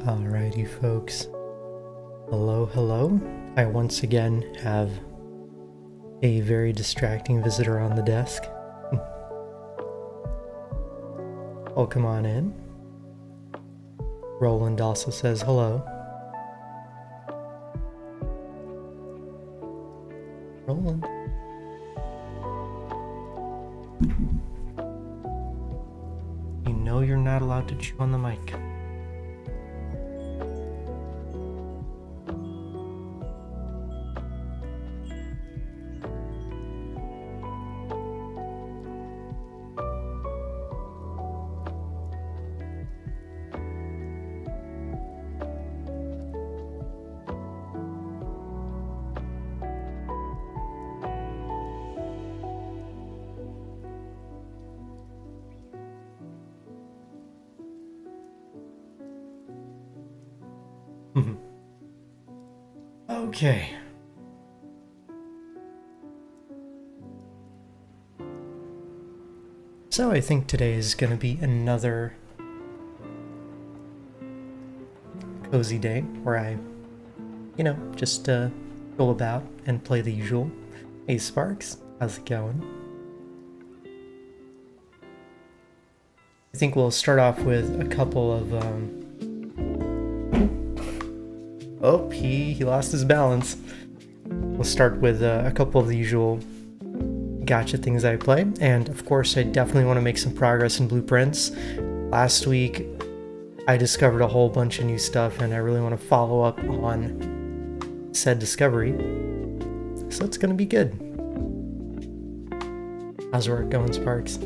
Alrighty, folks. Hello, hello. I once again have a very distracting visitor on the desk. Welcome on in. Roland also says hello. Roland. You know you're not allowed to chew on the mic. Okay. So I think today is going to be another cozy day where I, just go about and play the usual. Hey Sparks, how's it going? I think we'll start off with a couple of Oh, he lost his balance. We'll start with a couple of the usual gacha things I play, and of course I definitely want to make some progress in blueprints. Last week I discovered a whole bunch of new stuff and I really want to follow up on said discovery, so it's gonna be good. How's work going, Sparks?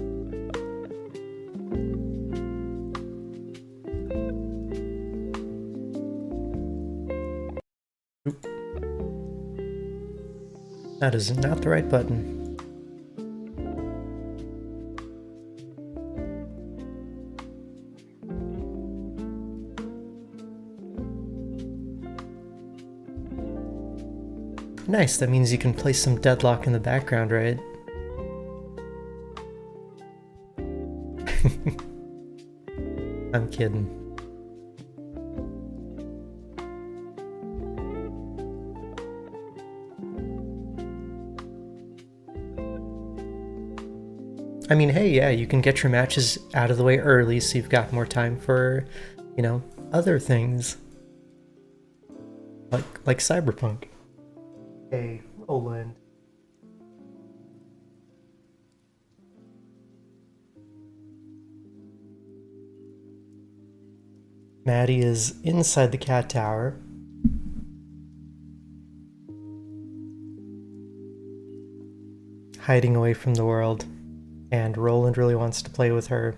That is not the right button. Nice, that means you can place some deadlock in the background, right? I'm kidding. I mean, hey, yeah, you can get your matches out of the way early so you've got more time for, other things. Like Cyberpunk. Hey, Roland. Maddie is inside the cat tower. Hiding away from the world. And Roland really wants to play with her.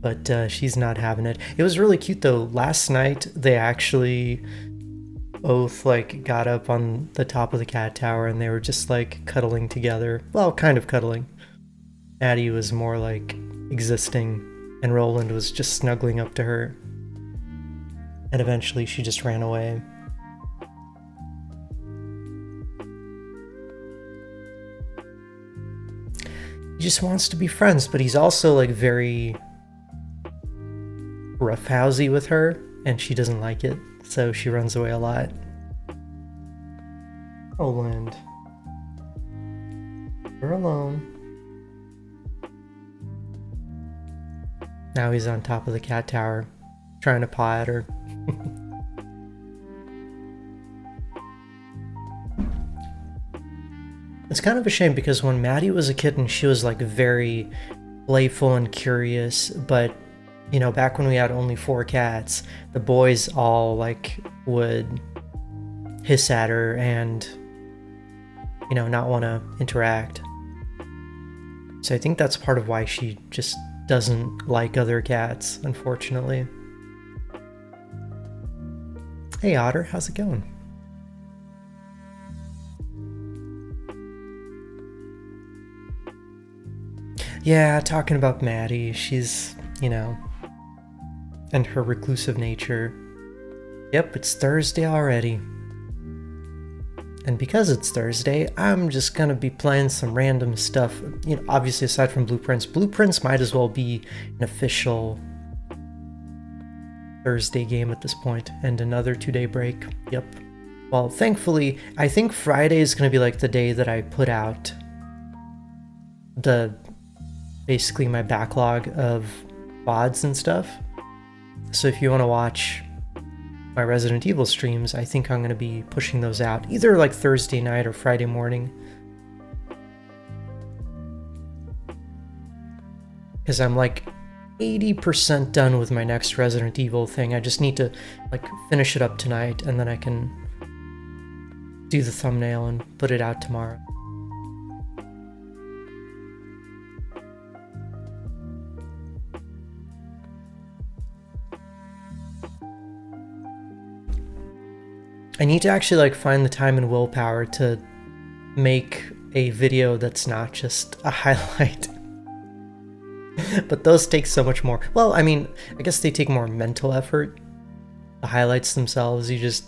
But she's not having it. It was really cute though. Last night they actually both got up on the top of the cat tower and they were just cuddling together. Well, kind of cuddling. Maddie was more existing and Roland was just snuggling up to her. And eventually she just ran away. He just wants to be friends, but he's also very roughhousey with her, and she doesn't like it, so she runs away a lot. Roland. You're alone. Now he's on top of the cat tower, trying to paw at her. It's kind of a shame because when Maddie was a kitten, she was very playful and curious, but back when we had only 4 cats, the boys all would hiss at her and not want to interact. So I think that's part of why she just doesn't like other cats, unfortunately. Hey Otter, how's it going? Yeah, talking about Maddie, she's, and her reclusive nature. Yep, it's Thursday already. And because it's Thursday, I'm just gonna be playing some random stuff. You know, obviously aside from Blueprints. Blueprints might as well be an official Thursday game at this point, and another 2-day break. Yep. Well, thankfully, I think Friday is gonna be like the day that I put out basically my backlog of VODs and stuff. So if you want to watch my Resident Evil streams, I think I'm going to be pushing those out either like Thursday night or Friday morning. Because I'm like 80% done with my next Resident Evil thing. I just need to like finish it up tonight, and then I can do the thumbnail and put it out tomorrow. I need to actually like find the time and willpower to make a video that's not just a highlight. But those take so much more. Well, I mean, I guess they take more mental effort. The highlights themselves, you just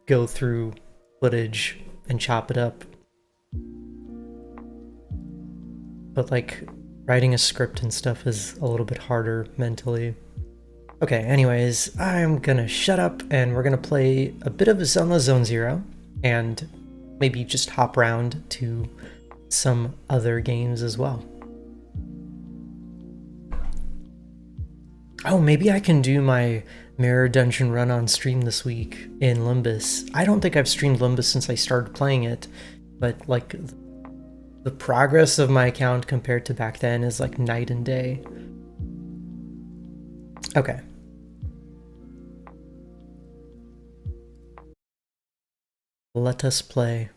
go through footage and chop it up. But like writing a script and stuff is a little bit harder mentally. Okay, anyways, I'm gonna shut up and we're gonna play a bit of Zenless Zone Zero and maybe just hop around to some other games as well. Oh, maybe I can do my Mirror Dungeon run on stream this week in Limbus. I don't think I've streamed Limbus since I started playing it, but like the progress of my account compared to back then is like night and day. Okay. Let us play.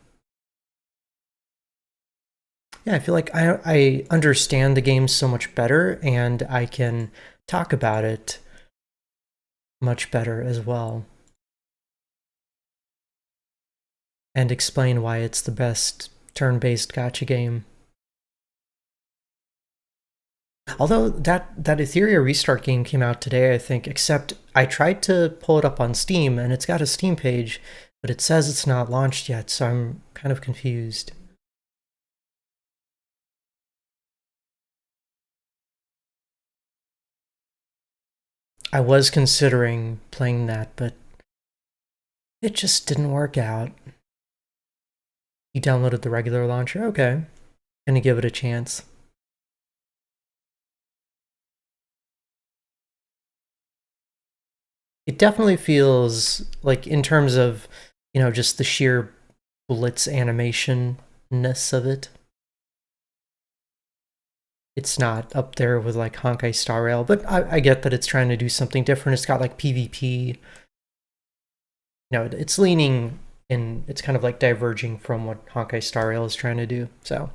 Yeah, I feel like I understand the game so much better, and I can talk about it much better as well. And explain why it's the best turn-based gacha game. Although that Etheria Restart game came out today, I think, except I tried to pull it up on Steam, and it's got a Steam page, but it says it's not launched yet, so I'm kind of confused. I was considering playing that, but it just didn't work out. You downloaded the regular launcher? Okay. Gonna give it a chance. It definitely feels like, in terms of, you know, just the sheer blitz animation-ness of it. It's not up there with like Honkai Star Rail, but I get that it's trying to do something different. It's got like PvP. You know, it's leaning in, it's kind of like diverging from what Honkai Star Rail is trying to do. So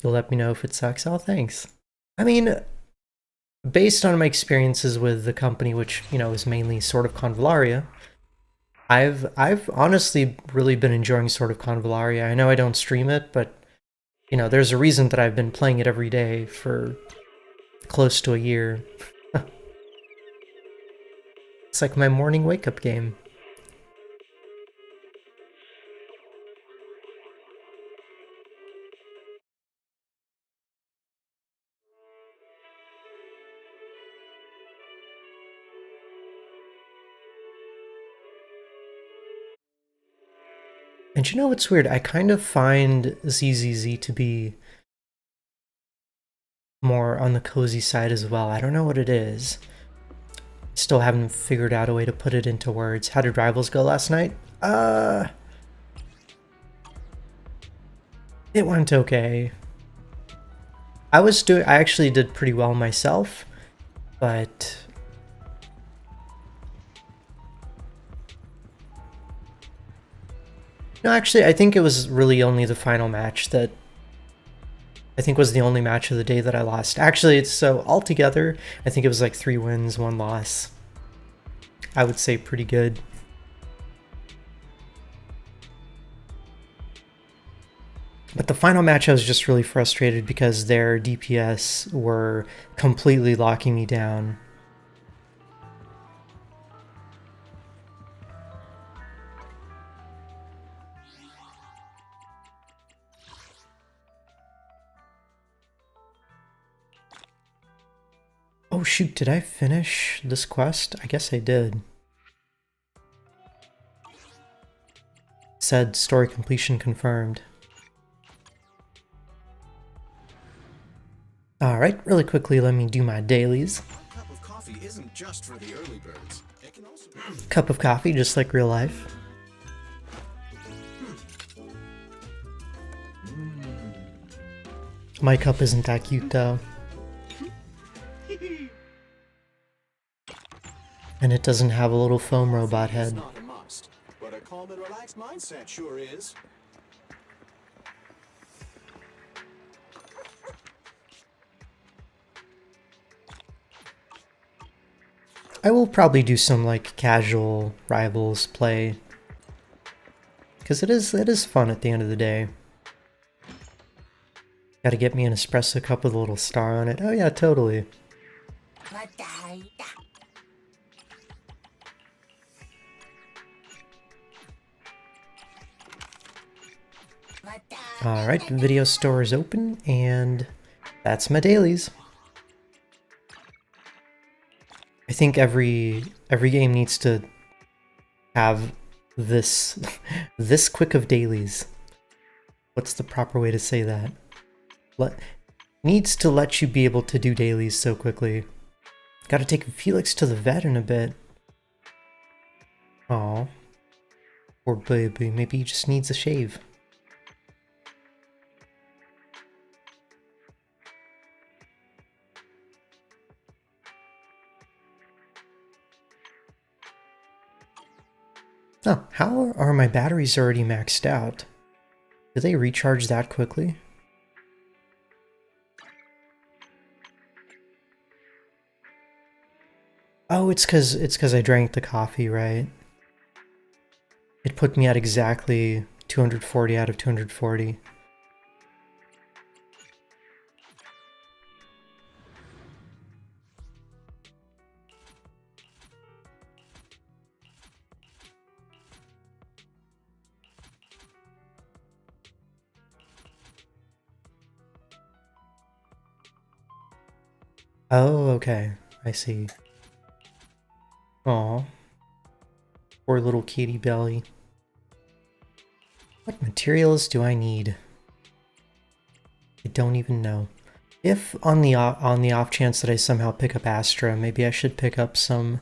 you'll let me know if it sucks. Oh, thanks. I mean, based on my experiences with the company, which, you know, is mainly Sword of Convallaria, I've honestly really been enjoying Sword of Convallaria. I know I don't stream it, but you know, there's a reason that I've been playing it every day for close to a year. It's like my morning wake-up game. And you know what's weird? I kind of find ZZZ to be more on the cozy side as well. I don't know what it is. Still haven't figured out a way to put it into words. How did Rivals go last night? It went okay. I actually did pretty well myself, but no, actually, I think it was really only the final match that I think was the only match of the day that I lost. Actually, it's so altogether, I think it was like 3 wins, 1 loss. I would say pretty good. But the final match, I was just really frustrated because their DPS were completely locking me down. Oh shoot, did I finish this quest? I guess I did. Said story completion confirmed. Alright, really quickly let me do my dailies. A cup of coffee isn't just for the early birds. It can also be... Cup of coffee, just like real life. My cup isn't that cute though. And it doesn't have a little foam robot head. It's not a must, but a calm and relaxed mindset sure is. I will probably do some like casual rivals play. Because it is fun at the end of the day. Gotta get me an espresso cup with a little star on it. Oh yeah, totally. Alright, video store is open, and that's my dailies. I think every game needs to have this this quick of dailies. What's the proper way to say that? Needs to let you be able to do dailies so quickly. Gotta take Felix to the vet in a bit. Aw. Poor baby, maybe he just needs a shave. Oh, how are my batteries already maxed out? Do they recharge that quickly? Oh, it's cause I drank the coffee, right? It put me at exactly 240 out of 240. Oh, okay. I see. Aw. Poor little kitty belly. What materials do I need? I don't even know. If on the off chance that I somehow pick up Astra, maybe I should pick up some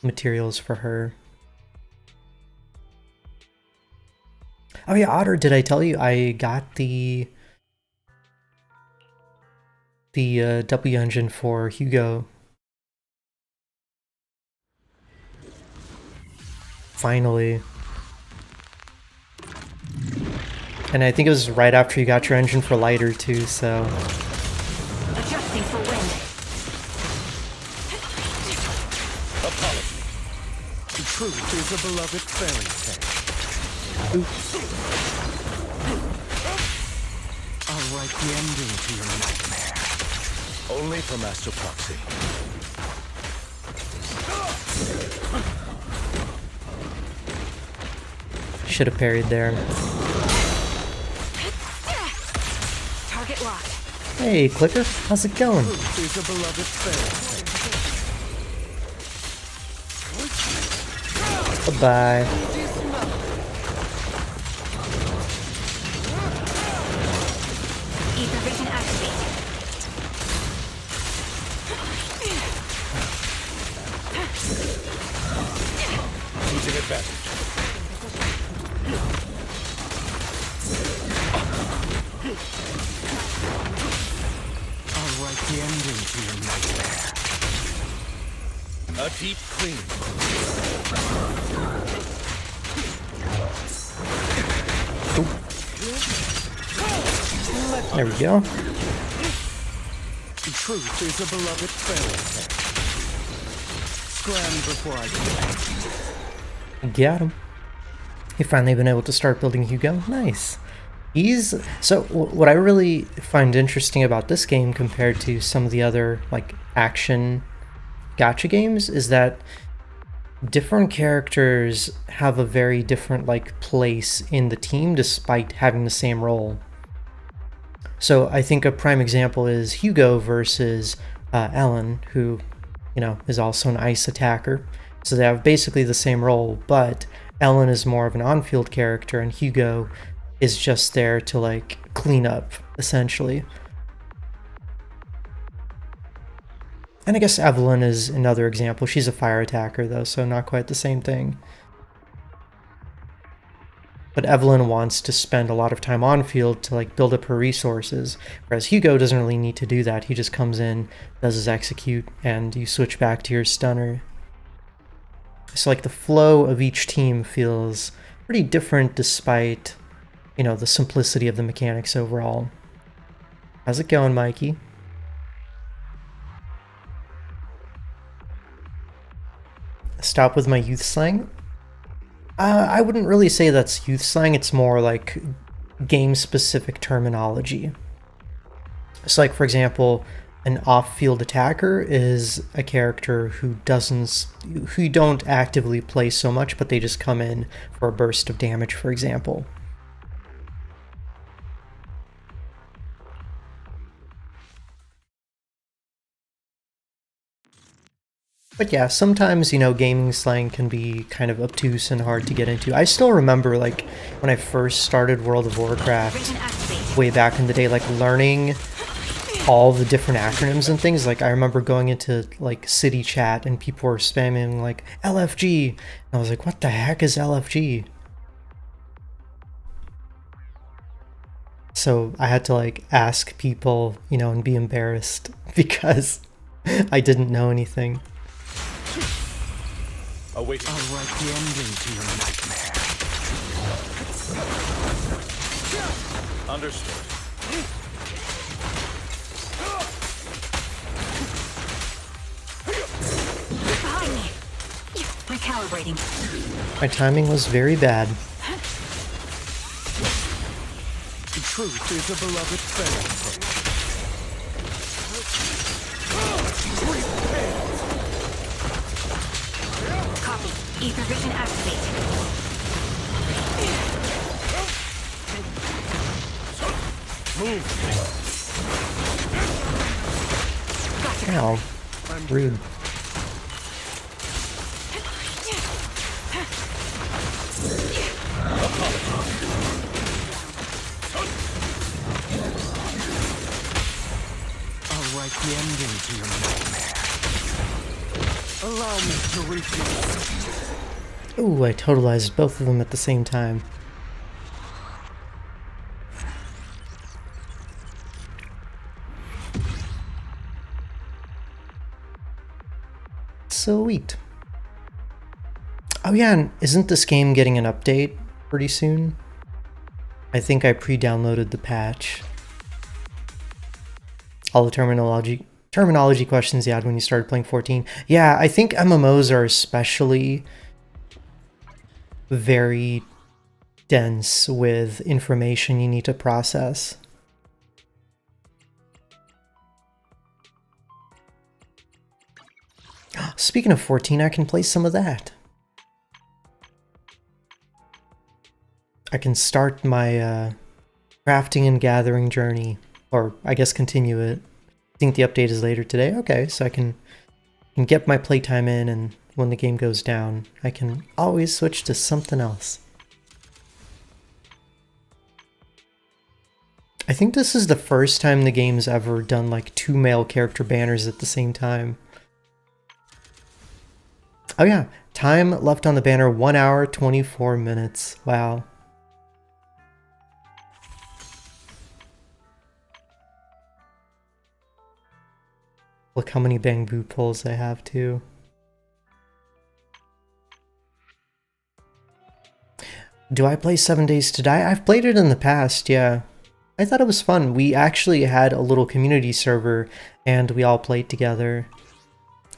materials for her. Oh yeah, Otter, did I tell you I got the W engine for Hugo? Finally. And I think it was right after you got your engine for lighter too, so... Adjusting for wind. Apology. The truth is a beloved fairy tale. Oops. I'll write the ending to your nightmare. Only for Master Proxy. Should have parried there. Target locked. Hey, Clicker, how's it going? Truth is a beloved fairy tale. Bye-bye. Ether vision activated. Losing advantage. I'll write the ending to your nightmare. A deep clean. There we go. The truth is a beloved fairy tale. Scram before I can. Got him. You've finally been able to start building Hugo. Nice. So what I really find interesting about this game compared to some of the other like action gacha games is that different characters have a very different like place in the team despite having the same role. So I think a prime example is Hugo versus Ellen, who, is also an ice attacker. So they have basically the same role, but Ellen is more of an on-field character, and Hugo is just there to like clean up, essentially. And I guess Evelyn is another example. She's a fire attacker though, so not quite the same thing. But Evelyn wants to spend a lot of time on field to like build up her resources, whereas Hugo doesn't really need to do that. He just comes in, does his execute, and you switch back to your stunner. So like the flow of each team feels pretty different despite, the simplicity of the mechanics overall. How's it going, Mikey? Stop with my youth slang? I wouldn't really say that's youth slang, it's more like game-specific terminology. So like, for example, an off-field attacker is a character who don't actively play so much, but they just come in for a burst of damage, for example. But yeah, sometimes, gaming slang can be kind of obtuse and hard to get into. I still remember, like, when I first started World of Warcraft way back in the day, like, learning all the different acronyms and things. Like, I remember going into, like, city chat and people were spamming, like, LFG. And I was like, what the heck is LFG? So I had to, like, ask people, and be embarrassed because I didn't know anything. I'll write the ending to your nightmare. Understood. Behind me. Recalibrating. My timing was very bad. The truth is a beloved fairy tale. Copy. Ether vision activate. Gotcha. Ow. Rude. I'll write the ending to your nightmare. Allow me to reach you. Ooh, I totalized both of them at the same time. Sweet. Oh yeah, and isn't this game getting an update pretty soon? I think I pre-downloaded the patch. All the terminology questions you had when you started playing 14. Yeah, I think MMOs are especially very dense with information you need to process. Speaking of 14, I can play some of that. I can start my crafting and gathering journey, or I guess continue it. I think the update is later today. Okay, so I can get my playtime in, and when the game goes down, I can always switch to something else. I think this is the first time the game's ever done like 2 male character banners at the same time. Oh yeah, time left on the banner 1 hour, 24 minutes. Wow. Look how many bamboo poles I have too. Do I play 7 Days to Die? I've played it in the past, yeah. I thought it was fun. We actually had a little community server and we all played together.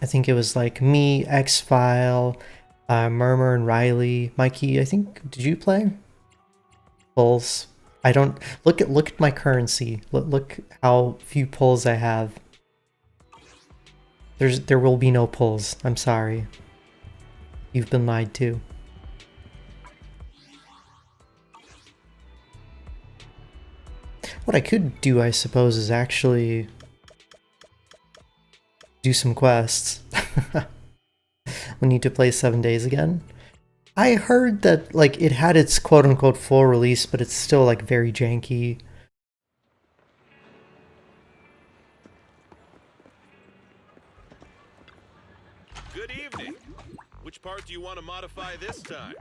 I think it was like me, X-File, Murmur, and Riley. Mikey, I think, did you play? Pulls. I don't... Look at my currency. Look how few pulls I have. There will be no pulls. I'm sorry. You've been lied to. What I could do, I suppose, is actually do some quests. We need to play 7 days again. I heard that, like, it had its quote-unquote full release, but it's still, like, very janky. Good evening. Which part do you want to modify this time?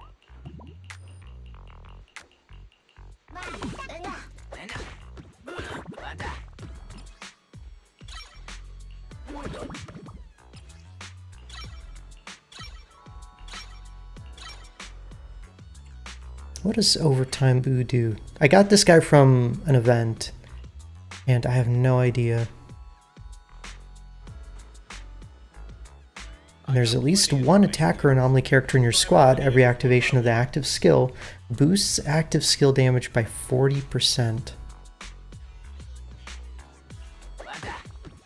What does Overtime Boo do? I got this guy from an event, and I have no idea. And there's at least one attacker anomaly character in your squad. Every activation of the active skill boosts active skill damage by 40%.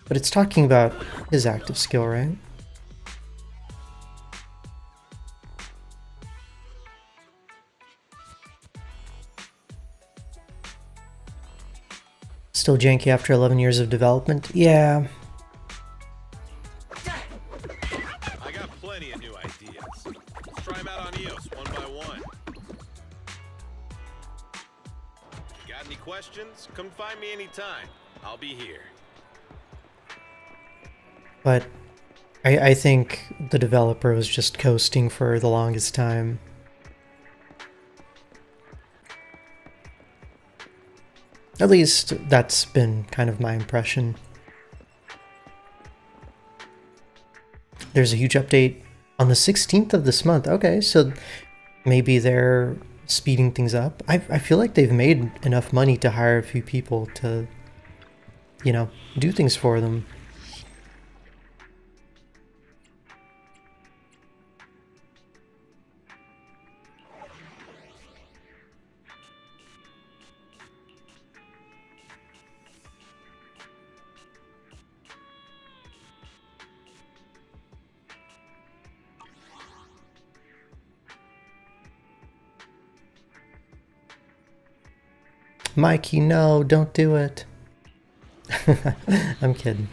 But it's talking about his active skill, right? Still janky after 11 years of development? Yeah. I got plenty of new ideas. Let's try them out on EOS one by one. Got any questions? Come find me anytime. I'll be here. But I think the developer was just coasting for the longest time. At least that's been kind of my impression. There's a huge update on the 16th of this month. Okay, so maybe they're speeding things up. I feel like they've made enough money to hire a few people to, you know, do things for them. Mikey, no, don't do it. I'm kidding.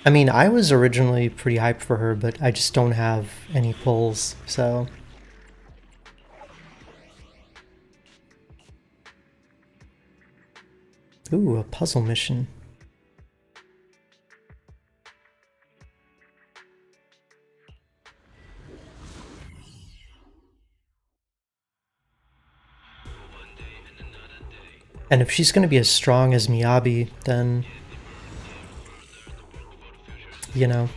I mean, I was originally pretty hyped for her, but I just don't have any pulls, so... Ooh, a puzzle mission. And if she's going to be as strong as Miyabi, then, you know.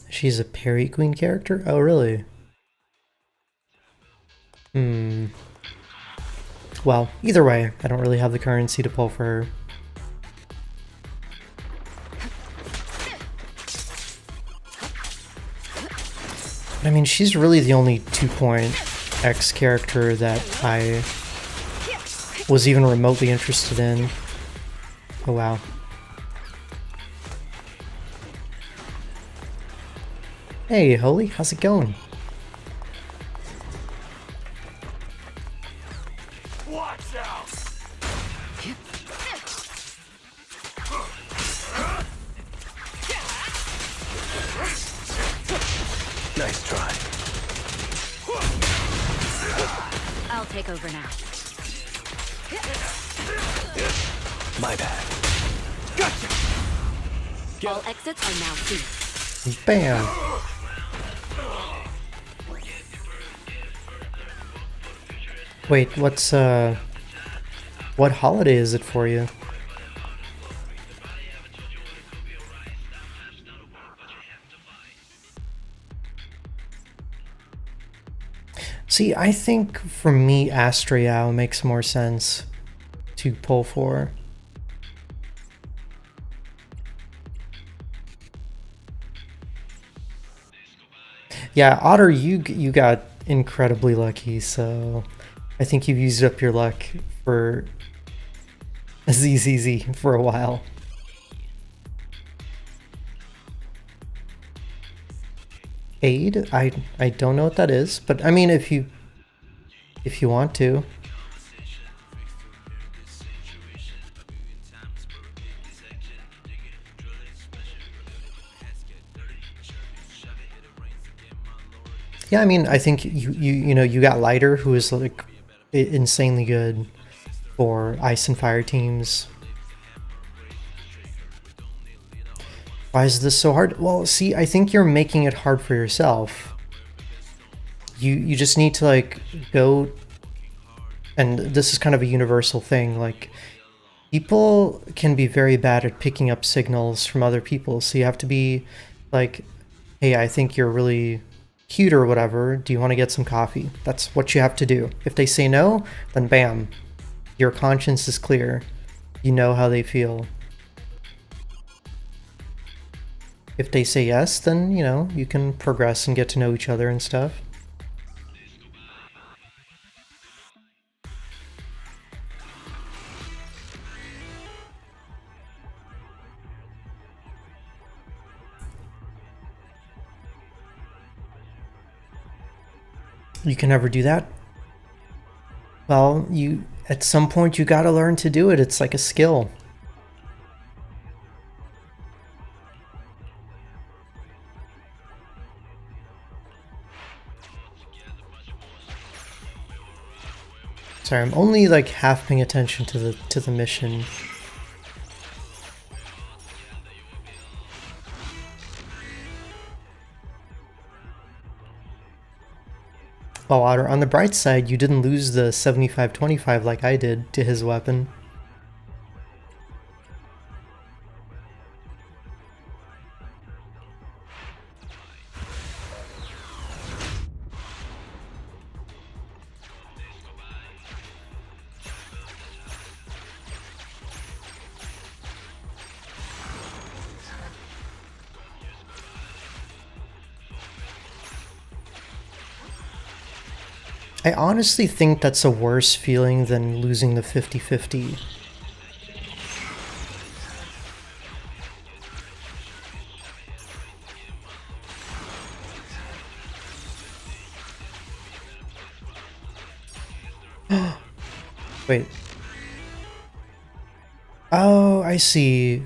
She's a Parry Queen character? Oh, really? Well, either way, I don't really have the currency to pull for her. I mean, she's really the only 2.x character that I was even remotely interested in. Oh wow. Hey, Holy, how's it going? Watch out! Nice try. I'll take over now. My bad. Gotcha! All exits are now seized. Bam! Wait, what's, what holiday is it for you? See, I think for me, Astriao makes more sense to pull for. Yeah, Otter, you got incredibly lucky, so I think you've used up your luck for ZZZ for a while. Aid? I don't know what that is, but I mean if you want to. Yeah, I mean I think you know you got Lighter, who is like insanely good for ice and fire teams. Why is this so hard? Well, see, I think you're making it hard for yourself. You just need to like go, and this is kind of a universal thing, like people can be very bad at picking up signals from other people, so you have to be like, hey, I think you're really cute or whatever, do you want to get some coffee? That's what you have to do. If they say no, then bam, your conscience is clear. You know how they feel. If they say yes, then, you know, you can progress and get to know each other and stuff. You can never do that? Well, at some point you gotta learn to do it. It's like a skill. Sorry, I'm only like half paying attention to the mission. Oh, Otter, on the bright side, you didn't lose the 75-25 like I did to his weapon. I honestly think that's a worse feeling than losing the 50-50. Wait. Oh, I see.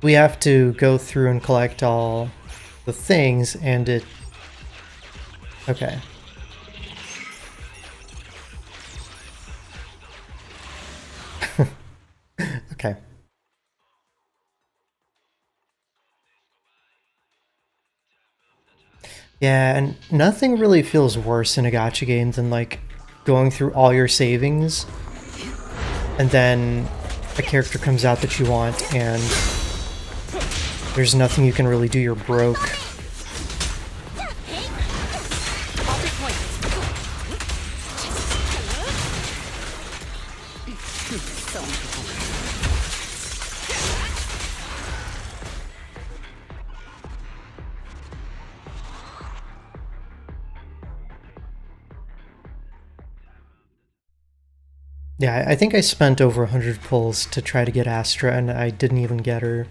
We have to go through and collect all the things, and it... Okay. Okay. Yeah, and nothing really feels worse in a gacha game than like going through all your savings and then a character comes out that you want and there's nothing you can really do, you're broke. Yeah, I think I spent over 100 pulls to try to get Astra, and I didn't even get her.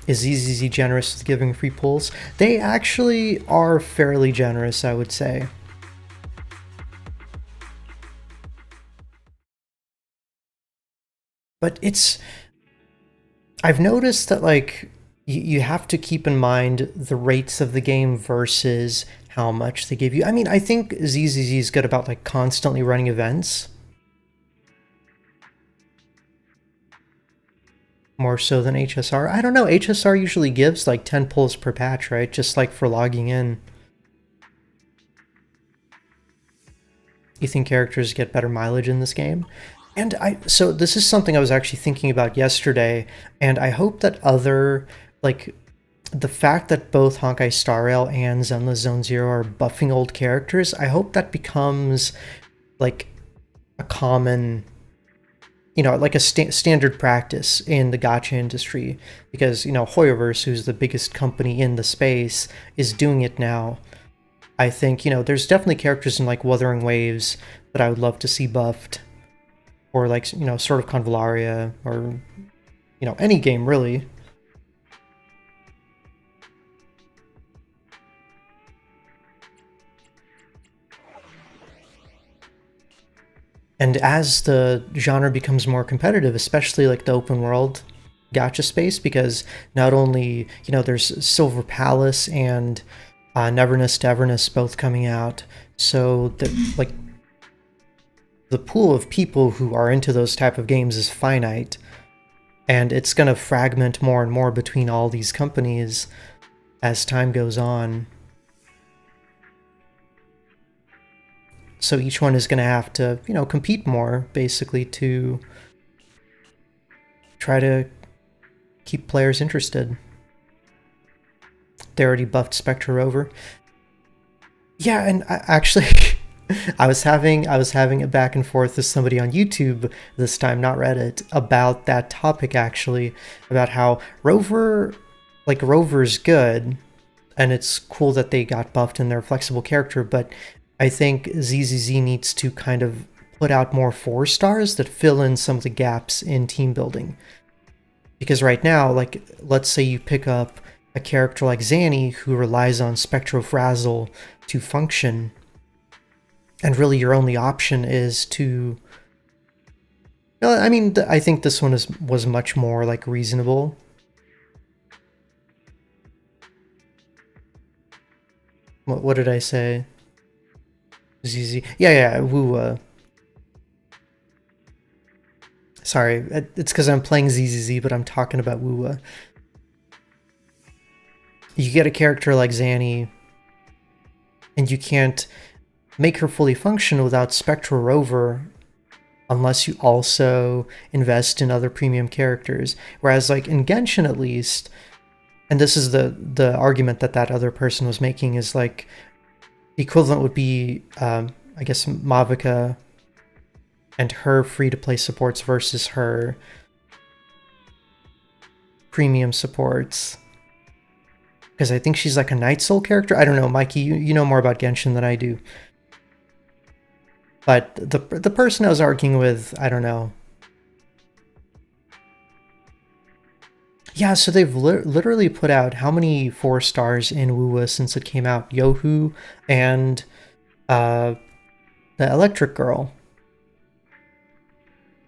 Is ZZZ generous with giving free pulls? They actually are fairly generous, I would say. But it's... I've noticed that, like, you have to keep in mind the rates of the game versus how much they give you. I mean, I think ZZZ is good about like constantly running events. More so than HSR. I don't know, HSR usually gives like 10 pulls per patch, right? Just like for logging in. You think characters get better mileage in this game? And so this is something I was actually thinking about yesterday, and I hope that other, like, the fact that both Honkai Star Rail and Zenless Zone Zero are buffing old characters, I hope that becomes like a common, you know, like a standard practice in the gacha industry, because, you know, Hoyoverse, who's the biggest company in the space, is doing it now. I think, you know, there's definitely characters in like Wuthering Waves that I would love to see buffed, or like, you know, sort of Convallaria, or, you know, any game really. And as the genre becomes more competitive, especially like the open world gacha space, because not only, you know, there's Silver Palace and Neverness to Everness both coming out, so that like the pool of people who are into those type of games is finite, and it's going to fragment more and more between all these companies as time goes on. So each one is going to have to, you know, compete more, basically, to try to keep players interested. They already buffed Spectre Rover. Yeah, and actually, I was having a back and forth with somebody on YouTube this time, not Reddit, about that topic, actually, about how Rover's good, and it's cool that they got buffed in their flexible character, but I think ZZZ needs to kind of put out more 4-stars that fill in some of the gaps in team building. Because right now, like, let's say you pick up a character like Zanny who relies on Spectrofrazzle to function, and really your only option is to... I mean, I think this one was much more, like, reasonable. What did I say? ZZ. Yeah, Woo. Sorry, it's because I'm playing ZZZ, but I'm talking about Woo. You get a character like Zanny, and you can't make her fully function without Spectral Rover unless you also invest in other premium characters. Whereas, like, in Genshin at least, and this is the argument that other person was making, is like, the equivalent would be, I guess, Mavica and her free-to-play supports versus her premium supports. Because I think she's like a Night Soul character. I don't know, Mikey, you know more about Genshin than I do. But the person I was arguing with, I don't know. Yeah, so they've literally put out how many 4-stars in Woowa since it came out? Yohu and the Electric Girl,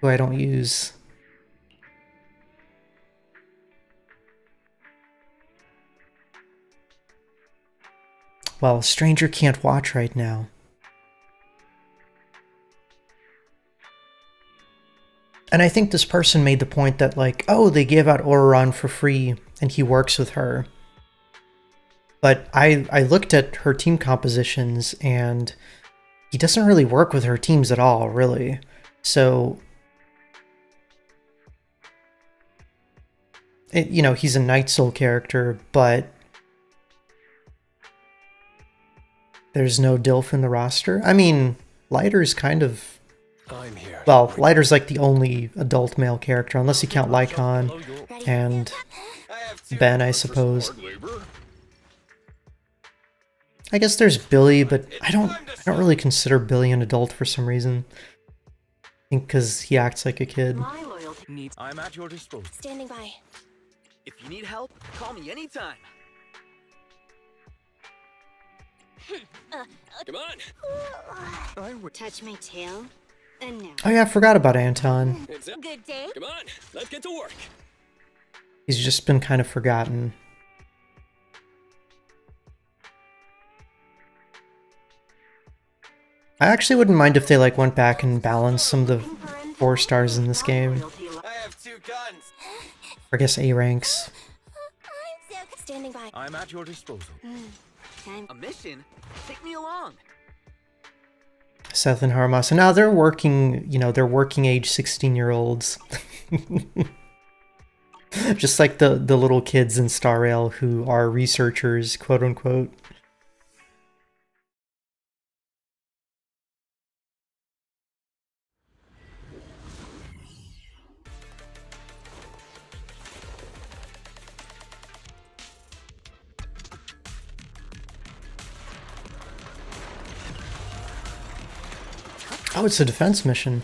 who I don't use. Well, Stranger can't watch right now. And I think this person made the point that, like, oh, they gave out Auroron for free and he works with her. But I looked at her team compositions and he doesn't really work with her teams at all, really. So, you know, he's a Night Soul character, but there's no DILF in the roster. I mean, Lighter's kind of... I'm here. Well, Lighter's like the only adult male character, unless you count Lycon and Ben, I suppose. I guess there's Billy, but I don't really consider Billy an adult for some reason. I think because he acts like a kid. My loyalty needs. I'm at your disposal. Standing by. If you need help, call me anytime. Come on. I would. Touch my tail, and now. Oh yeah, I forgot about Anton. Good day. Come on. Let's get to work. He's just been kind of forgotten. I actually wouldn't mind if they like went back and balanced some of the 4-stars in this game. I have 2 guns. Or I guess A ranks. Standing by. I'm at your disposal. Time. A mission? Take me along. Seth and Harmas. And now they're working, you know, they're working age 16-year-olds. Just like the little kids in Star Rail who are researchers, quote unquote. Oh, it's a defense mission.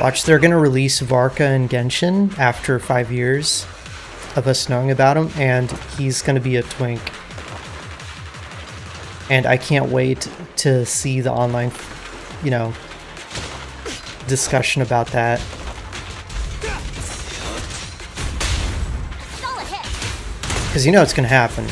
Watch, they're gonna release Varka and Genshin after 5 years of us knowing about him, and he's gonna be a twink. And I can't wait to see the online, you know, discussion about that. Because you know it's gonna happen.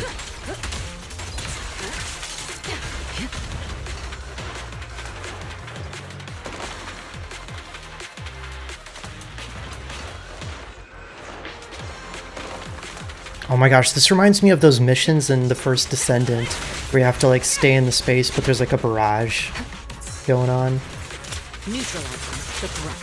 Oh my gosh, this reminds me of those missions in the first Descendant where you have to like stay in the space, but there's like a barrage going on. Neutralizing the threat.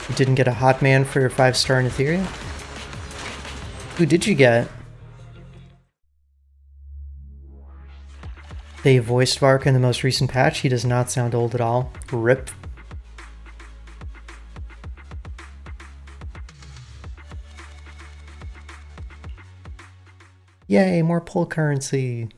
You didn't get a hot man for your 5-star in Ethereum? Who did you get? They voiced Varka in the most recent patch. He does not sound old at all. RIP. Yay, more pull currency.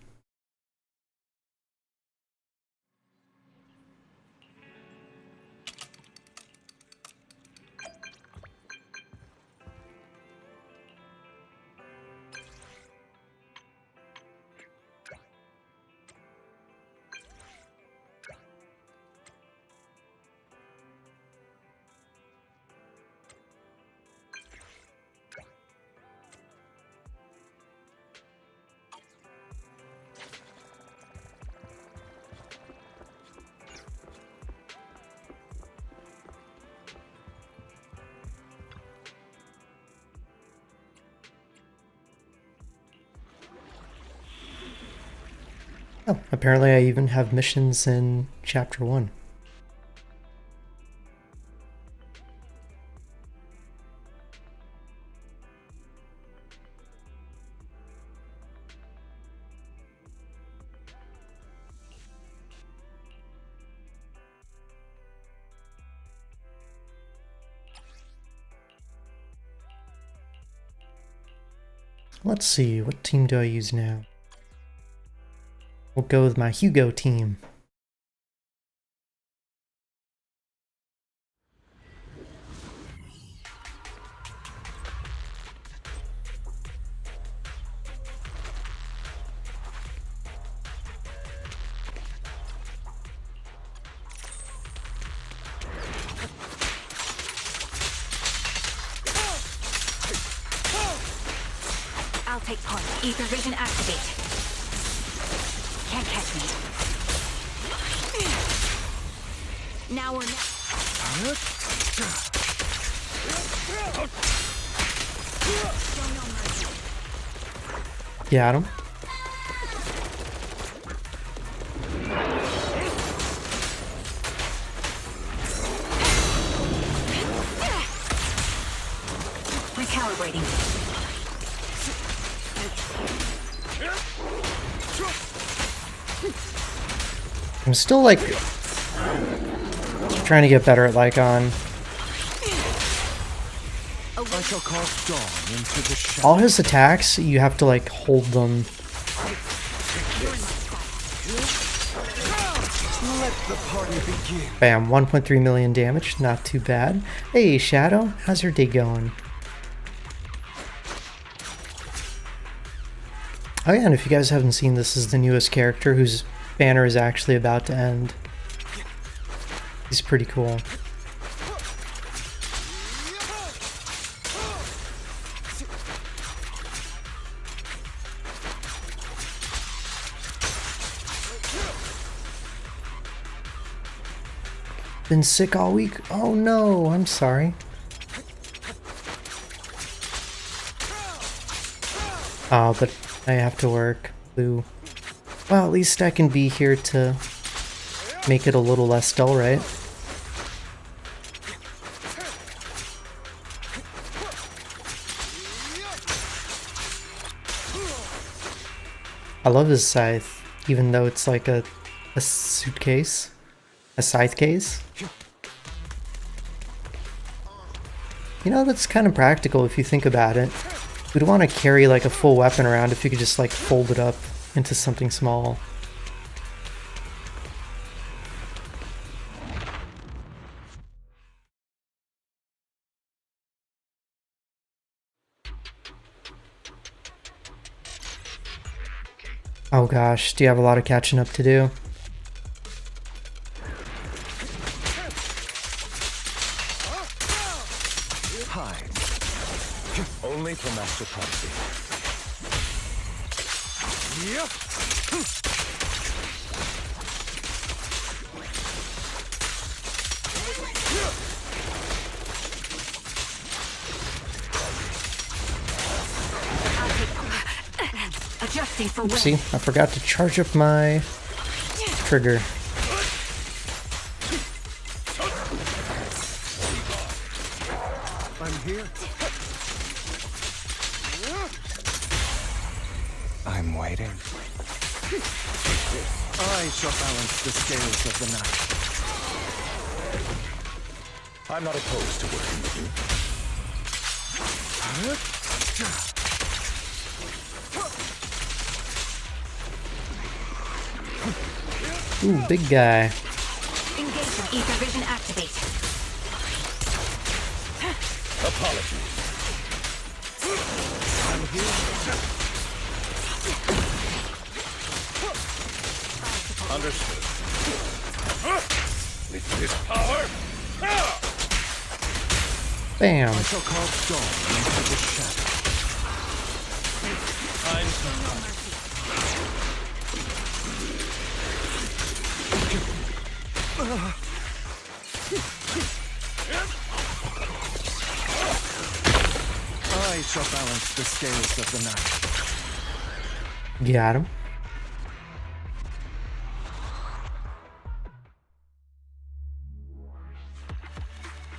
Oh, apparently I even have missions in Chapter 1. Let's see, what team do I use now? We'll go with my Hugo team. I'll take point. Ether vision activate. Can't catch me. Now we're You had him? recalibrating. I'm still like trying to get better at Lycon. I shall cast dawn into the shadow. All his attacks, you have to like hold them. Let the party begin. Bam, 1.3 million damage, not too bad. Hey Shadow, how's your day going? Oh yeah, and if you guys haven't seen, this is the newest character whose banner is actually about to end. He's pretty cool. Been sick all week? Oh no, I'm sorry. Oh, but I have to work. Boo. Well, at least I can be here to make it a little less dull, right? I love his scythe, even though it's like a A suitcase? A scythe case? You know, that's kind of practical if you think about it. We'd want to carry like a full weapon around if you could just like fold it up into something small. Oh gosh, do you have a lot of catching up to do? Hide. Only for Master Prophecy. Adjusting for wind. Oopsie, I forgot to charge up my trigger. I'm here. I'm waiting. I shall balance the scales of the night. I'm not opposed to working with you. Ooh, big guy. Engagement. Ether vision activate. Apologies. I'm here. Understood. With this power, Bam. I shall call dawn into the shadow. time's I shall balance the scales of the night. Got him.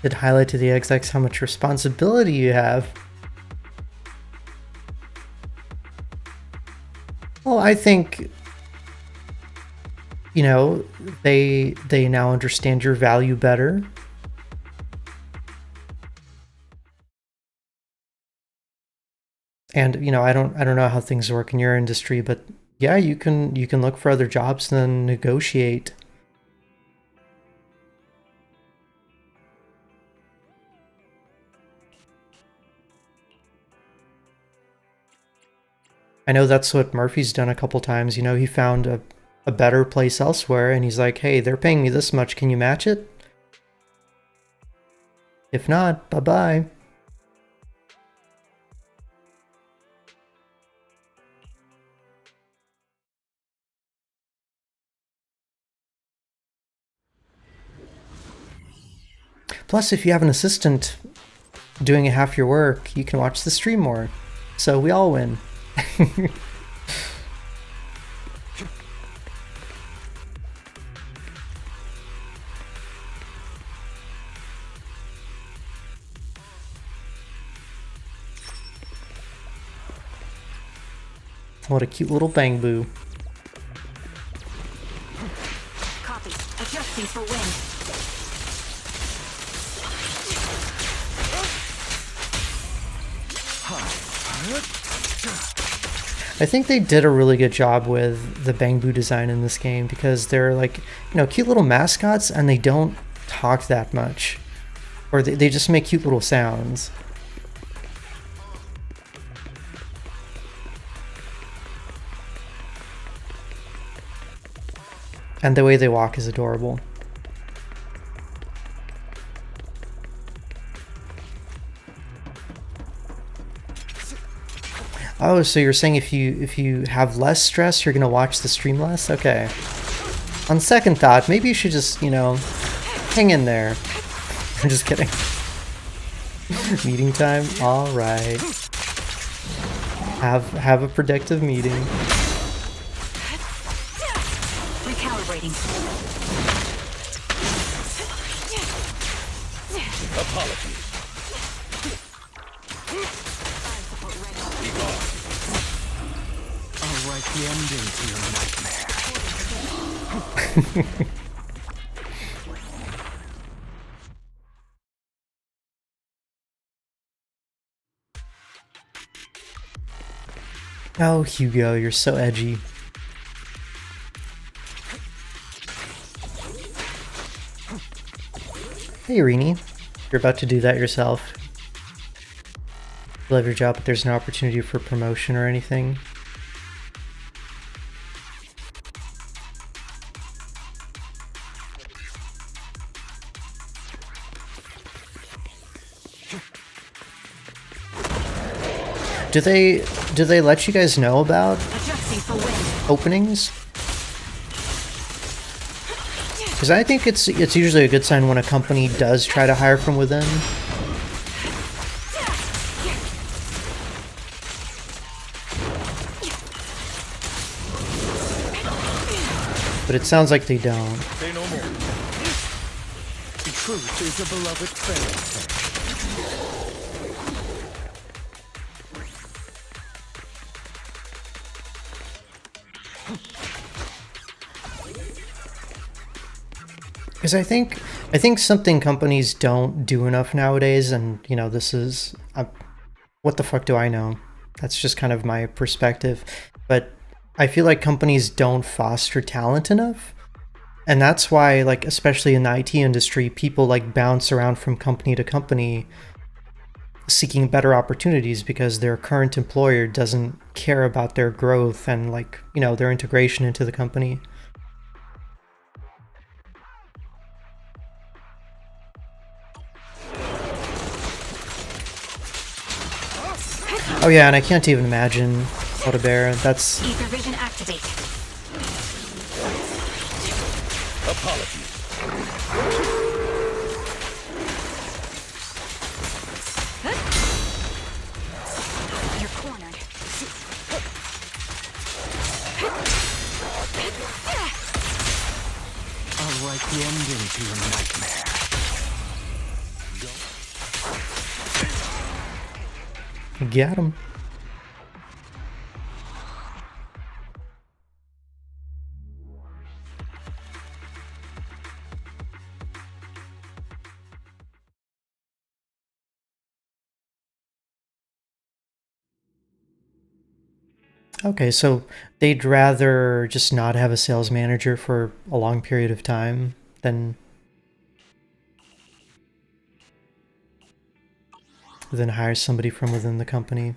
Did highlight to the XX how much responsibility you have. Well, I think, you know, they now understand your value better. And, you know, I don't know how things work in your industry, but yeah, you can look for other jobs and then negotiate. I know that's what Murphy's done a couple times. You know, he found a better place elsewhere and he's like, hey, they're paying me this much. Can you match it? If not, bye-bye. Plus, if you have an assistant doing half your work, you can watch the stream more. So we all win. What a cute little bang boo. Copy. Adjusting for wind. I think they did a really good job with the bang boo design in this game because they're like, you know, cute little mascots and they don't talk that much. Or they just make cute little sounds. And the way they walk is adorable. Oh, so you're saying if you have less stress, you're gonna watch the stream less? Okay. On second thought, maybe you should just, you know, hang in there. I'm just kidding. Meeting time? Alright. Have a productive meeting. Recalibrating. Apologies. I'll write the ending to your nightmare. Oh, Hugo, you're so edgy. Hey, Rini. You're about to do that yourself. You love your job, but there's no opportunity for promotion or anything. Do they let you guys know about Adjusting for wind. openings? Because I think it's usually a good sign when a company does try to hire from within. But it sounds like they don't. Say no more. The truth is a beloved fairy tale. Because I think something companies don't do enough nowadays, and you know, this is what the fuck do I know? That's just kind of my perspective. But I feel like companies don't foster talent enough. And that's why, like, especially in the IT industry, people like bounce around from company to company seeking better opportunities because their current employer doesn't care about their growth and, like, you know, their integration into the company. Oh yeah, and I can't even imagine what a bear. That's Ether vision activate. You're cornered. I'll write the ending to your nightmare. get 'em. Okay, so they'd rather just not have a sales manager for a long period of time than hire somebody from within the company.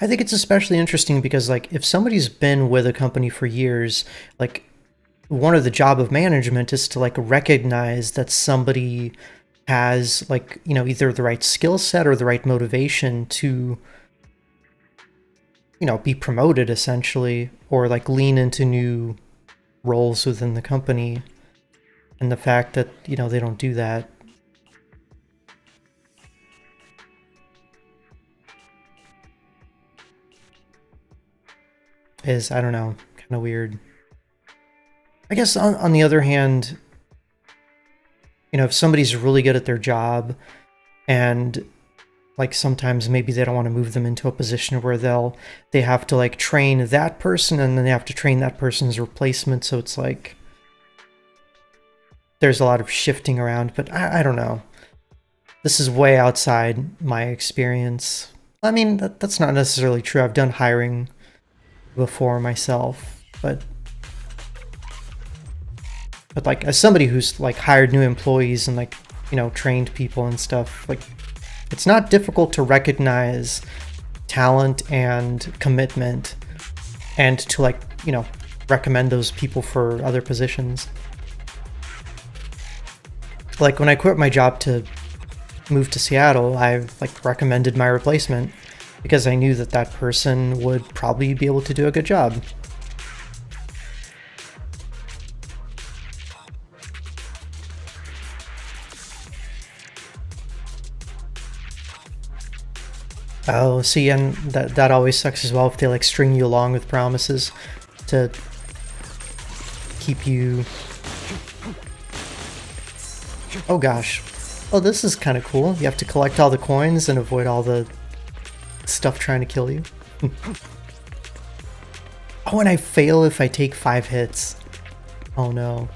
I think it's especially interesting because, like, if somebody's been with a company for years, like, one of the job of management is to, like, recognize that somebody has, like, you know, either the right skill set or the right motivation to, you know, be promoted essentially, or like lean into new roles within the company. And the fact that, you know, they don't do that is, I don't know, kind of weird. I guess on the other hand, you know, if somebody's really good at their job and, like, sometimes maybe they don't want to move them into a position where they have to, like, train that person and then they have to train that person's replacement, so it's like there's a lot of shifting around. But I don't know, this is way outside my experience. I mean, that's not necessarily true. I've done hiring before myself, but like, as somebody who's, like, hired new employees and, like, you know, trained people and stuff, like, it's not difficult to recognize talent and commitment and to, like, you know, recommend those people for other positions. Like, when I quit my job to move to Seattle, I, like, recommended my replacement because I knew that that person would probably be able to do a good job. Oh, see, and that always sucks as well if they, like, string you along with promises to keep you... Oh gosh. Oh, this is kind of cool. You have to collect all the coins and avoid all the stuff trying to kill you. Oh, and I fail if I take 5 hits. Oh no.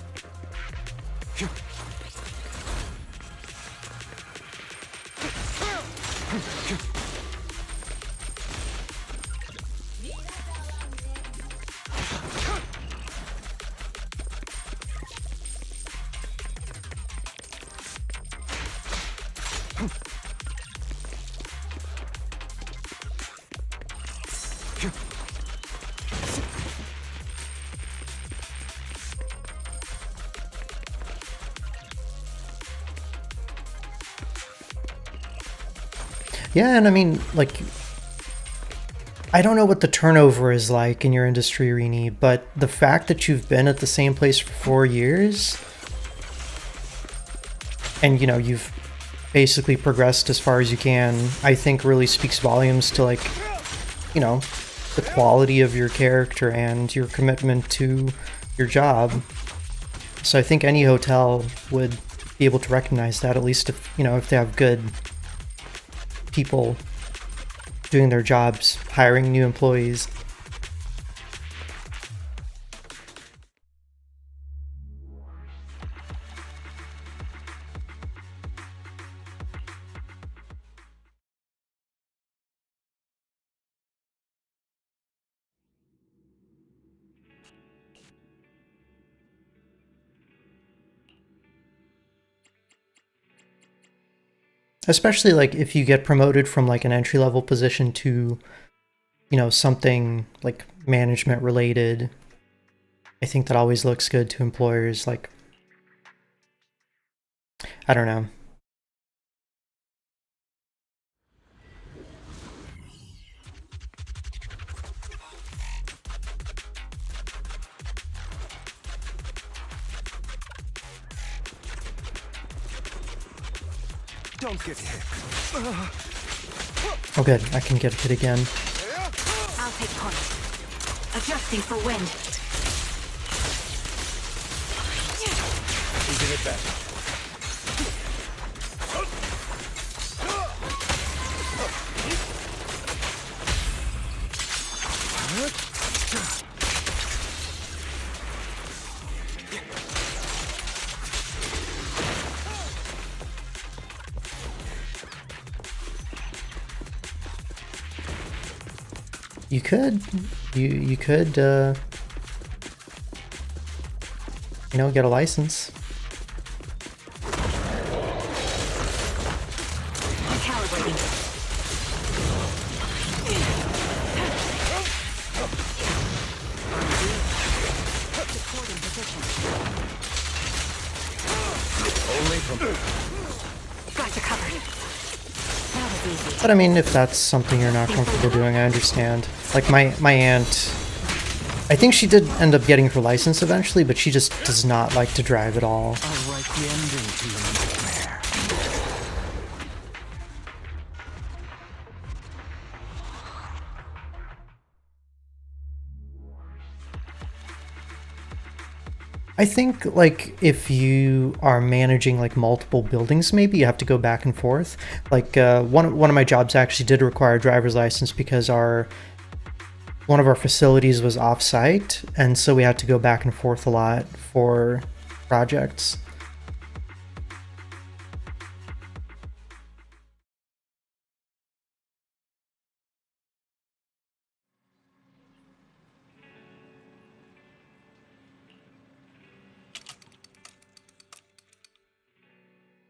Yeah, and I mean, like, I don't know what the turnover is like in your industry, Rini, but the fact that you've been at the same place for 4 years, and, you know, you've basically progressed as far as you can, I think really speaks volumes to, like, you know, the quality of your character and your commitment to your job. So I think any hotel would be able to recognize that, at least if, you know, if they have good people doing their jobs, hiring new employees. Especially like if you get promoted from like an entry level position to, you know, something like management related. I think that always looks good to employers. Like, I don't know. Don't get hit. Oh good, I can get hit again. I'll take point. Adjusting for wind. Isn't it better? You could, you could, you know, get a license. Calibrating. Supporting position. Only from Got you covered. That was easy. But I mean, if that's something you're not comfortable doing, I understand. Like my aunt, I think she did end up getting her license eventually, but she just does not like to drive at all. I'll write the ending to your nightmare. I think like if you are managing like multiple buildings, maybe you have to go back and forth. Like one of my jobs actually did require a driver's license because one of our facilities was off-site, and so we had to go back and forth a lot for projects.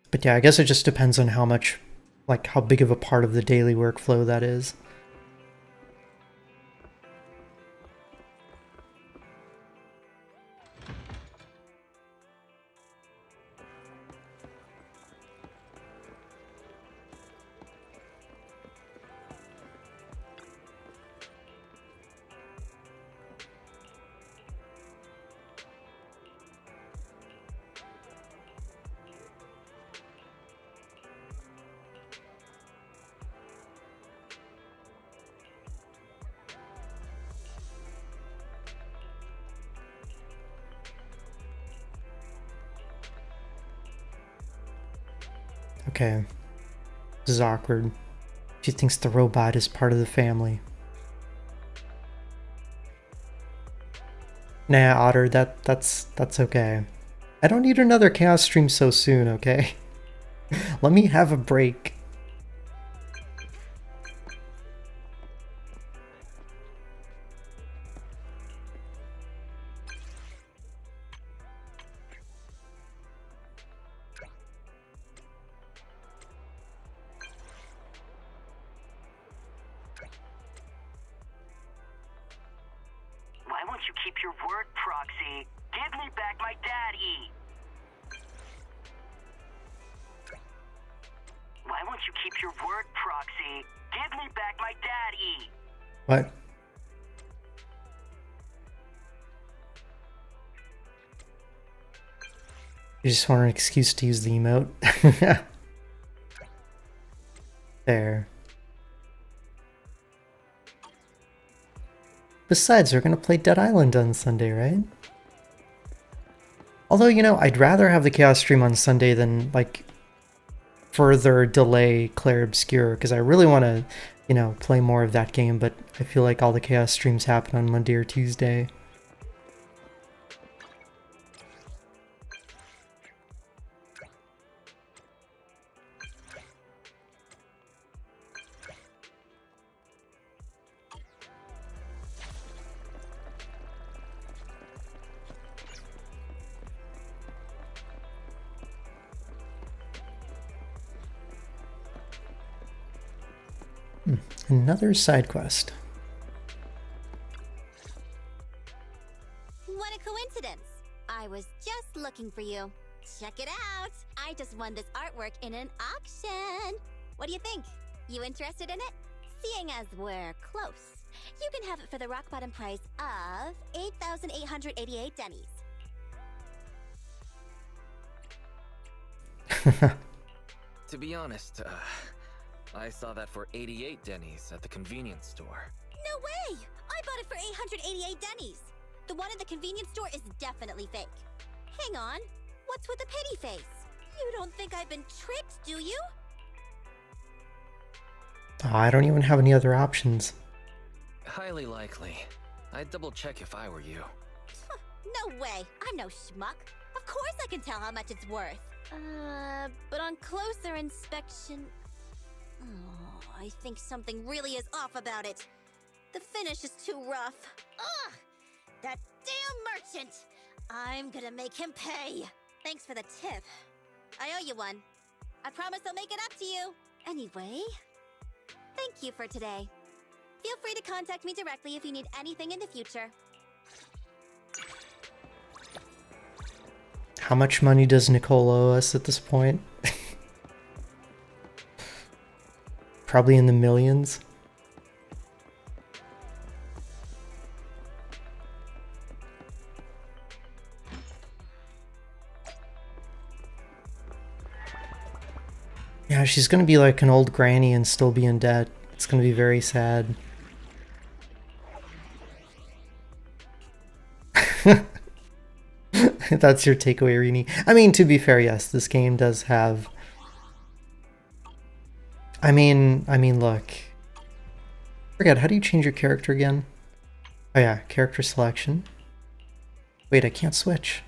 But yeah, I guess it just depends on how much, like how big of a part of the daily workflow that is. Okay. This is awkward. She thinks the robot is part of the family. Nah, Otter, that's okay. I don't need another chaos stream so soon, okay? Let me have a break. Why won't you keep your word, Proxy? Give me back my daddy! Why won't you keep your word, Proxy? Give me back my daddy! What? You just want an excuse to use the emote? There. Besides, we're gonna play Dead Island on Sunday, right? Although, you know, I'd rather have the Chaos stream on Sunday than, like, further delay Clair Obscure, because I really want to, you know, play more of that game, but I feel like all the Chaos streams happen on Monday or Tuesday. Another side quest. What a coincidence. I was just looking for you. Check it out. I just won this artwork in an auction. What do you think? You interested in it? Seeing as we're close, you can have it for the rock bottom price of 8,888 dennies. To be honest, I saw that for 88 dennies at the convenience store. No way! I bought it for 888 dennies. The one at the convenience store is definitely fake. Hang on. What's with the pity face? You don't think I've been tricked, do you? Oh, I don't even have any other options. Highly likely. I'd double check if I were you. Huh, no way. I'm no schmuck. Of course I can tell how much it's worth. But on closer inspection... Oh, I think something really is off about it. The finish is too rough. Ugh! That damn merchant! I'm gonna make him pay. Thanks for the tip. I owe you one. I promise I'll make it up to you. Anyway, thank you for today. Feel free to contact me directly if you need anything in the future. How much money does Nicole owe us at this point? Probably in the millions. Yeah, she's gonna be like an old granny and still be in debt. It's gonna be very sad. That's your takeaway, Rini. I mean, to be fair, yes, this game does have... I mean, look. Forget, how do you change your character again? Oh yeah, character selection. Wait, I can't switch.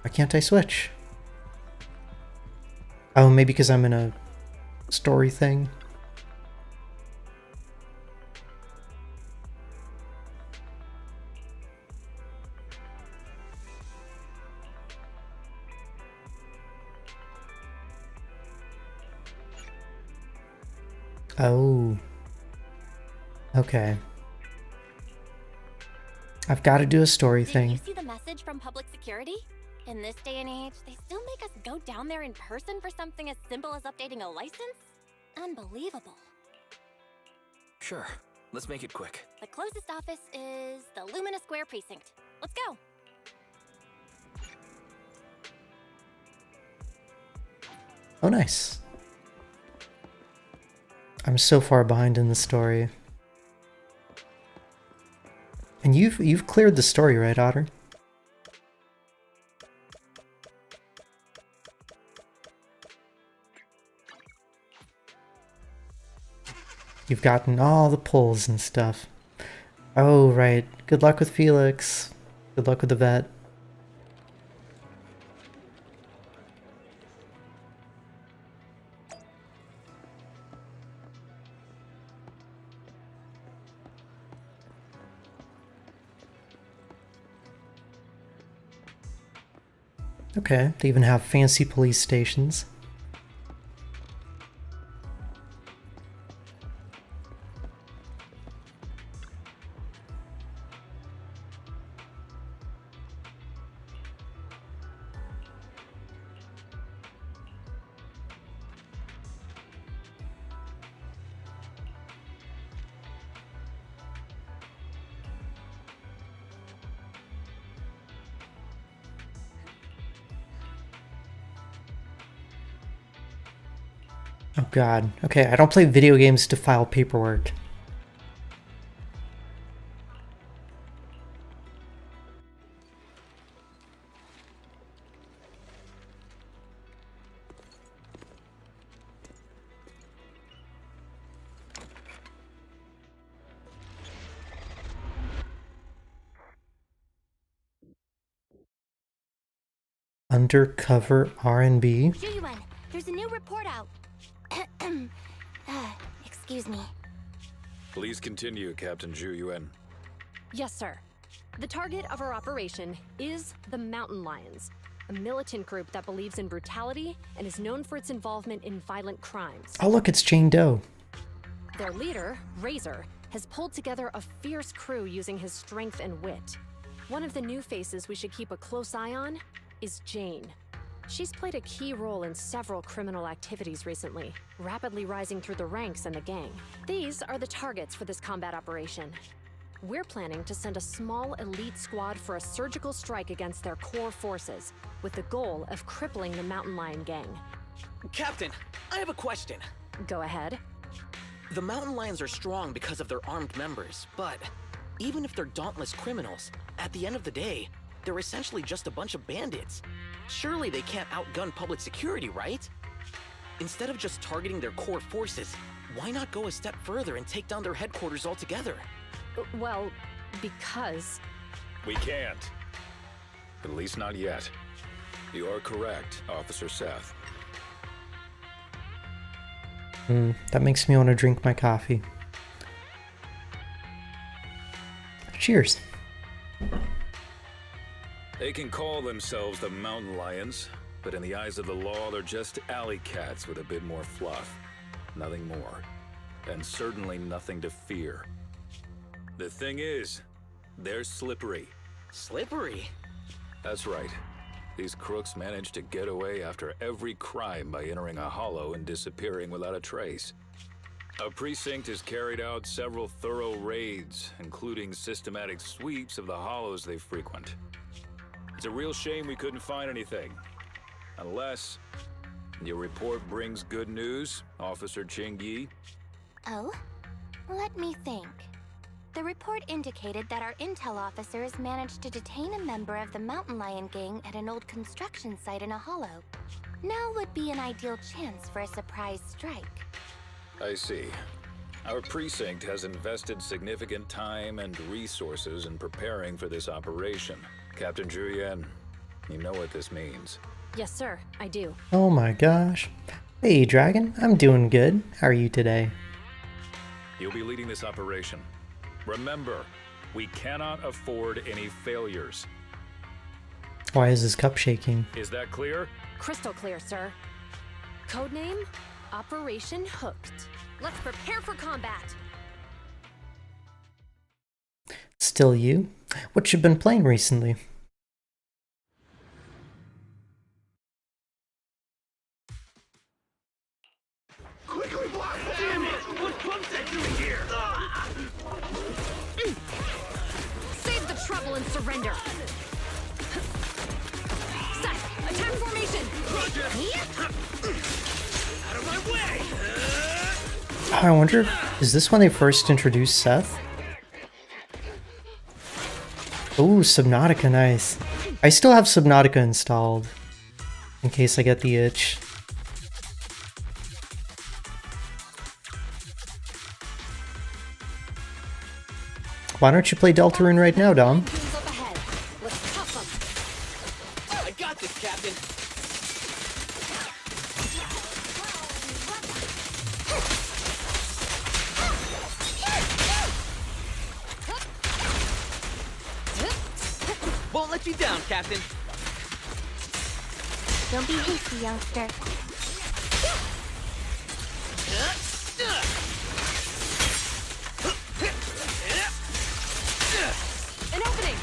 Why can't I switch? Oh, maybe because I'm in a story thing. Oh. Okay. I've got to do a story Did thing. you see the message from public security? In this day and age, they still make us go down there in person for something as simple as updating a license? Unbelievable. Sure, let's make it quick. The closest office is the Lumina Square precinct. Let's go. Oh, nice. I'm so far behind in the story. And you've cleared the story, right, Otter? You've gotten all the pulls and stuff. Oh, right. Good luck with Felix. Good luck with the vet. Okay, they even have fancy police stations. Oh god. Okay, I don't play video games to file paperwork. Undercover R&B? Zhuyuan, there's a new report out. Excuse me. Please continue, Captain Zhu Yuan. Yes, sir. The target of our operation is the Mountain Lions, a militant group that believes in brutality and is known for its involvement in violent crimes. Oh look, it's Jane Doe. Their leader, Razor, has pulled together a fierce crew using his strength and wit. One of the new faces we should keep a close eye on is Jane. She's played a key role in several criminal activities recently, rapidly rising through the ranks in the gang. These are the targets for this combat operation. We're planning to send a small elite squad for a surgical strike against their core forces, with the goal of crippling the Mountain Lion gang. Captain, I have a question. Go ahead. The Mountain Lions are strong because of their armed members, but even if they're dauntless criminals, at the end of the day, they're essentially just a bunch of bandits. Surely they can't outgun public security, right? Instead of just targeting their core forces, why not go a step further and take down their headquarters altogether? Well, because... We can't. At least not yet. You are correct, Officer Seth. That makes me want to drink my coffee. Cheers. They can call themselves the Mountain Lions, but in the eyes of the law, they're just alley cats with a bit more fluff. Nothing more. And certainly nothing to fear. The thing is, they're slippery. Slippery? That's right. These crooks manage to get away after every crime by entering a hollow and disappearing without a trace. Our precinct has carried out several thorough raids, including systematic sweeps of the hollows they frequent. It's a real shame we couldn't find anything. Unless your report brings good news, Officer Ching-Yi. Oh? Let me think. The report indicated that our intel officers managed to detain a member of the Mountain Lion gang at an old construction site in a hollow. Now would be an ideal chance for a surprise strike. I see. Our precinct has invested significant time and resources in preparing for this operation. Captain Julian, you know what this means. Yes, sir, I do. Oh my gosh. Hey, Dragon. I'm doing good. How are you today? You'll be leading this operation. Remember, we cannot afford any failures. Why is his cup shaking? Is that clear? Crystal clear, sir. Codename, Operation Hooked. Let's prepare for combat! Still you? What you been playing recently? Quickly block! Damn it! What's Plumstead doing here? Save the trouble and surrender! Seth, attack formation! Out of my way! Oh, I wonder, is this when they first introduced Seth? Ooh, Subnautica, nice. I still have Subnautica installed, in case I get the itch. Why don't you play Deltarune right now, Dom? Teams up ahead. Let's cuff them. I got this, Captain. Won't let you down, Captain. Don't be hasty, youngster. An opening.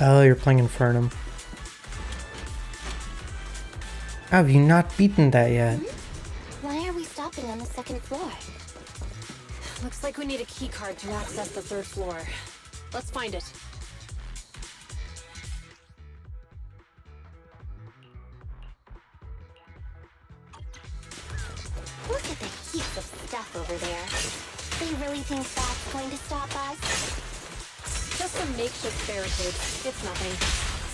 Oh, you're playing Infernum. How have you not beaten that yet? Why are we stopping on the second floor? Looks like we need a key card to access the third floor. Let's find it. Look at the heaps of stuff over there. They really think that's going to stop us? Just some makeshift barricades. It's nothing.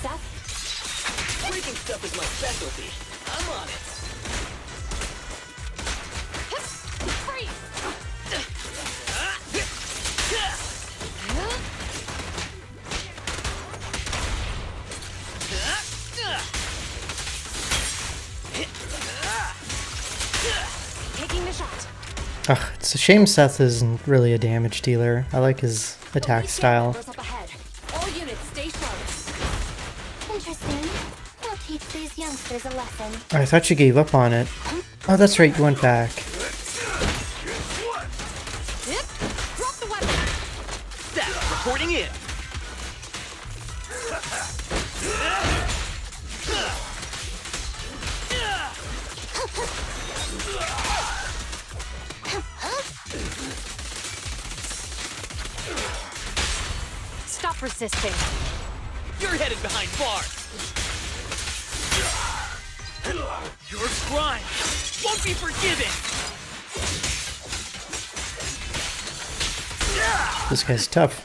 Seth? Breaking stuff is my specialty. I'm on it. Taking the shot. Ugh, it's a shame Seth isn't really a damage dealer. I like his attack style. Goes up ahead. All units stay sharp. Interesting. I'll teach these youngsters a lesson. I thought you gave up on it. Oh, that's right, you went back. Drop the weapon. Seth, reporting in. Stop resisting. You're headed behind bars. Your crime won't be forgiven. This guy's tough.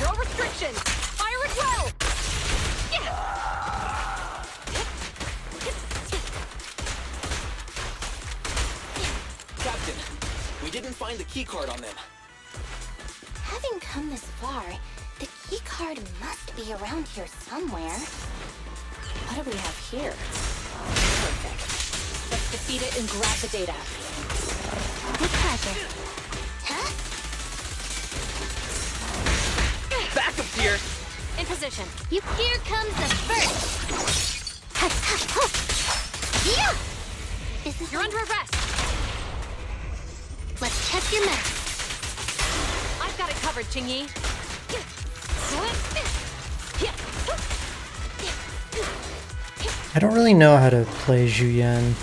No restrictions. Fire it well. Captain, we didn't find the key card on them. Having come this far, the key card must be around here somewhere. What do we have here? Perfect. Let's defeat it and grab the data. With pleasure. Huh? Backup here. In position. Here comes the first. Yeah. This is You're under arrest. Let's check your map. I've got it covered, Chingy. I don't really know how to play Zhu Yan,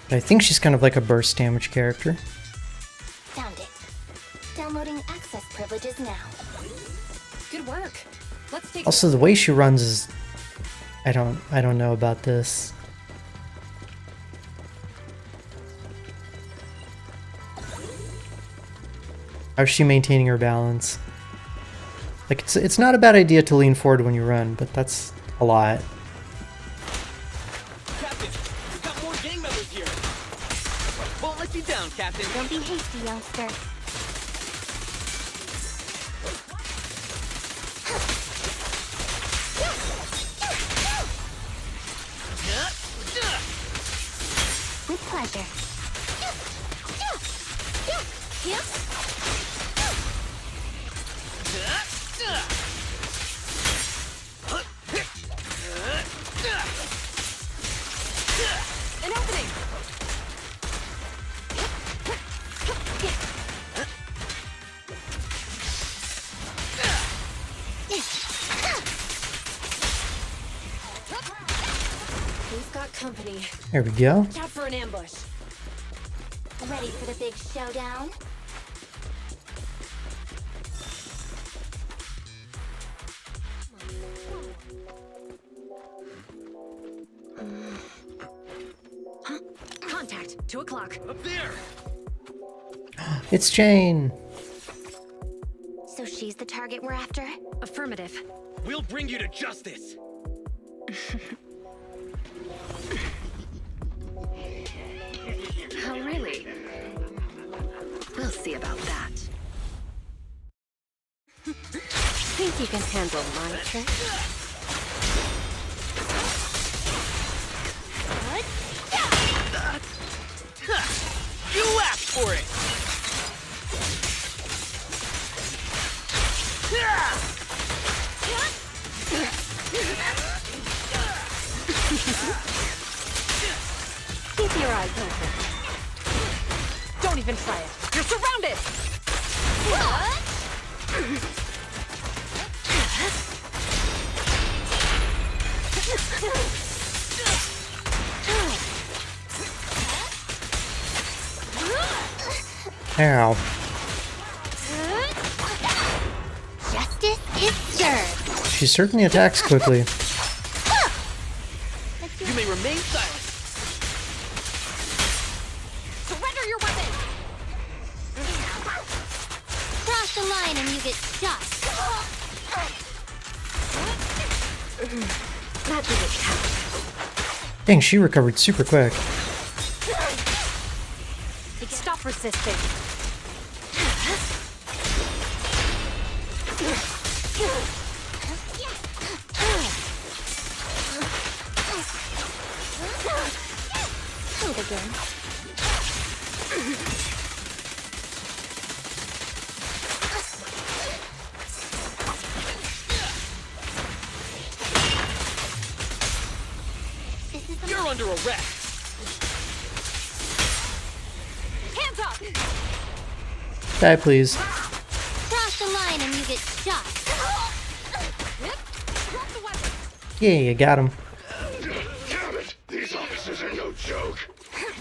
but I think she's kind of like a burst damage character. Found it. Downloading access privileges now. Good work. Let's take Also, the way she runs is... I don't know about this. How's she maintaining her balance? Like, it's not a bad idea to lean forward when you run, but that's a lot. Captain, we've got more gang members here. Won't let you down, Captain. Don't be hasty, youngster. With pleasure. an opening. We've got company. There we go. Watch out for an ambush. Ready for the big showdown? Contact. 2 o'clock. Up there. It's Jane. So she's the target we're after? Affirmative. We'll bring you to justice. Oh, really? We'll see about that. Think you can handle my trick? You asked for it! Keep your eyes open. Don't even try it. You're surrounded! Ow. Justice is served. She certainly attacks quickly. You may remain silent. Surrender your weapon! Cross the line and you get shot. That didn't count. Dang, she recovered super quick. Stop resisting. Do it again. This is the You're under arrest. Hands up! Die, please. cross the line and you get shot. Drop the weapon! Yeah, you got him. Damn it! These officers are no joke.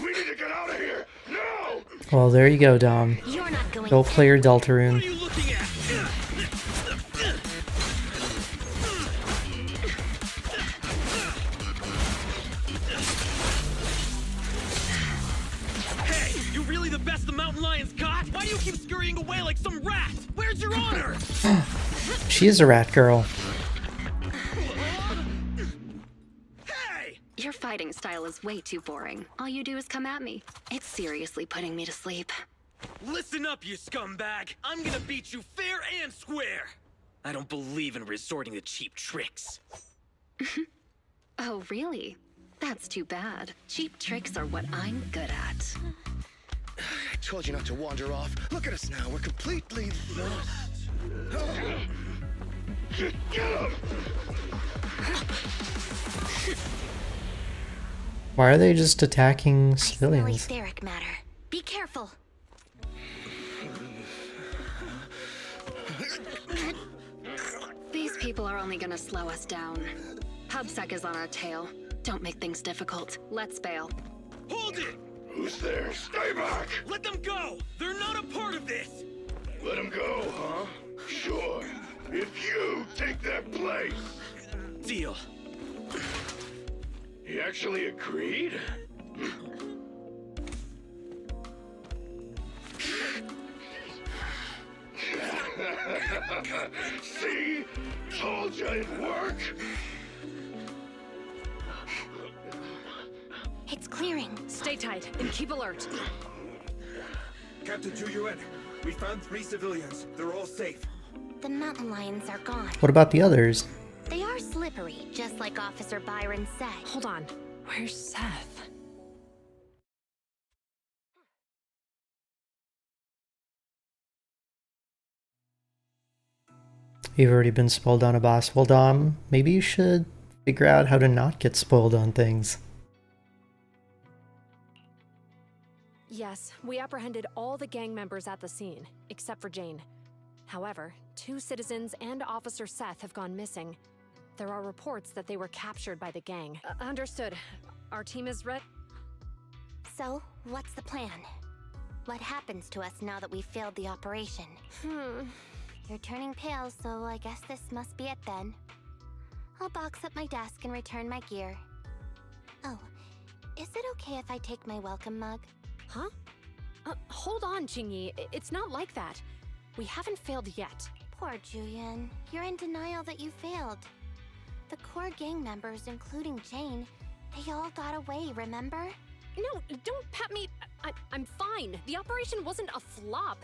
We need to get out of here now. Well, there you go, Dom. You're not going Go play your Deltarune. What are you looking at? Hey, you really the best the mountain lions got? Why do you keep scurrying away like some rat? Where's your honor? She is a rat girl. Hey! Your fighting style is way too boring. All you do is come at me. It's seriously putting me to sleep. Listen up, you scumbag! I'm gonna beat you fair and square! I don't believe in resorting to cheap tricks. Oh, really? That's too bad. Cheap tricks are what I'm good at. I told you not to wander off. Look at us now. We're completely lost. Get him! Why are they just attacking I smell civilians? etheric matter. Be careful. These people are only gonna slow us down. PubSec is on our tail. Don't make things difficult. Let's bail. Hold it! Who's there? Stay back! Let them go! They're not a part of this! Let him go, huh? Sure. If you take their place. Deal. He actually agreed? See? Told you it'd work. It's clearing. Stay tight and keep alert. Captain Zhu, we found 3 civilians. They're all safe. The mountain lions are gone. What about the others? They are slippery, just like Officer Byron said. Hold on. Where's Seth? You've already been spoiled on a boss. Well, Dom, maybe you should figure out how to not get spoiled on things. Yes, we apprehended all the gang members at the scene, except for Jane. However, 2 citizens and Officer Seth have gone missing. There are reports that they were captured by the gang. Understood. Our team is ready. So, what's the plan? What happens to us now that we failed the operation? You're turning pale, so I guess this must be it then. I'll box up my desk and return my gear. Oh, is it okay if I take my welcome mug? Huh? Hold on, Qingyi. It's not like that. We haven't failed yet. Poor Julian. You're in denial that you failed. The core gang members, including Jane, they all got away, remember? No, don't pat me. I'm fine. The operation wasn't a flop.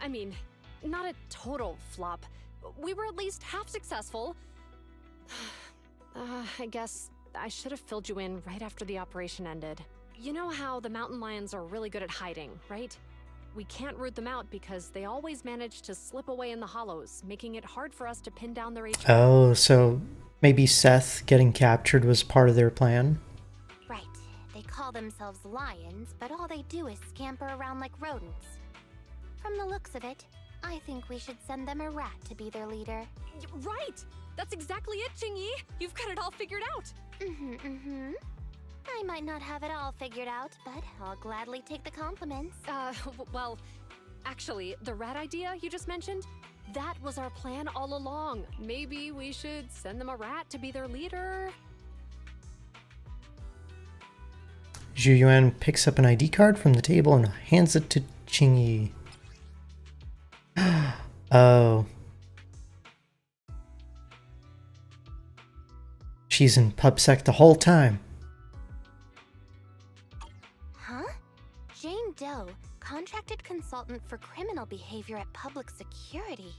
I mean, not a total flop. We were at least half successful. I guess I should have filled you in right after the operation ended. You know how the mountain lions are really good at hiding, right? We can't root them out because they always manage to slip away in the hollows, making it hard for us to pin down their HQ. Oh, so maybe Seth getting captured was part of their plan? Right. They call themselves lions, but all they do is scamper around like rodents. From the looks of it, I think we should send them a rat to be their leader. Right! That's exactly it, Jingyi! You've got it all figured out! I might not have it all figured out, but I'll gladly take the compliments. Well, actually, the rat idea you just mentioned, that was our plan all along. Maybe we should send them a rat to be their leader. Zhu Yuan picks up an ID card from the table and hands it to Qingyi. Oh. She's in PubSec the whole time. Huh? Jane Doe, contracted consultant for criminal behavior at public security.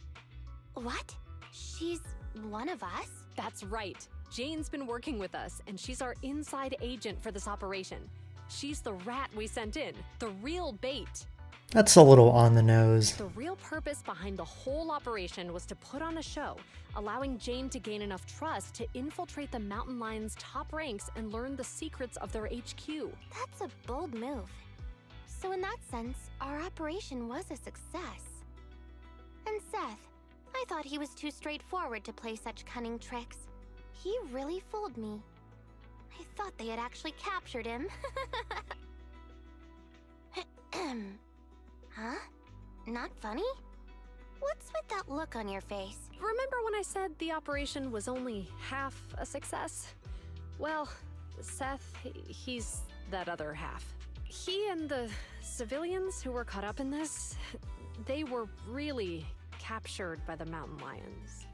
What? She's one of us? That's right. Jane's been working with us, and she's our inside agent for this operation. She's the rat we sent in, the real bait. That's a little on the nose. The real purpose behind the whole operation was to put on a show, allowing Jane to gain enough trust to infiltrate the mountain lions' top ranks and learn the secrets of their HQ. That's a bold move. So in that sense, our operation was a success. And Seth, I thought he was too straightforward to play such cunning tricks. He really fooled me. I thought they had actually captured him. Huh? Not funny? What's with that look on your face? Remember when I said the operation was only half a success? Well, Seth, he's that other half. He and the civilians who were caught up in this, they were really captured by the mountain lions.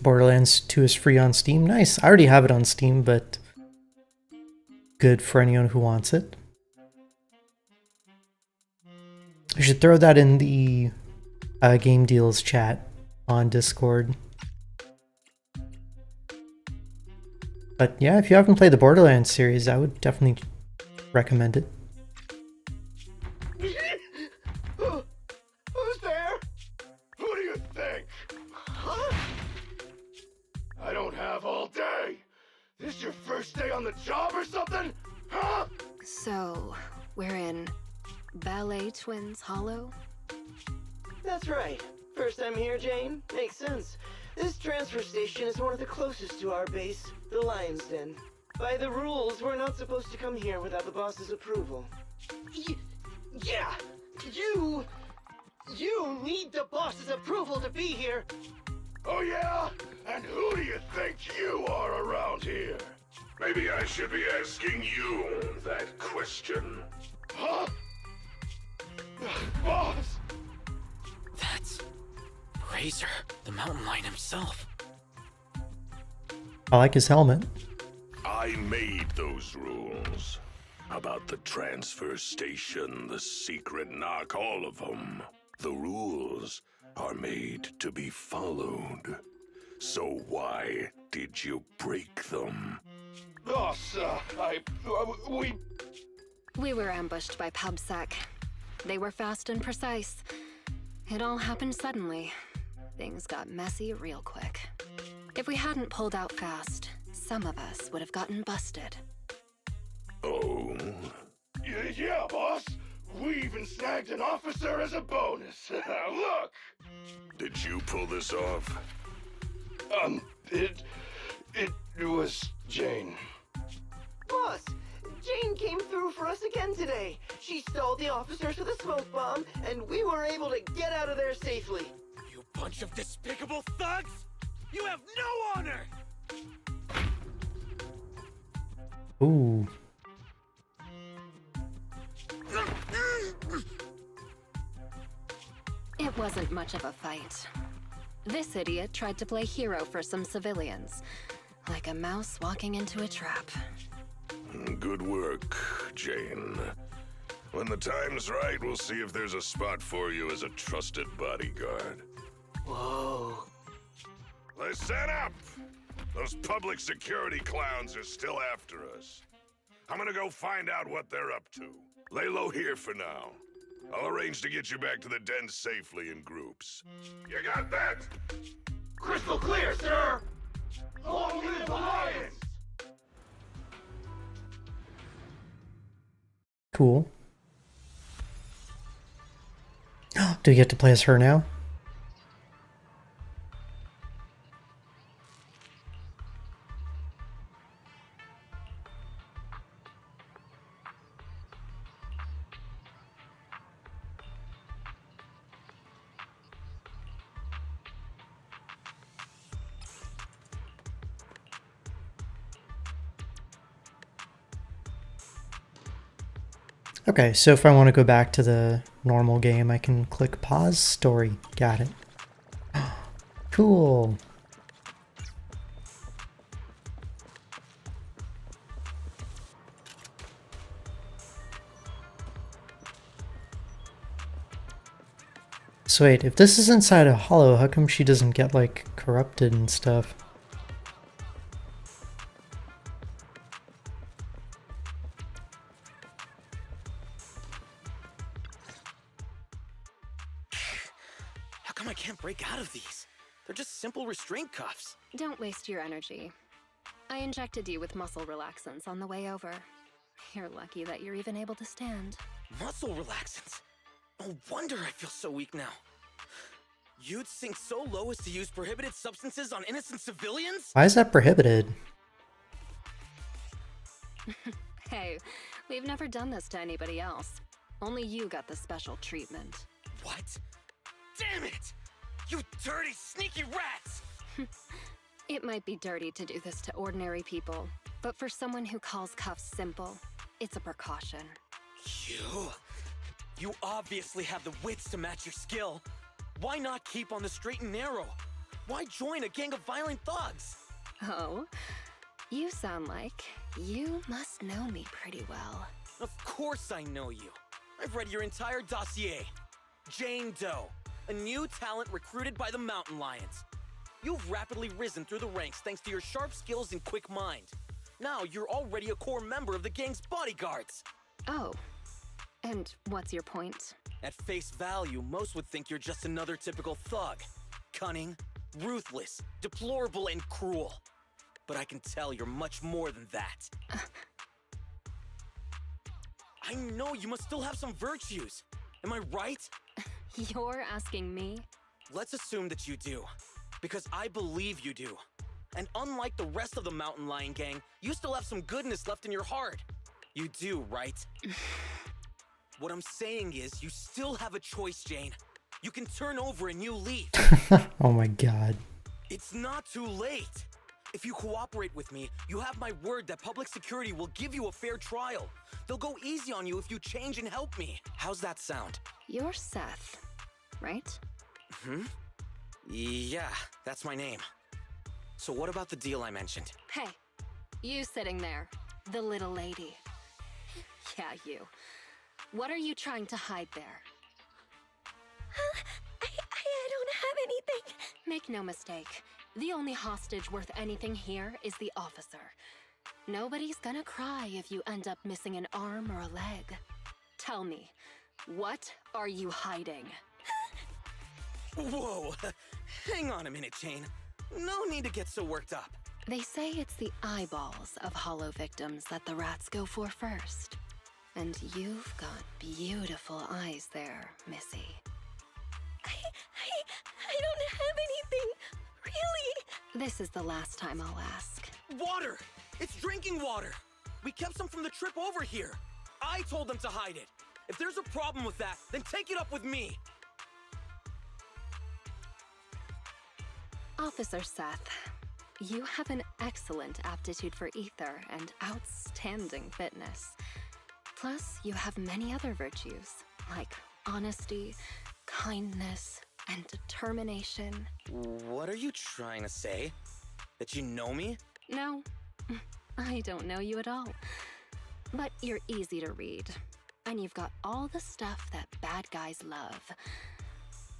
Borderlands 2 is free on Steam. Nice. I already have it on Steam, but good for anyone who wants it. I should throw that in the game deals chat on Discord. But yeah, if you haven't played the Borderlands series, I would definitely recommend it. Who's there? Who do you think? Huh? I don't have all day. This your first day on the job or something? Huh? So, we're in Ballet Twins Hollow? That's right. First time here, Jane? Makes sense. This transfer station is one of the closest to our base, the Lion's Den. By the rules, we're not supposed to come here without the boss's approval. Yeah! You need the boss's approval to be here! Oh yeah? And who do you think you are around here? Maybe I should be asking you that question. Huh? Boss! That's Razor, the mountain lion himself. I like his helmet. I made those rules. About the transfer station, the secret knock, all of them. The rules are made to be followed. So why did you break them? Boss, We were ambushed by PubSec. They were fast and precise. It all happened suddenly. Things got messy real quick. If we hadn't pulled out fast, some of us would have gotten busted. Oh? Yeah, boss. We even snagged an officer as a bonus. Look! Did you pull this off? It was Jane. Boss, Jane came through for us again today. She stole the officers with a smoke bomb, and we were able to get out of there safely. You bunch of despicable thugs! You have no honor! Ooh. wasn't much of a fight. This idiot tried to play hero for some civilians, like a mouse walking into a trap. Good work, Jane. When the time's right, we'll see if there's a spot for you as a trusted bodyguard. Whoa. Listen up! Those public security clowns are still after us. I'm gonna go find out what they're up to. Lay low here for now. I'll arrange to get you back to the den safely in groups. You got that? Crystal clear, sir! Long live Alliance! Cool. Do we get to play as her now? Okay, so if I want to go back to the normal game, I can click pause story. Got it. Cool. So wait, if this is inside a hollow, how come she doesn't get like corrupted and stuff? How come I can't break out of these? They're just simple restraint cuffs. Don't waste your energy. I injected you with muscle relaxants on the way over. You're lucky that you're even able to stand. Muscle relaxants? No wonder I feel so weak now. You'd sink so low as to use prohibited substances on innocent civilians? Why is that prohibited? Hey, we've never done this to anybody else. Only you got the special treatment. What? Damn it! You dirty, sneaky rats! It might be dirty to do this to ordinary people, but for someone who calls cuffs simple, it's a precaution. You obviously have the wits to match your skill. Why not keep on the straight and narrow? Why join a gang of violent thugs? Oh, you sound like you must know me pretty well. Of course I know you. I've read your entire dossier. Jane Doe, a new talent recruited by the Mountain Lions. You've rapidly risen through the ranks thanks to your sharp skills and quick mind. Now you're already a core member of the gang's bodyguards. Oh, and what's your point? At face value, most would think you're just another typical thug. Cunning, ruthless, deplorable, and cruel. But I can tell you're much more than that. I know you must still have some virtues. Am I right? You're asking me? Let's assume that you do. Because I believe you do. And unlike the rest of the Mountain Lion gang, you still have some goodness left in your heart. You do, right? What I'm saying is, you still have a choice, Jane. You can turn over a new leaf. Oh my god. It's not too late. If you cooperate with me, you have my word that public security will give you a fair trial. They'll go easy on you if you change and help me. How's that sound? You're Seth, right? Yeah, that's my name. So what about the deal I mentioned? Hey, you sitting there, the little lady. Yeah, you. What are you trying to hide there? I don't have anything. Make no mistake. The only hostage worth anything here is the officer. Nobody's gonna cry if you end up missing an arm or a leg. Tell me, what are you hiding? Whoa, hang on a minute, Jane. No need to get so worked up. They say it's the eyeballs of hollow victims that the rats go for first. And you've got beautiful eyes there, Missy. I don't have anything. Really? This is the last time I'll ask. Water! It's drinking water! We kept some from the trip over here. I told them to hide it. If there's a problem with that, then take it up with me. Officer Seth, you have an excellent aptitude for ether and outstanding fitness. Plus, you have many other virtues, like honesty, kindness, and determination. What are you trying to say? That you know me? No, I don't know you at all. But you're easy to read. And you've got all the stuff that bad guys love.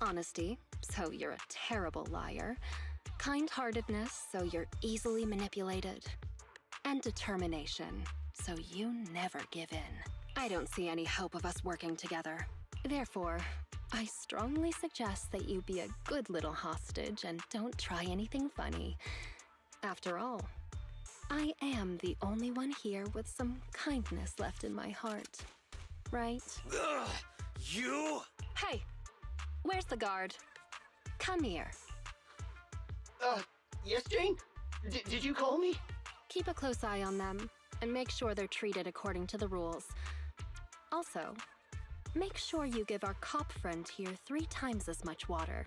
Honesty, so you're a terrible liar. Kind-heartedness, so you're easily manipulated. And determination, so you never give in. I don't see any hope of us working together. Therefore, I strongly suggest that you be a good little hostage and don't try anything funny. After all, I am the only one here with some kindness left in my heart. Right? Ugh, you? Hey, where's the guard? Come here. Yes, Jane? Did you call me? Keep a close eye on them, and make sure they're treated according to the rules. Also, make sure you give our cop friend here 3 times as much water.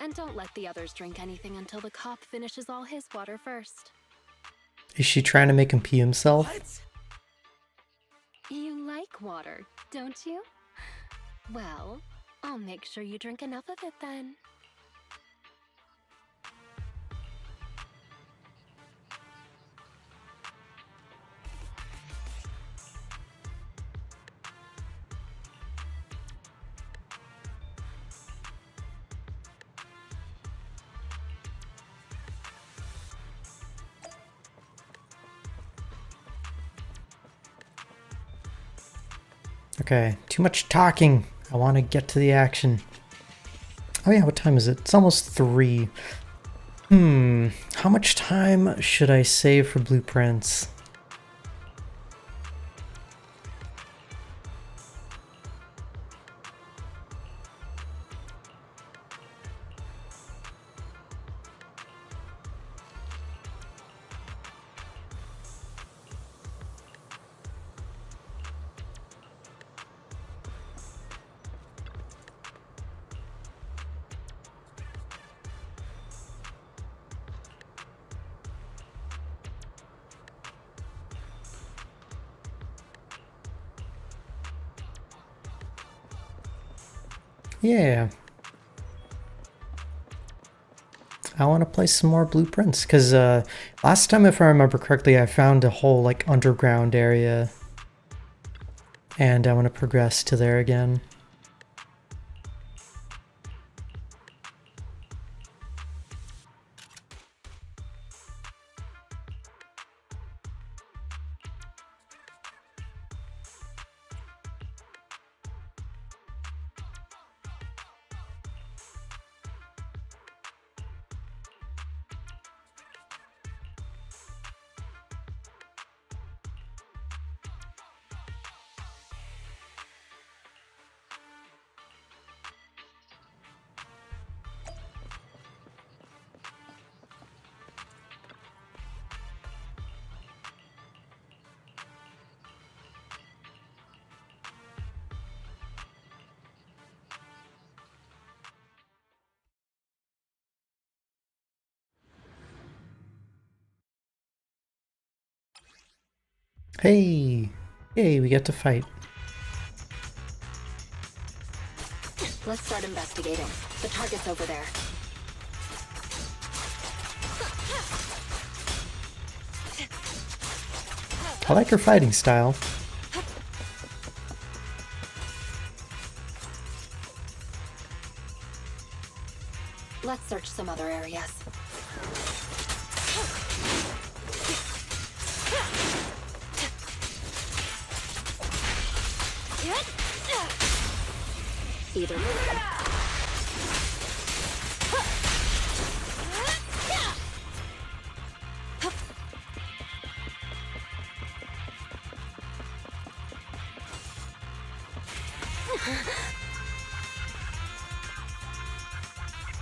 And don't let the others drink anything until the cop finishes all his water first. Is she trying to make him pee himself? What? You like water, don't you? Well, I'll make sure you drink enough of it then. Okay, too much talking. I want to get to the action. Oh yeah, what time is it? It's almost 3. How much time should I save for blueprints? Yeah. I want to play some more blueprints because last time, if I remember correctly, I found a whole like underground area and I want to progress to there again. Hey! Hey, we get to fight. Let's start investigating. The target's over there. I like her fighting style. Let's search some other areas. Either way.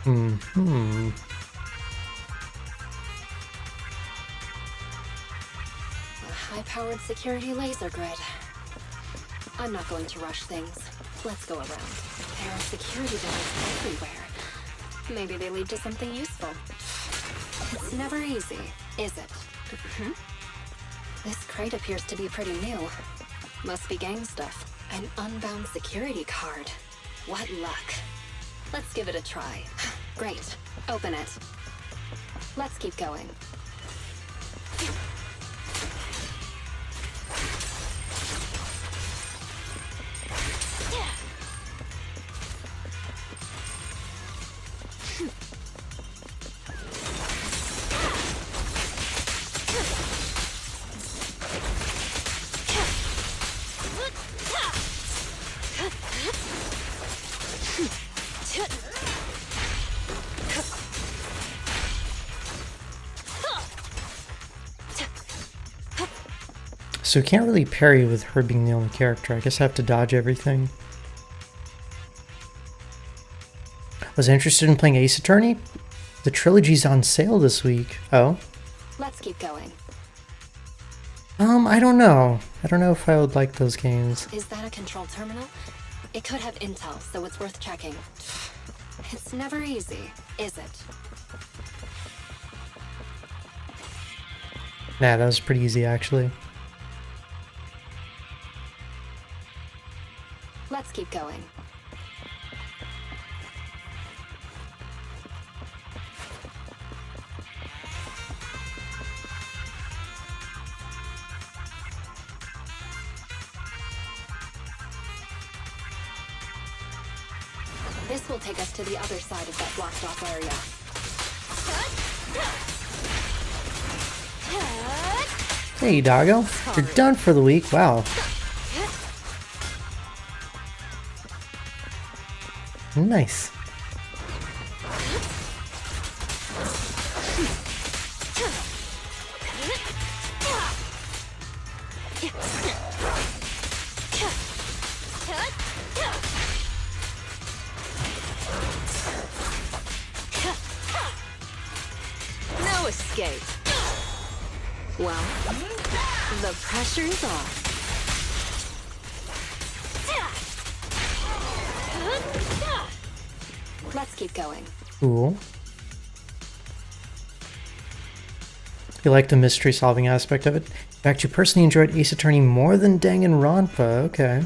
A high-powered security laser grid. I'm not going to rush things. Let's go around. There are security doors everywhere. Maybe they lead to something useful. It's never easy, is it? This crate appears to be pretty new. Must be gang stuff. An unbound security card. What luck. Let's give it a try. Great. Open it. Let's keep going. So can't really parry with her being the only character. I guess I have to dodge everything. Was I interested in playing Ace Attorney? The trilogy's on sale this week. Oh? Let's keep going. I don't know. I don't know if I would like those games. Is that a control terminal? It could have intel, so it's worth checking. It's never easy, is it? Nah, that was pretty easy actually. Let's keep going. This will take us to the other side of that blocked off area. Hey, doggo. You're done for the week. Wow. Nice. No escape. Well, the pressure's off. Let's keep going. Cool. You like the mystery solving aspect of it? In fact, you personally enjoyed Ace Attorney more than Danganronpa. Okay.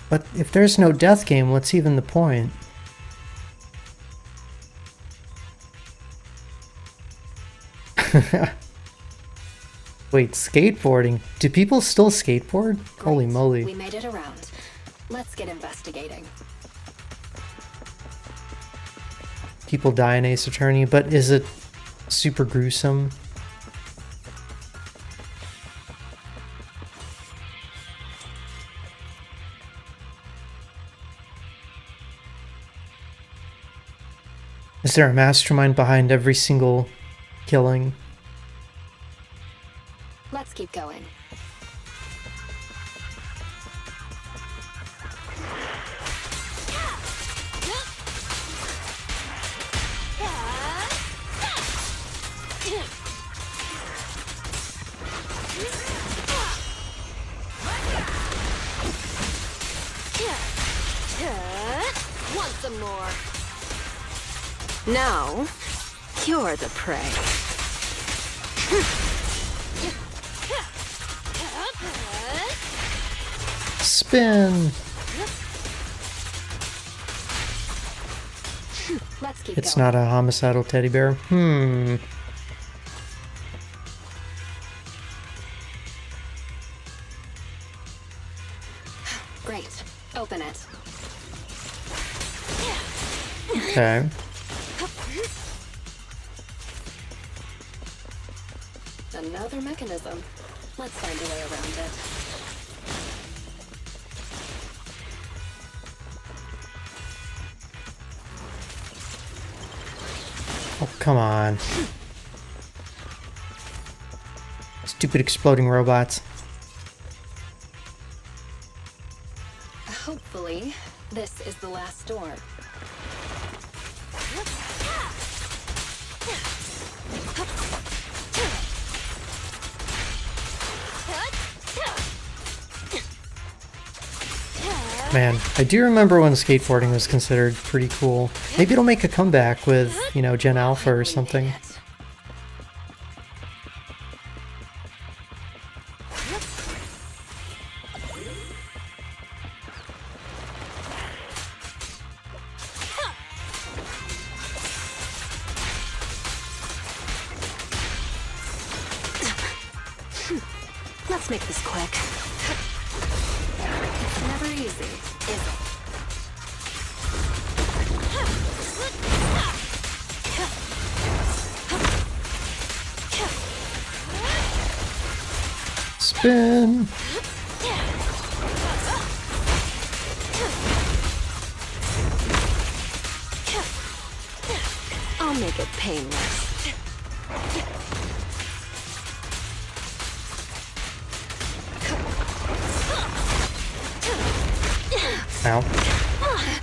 But if there's no death game, what's even the point? Wait, skateboarding? Do people still skateboard? Great. Holy moly. We made it around. Let's get investigating. People die in Ace Attorney, but is it super gruesome? Is there a mastermind behind every single killing? Let's keep going. Want some more? Now, you're the prey. Spin! Let's keep It's going. not a homicidal teddy bear. Great. Open it. Okay. Another mechanism. Let's find a way around it. Oh, come on. Stupid exploding robots. Hopefully, this is the last door. Man, I do remember when skateboarding was considered pretty cool. Maybe it'll make a comeback with, you know, Gen Alpha or something. Let's make this quick. It's never easy, is it? Spin! I'll make it painless. Ow.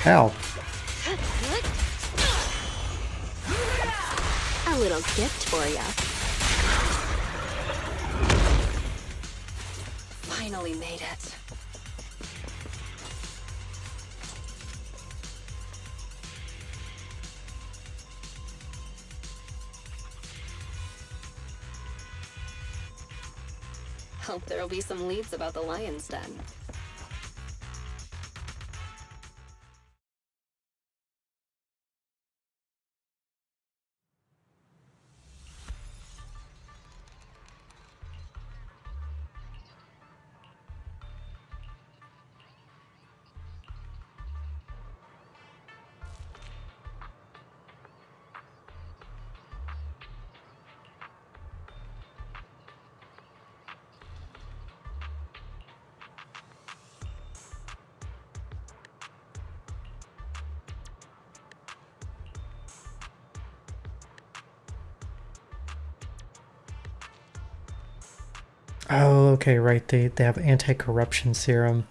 Ow. A little gift for ya. Finally made it. Hope there'll be some leads about the lion's den. Oh, okay, right. They have anti-corruption serum.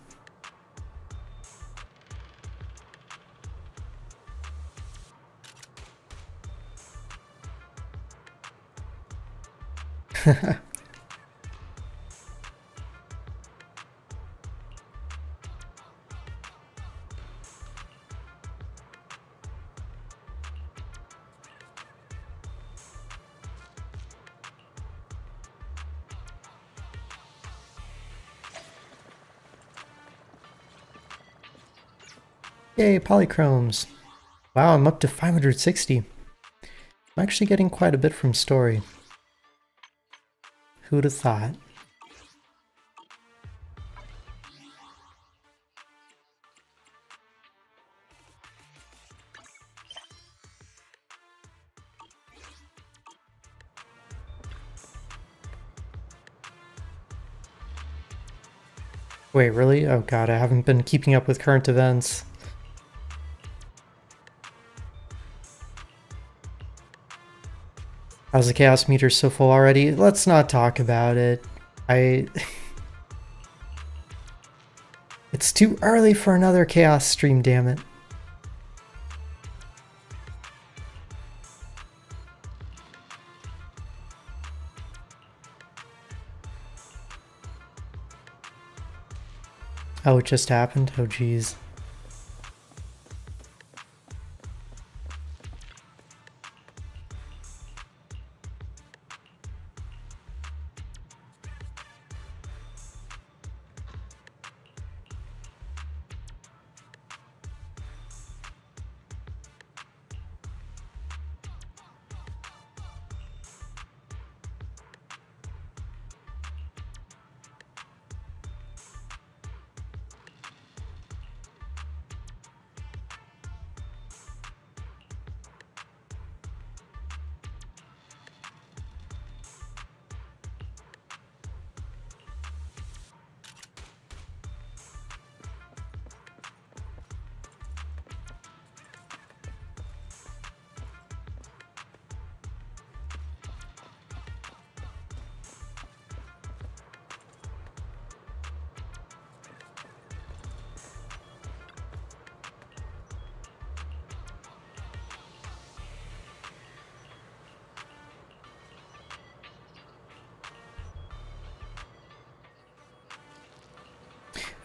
Yay, polychromes. Wow, I'm up to 560. I'm actually getting quite a bit from story. Who'd have thought? Wait, really? Oh god, I haven't been keeping up with current events. How's the chaos meter so full already? Let's not talk about it. It's too early for another chaos stream, damn it. Oh, it just happened? Oh, geez.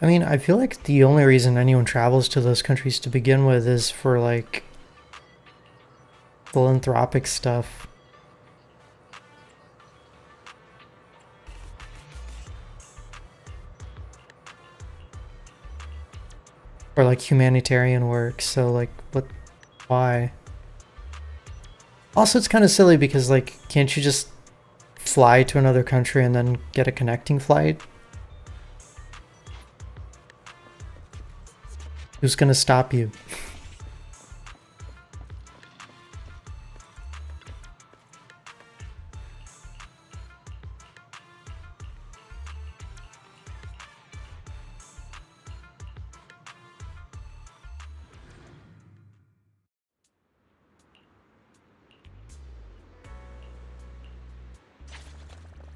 I mean, I feel like the only reason anyone travels to those countries to begin with is for, like, philanthropic stuff. Or, like, humanitarian work, so, like, why? Also, it's kind of silly because, like, can't you just fly to another country and then get a connecting flight. Who's gonna stop you?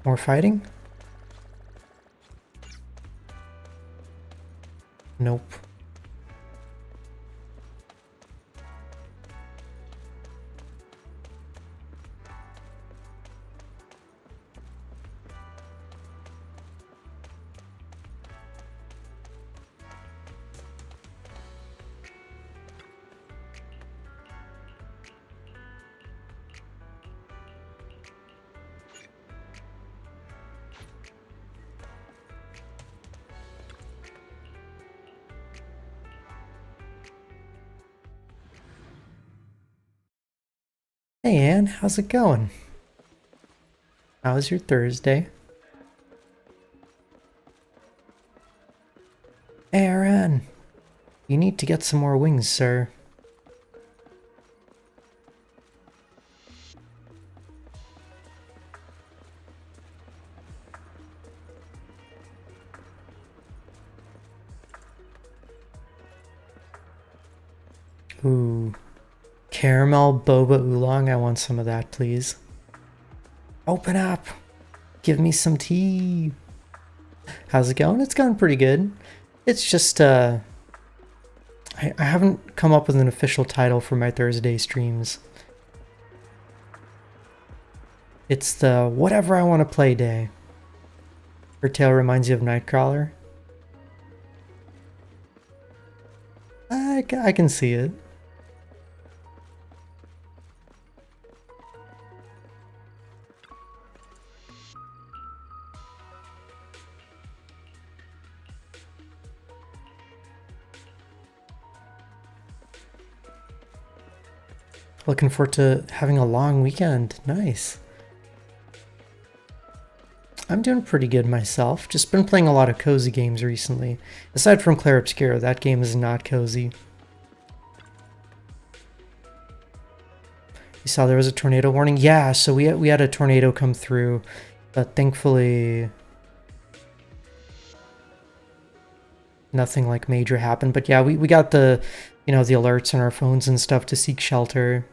More fighting? Nope. Hey Ann, how's it going? How's your Thursday? Aaron, you need to get some more wings, sir. Ooh. Caramel boba oolong. I want some of that, please. Open up. Give me some tea. How's it going? It's going pretty good. It's just, I haven't come up with an official title for my Thursday streams. It's the whatever I want to play day. Her tail reminds you of Nightcrawler. I can see it. Looking forward to having a long weekend. Nice. I'm doing pretty good myself. Just been playing a lot of cozy games recently. Aside from Clair Obscura, that game is not cozy. You saw there was a tornado warning? Yeah, so we had a tornado come through, but thankfully nothing like major happened. But yeah, we got the, you know, the alerts on our phones and stuff to seek shelter.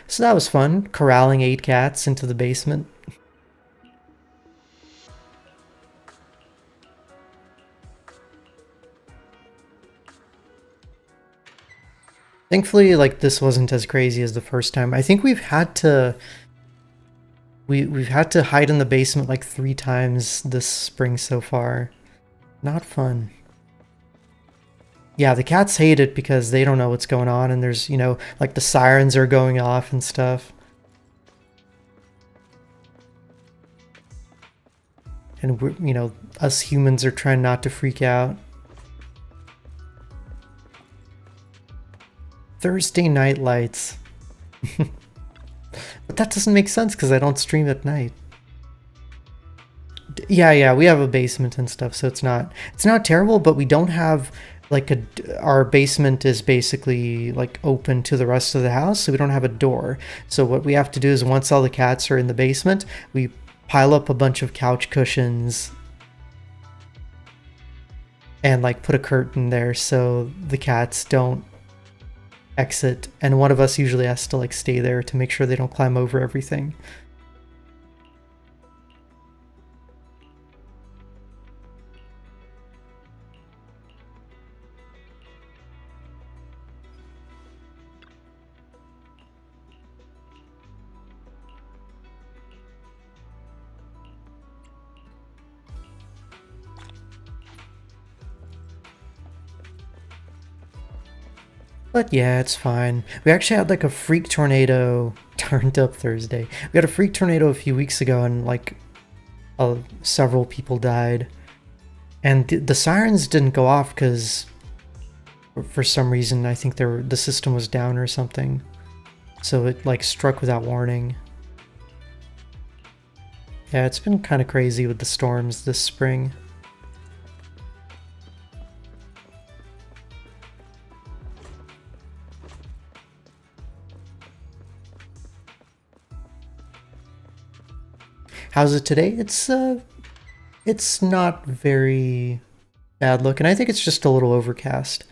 So that was fun, corralling 8 cats into the basement. Thankfully, like, this wasn't as crazy as the first time. I think we've had to we've had to hide in the basement like 3 times this spring so far. Not fun. Yeah, the cats hate it because they don't know what's going on, and there's, you know, like the sirens are going off and stuff. And we're, you know, us humans are trying not to freak out. Thursday night lights. But that doesn't make sense because I don't stream at night. Yeah, we have a basement and stuff, so it's not terrible, but we don't have like our basement is basically like open to the rest of the house, so we don't have a door. So what we have to do is once all the cats are in the basement, we pile up a bunch of couch cushions and like put a curtain there so the cats don't exit, and one of us usually has to like stay there to make sure they don't climb over everything. But yeah, it's fine. We actually had like a freak tornado turned up Thursday. We had a freak tornado a few weeks ago and like several people died. And the sirens didn't go off because for some reason I think the system was down or something. So it like struck without warning. Yeah, it's been kind of crazy with the storms this spring. How's it today? It's not very bad looking. I think it's just a little overcast.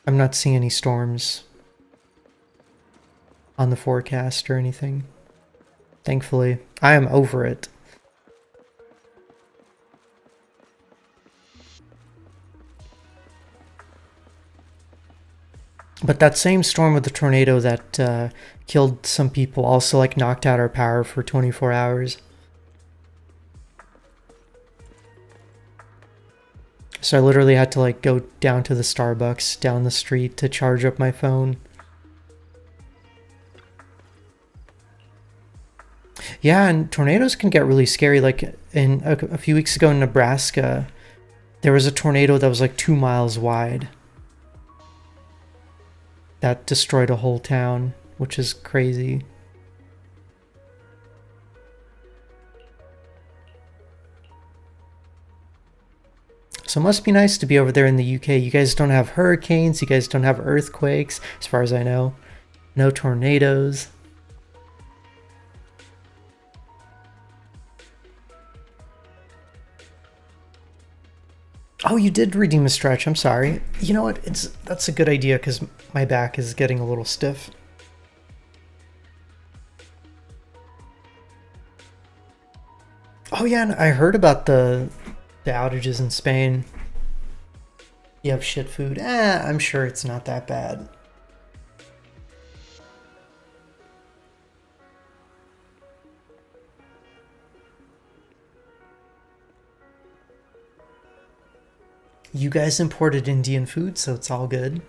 I'm not seeing any storms on the forecast or anything. Thankfully, I am over it. But that same storm with the tornado that killed some people also like knocked out our power for 24 hours. So I literally had to like go down to the Starbucks down the street to charge up my phone. Yeah, and tornadoes can get really scary. Like in a few weeks ago in Nebraska, there was a tornado that was like 2 miles wide that destroyed a whole town, which is crazy. So it must be nice to be over there in the UK. You guys don't have hurricanes, you guys don't have earthquakes, as far as I know. No tornadoes. Oh, you did redeem a stretch. I'm sorry. You know what? That's a good idea because my back is getting a little stiff. Oh yeah, and I heard about the outages in Spain. You have shit food. I'm sure it's not that bad. You guys imported Indian food, so it's all good.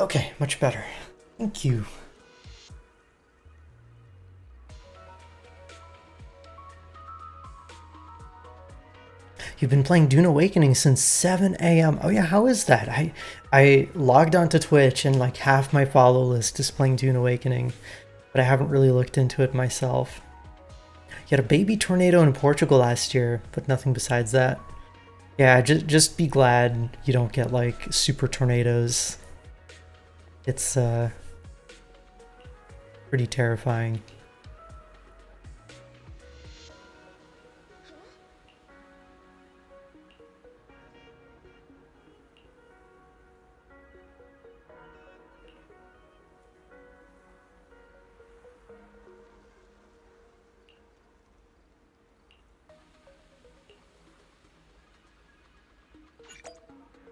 Okay, much better. Thank you. You've been playing Dune Awakening since 7 a.m. Oh yeah, how is that? I logged onto Twitch and like half my follow list is playing Dune Awakening, but I haven't really looked into it myself. You had a baby tornado in Portugal last year, but nothing besides that. Yeah, just be glad you don't get like super tornadoes. It's pretty terrifying.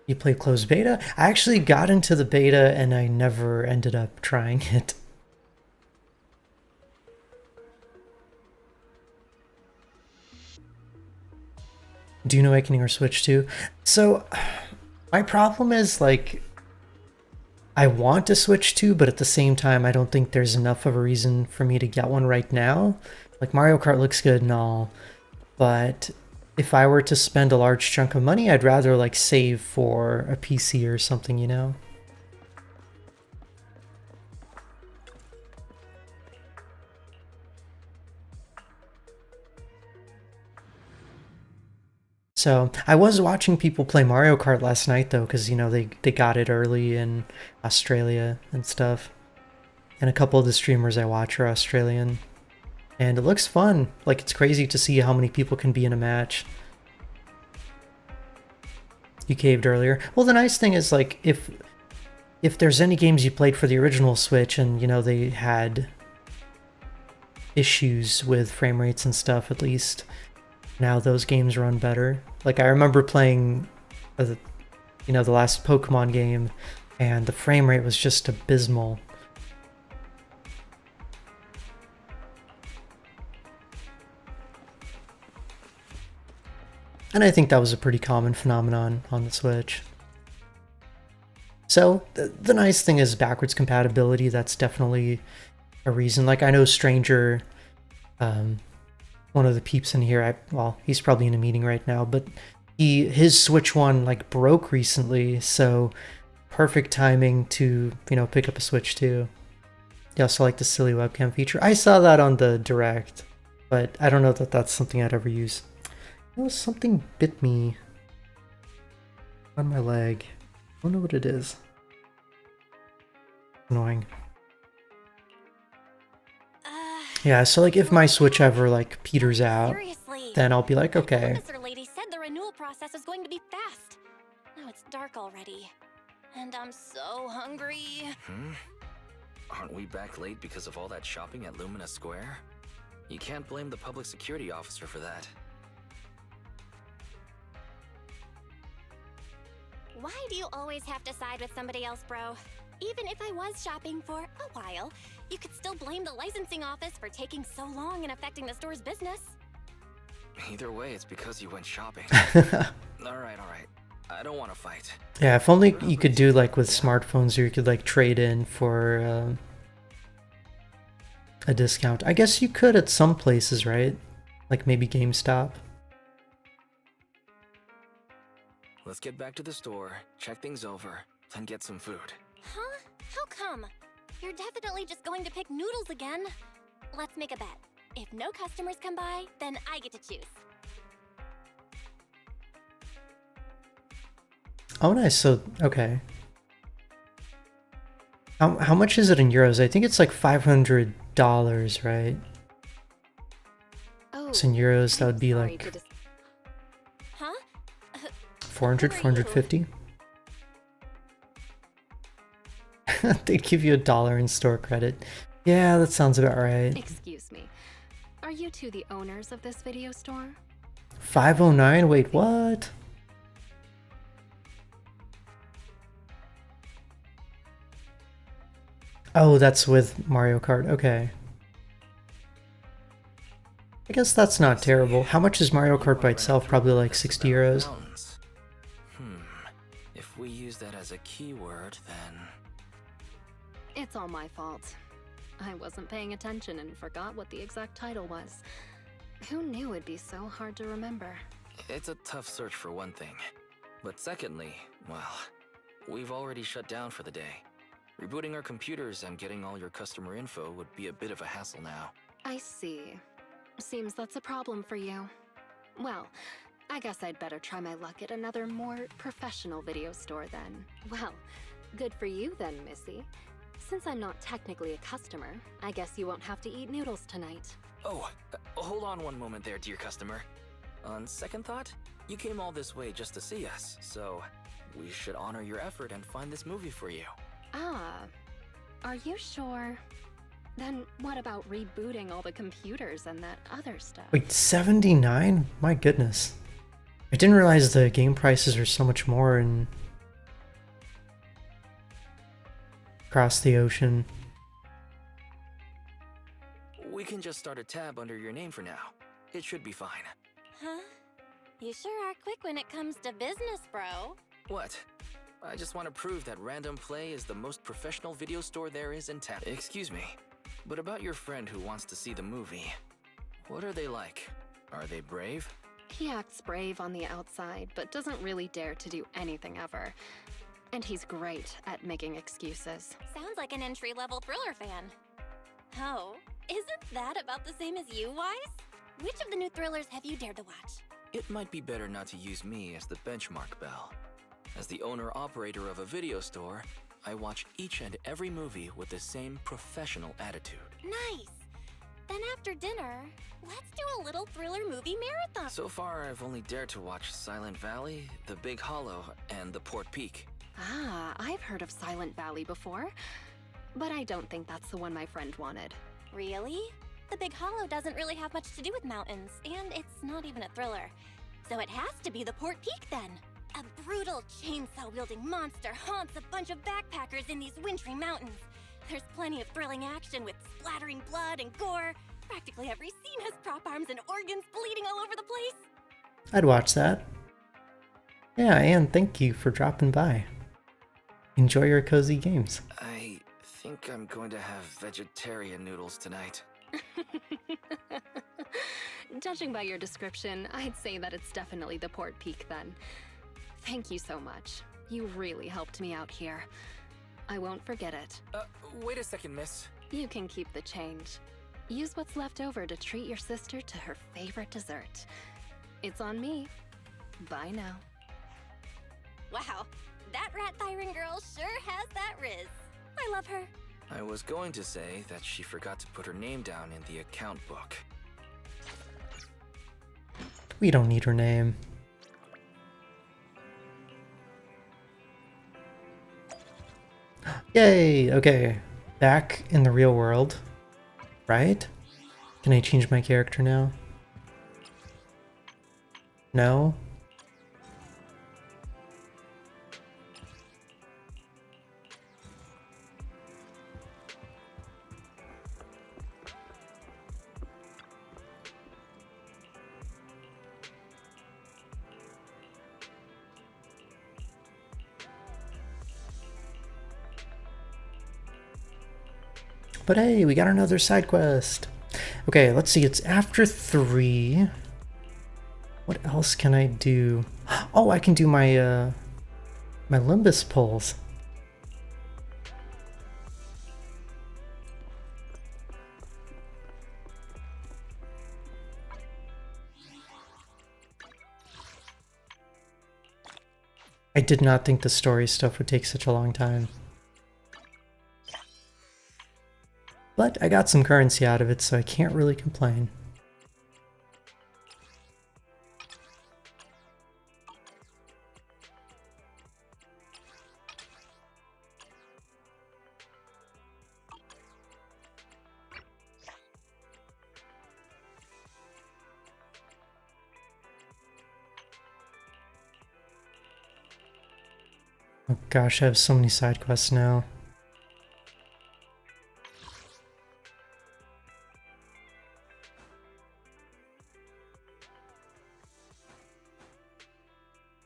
You played closed beta? I actually got into the beta and I never ended up trying it. Dune Awakening or Switch 2? So, my problem is, like, I want to Switch 2, but at the same time, I don't think there's enough of a reason for me to get one right now. Like, Mario Kart looks good and all, but if I were to spend a large chunk of money, I'd rather like save for a PC or something, you know? So I was watching people play Mario Kart last night though, because you know they got it early in Australia and stuff. And a couple of the streamers I watch are Australian. And it looks fun. Like, it's crazy to see how many people can be in a match. You caved earlier. Well, the nice thing is, like, if there's any games you played for the original Switch and, you know, they had issues with frame rates and stuff, at least now those games run better. Like, I remember playing, you know, the last Pokemon game, and the frame rate was just abysmal. And I think that was a pretty common phenomenon on the Switch. So, the nice thing is backwards compatibility. That's definitely a reason. Like I know Stranger, one of the peeps in here, well, he's probably in a meeting right now, but his Switch One like broke recently, so perfect timing to, you know, pick up a Switch 2. He also like the silly webcam feature. I saw that on the Direct, but I don't know that that's something I'd ever use. Oh, something bit me on my leg. I don't know what it is. Annoying. Yeah, so like if my Switch ever like peters out, Seriously. then I'll be like, okay. The officer lady said the renewal process is going to be fast. Now it's dark already. And I'm so hungry. Aren't we back late because of all that shopping at Lumina Square? You can't blame the public security officer for that. Why do you always have to side with somebody else, bro? Even if I was shopping for a while, you could still blame the licensing office for taking so long and affecting the store's business. Either way, it's because you went shopping. Alright. I don't want to fight. Yeah, if only you could do like with smartphones, or you could like trade in for a discount. I guess you could at some places, right? Like maybe GameStop. Let's get back to the store, check things over, then get some food. Huh? How come? You're definitely just going to pick noodles again. Let's make a bet. If no customers come by, then I get to choose. Oh, nice. So, okay. How much is it in euros? I think it's like $500, right? Oh, so in euros, that would be like... Huh? 400, 450? They'd give you $1 in store credit. Yeah, that sounds about right. Excuse me. Are you two the owners of this video store? 509? Wait, what? Oh, that's with Mario Kart. Okay. I guess that's not terrible. How much is Mario Kart by itself? Probably like 60 euros. If we use that as a keyword, then... It's all my fault. I wasn't paying attention and forgot what the exact title was. Who knew it'd be so hard to remember? It's a tough search for one thing. But secondly, well, we've already shut down for the day. Rebooting our computers and getting all your customer info would be a bit of a hassle now. I see. Seems that's a problem for you. Well, I guess I'd better try my luck at another more professional video store then. Well, good for you then, Missy. Since I'm not technically a customer, I guess you won't have to eat noodles tonight. Oh, hold on one moment there, dear customer. On second thought, you came all this way just to see us, so we should honor your effort and find this movie for you. Ah, are you sure? Then what about rebooting all the computers and that other stuff? Wait, 79? My goodness. I didn't realize the game prices are so much more in... across the ocean. We can just start a tab under your name for now. It should be fine. Huh? You sure are quick when it comes to business, bro. What? I just want to prove that Random Play is the most professional video store there is in town. Excuse me, but about your friend who wants to see the movie, what are they like? Are they brave? He acts brave on the outside, but doesn't really dare to do anything ever. And he's great at making excuses. Sounds like an entry-level thriller fan. Oh, isn't that about the same as you, Wise? Which of the new thrillers have you dared to watch? It might be better not to use me as the benchmark, Belle. As the owner-operator of a video store, I watch each and every movie with the same professional attitude. Nice! Then after dinner, let's do a little thriller movie marathon. So far, I've only dared to watch Silent Valley, The Big Hollow, and The Port Peak. Ah, I've heard of Silent Valley before, but I don't think that's the one my friend wanted. Really? The Big Hollow doesn't really have much to do with mountains, and it's not even a thriller. So it has to be the Port Peak then. A brutal chainsaw-wielding monster haunts a bunch of backpackers in these wintry mountains. There's plenty of thrilling action with splattering blood and gore. Practically every scene has prop arms and organs bleeding all over the place. I'd watch that. Yeah, and thank you for dropping by. Enjoy your cozy games. I think I'm going to have vegetarian noodles tonight. Judging by your description, I'd say that it's definitely the port peak then. Thank you so much. You really helped me out here. I won't forget it. Wait a second, miss. You can keep the change. Use what's left over to treat your sister to her favorite dessert. It's on me. Bye now. Wow, that rat Thyron girl sure has that riz. I love her. I was going to say that she forgot to put her name down in the account book. We don't need her name. Yay! Okay, back in the real world, right? Can I change my character now? No? But hey, we got another side quest. Okay, let's see, it's after 3. What else can I do? Oh, I can do my my Limbus pulls. I did not think the story stuff would take such a long time. But I got some currency out of it, so I can't really complain. Oh gosh, I have so many side quests now.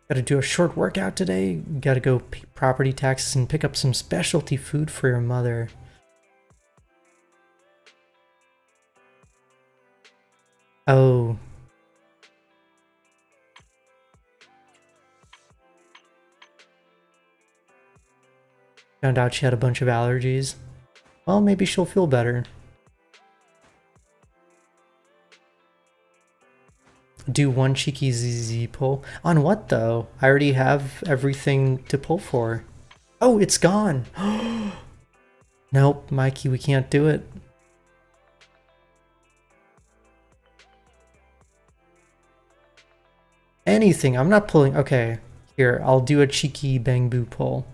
Gotta do a short workout today. Gotta go pay property taxes and pick up some specialty food for your mother. Oh. Found out she had a bunch of allergies. Well, maybe she'll feel better. Do one cheeky ZZ pull. On what though? I already have everything to pull for. Oh, it's gone. Nope, Mikey, we can't do it. Anything. I'm not pulling. Okay, here, I'll do a cheeky bang boo pull.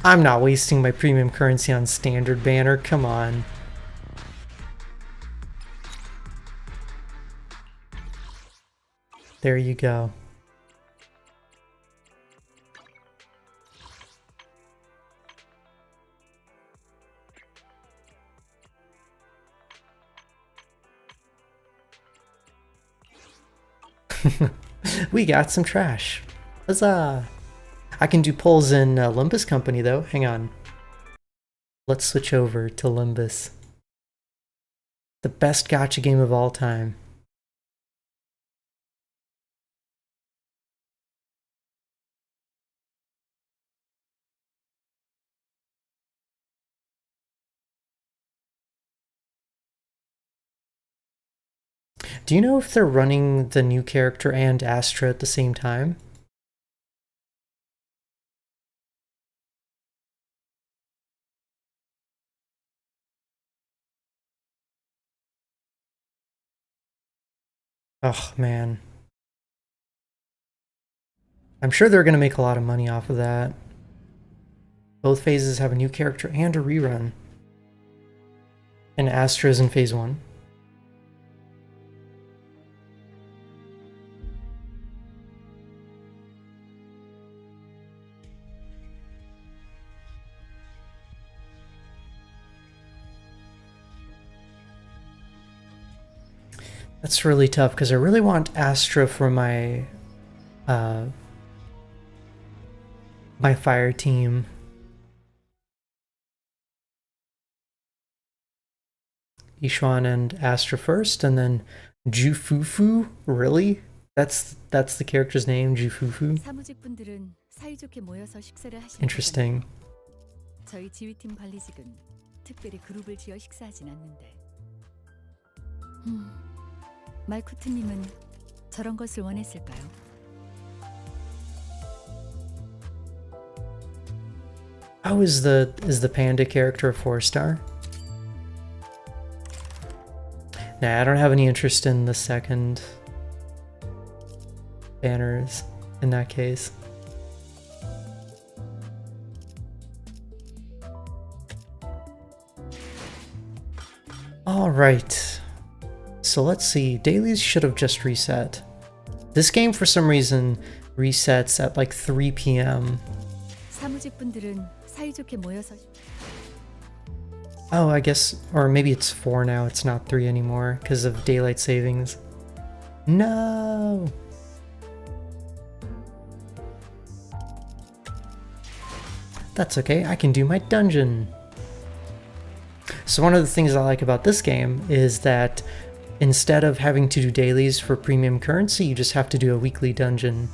I'm not wasting my premium currency on standard banner, come on. There you go. We got some trash. Huzzah! I can do pulls in Limbus Company though. Hang on. Let's switch over to Limbus. The best gacha game of all time. Do you know if they're running the new character and Astra at the same time? Oh man. I'm sure they're going to make a lot of money off of that. Both phases have a new character and a rerun. And Astra's in phase 1. That's really tough because I really want Astra for my my fire team. Ishuan and Astra first, and then Jufufu? Really? That's the character's name, Jufufu? 사무직분들은 사이좋게 모여서 식사를 하시는 Interesting. 거잖아요. 저희 지휘팀 관리직은 특별히 그룹을 지어 식사하진 않는데. 말쿠트님은 저런 것을 원했을까요? Oh, is the panda character a 4-star? Nah, I don't have any interest in the second banners in that case. Alright. So let's see. Dailies should have just reset. This game, for some reason, resets at like 3 p.m. 사무직분들은 사이좋게 모여서 Oh, I guess, or maybe it's 4 now, it's not 3 anymore because of daylight savings. No! That's okay, I can do my dungeon. So one of the things I like about this game is that instead of having to do dailies for premium currency, you just have to do a weekly dungeon.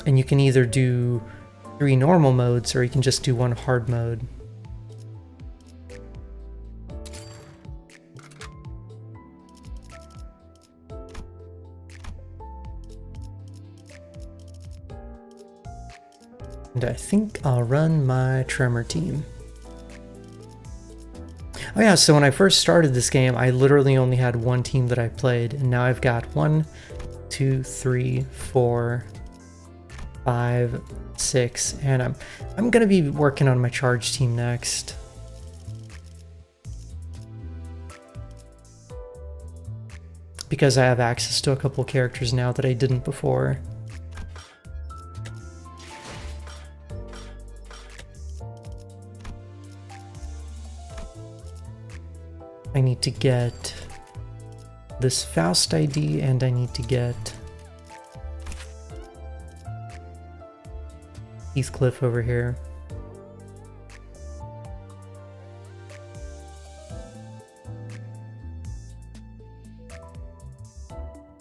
And you can either do 3 normal modes or you can just do 1 hard mode. And I think I'll run my Tremor team. Oh yeah, so when I first started this game, I literally only had 1 team that I played, and now I've got 1, 2, 3, 4, 5, 6, and I'm gonna be working on my charge team next. Because I have access to a couple characters now that I didn't before. I need to get this Faust ID, and I need to get Heathcliff over here.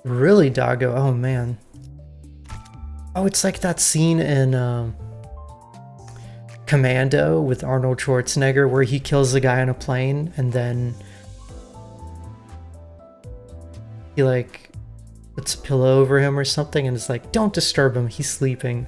Really, Doggo? Oh man. Oh, it's like that scene in Commando with Arnold Schwarzenegger where he kills the guy on a plane and then he like puts a pillow over him or something and it's like, don't disturb him, he's sleeping.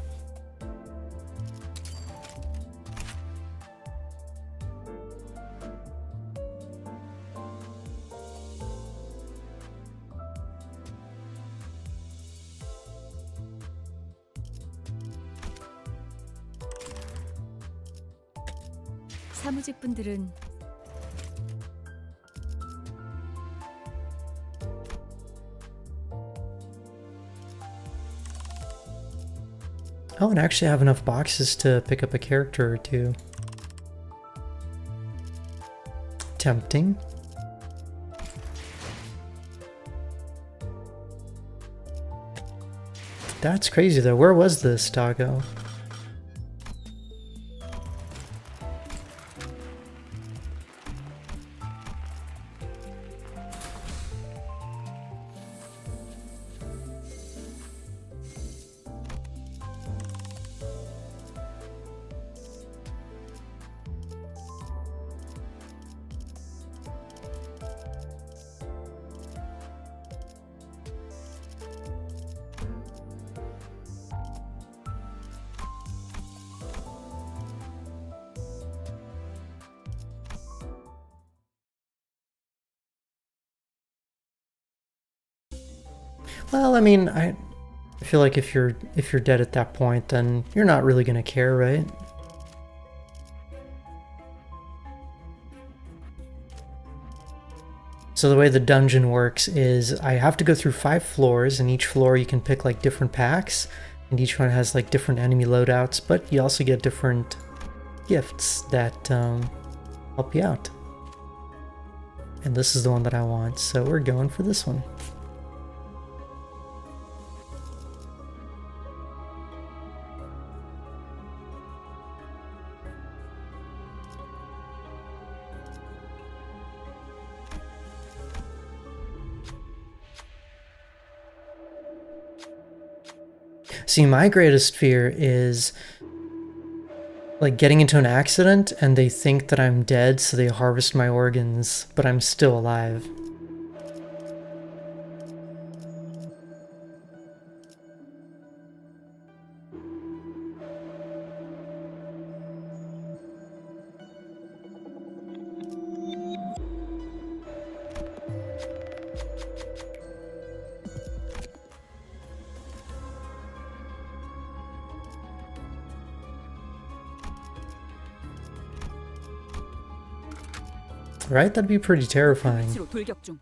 사무직분들은 Oh, and I actually have enough boxes to pick up a character or 2. Tempting. That's crazy though. Where was this, Doggo? Well, I mean, I feel like if you're dead at that point, then you're not really gonna care, right? So the way the dungeon works is I have to go through 5 floors, and each floor you can pick like different packs, and each one has like different enemy loadouts, but you also get different gifts that help you out. and this is the one that I want, so we're going for this one. See, my greatest fear is like getting into an accident and they think that I'm dead, so they harvest my organs, but I'm still alive. Right? That'd be pretty terrifying. 돌격 중.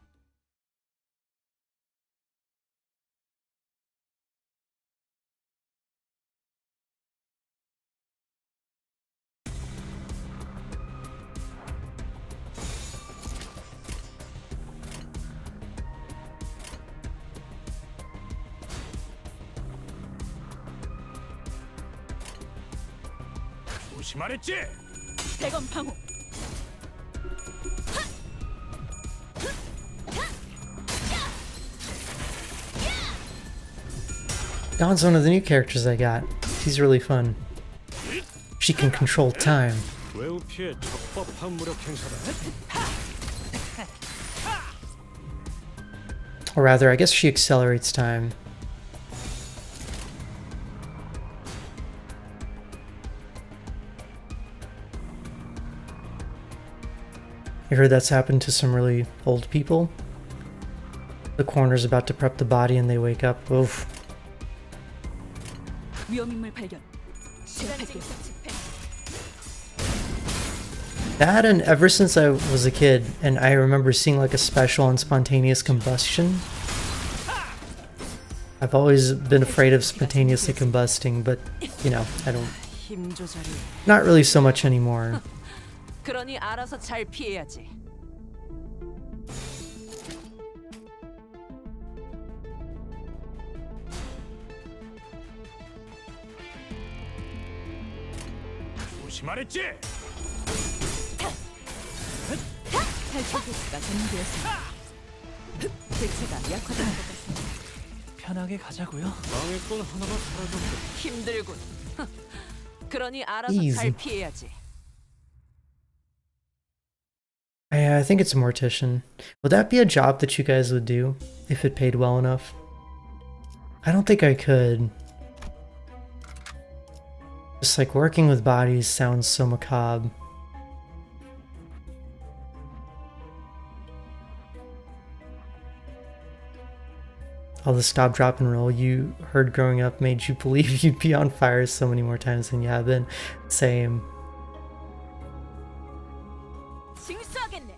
조심하랬지? 대검 방어. Dawn's one of the new characters I got. She's really fun. She can control time. 외우 피해 적법한 무력 행사다. Or rather, I guess she accelerates time. I heard that's happened to some really old people. The coroner's about to prep the body and they wake up. Oof. 위험인물 발견. 제압할게요. That, and ever since I was a kid, and I remember seeing like a special on spontaneous combustion. I've always been afraid of spontaneously combusting, but you know, I don't. 힘 조절이. Not really so much anymore. 그러니 알아서 잘 피해야지. 조심하랬지? 탈출 코스가 전개되었습니다. 대체가 약화된 것 같습니다. 편하게 가자고요. 망의 건 하나가 사라졌고. 힘들군. 그러니 알아서 Easy. 잘 피해야지. I think it's a mortician. Would that be a job that you guys would do if it paid well enough? I don't think I could. Just like working with bodies sounds so macabre. All the stop, drop, and roll you heard growing up made you believe you'd be on fire so many more times than you have been. Same. 징수하겠네.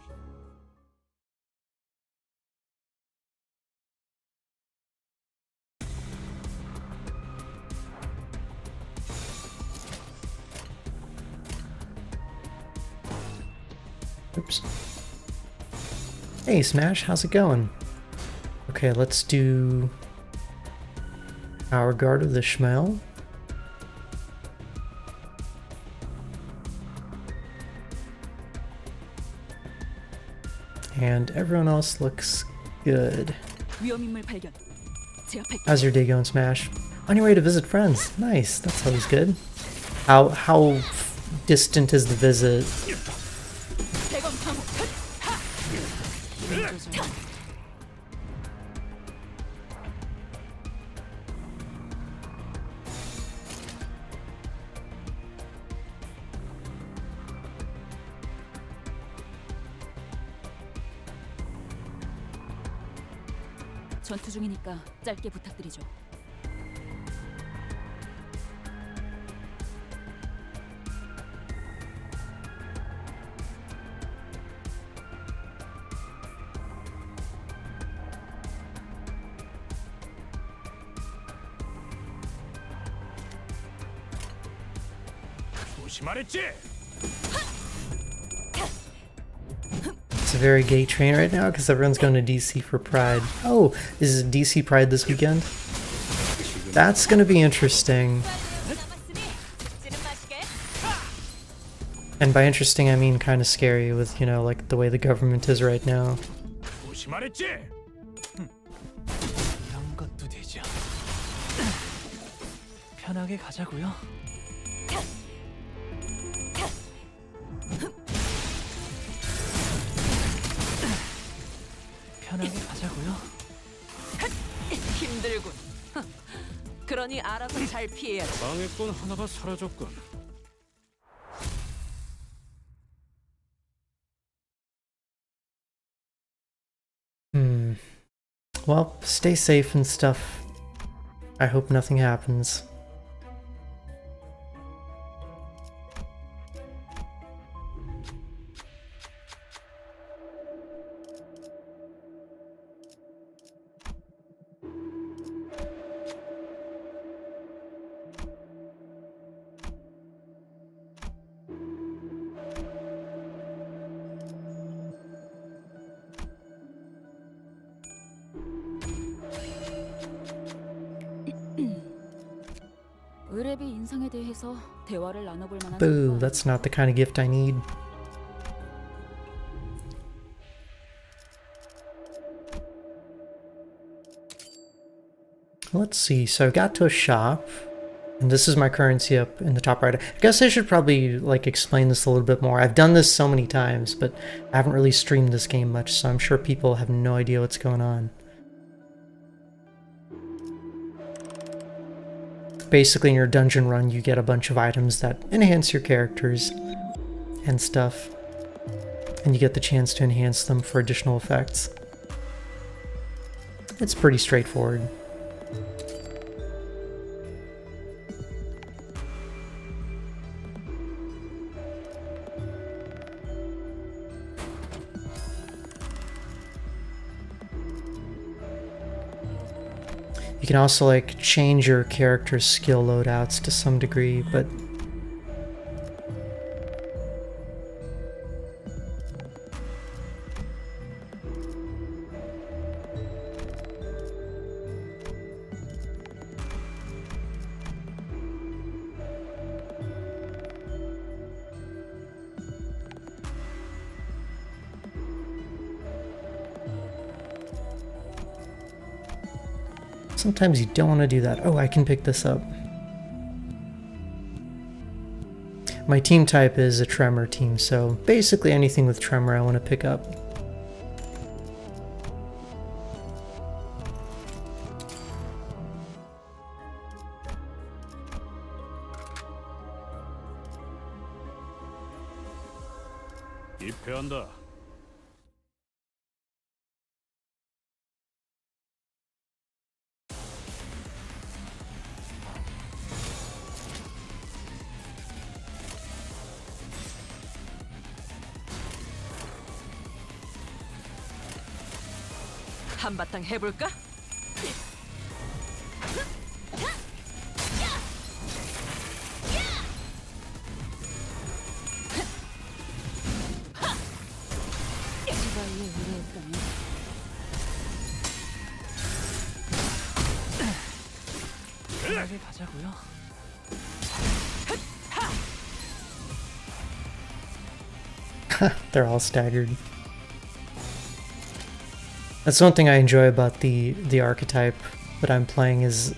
Oops. Hey Smash, how's it going? Okay, let's do our guard of the Schmel. And everyone else looks good. 위험인물 발견. 제압할게요. How's your day going, Smash? On your way to visit friends. Nice, that's always good. How distant is the visit? 대검 방어. 힘 조절. 전투 중이니까 짧게 부탁드리죠. 조심하랬지? a very gay train right now because everyone's going to DC for Pride. Oh, is it DC Pride this weekend? That's going to be interesting. And by interesting, I mean kind of scary with, you know, like the way the government is right now. 편하게 가자고요. 편하게 가자고요. 힘들군. 그러니 알아서 잘 피해야지. 방해꾼 하나가 사라졌군. Well, stay safe and stuff. I hope nothing happens. 의뢰비 인상에 대해서 대화를 나눠볼 만한 Boo, that's not the kind of gift I need. Let's see, so I got to a shop, and this is my currency up in the top right. I guess I should probably like explain this a little bit more. I've done this so many times, but I haven't really streamed this game much, so I'm sure people have no idea what's going on. Basically, in your dungeon run, you get a bunch of items that enhance your characters and stuff, and you get the chance to enhance them for additional effects. It's pretty straightforward. You can also like change your character's skill loadouts to some degree, but sometimes you don't want to do that. Oh, I can pick this up. My team type is a tremor team, so basically anything with tremor I want to pick up. 입회한다. 한바탕 해볼까? 편하게 가자고요. They're all staggered. That's one thing I enjoy about the archetype that I'm playing is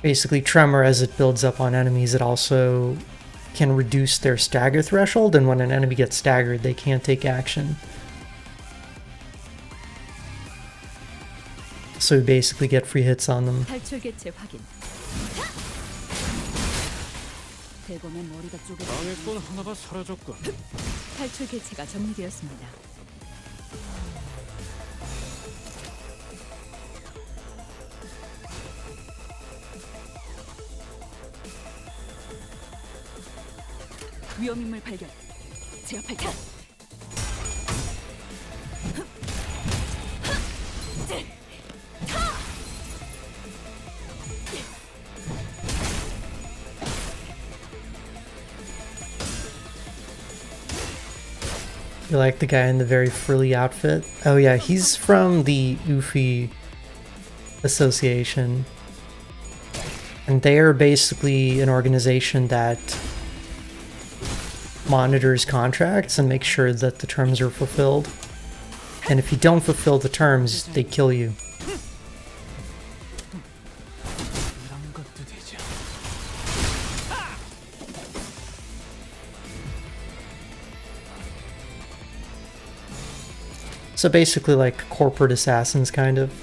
basically tremor. As it builds up on enemies, it also can reduce their stagger threshold, and when an enemy gets staggered, they can't take action. So we basically get free hits on them. 탈출 개체 확인. 대검의 머리가 쪼개. 방해꾼 하나가 사라졌군. 탈출 개체가 정리되었습니다. 위험인물 발견. 제압할게. You like the guy in the very frilly outfit? Oh yeah, he's from the Ufi Association. And they are basically an organization that monitors contracts and makes sure that the terms are fulfilled. And if you don't fulfill the terms, they kill you. So basically like corporate assassins, kind of.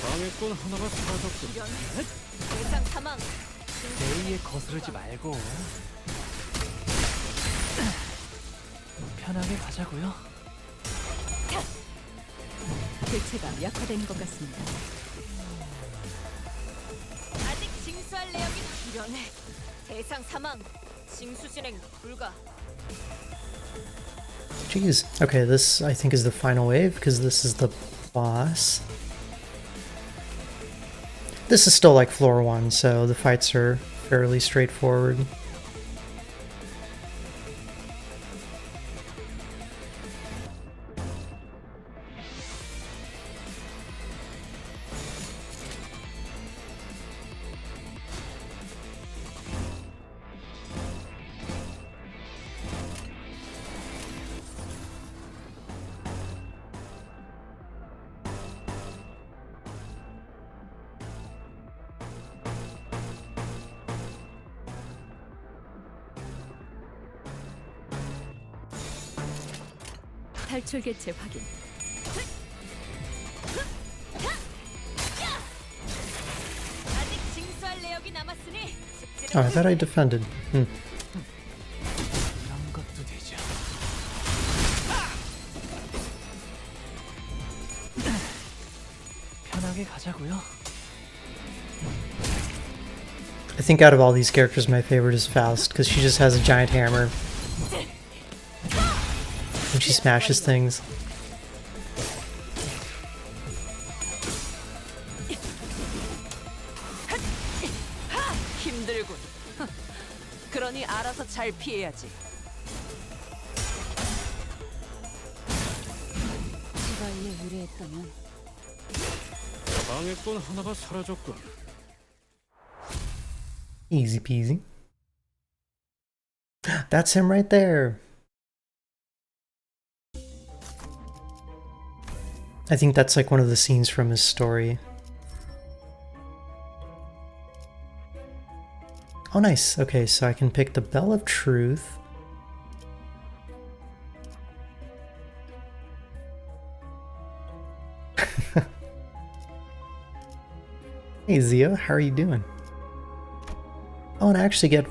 방해꾼 하나가 사라졌군. 대상 사망. 제이에 거스르지 말고 편하게 가자고요. 대체가 약화된 것 같습니다. 아직 징수할 내역이 이러네. 대상 사망. 징수 진행 불가. Jeez. Okay, this I think is the final wave because this is the boss. This is still like floor 1, so the fights are fairly straightforward. 탈출 개체 확인. 아직 징수할 내역이 남았으니. Oh, I thought I defended. 이런 것도 되죠. 편하게 가자고요. I think out of all these characters, my favorite is Faust because she just has a giant hammer. And she smashes things. 힘들군. 그러니 알아서 잘 피해야지. 지발에 유리했다면 방해꾼 하나가 사라졌군. Easy peasy. That's him right there. I think that's like one of the scenes from his story. Oh, nice. Okay, so I can pick the Bell of Truth. Hey, Zio, how are you doing? Oh, and I actually get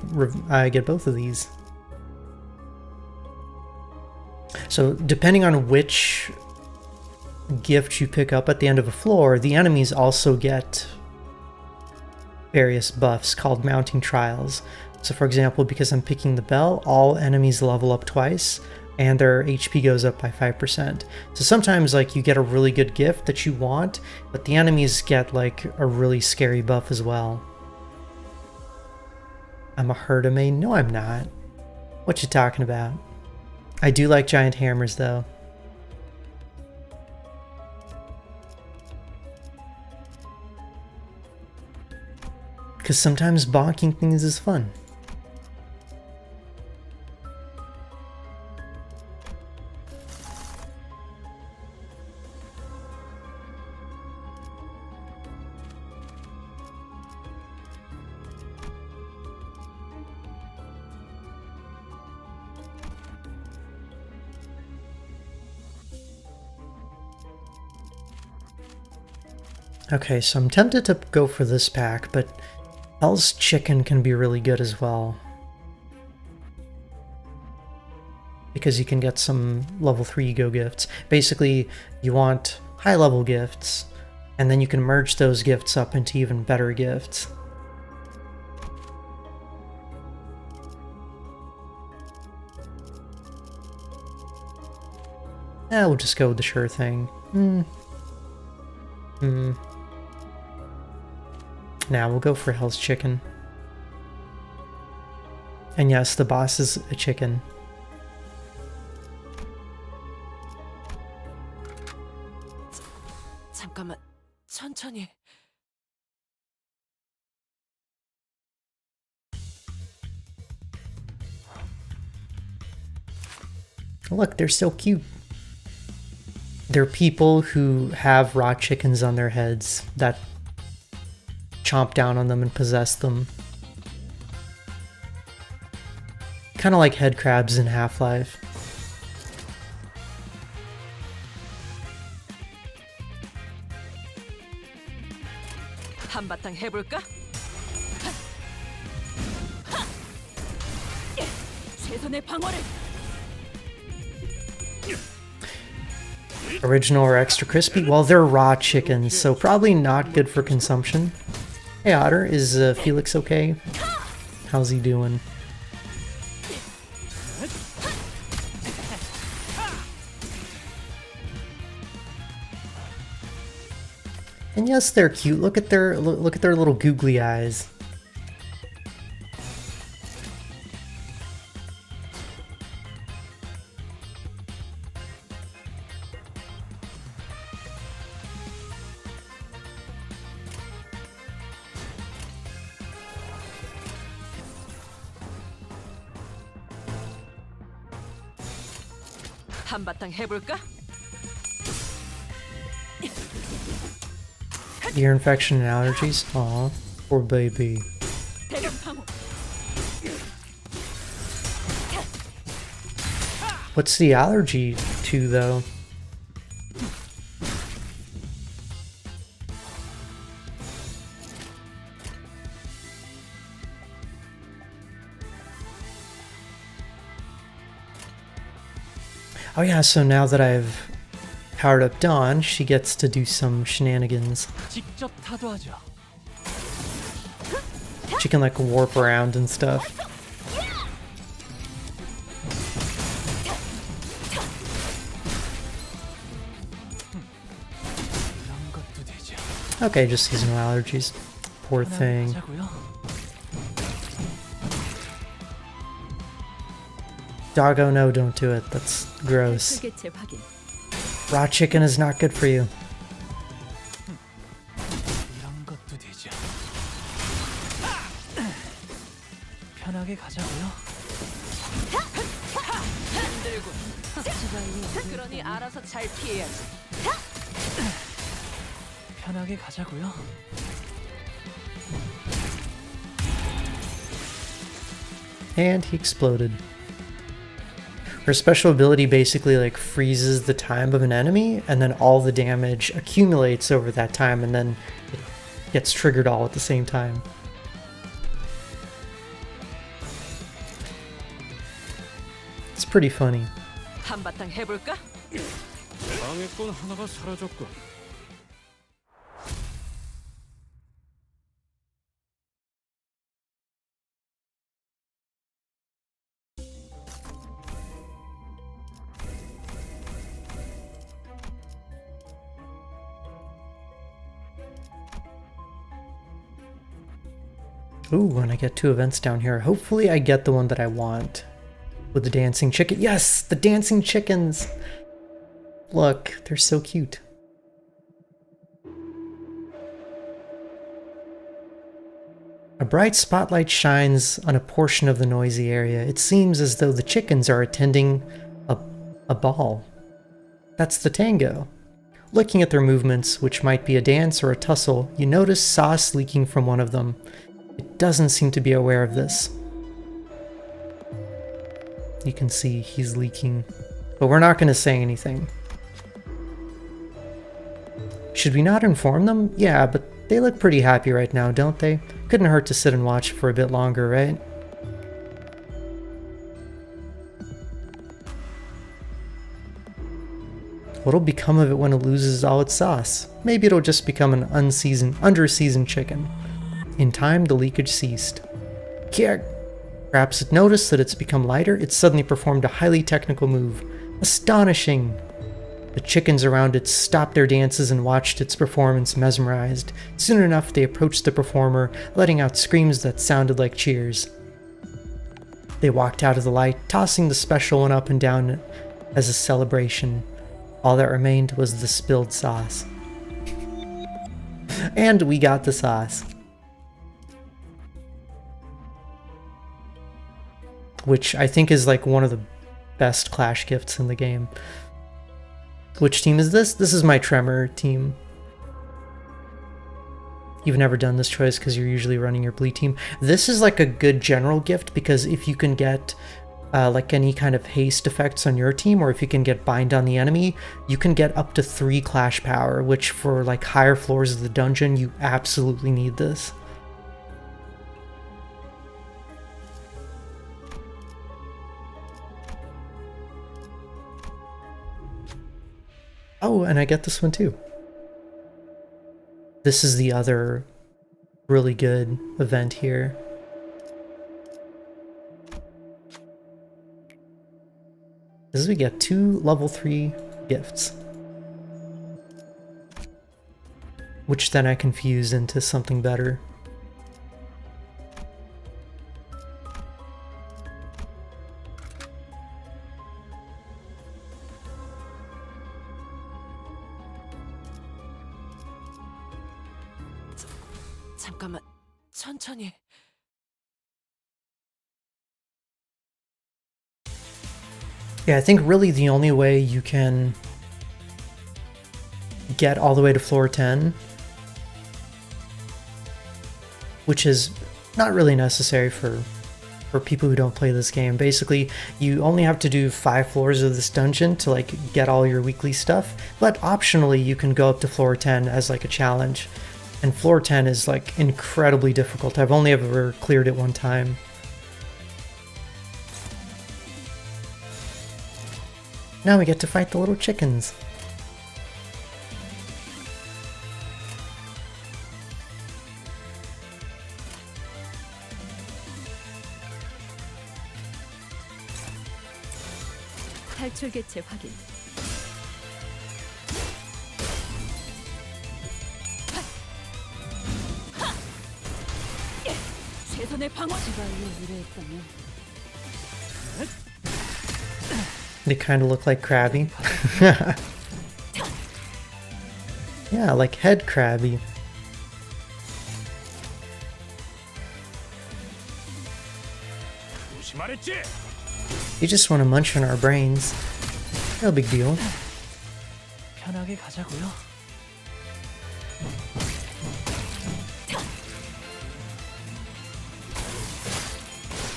both of these. So, depending on which gift you pick up at the end of a floor, the enemies also get various buffs called mounting trials. So for example, because I'm picking the bell, all enemies level up twice and their HP goes up by 5%. So sometimes like you get a really good gift that you want, but the enemies get like a really scary buff as well. I'm a herda main? No, I'm not. What you talking about? I do like giant hammers though. Because sometimes bonking things is fun. Okay, so I'm tempted to go for this pack, but Hell's Chicken can be really good as well. Because you can get some level 3 ego gifts. Basically, you want high level gifts, and then you can merge those gifts up into even better gifts. We'll just go with the sure thing. Now we'll go for Hell's Chicken. And yes, the boss is a chicken. 잠깐만, 천천히. Look, they're so cute. They're people who have raw chickens on their heads that chomp down on them and possess them. Kind of like head crabs in Half-Life. 한바탕 해볼까? 최선의 방어를. Original or extra crispy? Well, they're raw chickens, so probably not good for consumption. Hey Otter, is Felix okay? How's he doing? And yes, they're cute. Look at their little googly eyes. 한바탕 해볼까? Ear infection and allergies? Aw, poor baby. 대령 방어. What's the allergy to, though? Oh yeah, so now that I've powered up Dawn, she gets to do some shenanigans. 직접 타도하죠. She can like warp around and stuff. Okay, just seasonal allergies. Poor thing. Doggo, no, don't do it. That's gross. Raw chicken is not good for you. 편하게 가자고요. 그러니 알아서 잘 피해야지. 편하게 가자고요. And he exploded. Her special ability basically like freezes the time of an enemy, and then all the damage accumulates over that time, and then it gets triggered all at the same time. It's pretty funny. 한바탕 해볼까? 방해꾼 하나가 사라졌군. Ooh, and I get 2 events down here. Hopefully I get the one that I want. With the dancing chicken. Yes! The dancing chickens! Look, they're so cute. A bright spotlight shines on a portion of the noisy area. It seems as though the chickens are attending a ball. That's the tango. Looking at their movements, which might be a dance or a tussle, you notice sauce leaking from one of them. It doesn't seem to be aware of this. You can see he's leaking, but we're not going to say anything. Should we not inform them? Yeah, but they look pretty happy right now, don't they? Couldn't hurt to sit and watch for a bit longer, right? What'll become of it when it loses all its sauce? Maybe it'll just become an under-seasoned chicken. In time, the leakage ceased. Perhaps it noticed that it's become lighter. It suddenly performed a highly technical move. Astonishing! The chickens around it stopped their dances and watched its performance mesmerized. Soon enough, they approached the performer, letting out screams that sounded like cheers. They walked out of the light, tossing the special one up and down as a celebration. All that remained was the spilled sauce. And we got the sauce. Which I think is like one of the best Clash gifts in the game. Which team is this? This is my Tremor team. You've never done this choice because you're usually running your bleed team. This is like a good general gift because if you can get like any kind of haste effects on your team, or if you can get bind on the enemy, you can get up to 3 Clash power, which for like higher floors of the dungeon, you absolutely need this. Oh, and I get this one too. This is the other really good event here. This is we get 2 level 3 gifts. Which then I can fuse into something better. 잠깐만, 천천히. Yeah, I think really the only way you can get all the way to floor 10, which is not really necessary for people who don't play this game. Basically, you only have to do 5 floors of this dungeon to like get all your weekly stuff, but optionally you can go up to floor 10 as like a challenge. And floor 10 is like incredibly difficult. I've only ever cleared it one time. Now we get to fight the little chickens. 탈출 개체 확인. 최선의 방어. 지발로 의뢰했다면. They kind of look like Krabby. Yeah, like head Krabby. You just want to munch on our brains. No big deal. 편하게 가자고요.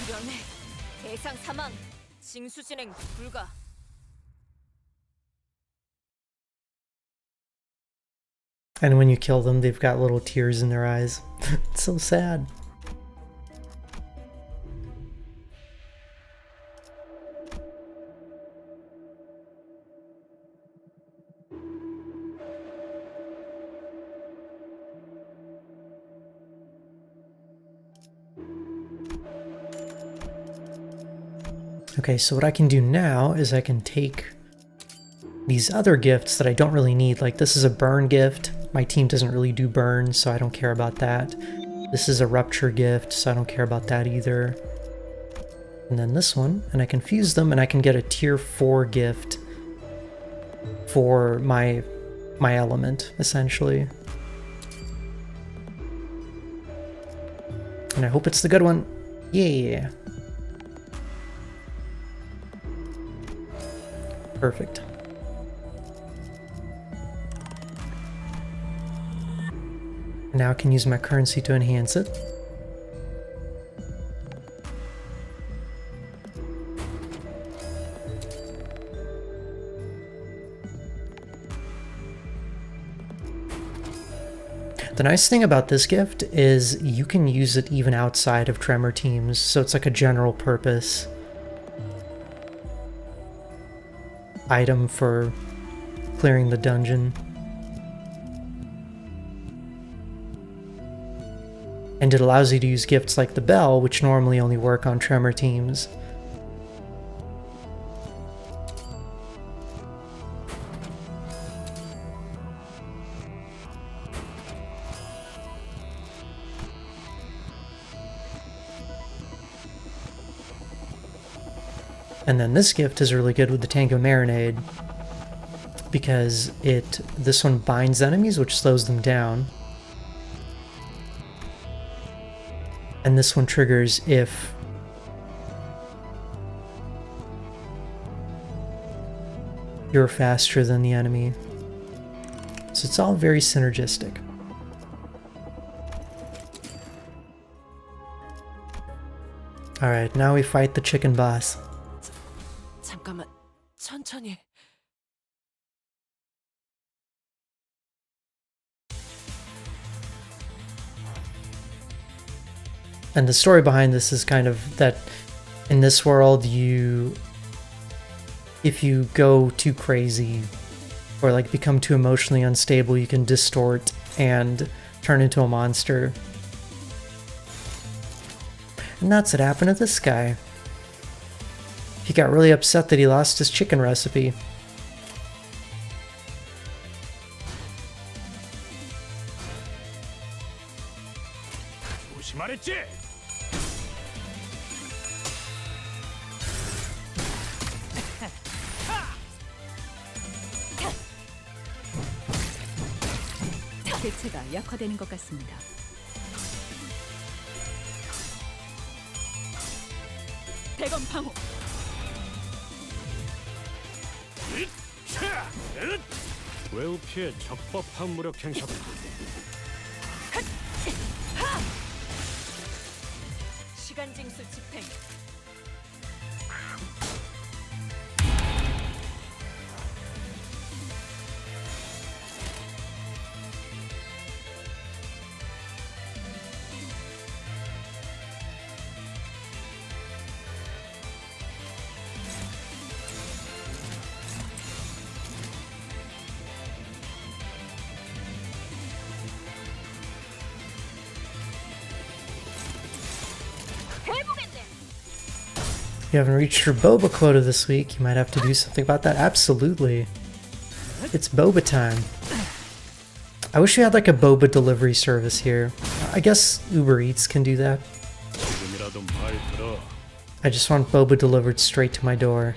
불안해. 대상 사망. 징수 진행 불가. And when you kill them, they've got little tears in their eyes. It's so sad. Okay, so what I can do now is I can take these other gifts that I don't really need. Like this is a burn gift. My team doesn't really do burn, so I don't care about that. This is a rupture gift, so I don't care about that either. And then this one, and I can fuse them and I can get a tier 4 gift for my element, essentially. And I hope it's the good one. Yeah. Perfect. Now I can use my currency to enhance it. The nice thing about this gift is you can use it even outside of Tremor teams, so it's like a general purpose item for clearing the dungeon. And it allows you to use gifts like the bell, which normally only work on Tremor teams. And then this gift is really good with the Tango Marinade because this one binds enemies, which slows them down. And this one triggers if you're faster than the enemy. So it's all very synergistic. Alright, now we fight the chicken boss. 잠깐만, 천천히. And the story behind this is kind of that in this world, if you go too crazy or like become too emotionally unstable, you can distort and turn into a monster. And that's what happened to this guy. He got really upset that he lost his chicken recipe. 조심하랬지? 대체가 약화되는 것 같습니다. 대검 방어. 외우 피해 적법한 무력 행사. 시간 징수 집행. If you haven't reached your boba quota this week, you might have to do something about that. Absolutely. It's boba time. I wish we had like a boba delivery service here. I guess Uber Eats can do that. I just want boba delivered straight to my door.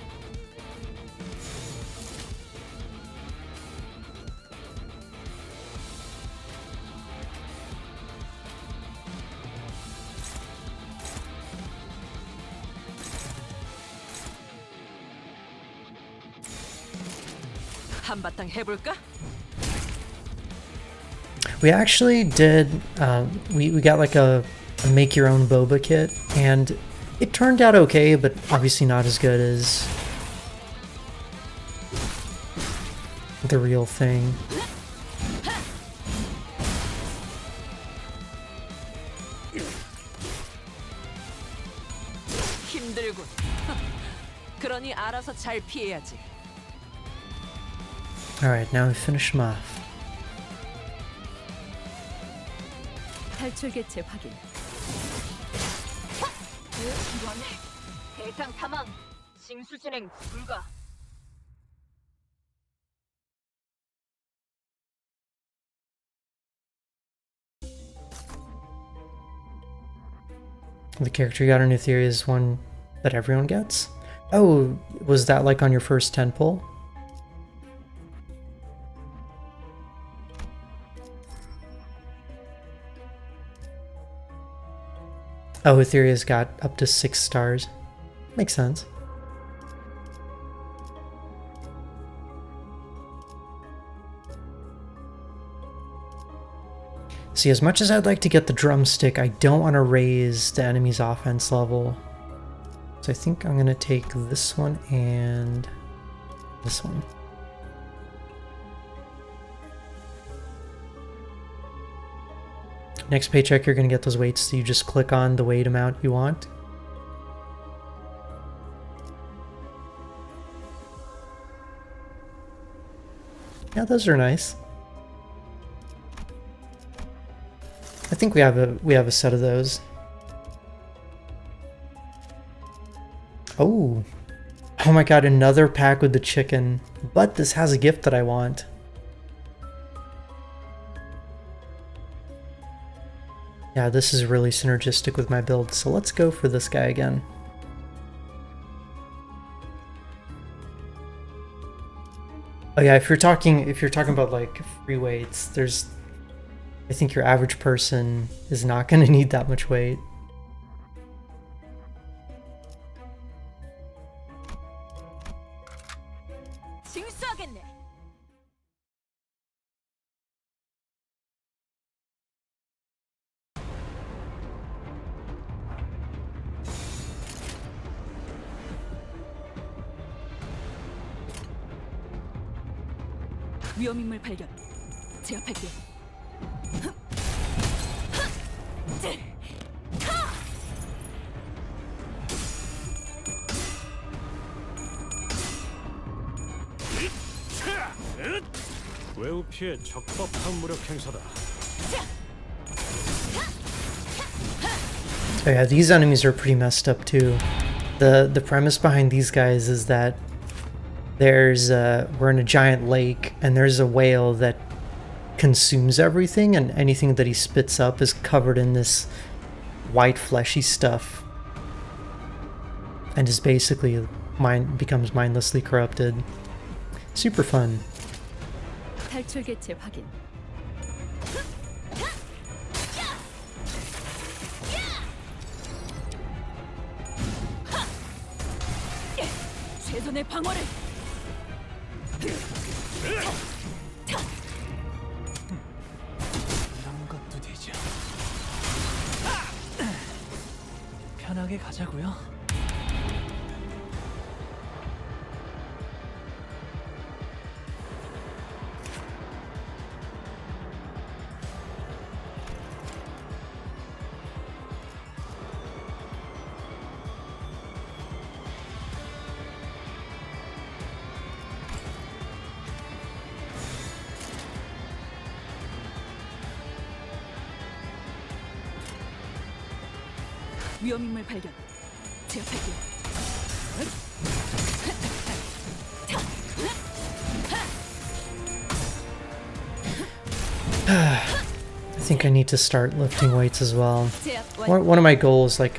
한바탕 해볼까? We actually did, we got like a make your own boba kit, and it turned out okay, but obviously not as good as the real thing. 힘들군. 그러니 알아서 잘 피해야지. Alright, now we finish him off. 탈출 개체 확인. 대상 사망. 징수 진행 불가. The character you got in new theory is one that everyone gets? Oh, was that like on your first 10 pull? Oh, Etherea's got up to 6 stars. Makes sense. See, as much as I'd like to get the drumstick, I don't want to raise the enemy's offense level. So I think I'm going to take this one and this one. Next paycheck, you're going to get those weights, so you just click on the weight amount you want. Yeah, those are nice. I think we have a set of those. Oh. Oh my god, another pack with the chicken. But this has a gift that I want. Yeah, this is really synergistic with my build, so let's go for this guy again. Oh yeah, if you're talking about like free weights, I think your average person is not going to need that much weight. 징수하겠네. 위험인물 발견. 제압할게. 외부 피해 적법한 무력 행사다. Oh yeah, these enemies are pretty messed up too. The premise behind these guys is that we're in a giant lake and there's a whale that consumes everything, and anything that he spits up is covered in this white fleshy stuff and is basically becomes mindlessly corrupted. Super fun. 탈출 개체 확인. 최선의 방어를. 이런 것도 되죠. 편하게 가자고요. 위험인물 발견. 제압할게. I think I need to start lifting weights as well. One of my goals, like,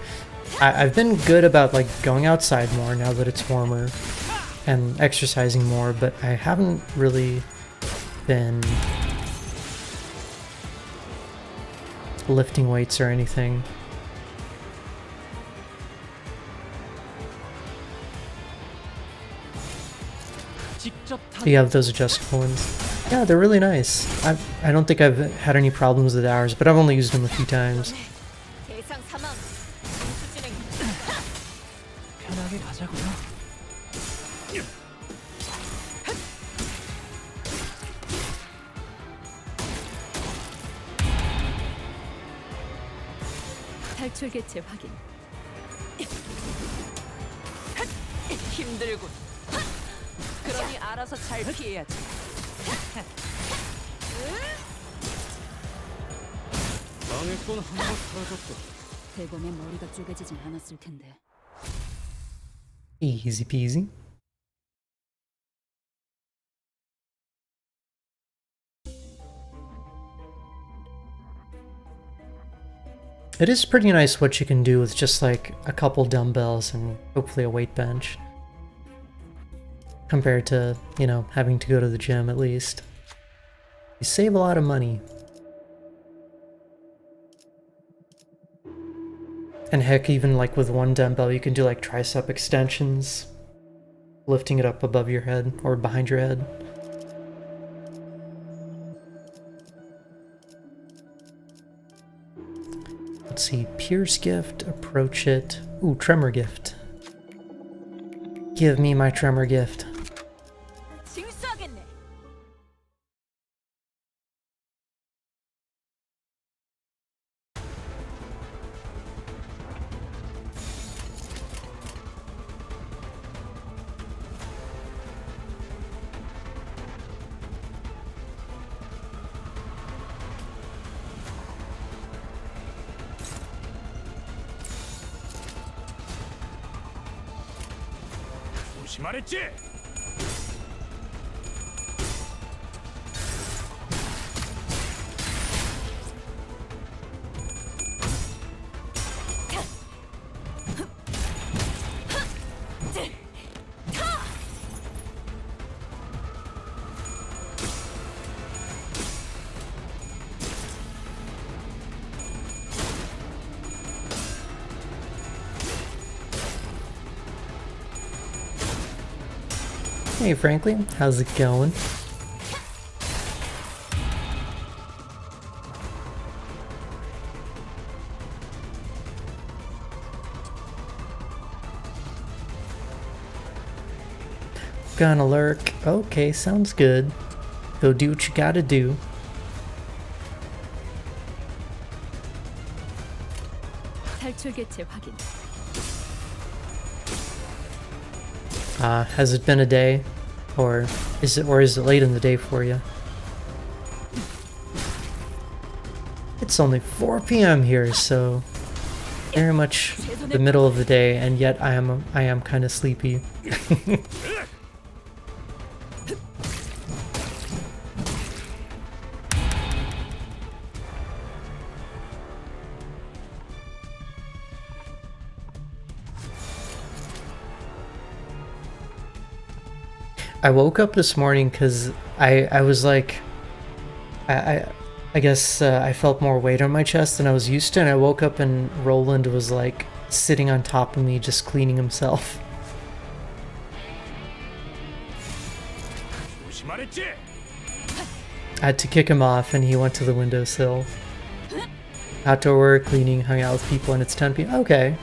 I've been good about like going outside more now that it's warmer and exercising more, but I haven't really been lifting weights or anything. You have those adjustable ones. Yeah, they're really nice. I don't think I've had any problems with ours, but I've only used them a few times. 대상 사망. 징수 진행. 편하게 가자고요. 탈출 개체 확인. 힘들군. 그러니 알아서 잘 피해야지. 방해꾼 한 번 사라졌고. 대검의 머리가 쪼개지진 않았을 텐데. Easy peasy. It is pretty nice what you can do with just like a couple dumbbells and hopefully a weight bench. Compared to, you know, having to go to the gym at least. You save a lot of money. And heck, even like with one dumbbell, you can do like tricep extensions, lifting it up above your head or behind your head. Let's see, Pierce gift, approach it. Ooh, tremor gift. Give me my tremor gift. 징수하겠네. 조심하랬지? Hey Franklin, how's it going? Gonna lurk. Okay, sounds good. Go do what you gotta do. 탈출 개체 확인. Has it been a day? Or is it late in the day for you? It's only 4 p.m. here, so very much the middle of the day, and yet I am kind of sleepy. I woke up this morning because I was like, I guess I felt more weight on my chest than I was used to, and I woke up and Roland was like sitting on top of me just cleaning himself. I had to kick him off and he went to the windowsill. Outdoor work, cleaning, hung out with people, and it's 10 p.m. Okay.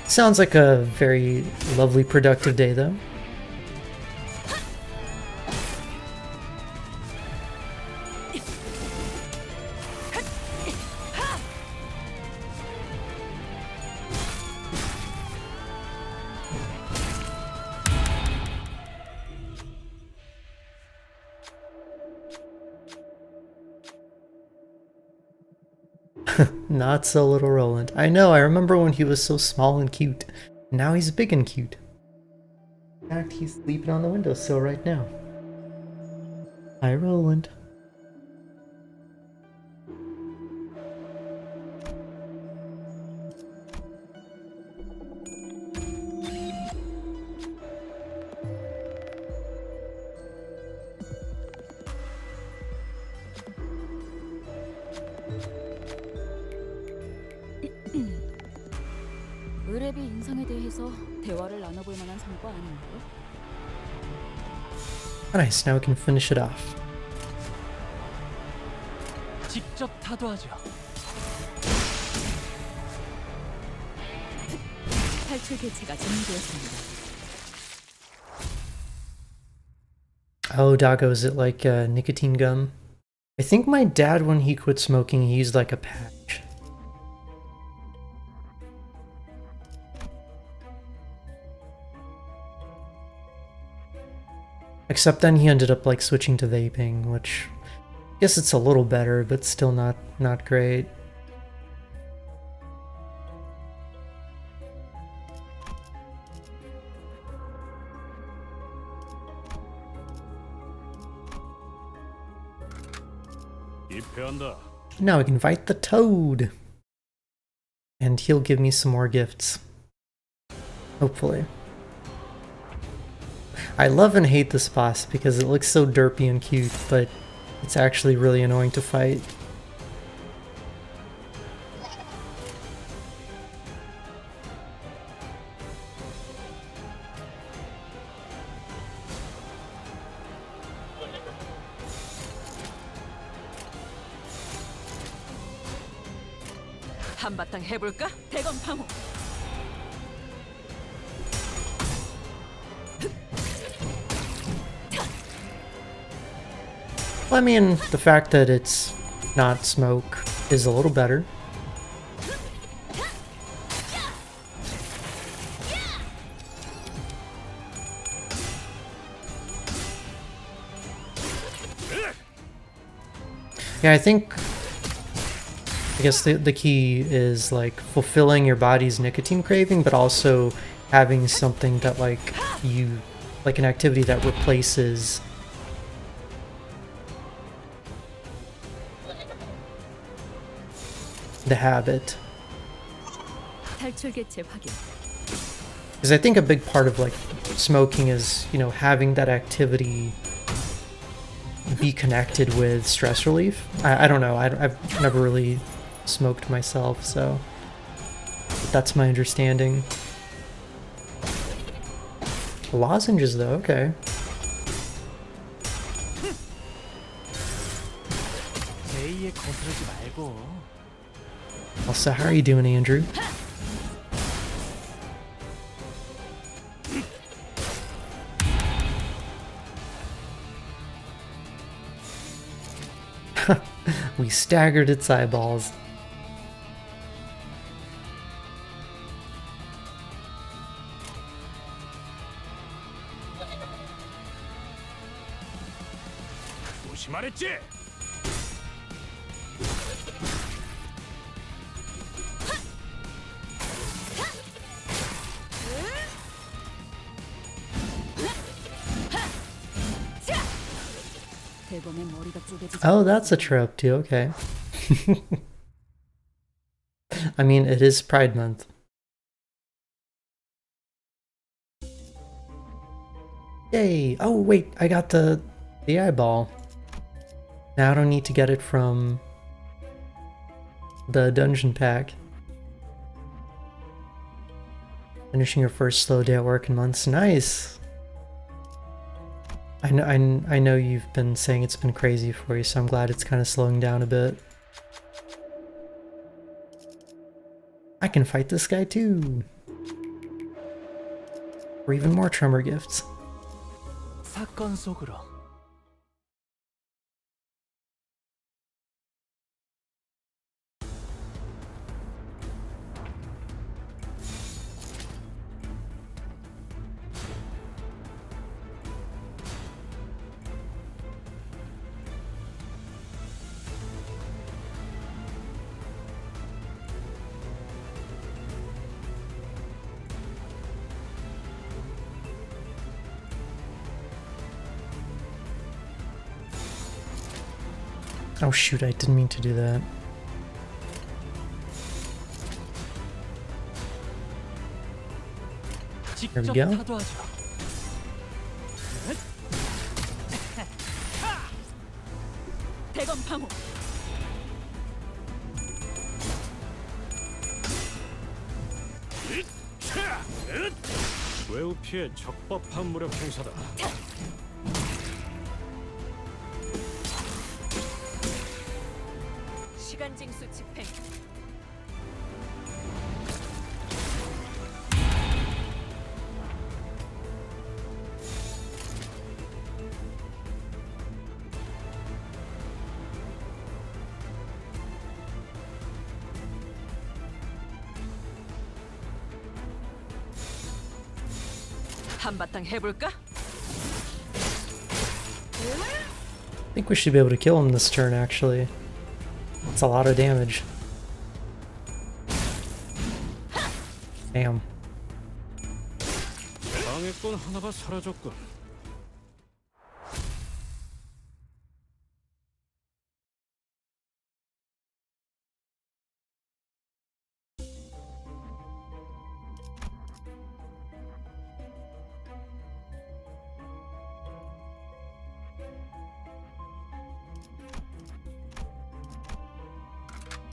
Sounds like a very lovely, productive day, though. Not so little Roland. I know, I remember when he was so small and cute. Now he's big and cute. In fact, he's sleeping on the windowsill right now. Hi, Roland. 의뢰비 인상에 대해서 대화를 나눠볼 만한 성과 아닌가요? Nice, now we can finish it off. 직접 타도하죠. 탈출 개체가 진행되었습니다. Oh, Doggo, is it like nicotine gum? I think my dad, when he quit smoking, he used like a patch. Except then he ended up like switching to vaping, which I guess it's a little better, but still not great. Now we can fight the Toad. And he'll give me some more gifts. Hopefully. I love and hate this boss because it looks so derpy and cute, but it's actually really annoying to fight. 한바탕 해볼까? 대검 방어. Well, I mean, the fact that it's not smoke is a little better. Yeah, I guess the key is like fulfilling your body's nicotine craving, but also having something that like an activity that replaces the habit. Because I think a big part of like smoking is, you know, having that activity be connected with stress relief. I don't know, I've never really smoked myself, so that's my understanding. Lozenges though, okay. 제이에 거스르지 말고. Also, how are you doing, Andrew? We staggered its eyeballs. 조심하랬지? Oh, that's a trope too, okay. I mean, it is Pride Month. Yay! Oh wait, I got the eyeball. Now I don't need to get it from the dungeon pack. Finishing your first slow day at work in months. Nice! I know you've been saying it's been crazy for you, so I'm glad it's kind of slowing down a bit. I can fight this guy too! Or even more Tremor gifts. 사건 속으로. Oh shoot, I didn't mean to do that. There we go. 외우 피해 적법한 무력 행사다. 시간 징수 집행. 한바탕 해볼까? I think we should be able to kill him this turn, actually. That's a lot of damage. Damn. 방해꾼 하나가 사라졌군.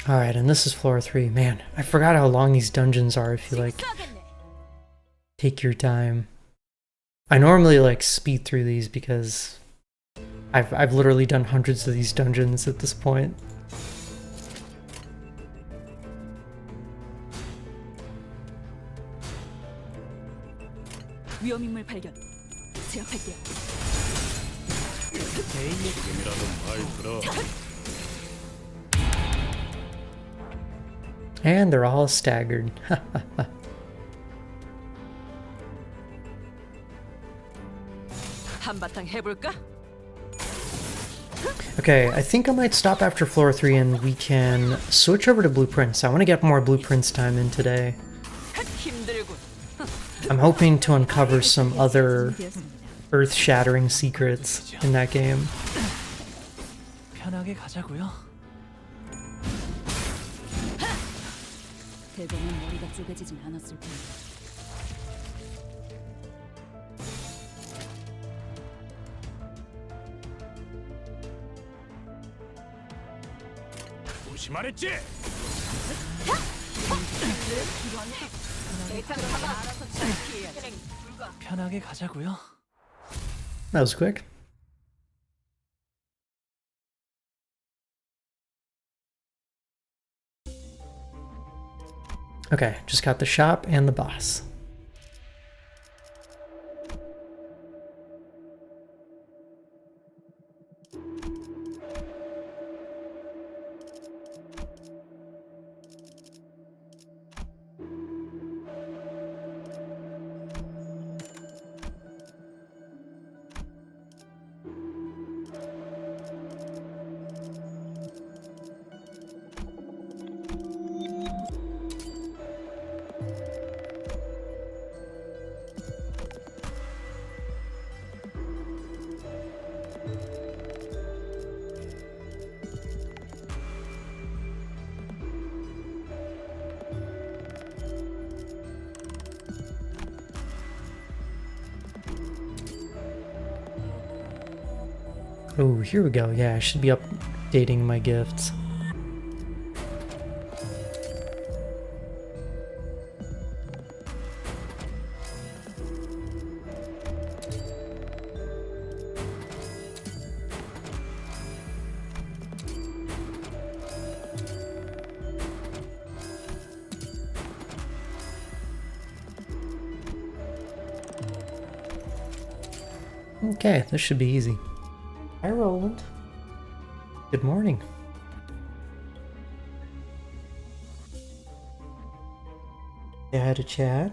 Alright, and this is floor 3. Man, I forgot how long these dungeons are if you, like, take your time. I normally, like, speed through these because I've literally done hundreds of these dungeons at this point. 위험인물 발견. 제압할게요. And they're all staggered. 한바탕 해볼까? Okay, I think I might stop after floor 3 and we can switch over to blueprints. I want to get more blueprints time in today. I'm hoping to uncover some other earth-shattering secrets in that game. 편하게 가자고요. 대범한 머리가 쪼개지진 않았을 텐데. 조심하랬지? 대상을 알아서 잘 피해야지. 편하게 가자고요. That was quick. Okay, just got the shop and the boss. Oh, here we go. Yeah, I should be updating my gifts. Okay, this should be easy. Hi, Roland. Good morning. Say hi to Chad.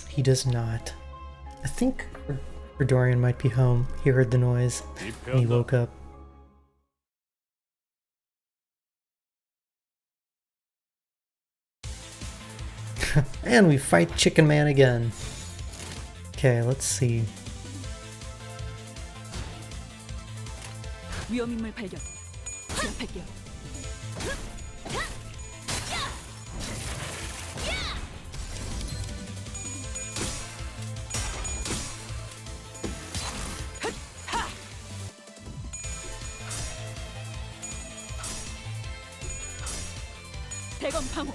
He does not. I think Dorian might be home. He heard the noise and he woke up. And we fight Chicken Man again. Okay, let's see. 위험인물 발견. 제압할게요. 대검 방어.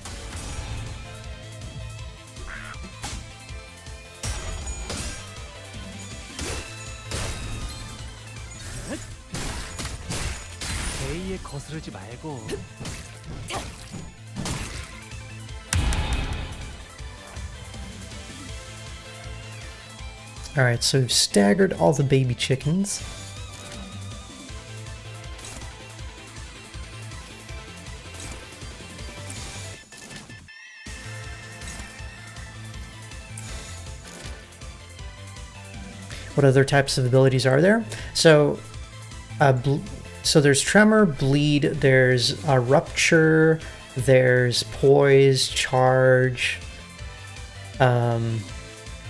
A에 거스르지 말고. Alright, so we've staggered all the baby chickens. What other types of abilities are there? So, so there's Tremor, Bleed, there's Rupture, there's Poise, Charge,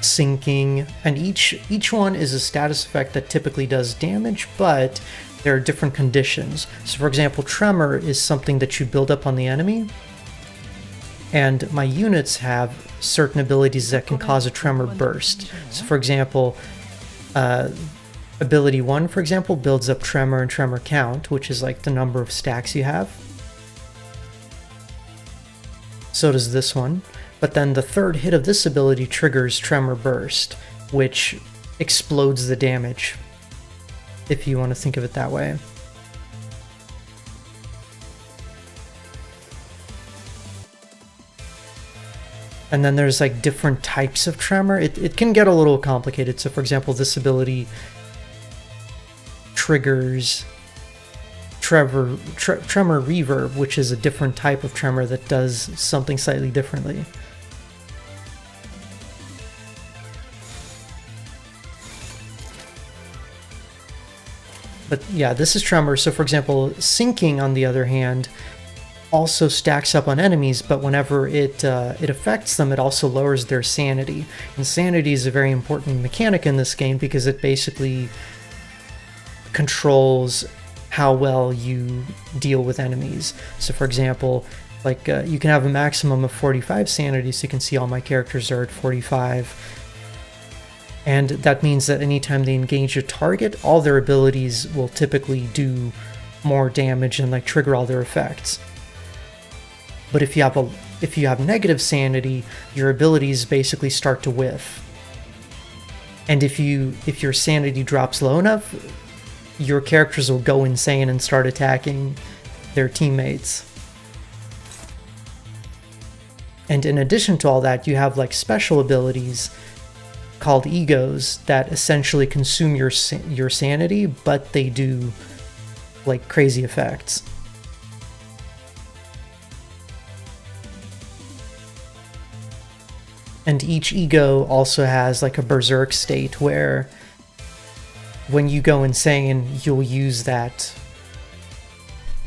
Sinking, and each one is a status effect that typically does damage, but there are different conditions. So for example, Tremor is something that you build up on the enemy, and my units have certain abilities that can cause a Tremor burst. So for example, Ability 1, for example, builds up Tremor and Tremor Count, which is like the number of stacks you have. So does this one. But then the third hit of this ability triggers Tremor Burst, which explodes the damage, if you want to think of it that way. And then there's like different types of Tremor. It can get a little complicated. So for example, this ability triggers Tremor Reverb, which is a different type of Tremor that does something slightly differently. But yeah, this is Tremor. So for example, Sinking, on the other hand, also stacks up on enemies, but whenever it affects them, it also lowers their sanity. And sanity is a very important mechanic in this game because it basically controls how well you deal with enemies. So for example, like you can have a maximum of 45 sanity, so you can see all my characters are at 45. And that means that anytime they engage a target, all their abilities will typically do more damage and like trigger all their effects. But if you have negative sanity, your abilities basically start to whiff. And if your sanity drops low enough, your characters will go insane and start attacking their teammates. And in addition to all that, you have like special abilities called egos that essentially consume your sanity, but they do like crazy effects. And each ego also has like a berserk state where when you go insane, you'll use that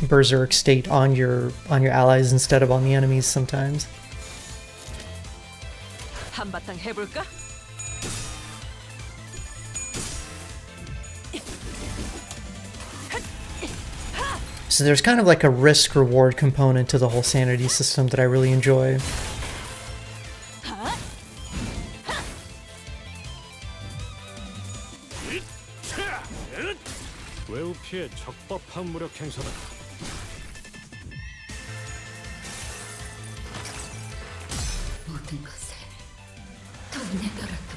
berserk state on your allies instead of on the enemies sometimes. 한바탕 해볼까? So there's kind of like a risk-reward component to the whole sanity system that I really enjoy. 외우 피해 적법한 무력 행사다. 모든 것을 토내더라도.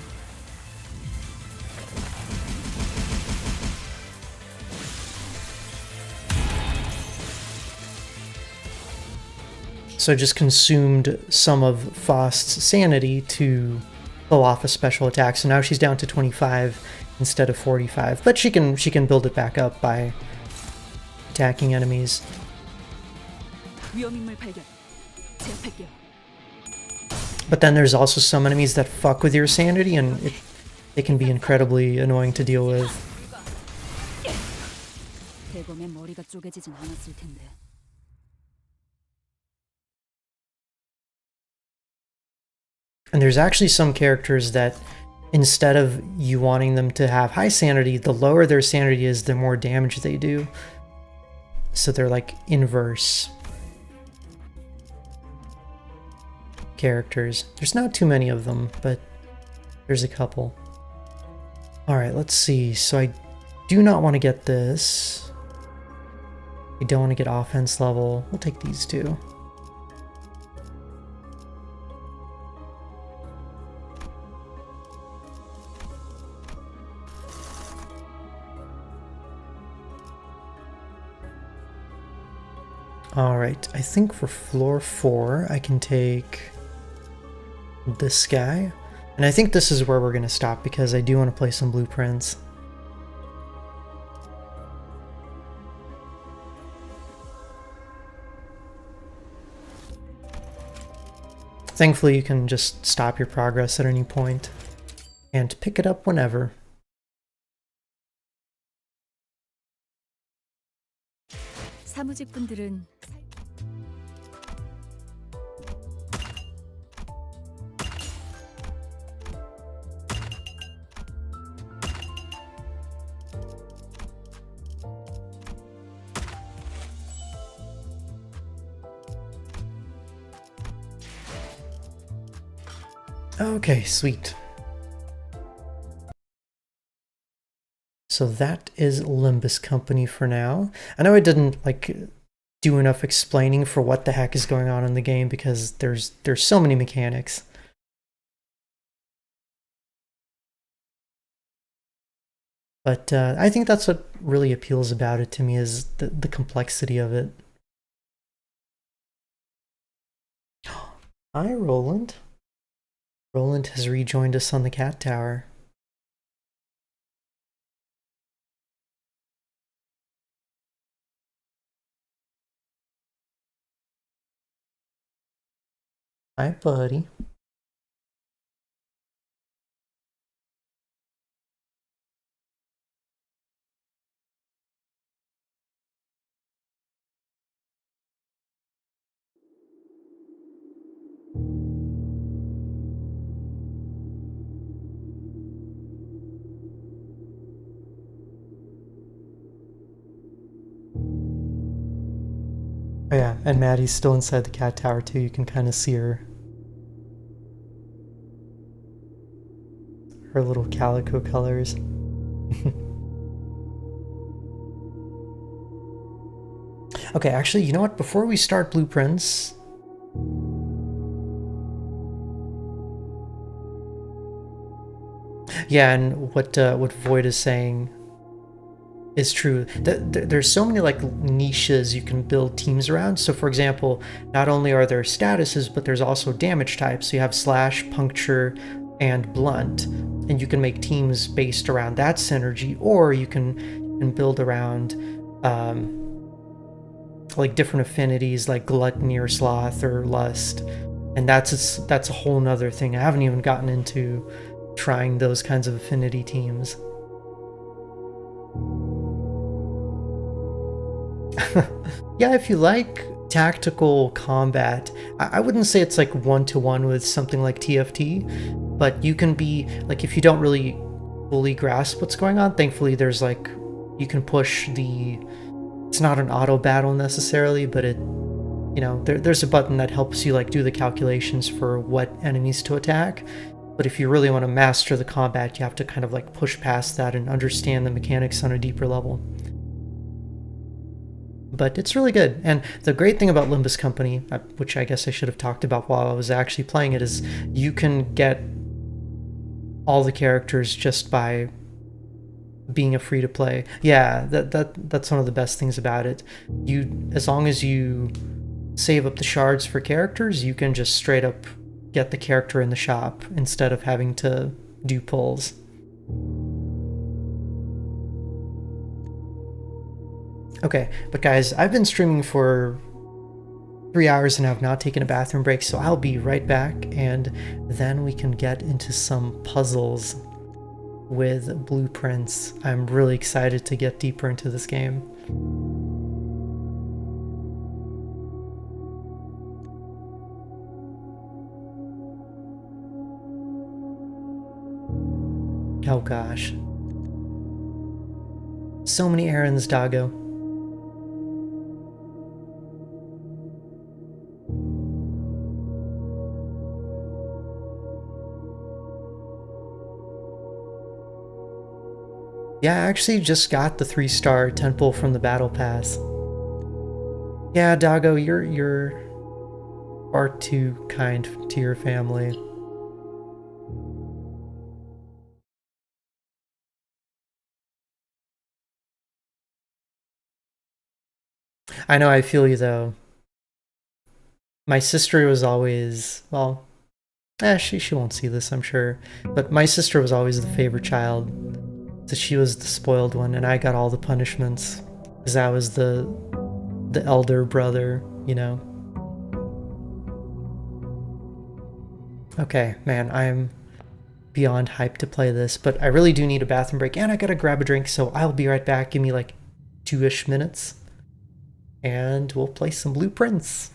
So I just consumed some of Faust's sanity to pull off a special attack. So now she's down to 25 instead of 45. But she can build it back up by attacking enemies. But then there's also some enemies that fuck with your sanity, and they can be incredibly annoying to deal with. 대검의 머리가 쪼개지진 않았을 텐데. And there's actually some characters that, instead of you wanting them to have high sanity, the lower their sanity is, the more damage they do. So they're like inverse characters. There's not too many of them, but there's a couple. Alright, let's see. So I do not want to get this. I don't want to get offense level. We'll take these two. Alright, I think for floor 4 I can take this guy. And I think this is where we're going to stop because I do want to play some blueprints. Thankfully you can just stop your progress at any point and pick it up whenever. 사무직분들은 Okay, sweet. So that is Limbus Company for now. I know I didn't like do enough explaining for what the heck is going on in the game because there's so many mechanics. But I think that's what really appeals about it to me, is the complexity of it. Hi, Roland. Roland has rejoined us on the cat tower. Hi, buddy. Oh yeah, and Maddie's still inside the cat tower too. You can kind of see her. her little calico colors. Okay, actually, you know what? Before we start blueprints, yeah, and what Void is saying is true. There's so many like niches you can build teams around. So for example, not only are there statuses, but there's also damage types. So you have slash, puncture, and blunt, and you can make teams based around that synergy, or you can build around like different affinities like gluttony or sloth or lust, and that's a whole nother thing. I haven't even gotten into trying those kinds of affinity teams. Yeah, if you like tactical combat, I wouldn't say it's like one-to-one with something like TFT, but you can be like, if you don't really fully grasp what's going on, thankfully there's like, you can push the, it's not an auto battle necessarily, but it, you know, there's a button that helps you like do the calculations for what enemies to attack. But if you really want to master the combat, you have to kind of like push past that and understand the mechanics on a deeper level. But it's really good. And the great thing about Limbus Company, which I guess I should have talked about while I was actually playing it, is you can get all the characters just by being a free-to-play. Yeah, that's one of the best things about it. As long as you save up the shards for characters, you can just straight up get the character in the shop instead of having to do pulls. Okay, but guys, I've been streaming for 3 hours and have not taken a bathroom break, so I'll be right back, and then we can get into some puzzles with blueprints. I'm really excited to get deeper into this game. Oh gosh. So many errands, doggo. Yeah, I actually just got the 3-star temple from the battle pass. Yeah, doggo, you're far too kind to your family. I know, I feel you though. My sister was always, well, she won't see this, I'm sure, but my sister was always the favorite child. So she was the spoiled one, and I got all the punishments because I was the elder brother, you know. Okay, man, I'm beyond hyped to play this, but I really do need a bathroom break, and I gotta grab a drink, so I'll be right back. Give me like 2-ish minutes, and we'll play some blueprints.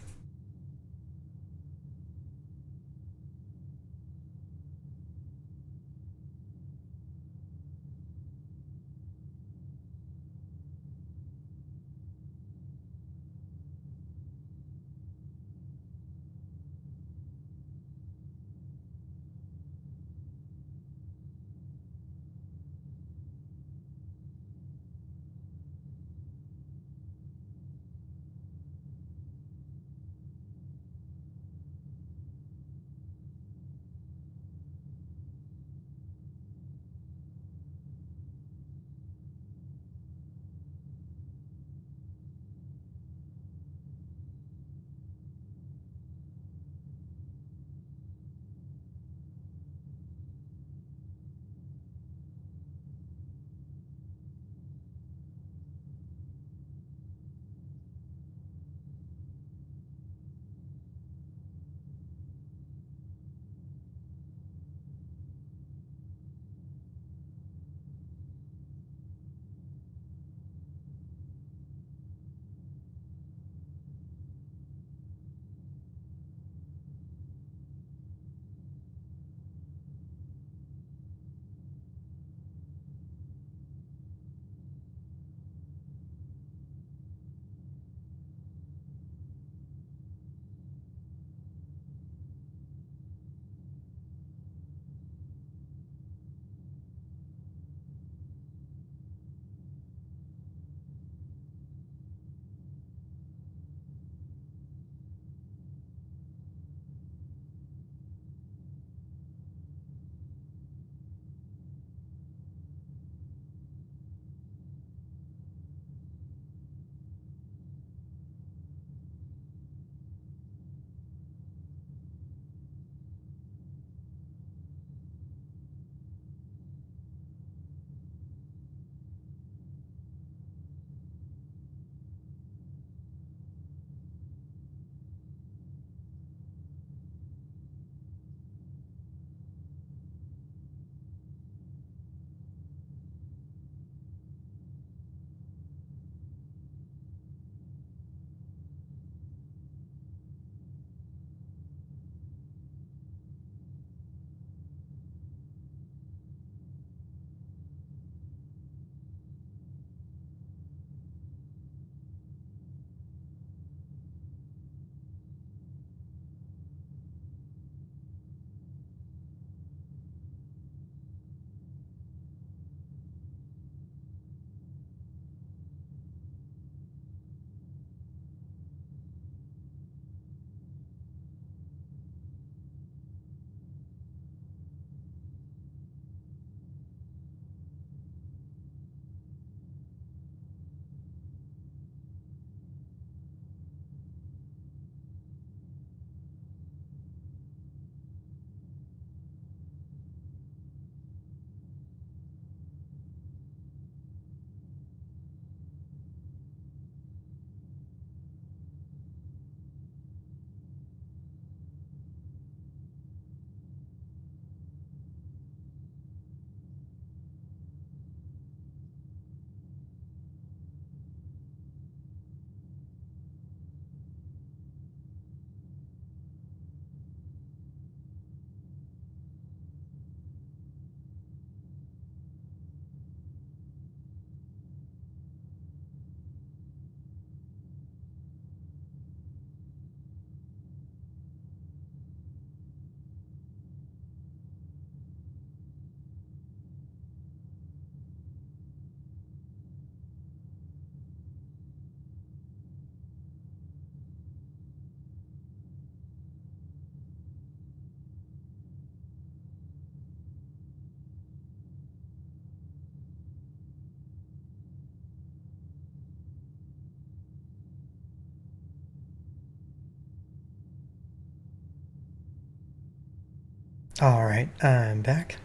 Alright, I'm back.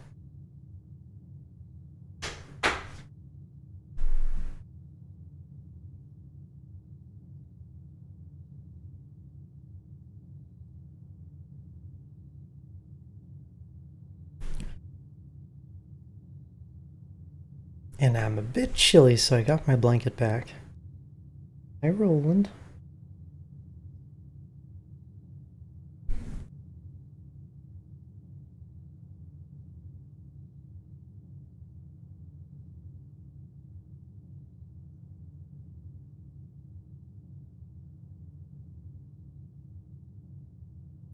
And I'm a bit chilly, so I got my blanket back. Hi, Roland.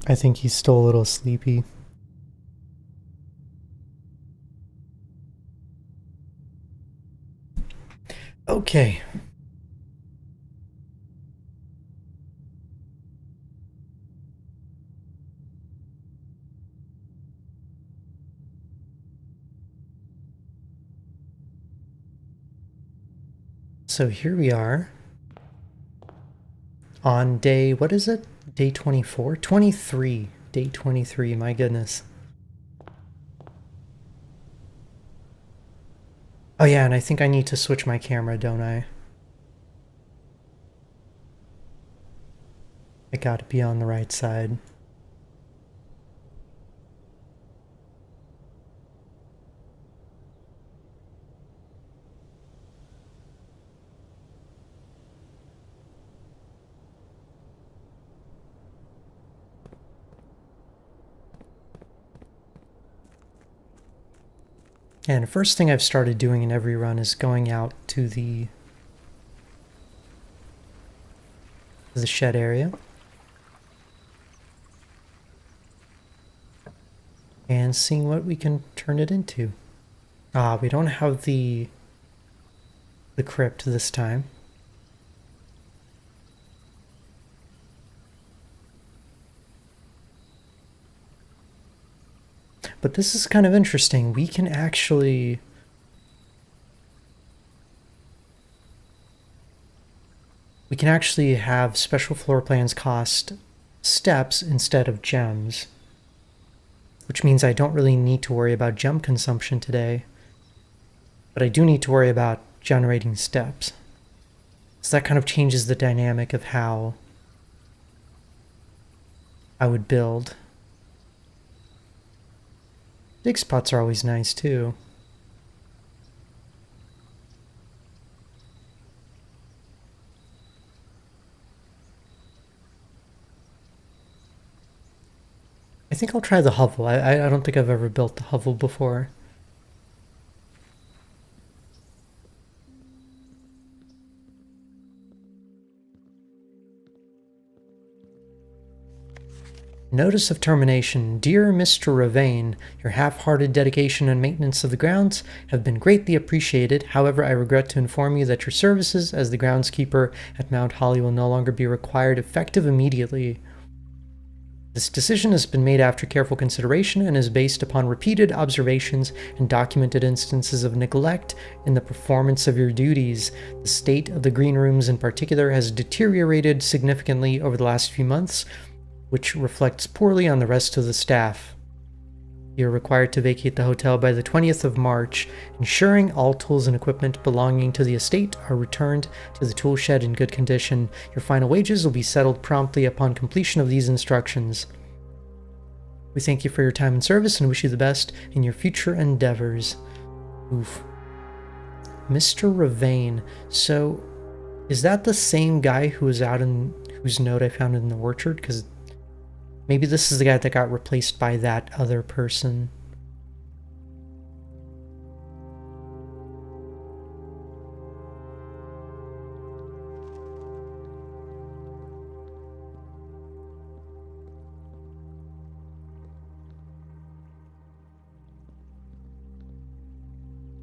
I think he's still a little sleepy. Okay. So here we are on day, what is it? Day 24? 23. Day 23, my goodness. Oh yeah, and I think I need to switch my camera, don't I? I gotta be on the right side. And first thing I've started doing in every run is going out to the shed area. And seeing what we can turn it into. We don't have the crypt this time. But this is kind of interesting. We can actually have special floor plans cost steps instead of gems, which means I don't really need to worry about gem consumption today, but I do need to worry about generating steps. So that kind of changes the dynamic of how I would build. Dig spots are always nice too. I think I'll try the hovel. I don't think I've ever built the hovel before. Notice of termination. Dear Mr. Ravane, your half-hearted dedication and maintenance of the grounds have been greatly appreciated. However, I regret to inform you that your services as the groundskeeper at Mount Holly will no longer be required, effective immediately. This decision has been made after careful consideration and is based upon repeated observations and documented instances of neglect in the performance of your duties. The state of the green rooms in particular has deteriorated significantly over the last few months, which reflects poorly on the rest of the staff. You are required to vacate the hotel by the 20th of March, ensuring all tools and equipment belonging to the estate are returned to the tool shed in good condition. Your final wages will be settled promptly upon completion of these instructions. We thank you for your time and service and wish you the best in your future endeavors. Oof. Mr. Ravane. So, is that the same guy who was out in whose note I found in the orchard? Because maybe this is the guy that got replaced by that other person.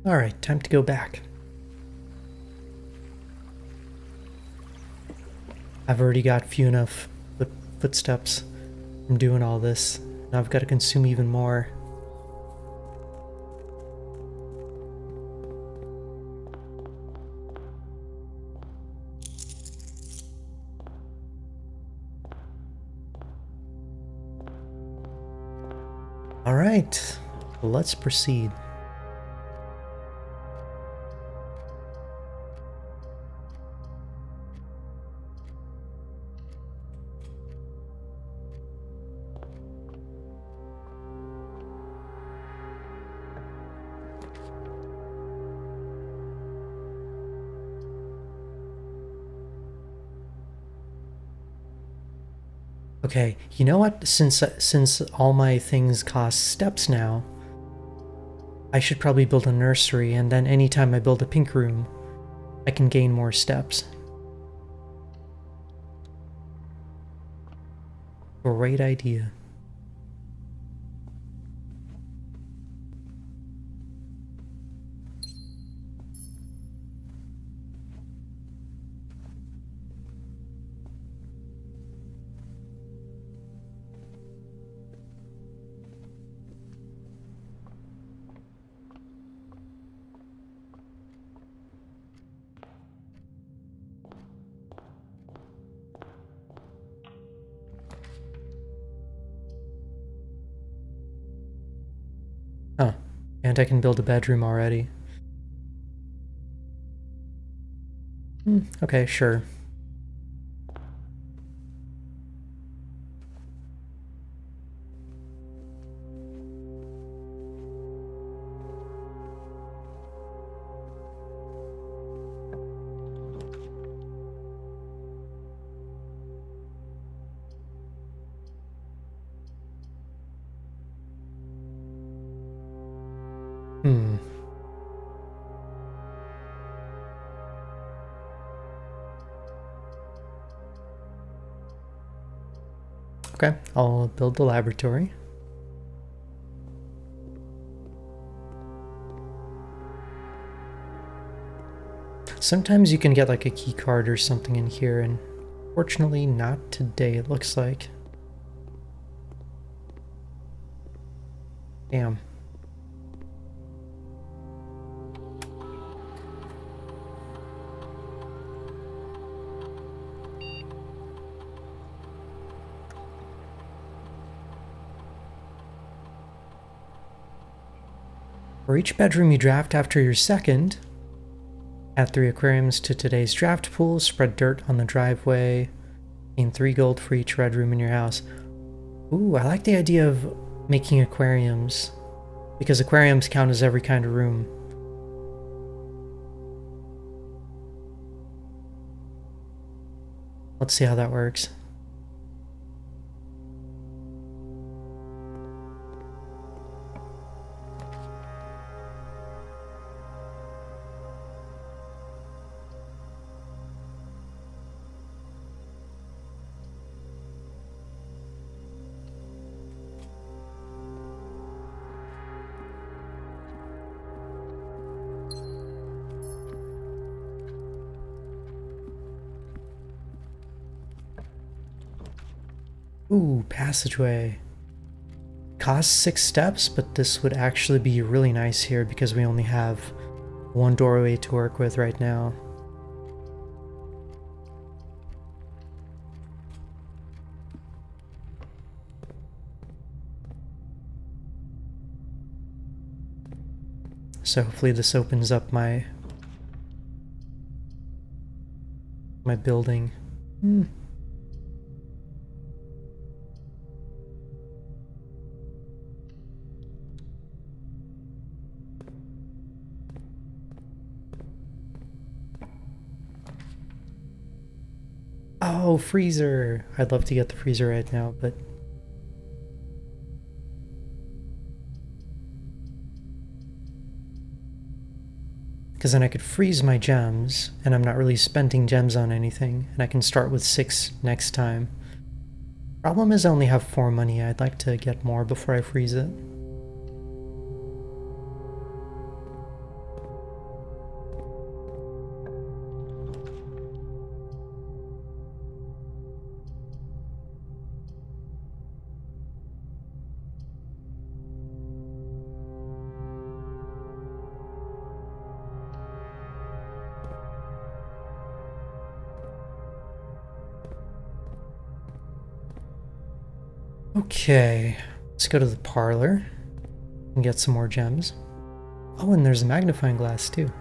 Alright, time to go back. I've already got few enough footsteps from doing all this. Now I've got to consume even more. All right, let's proceed. Okay, you know what? Since all my things cost steps now, I should probably build a nursery, and then anytime I build a pink room, I can gain more steps. Great idea. Huh. And I can build a bedroom already. Okay, sure. Okay, I'll build the laboratory. Sometimes you can get like a key card or something in here, and fortunately not today, it looks like. Damn. For each bedroom you draft after your second, add 3 aquariums to today's draft pool, spread dirt on the driveway, gain 3 gold for each red room in your house. Ooh, I like the idea of making aquariums, because aquariums count as every kind of room. Let's see how that works. Ooh, passageway. Costs 6 steps, but this would actually be really nice here because we only have 1 doorway to work with right now. So hopefully this opens up my building. Oh, freezer! I'd love to get the freezer right now, but... because then I could freeze my gems, and I'm not really spending gems on anything, and I can start with 6 next time. Problem is I only have 4 money. I'd like to get more before I freeze it. Okay, Let's go to the parlor and get some more gems. Oh, and there's a magnifying glass too.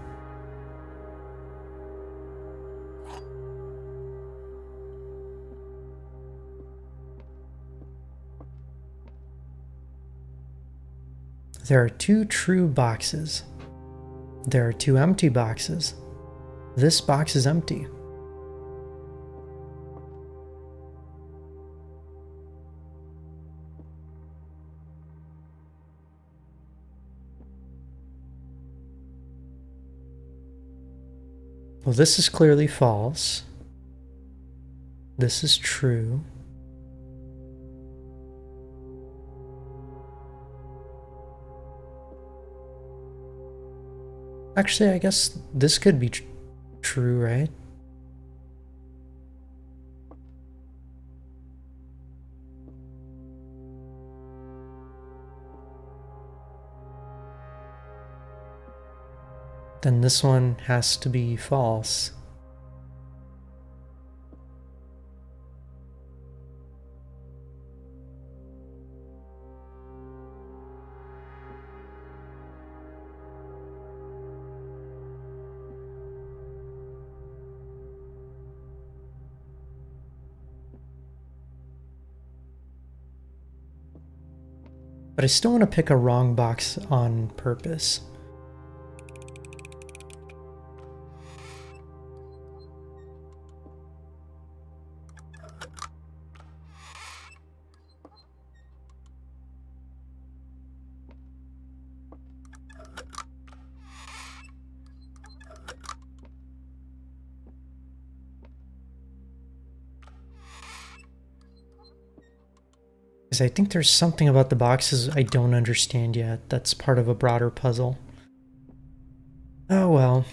There are 2 true boxes. There are 2 empty boxes. This box is empty. Well, this is clearly false. This is true. Actually, I guess this could be true, right? Then this one has to be false. But I still want to pick a wrong box on purpose. Because I think there's something about the boxes I don't understand yet. That's part of a broader puzzle. Oh well.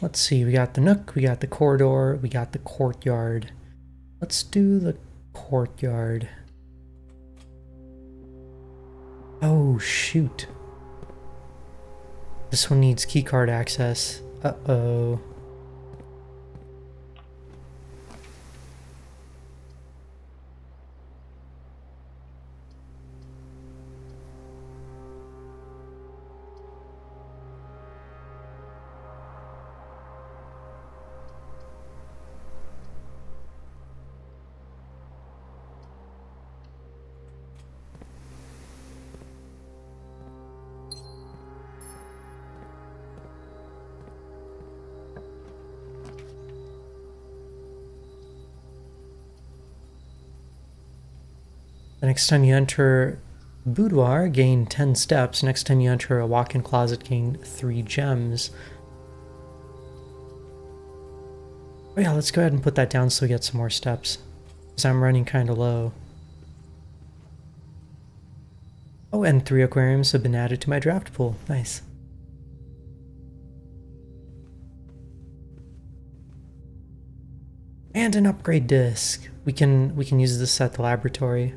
Let's see, we got the nook, we got the corridor, we got the courtyard. Let's do the courtyard. Oh, shoot. This one needs keycard access. Uh-oh. The next time you enter boudoir, gain 10 steps. Next time you enter a walk-in closet, gain 3 gems. Oh yeah, let's go ahead and put that down so we get some more steps. Because I'm running kind of low. Oh, and 3 aquariums have been added to my draft pool. Nice. And an upgrade disc. We can use this at the laboratory.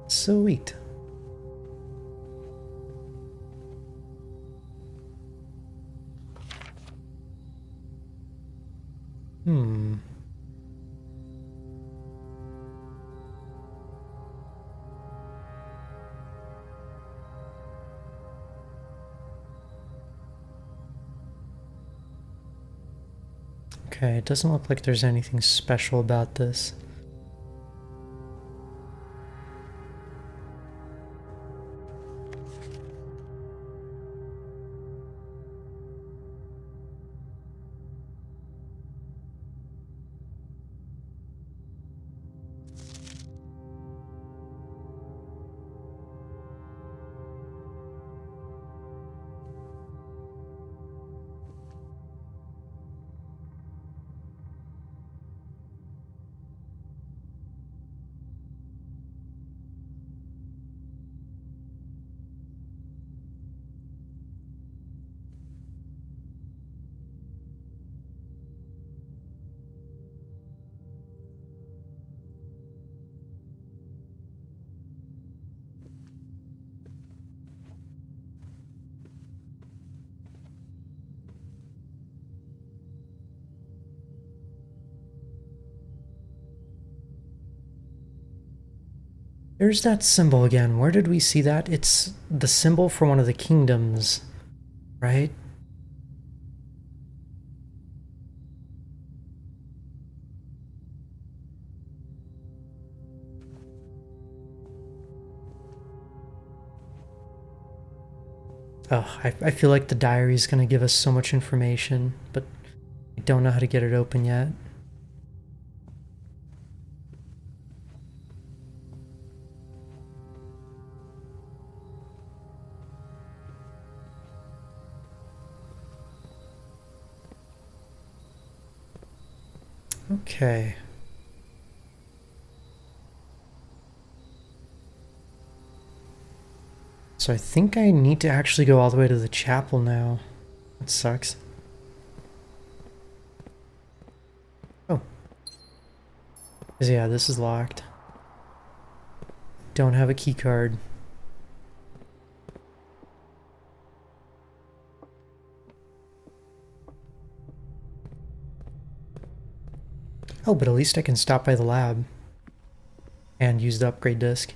Sweet. Okay, it doesn't look like there's anything special about this. There's that symbol again. Where did we see that? It's the symbol for one of the kingdoms, right? Oh, I feel like the diary is going to give us so much information, but I don't know how to get it open yet. Okay. So I think I need to actually go all the way to the chapel now. That sucks. Oh. 'Cause yeah, this is locked. Don't have a key card. Oh, but at least I can stop by the lab and use the upgrade disc.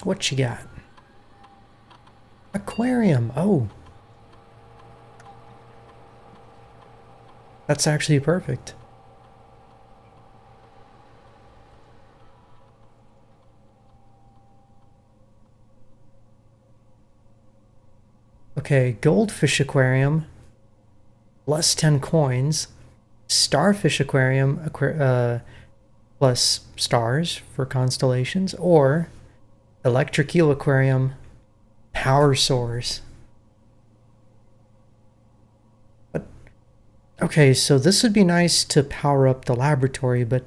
What you got? Aquarium. Oh. That's actually perfect. Okay, goldfish aquarium. Plus 10 coins. Starfish aquarium plus stars for constellations. Or electric eel aquarium power source. But okay, so this would be nice to power up the laboratory, but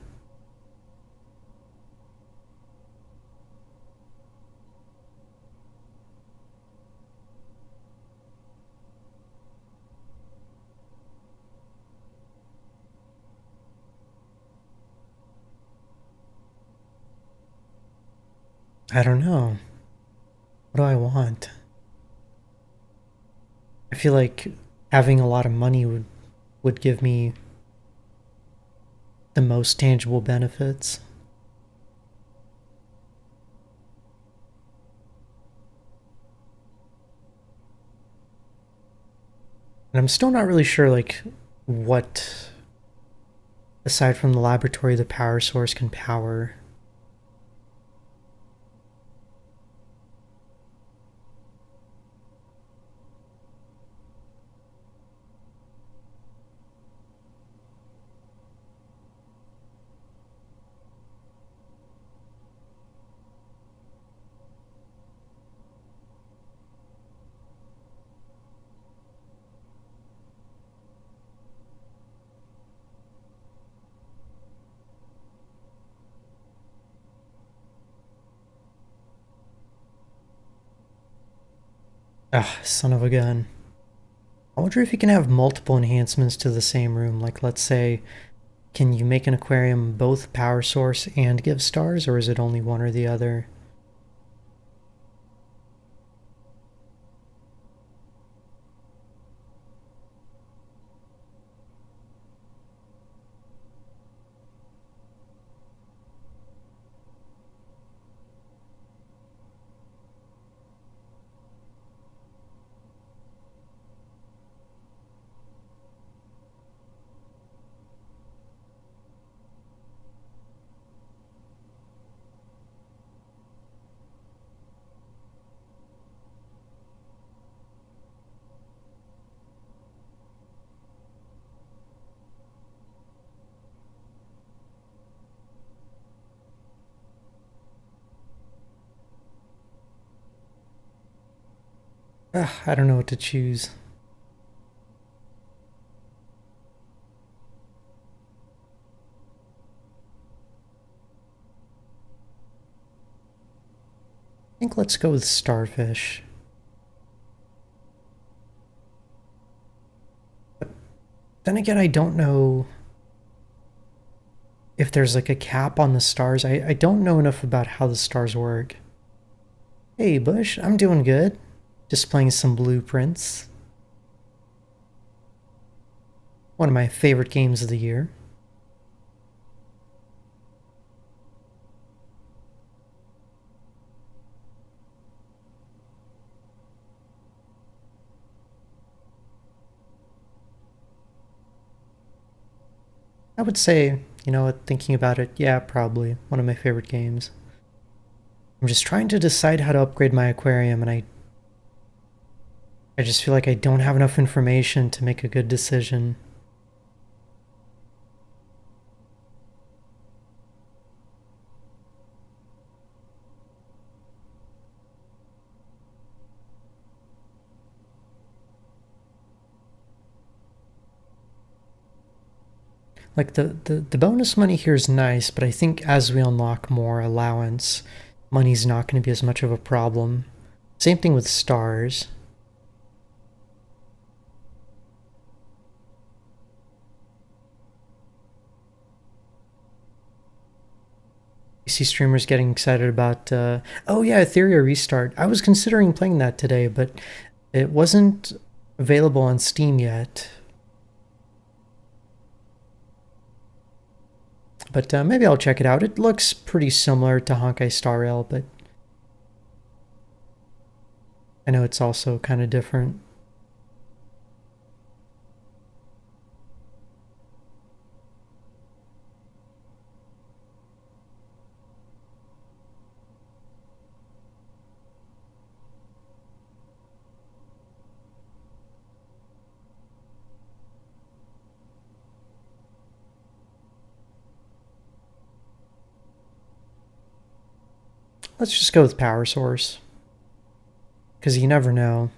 I don't know. What do I want? I feel like having a lot of money would give me the most tangible benefits. And I'm still not really sure like what aside from the laboratory the power source can power. Ah, son of a gun. I wonder if you can have multiple enhancements to the same room. Like, let's say, can you make an aquarium both power source and give stars, or is it only one or the other? Ugh, I don't know what to choose. I think let's go with starfish. But then again, I don't know if there's like a cap on the stars. I don't know enough about how the stars work. Hey, Bush, I'm doing good. Displaying some blueprints. One of my favorite games of the year. I would say, you know, thinking about it, yeah, probably one of my favorite games. I'm just trying to decide how to upgrade my aquarium, and I just feel like I don't have enough information to make a good decision. Like the bonus money here is nice, but I think as we unlock more allowance, money's not going to be as much of a problem. Same thing with stars. You see streamers getting excited about, oh yeah, Etheria Restart. I was considering playing that today, but it wasn't available on Steam yet. But maybe I'll check it out. It looks pretty similar to Honkai Star Rail, but I know it's also kind of different. Let's just go with power source, because you never know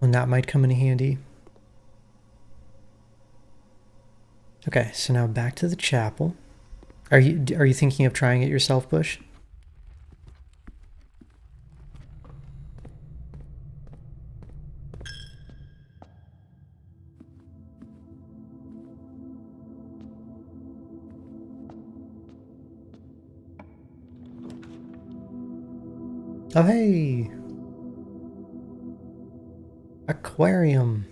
when that might come in handy. Okay, so now back to the chapel. Are you thinking of trying it yourself, Bush? Oh hey! Aquarium.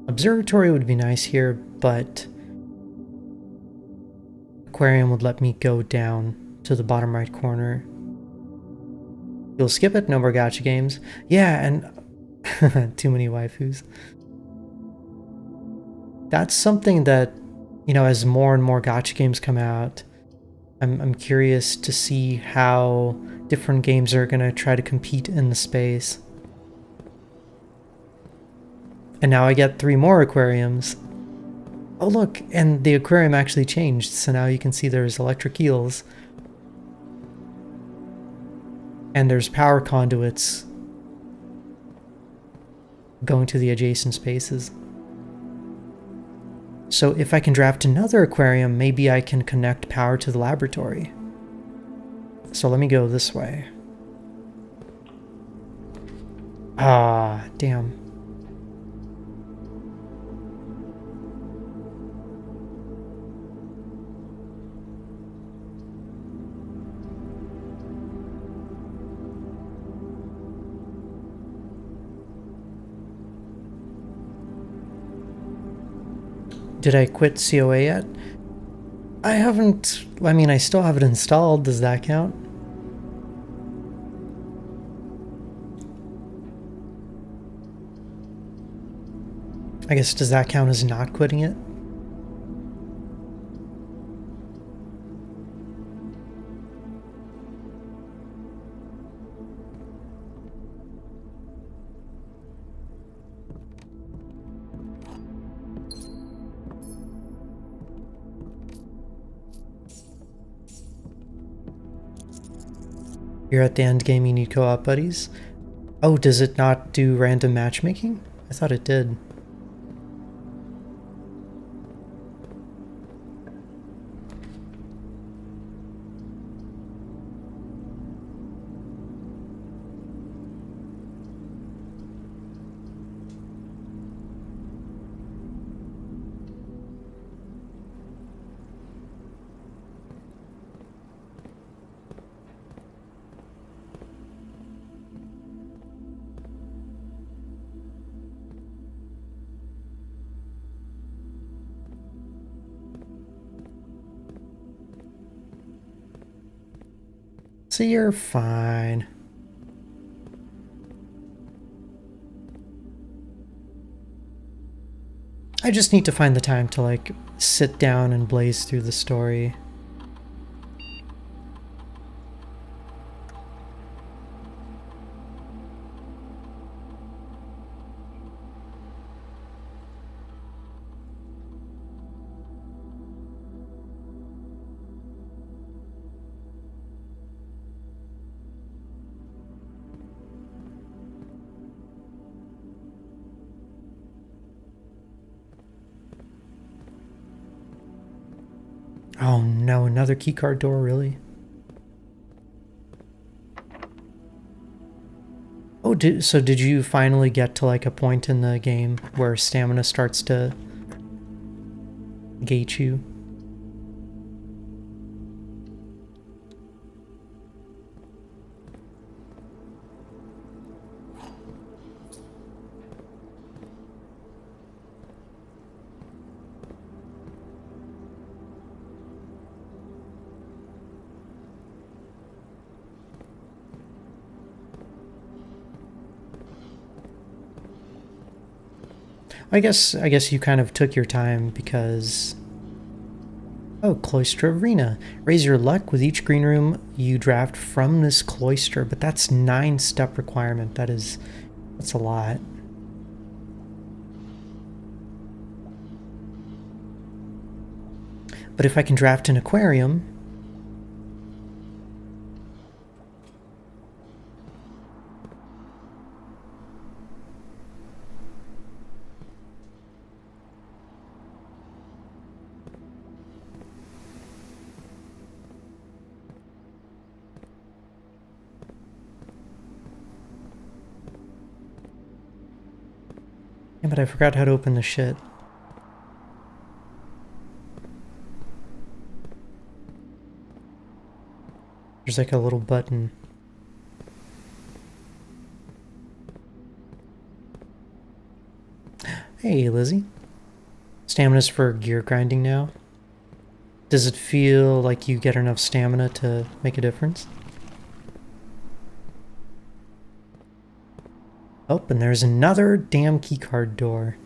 Observatory would be nice here, but aquarium would let me go down to the bottom right corner. You'll skip it? No more gacha games? Yeah, and too many waifus. That's something that, you know, as more and more gacha games come out, I'm curious to see how different games are gonna try to compete in the space. And now I get 3 more aquariums. Oh look, and the aquarium actually changed, so now you can see there's electric eels. And there's power conduits going to the adjacent spaces. So if I can draft another aquarium, maybe I can connect power to the laboratory. So let me go this way. Ah, damn. Did I quit COA yet? I haven't. I mean, I still have it installed. Does that count? I guess, does that count as not quitting it? You're at the end game, you need co-op buddies? Oh, does it not do random matchmaking? I thought it did. So you're fine. I just need to find the time to like sit down and blaze through the story. Oh no, another keycard door, really? Oh, so did you finally get to like a point in the game where stamina starts to gate you? I guess you kind of took your time because... Oh, Cloister Arena. Raise your luck with each green room you draft from this cloister, but that's 9-step requirement. That's a lot. But if I can draft an aquarium... Yeah, but I forgot how to open the shit. There's like a little button. Hey, Lizzie. Stamina's for gear grinding now. Does it feel like you get enough stamina to make a difference? Oh, and there's another damn keycard door.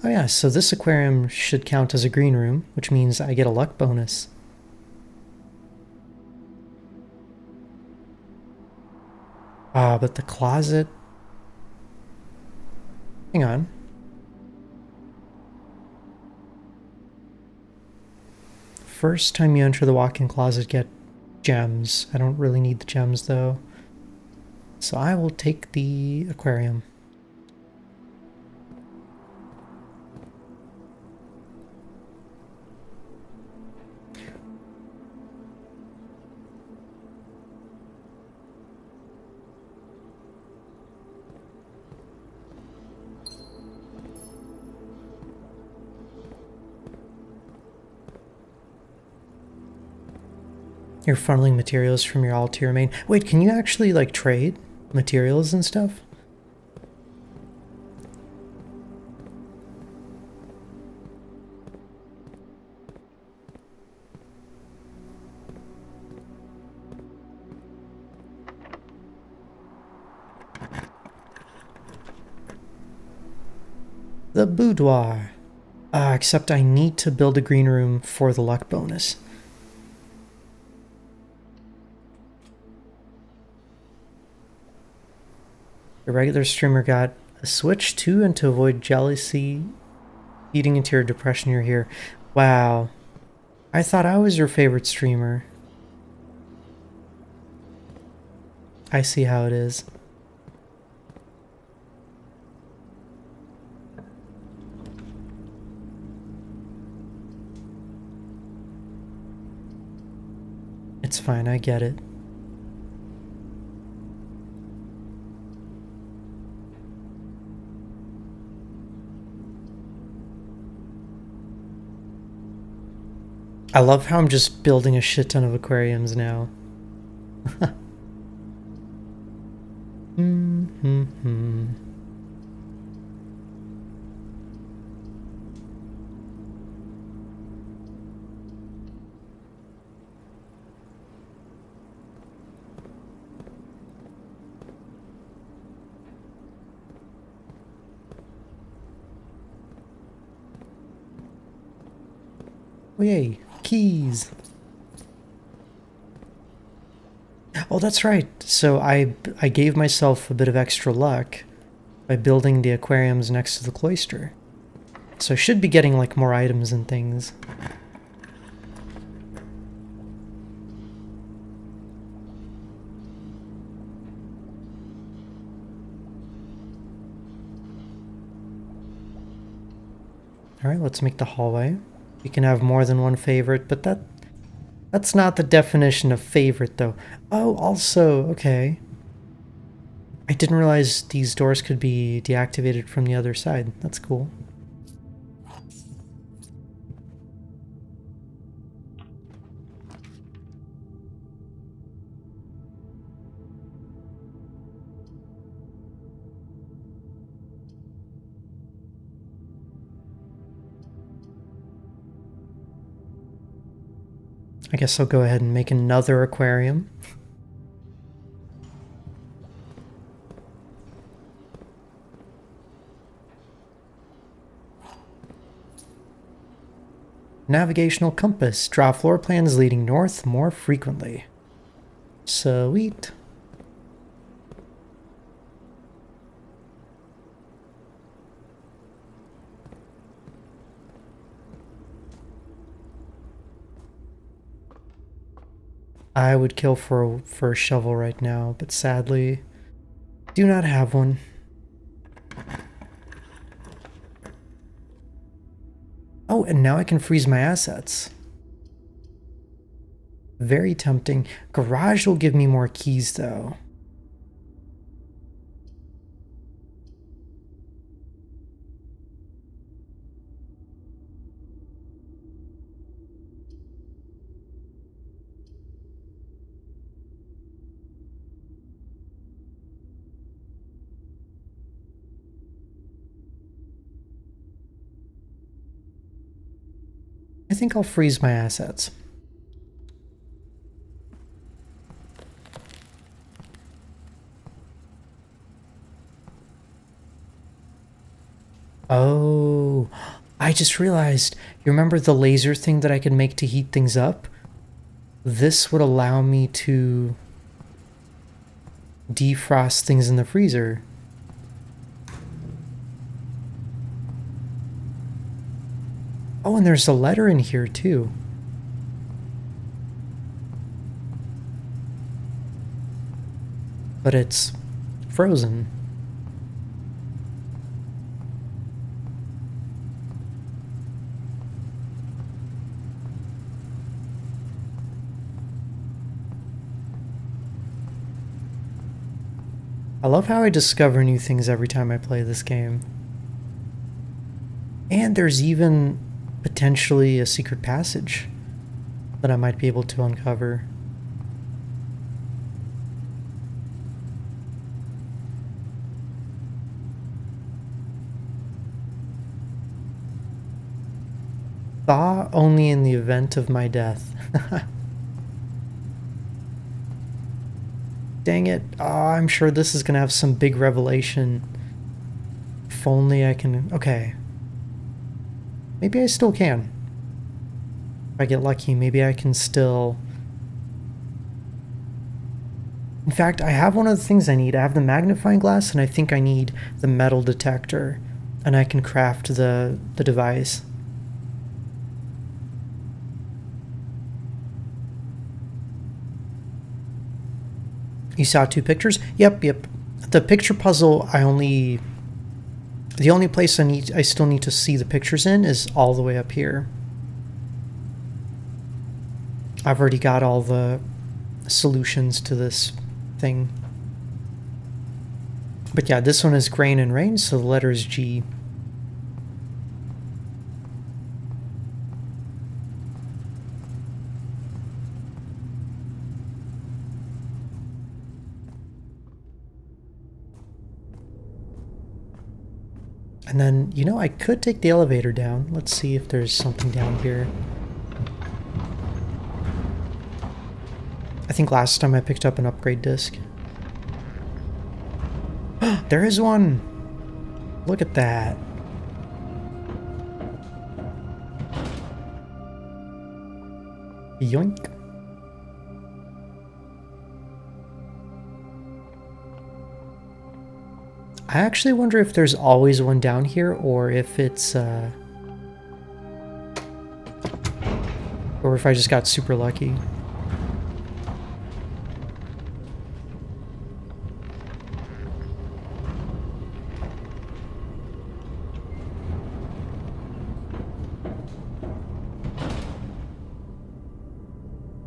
Oh yeah, so this aquarium should count as a green room, which means I get a luck bonus. Ah, but the closet... Hang on. First time you enter the walk-in closet, get gems. I don't really need the gems, though. So I will take the aquarium. You're funneling materials from your alt to your main. Wait, can you actually like trade materials and stuff? The boudoir. Except I need to build a green room for the luck bonus. The regular streamer got a switch too, and to avoid jealousy eating into your depression, you're here. Wow. I thought I was your favorite streamer. I see how it is. It's fine, I get it. I love how I'm just building a shit ton of aquariums now. Mm-hmm. Oh, yay, keys. Oh, that's right. So I gave myself a bit of extra luck by building the aquariums next to the cloister. So I should be getting like more items and things. Alright, let's make the hallway. You can have more than one favorite, but that's not the definition of favorite, though. Oh, also, okay. I didn't realize these doors could be deactivated from the other side. That's cool. I guess I'll go ahead and make another aquarium. Navigational compass. Draw floor plans leading north more frequently. Sweet. I would kill for a shovel right now, but sadly, do not have one. Oh, and now I can freeze my assets. Very tempting. Garage will give me more keys, though. I think I'll freeze my assets. Oh, I just realized, you remember the laser thing that I could make to heat things up? This would allow me to defrost things in the freezer. Oh, and there's a letter in here too. But it's frozen. I love how I discover new things every time I play this game. And there's even potentially a secret passage that I might be able to uncover. Thaw only in the event of my death. Dang it. Oh, I'm sure this is going to have some big revelation. If only I can... Okay. Maybe I still can. If I get lucky, maybe I can still... In fact, I have one of the things I need. I have the magnifying glass, and I think I need the metal detector. And I can craft the device. You saw 2 pictures? Yep. The picture puzzle, the only place I still need to see the pictures in is all the way up here. I've already got all the solutions to this thing. But yeah, this one is grain and rain, so the letter is G. And then, you know, I could take the elevator down. Let's see if there's something down here. I think last time I picked up an upgrade disc. There is one! Look at that. Yoink. I actually wonder if there's always one down here, or if it's, or if I just got super lucky.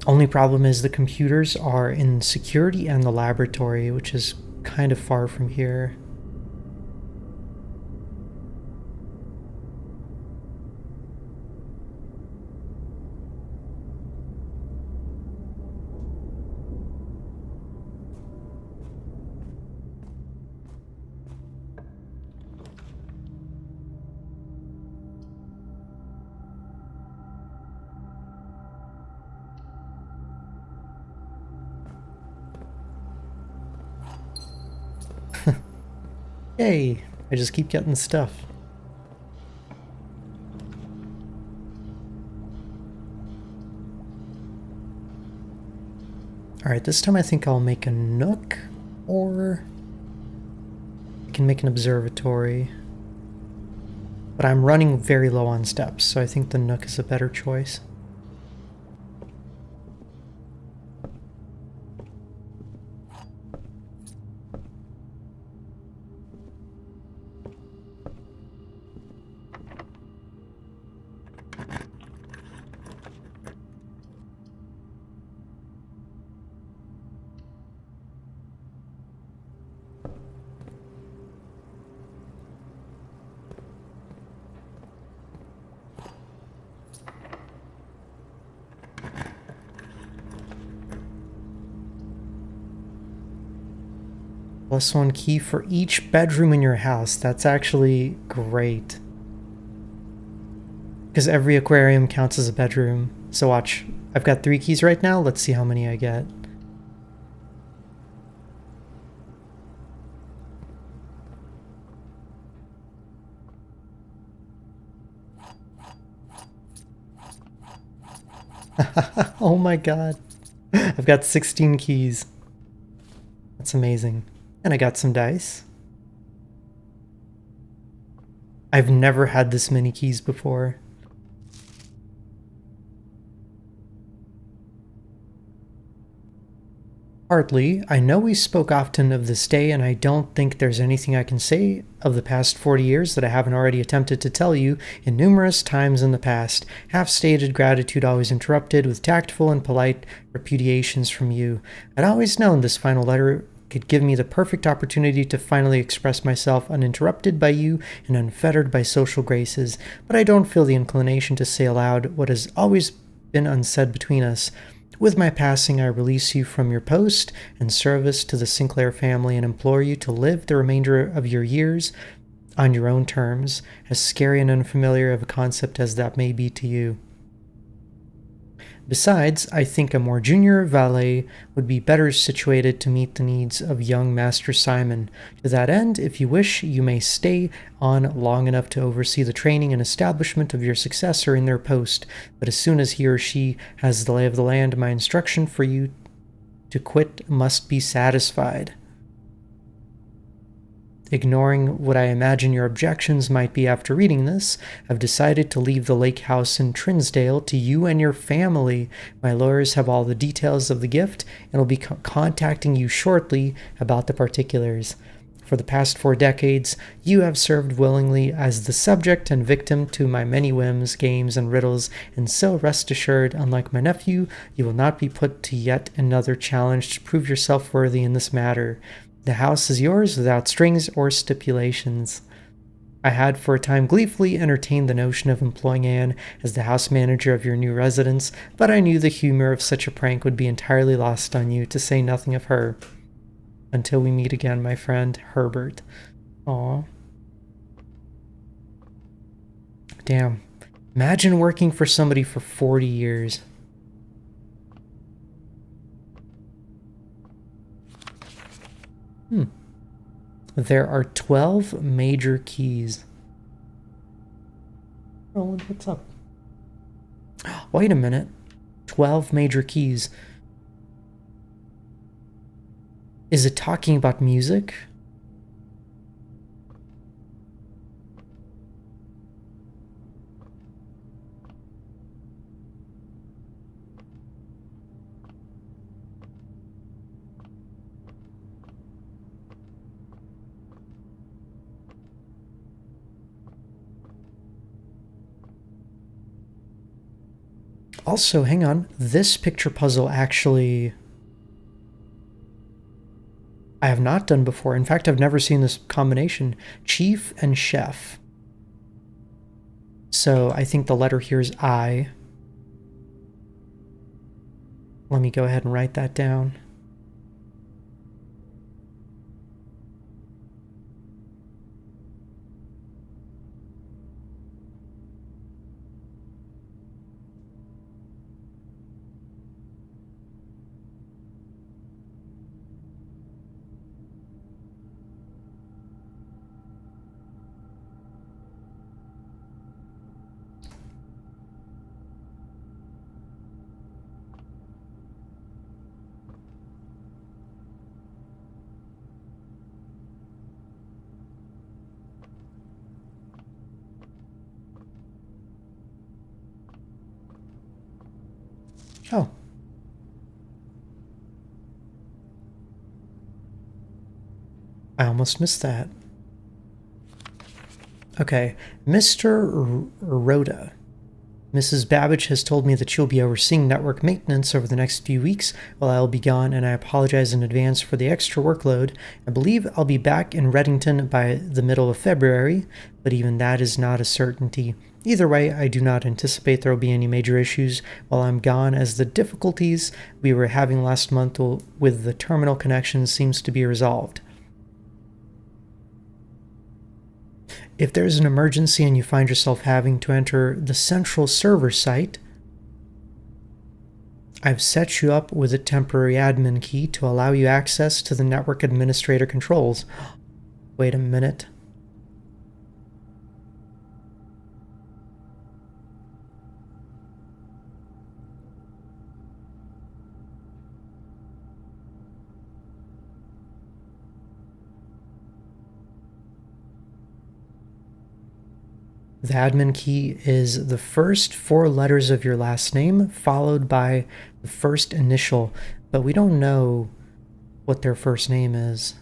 Only problem is the computers are in security and the laboratory, which is kind of far from here. Yay! I just keep getting stuff. Alright, this time I think I'll make a nook, or I can make an observatory. But I'm running very low on steps, so I think the nook is a better choice. +1 key for each bedroom in your house. That's actually great. Because every aquarium counts as a bedroom. So watch, I've got 3 keys right now. Let's see how many I get. Oh my god. I've got 16 keys. That's amazing. And I got some dice. I've never had this many keys before. Hardly. I know we spoke often of this day, and I don't think there's anything I can say of the past 40 years that I haven't already attempted to tell you in numerous times in the past, half-stated gratitude always interrupted with tactful and polite repudiations from you. I'd always known this final letter could give me the perfect opportunity to finally express myself uninterrupted by you and unfettered by social graces, but I don't feel the inclination to say aloud what has always been unsaid between us. With my passing, I release you from your post and service to the Sinclair family and implore you to live the remainder of your years on your own terms, as scary and unfamiliar of a concept as that may be to you. Besides, I think a more junior valet would be better situated to meet the needs of young Master Simon. To that end, if you wish, you may stay on long enough to oversee the training and establishment of your successor in their post, but as soon as he or she has the lay of the land, my instruction for you to quit must be satisfied. Ignoring what I imagine your objections might be after reading this, I've decided to leave the lake house in Trinsdale to you and your family. My lawyers have all the details of the gift and will be contacting you shortly about the particulars. For the past 4 decades, you have served willingly as the subject and victim to my many whims, games, and riddles, and so rest assured, unlike my nephew, you will not be put to yet another challenge to prove yourself worthy in this matter. The house is yours without strings or stipulations. I had for a time gleefully entertained the notion of employing Anne as the house manager of your new residence, but I knew the humor of such a prank would be entirely lost on you, to say nothing of her. Until we meet again, my friend, Herbert. Aw. damn. Imagine working for somebody for 40 years. There are 12 major keys. Roland, what's up? Wait a minute. 12 major keys. Is it talking about music? Also, hang on. This picture puzzle actually I have not done before. In fact, I've never seen this combination. Chief and chef. So I think the letter here is I. Let me go ahead and write that down. Oh. I almost missed that. Okay, Mr. Rhoda. Mrs. Babbage has told me that she'll be overseeing network maintenance over the next few weeks while I'll be gone, and I apologize in advance for the extra workload. I believe I'll be back in Reddington by the middle of February, but even that is not a certainty. Either way, I do not anticipate there will be any major issues while I'm gone, as the difficulties we were having last month with the terminal connection seems to be resolved. If there's an emergency and you find yourself having to enter the central server site, I've set you up with a temporary admin key to allow you access to the network administrator controls. Wait a minute. The admin key is the first 4 letters of your last name, followed by the first initial, but we don't know what their first name is.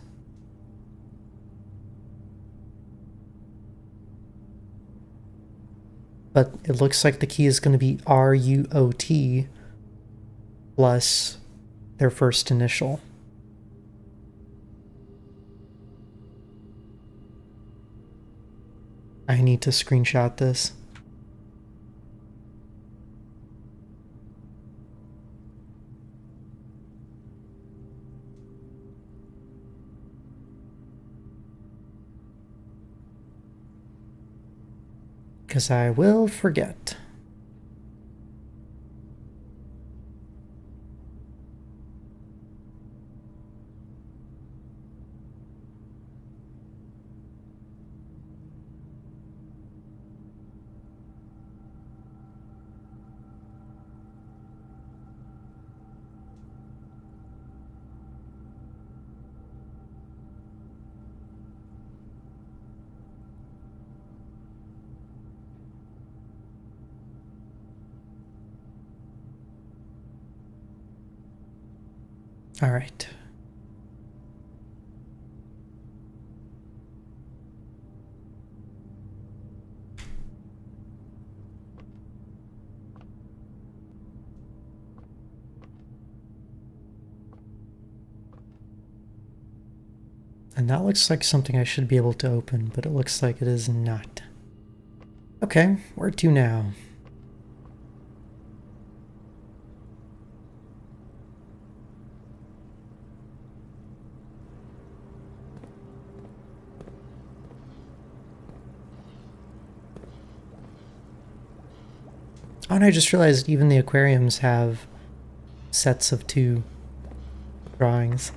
But it looks like the key is going to be RUOT plus their first initial. I need to screenshot this. Because I will forget. All right. And that looks like something I should be able to open, but it looks like it is not. Okay, where to now? Oh, and I just realized even the aquariums have sets of 2 drawings.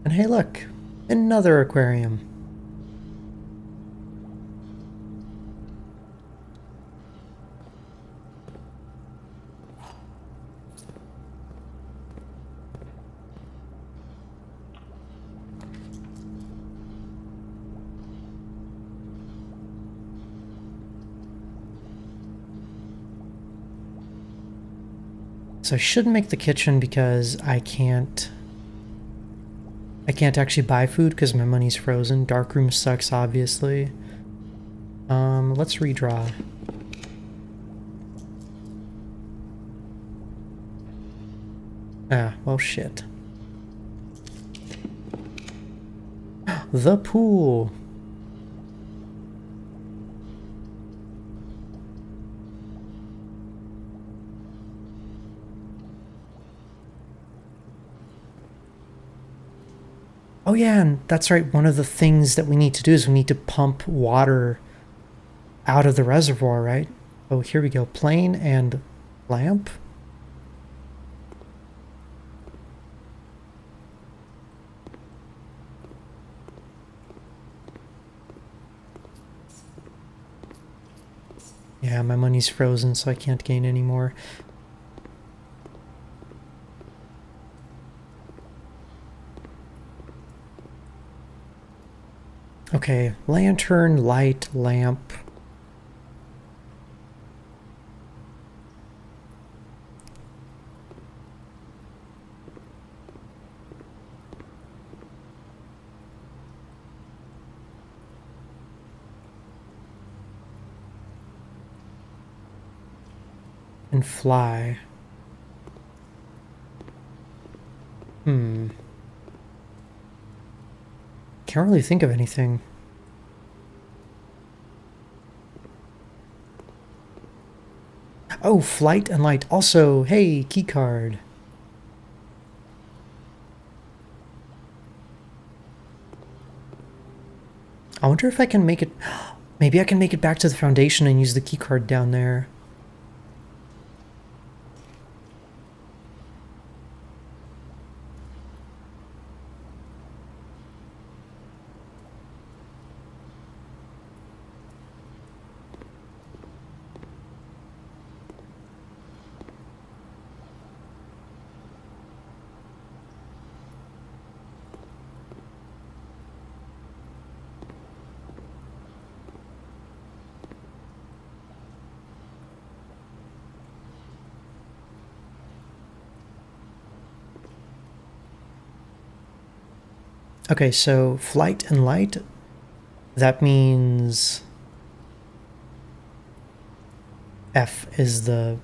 And hey, look, another aquarium. So I shouldn't make the kitchen because I can't actually buy food because my money's frozen. Darkroom sucks, obviously. Let's redraw. Ah, well, shit. The pool. Oh yeah, and that's right. One of the things that we need to do is we need to pump water out of the reservoir, right? Oh, here we go. Plane and lamp. Yeah, my money's frozen, so I can't gain any more. Okay, lantern, light, lamp. And fly. Can't really think of anything. Oh, flight and light. Also, hey, keycard. I wonder if I can make it... Maybe I can make it back to the foundation and use the keycard down there. Okay, so flight and light, that means F is the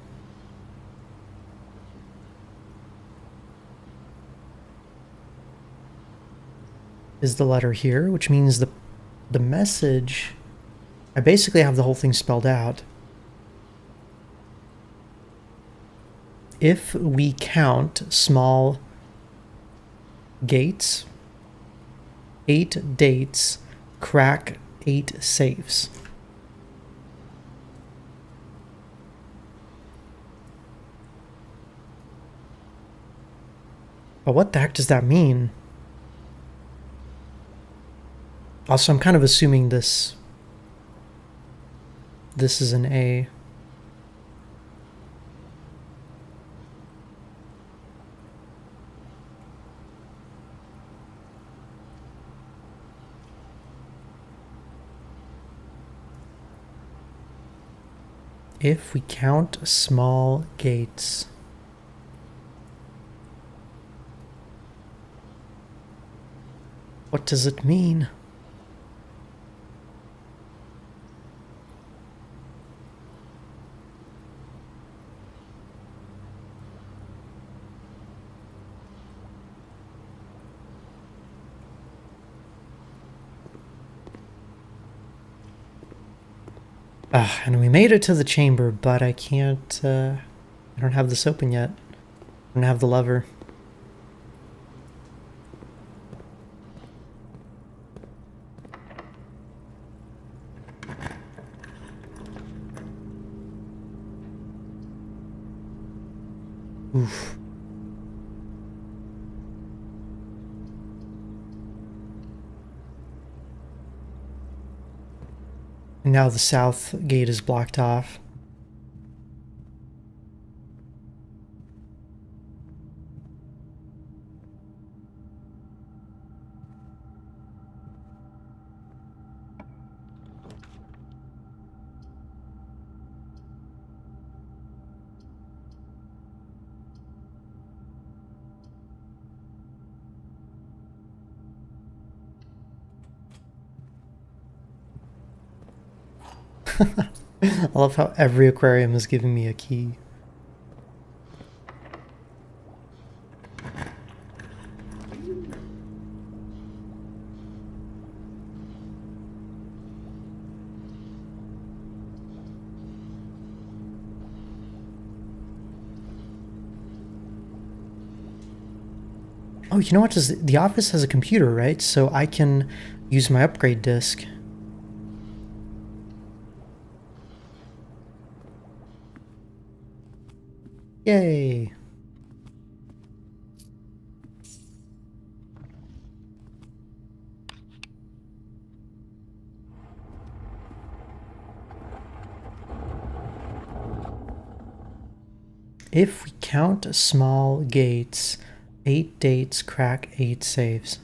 letter here, which means the message, I basically have the whole thing spelled out. If we count small gates, 8 dates, crack 8 safes. But what the heck does that mean? Also, I'm kind of assuming this is an A. If we count small gates. What does it mean? And we made it to the chamber, but I can't, I don't have this open yet. I don't have the lever. And now the south gate is blocked off. I love how every aquarium is giving me a key. Oh, you know what? The office has a computer, right? So I can use my upgrade disc. Yay! If we count small gates, 8 dates crack 8 saves.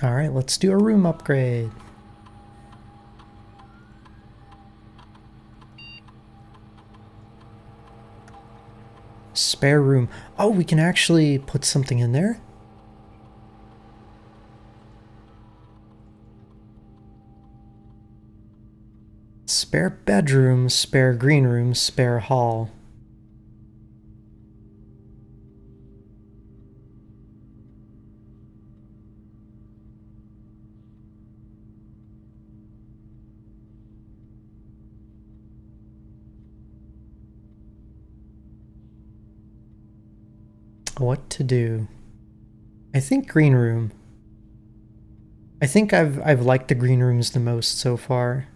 Alright, let's do a room upgrade. Spare room. Oh, we can actually put something in there? Spare bedroom, spare green room, spare hall. What to do? I think green room. I think I've liked the green rooms the most so far.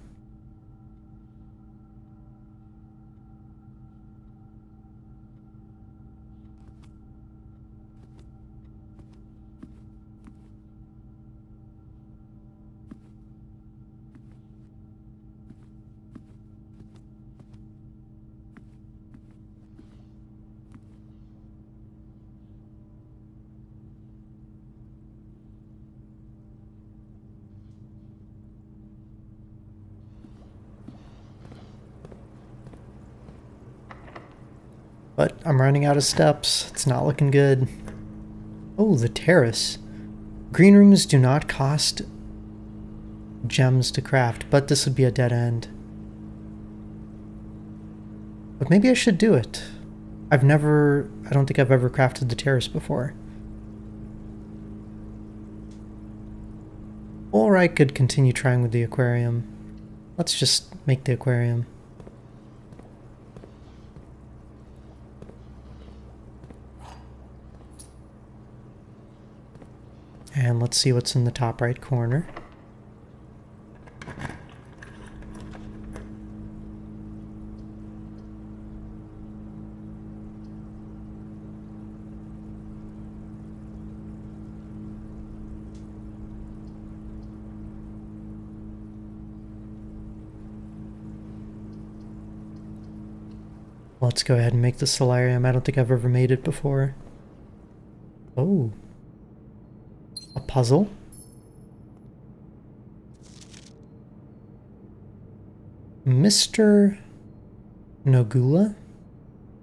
But I'm running out of steps. It's not looking good. Oh, the terrace. Green rooms do not cost gems to craft, but this would be a dead end. But maybe I should do it. I don't think I've ever crafted the terrace before. Or I could continue trying with the aquarium. Let's just make the aquarium. And let's see what's in the top right corner. Let's go ahead and make the solarium. I don't think I've ever made it before. Oh. A puzzle. Mr. Nogula?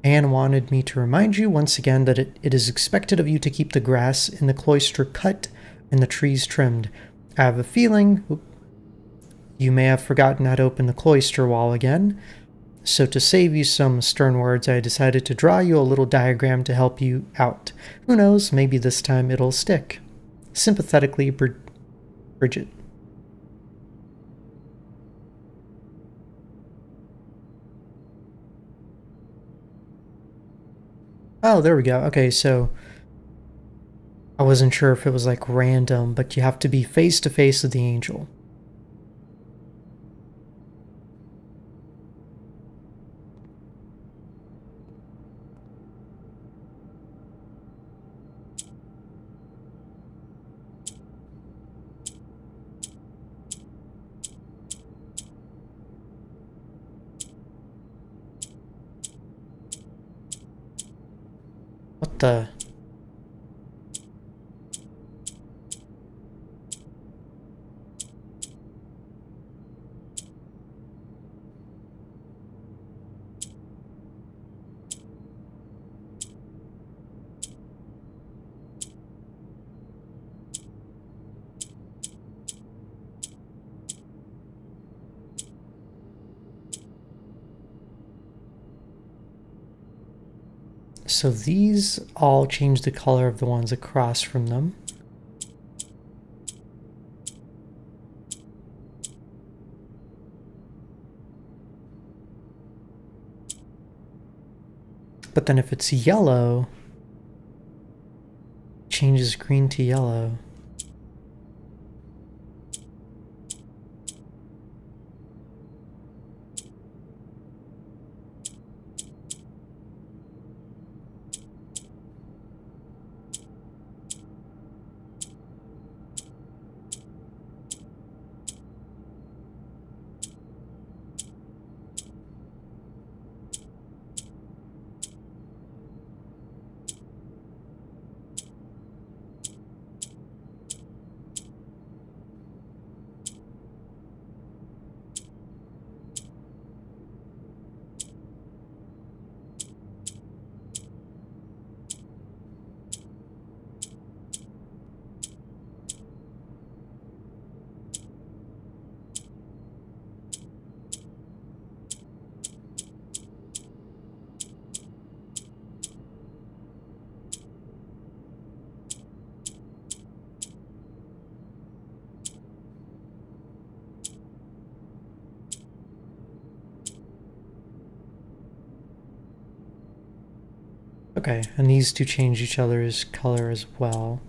Anne wanted me to remind you once again that it is expected of you to keep the grass in the cloister cut and the trees trimmed. I have a feeling you may have forgotten how to open the cloister wall again. So to save you some stern words, I decided to draw you a little diagram to help you out. Who knows, maybe this time it'll stick. Sympathetically, Bridget. Oh, there we go. Okay, so I wasn't sure if it was like random, but you have to be face to face with the angel. What the? So these all change the color of the ones across from them. But then if it's yellow, it changes green to yellow. Okay, and these two change each other's color as well.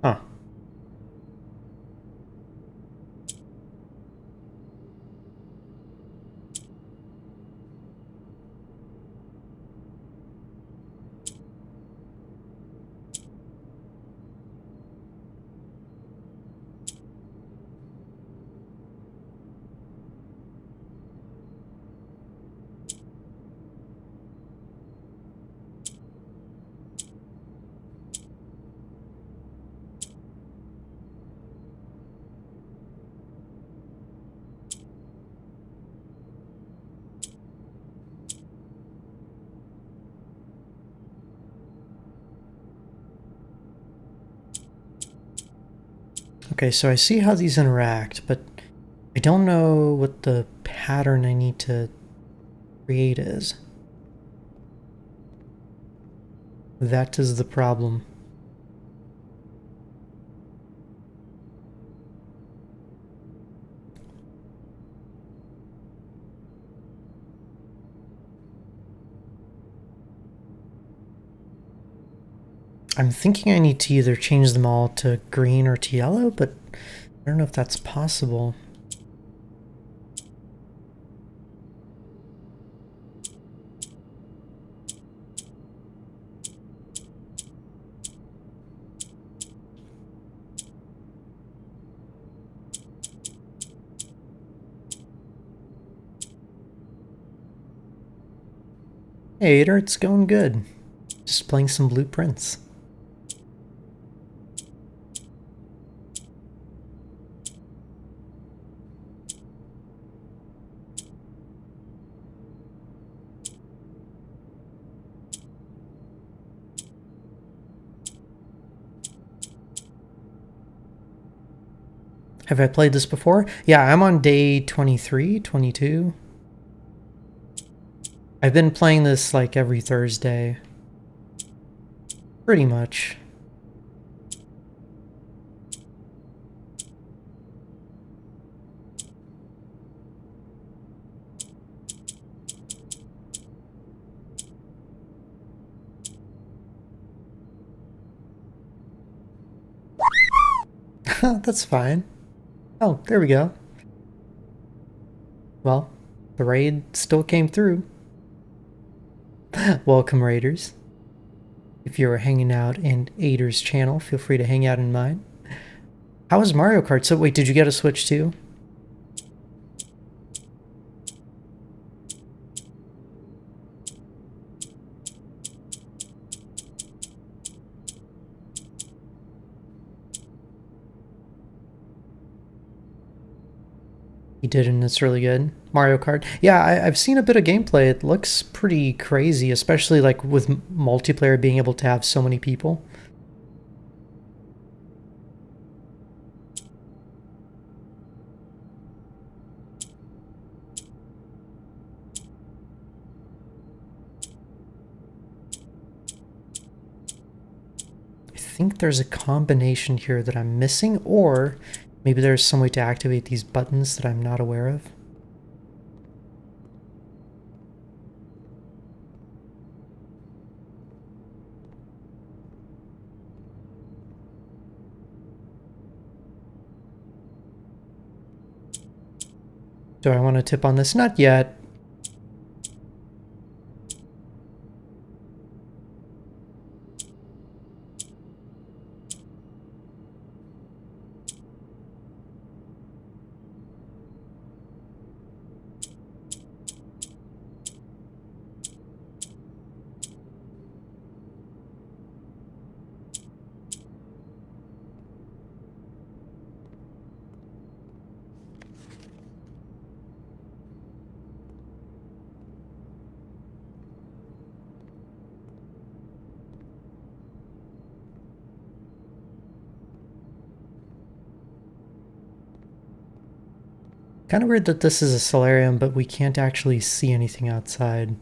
Huh. Okay, so I see how these interact, but I don't know what the pattern I need to create is. That is the problem. I'm thinking I need to either change them all to green or to yellow, but I don't know if that's possible. Hey, Ader, it's going good. Just playing some blueprints. Have I played this before? Yeah, I'm on day 23, 22. I've been playing this like every Thursday. Pretty much. That's fine. Oh, there we go. Well, the raid still came through. Welcome, raiders. If you're hanging out in Ader's channel, feel free to hang out in mine. How was Mario Kart? So wait, did you get a Switch too? You did, and it's really good. Mario Kart. Yeah, I've seen a bit of gameplay. It looks pretty crazy, especially like with multiplayer being able to have so many people. I think there's a combination here that I'm missing, or maybe there's some way to activate these buttons that I'm not aware of. Do I want to tip on this? Not yet. Kind of weird that this is a solarium, but we can't actually see anything outside.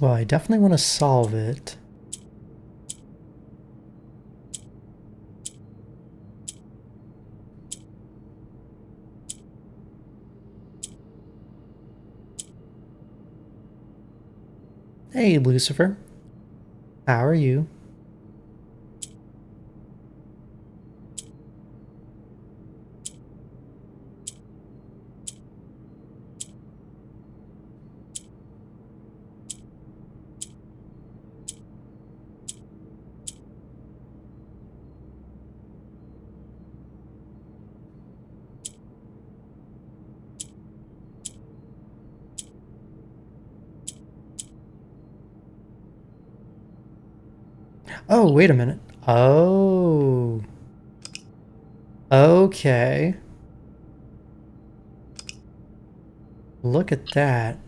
Well, I definitely want to solve it. Hey, Lucifer. How are you? Oh, wait a minute. Oh. Okay. Look at that.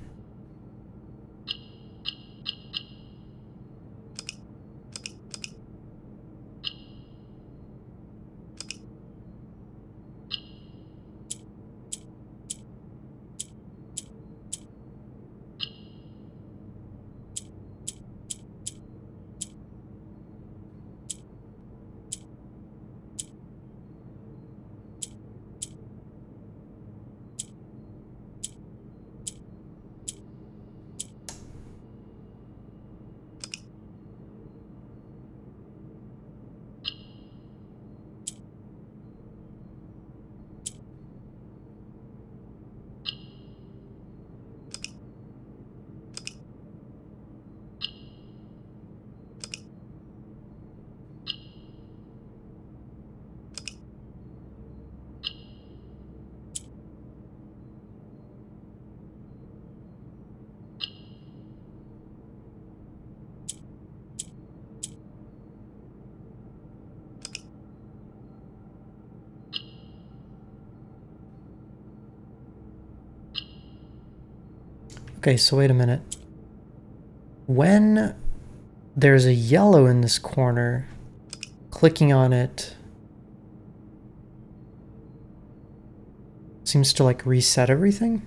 Okay, so wait a minute. When there's a yellow in this corner, clicking on it seems to like reset everything.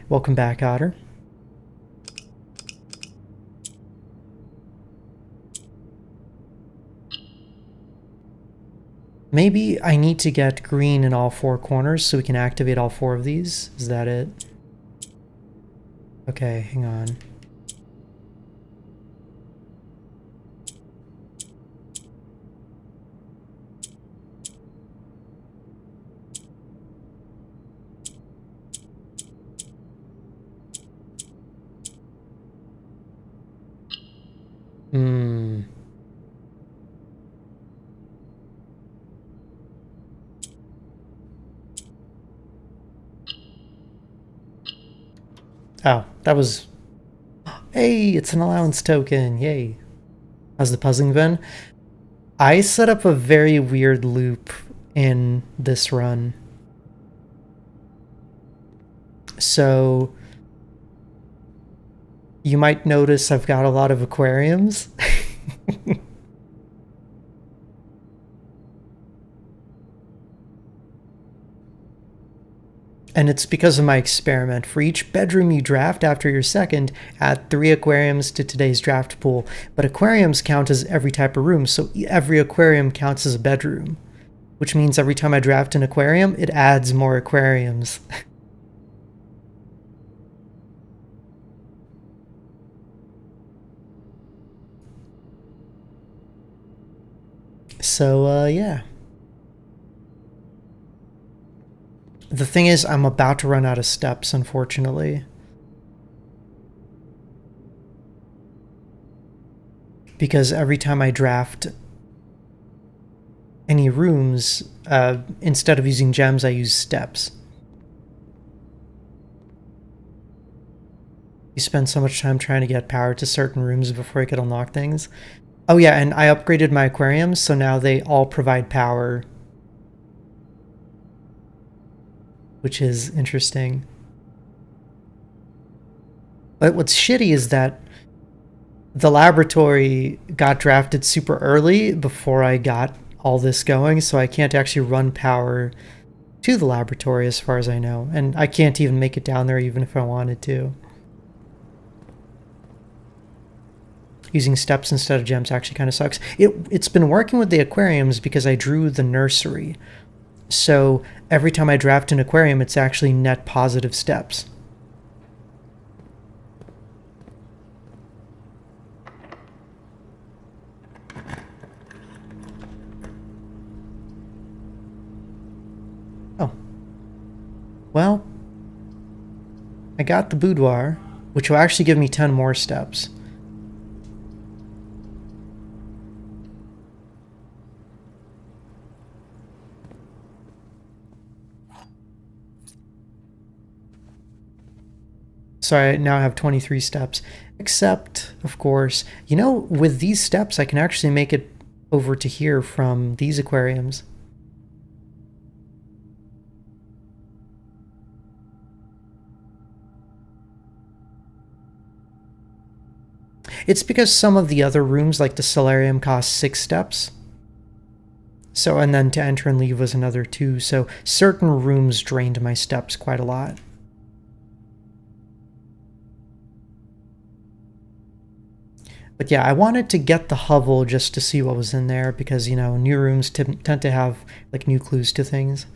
Welcome back, Otter. Maybe I need to get green in all 4 corners so we can activate all 4 of these. Is that it? Okay, hang on. Hmm. Oh, that was... Hey, it's an allowance token. Yay. How's the puzzling been? I set up a very weird loop in this run. So you might notice I've got a lot of aquariums. And it's because of my experiment. For each bedroom you draft after your second, add 3 aquariums to today's draft pool. But aquariums count as every type of room, so every aquarium counts as a bedroom. Which means every time I draft an aquarium, it adds more aquariums. So, yeah. The thing is, I'm about to run out of steps, unfortunately. Because every time I draft any rooms, instead of using gems, I use steps. You spend so much time trying to get power to certain rooms before you can unlock things. Oh yeah, and I upgraded my aquariums, so now they all provide power. Which is interesting. But what's shitty is that the laboratory got drafted super early before I got all this going, so I can't actually run power to the laboratory as far as I know. And I can't even make it down there even if I wanted to. Using steps instead of gems actually kind of sucks. It's been working with the aquariums because I drew the nursery. So every time I draft an aquarium, it's actually net positive steps. Oh. Well, I got the boudoir, which will actually give me 10 more steps. So I now have 23 steps, except, of course, you know, with these steps, I can actually make it over to here from these aquariums. It's because some of the other rooms, like the solarium, cost 6 steps. So, and then to enter and leave was another 2. So certain rooms drained my steps quite a lot. But yeah, I wanted to get the hovel just to see what was in there because, you know, new rooms tend to have like new clues to things.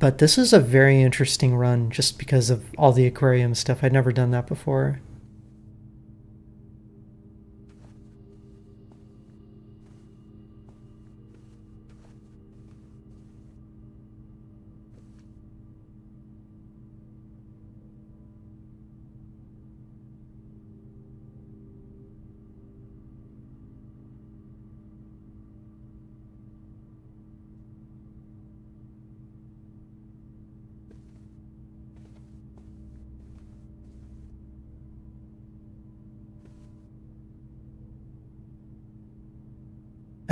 But this is a very interesting run just because of all the aquarium stuff. I'd never done that before.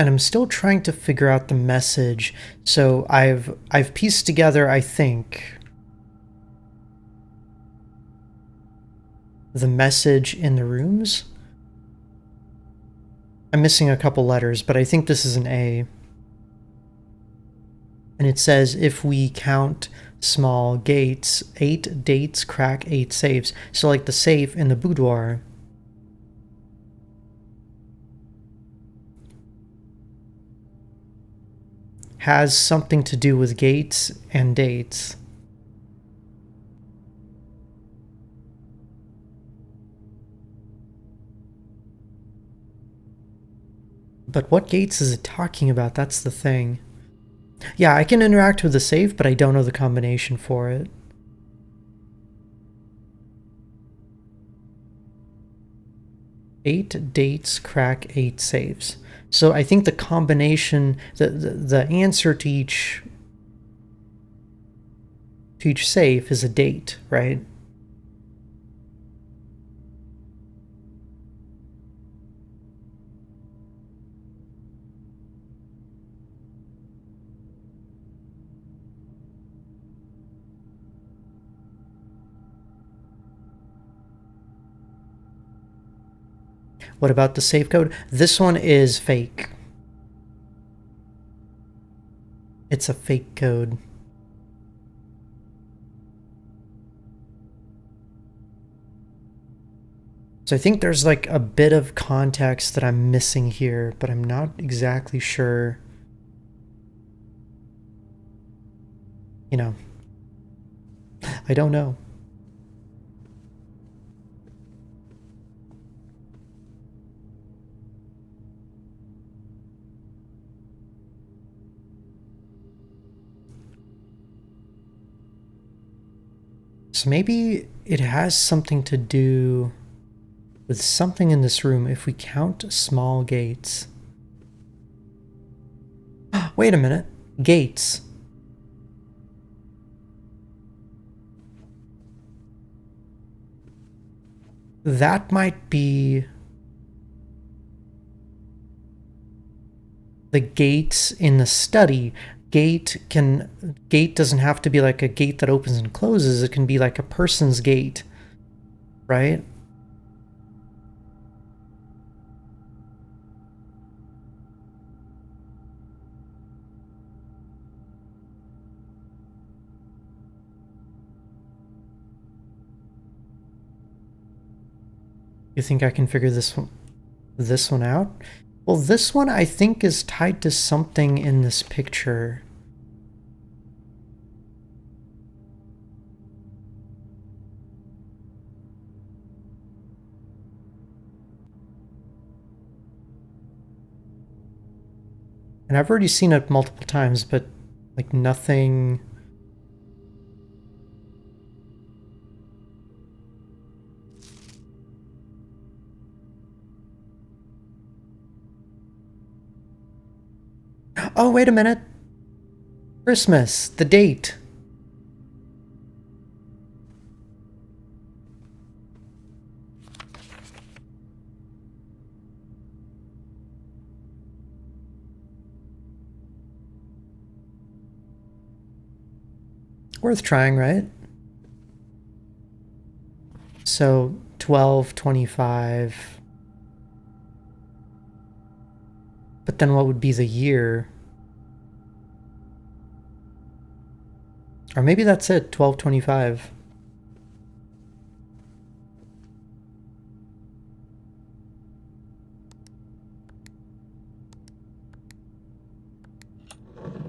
and I'm still trying to figure out the message. So I've pieced together, I think, the message in the rooms. I'm missing a couple letters, but I think this is an A. And it says, if we count small gates, 8 dates crack 8 safes. So like the safe in the boudoir. Has something to do with gates and dates. But what gates is it talking about? That's the thing. Yeah, I can interact with the safe, but I don't know the combination for it. Eight dates crack 8 safes. So I think the combination, the answer to each safe is a date, right? What about the safe code? This one is fake. It's a fake code. So I think there's like a bit of context that I'm missing here, but I'm not exactly sure. You know, I don't know. So maybe it has something to do with something in this room if we count small gates. Wait a minute. Gates. That might be the gates in the study. Gate doesn't have to be like a gate that opens and closes. It can be like a person's gate, right? You think I can figure this one out? Well, this one I think is tied to something in this picture. And I've already seen it multiple times, but like nothing. Oh, wait a minute. Christmas, the date. Worth trying, right? So 12/25. But then what would be the year? Or maybe that's it, 12/25.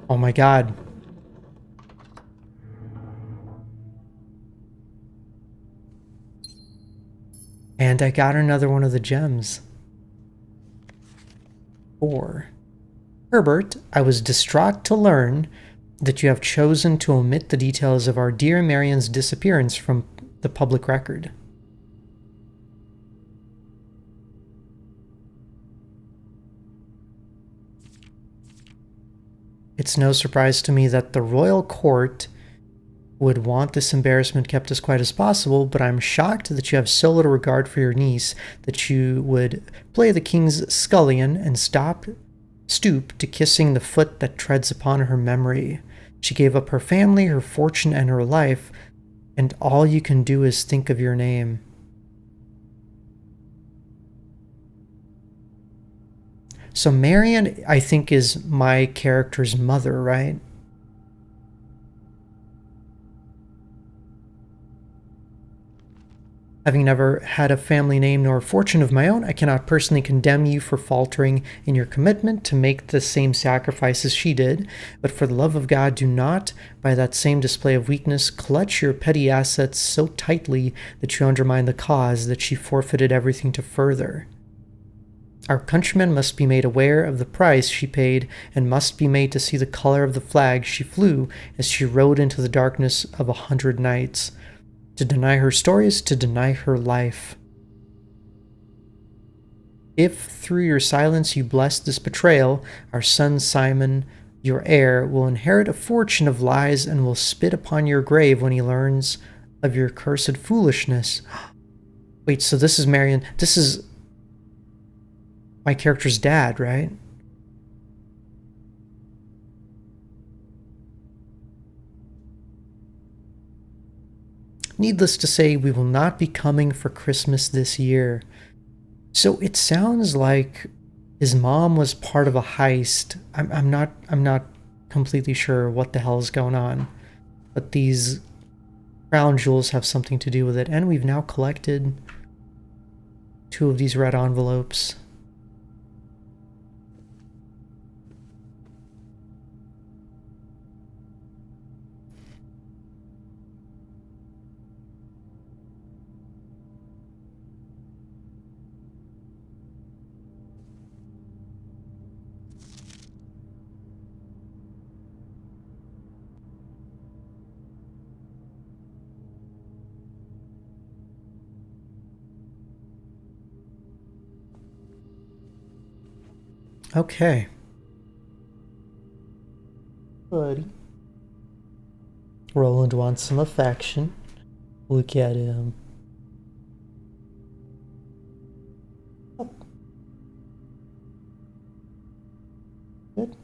Oh my god. And I got another one of the gems. 4. Herbert, I was distraught to learn that you have chosen to omit the details of our dear Marion's disappearance from the public record. It's no surprise to me that the royal court would want this embarrassment kept as quiet as possible, but I'm shocked that you have so little regard for your niece that you would play the king's scullion and stop stoop to kissing the foot that treads upon her memory. She gave up her family, her fortune, and her life, and all you can do is think of your name. So Marion, I think, is my character's mother, right? Having never had a family name nor fortune of my own, I cannot personally condemn you for faltering in your commitment to make the same sacrifices she did, but for the love of God, do not, by that same display of weakness, clutch your petty assets so tightly that you undermine the cause that she forfeited everything to further. Our countrymen must be made aware of the price she paid and must be made to see the color of the flag she flew as she rode into the darkness of 100 nights. To deny her story is to deny her life. If through your silence you bless this betrayal, our son Simon, your heir, will inherit a fortune of lies and will spit upon your grave when he learns of your cursed foolishness. Wait, so this is Marion. This is my character's dad, right? Needless to say, we will not be coming for Christmas this year. So it sounds like his mom was part of a heist. I'm not completely sure what the hell is going on, but these crown jewels have something to do with it, and we've now collected 2 of these red envelopes. Okay. Buddy. Roland wants some affection. Look at him. Good.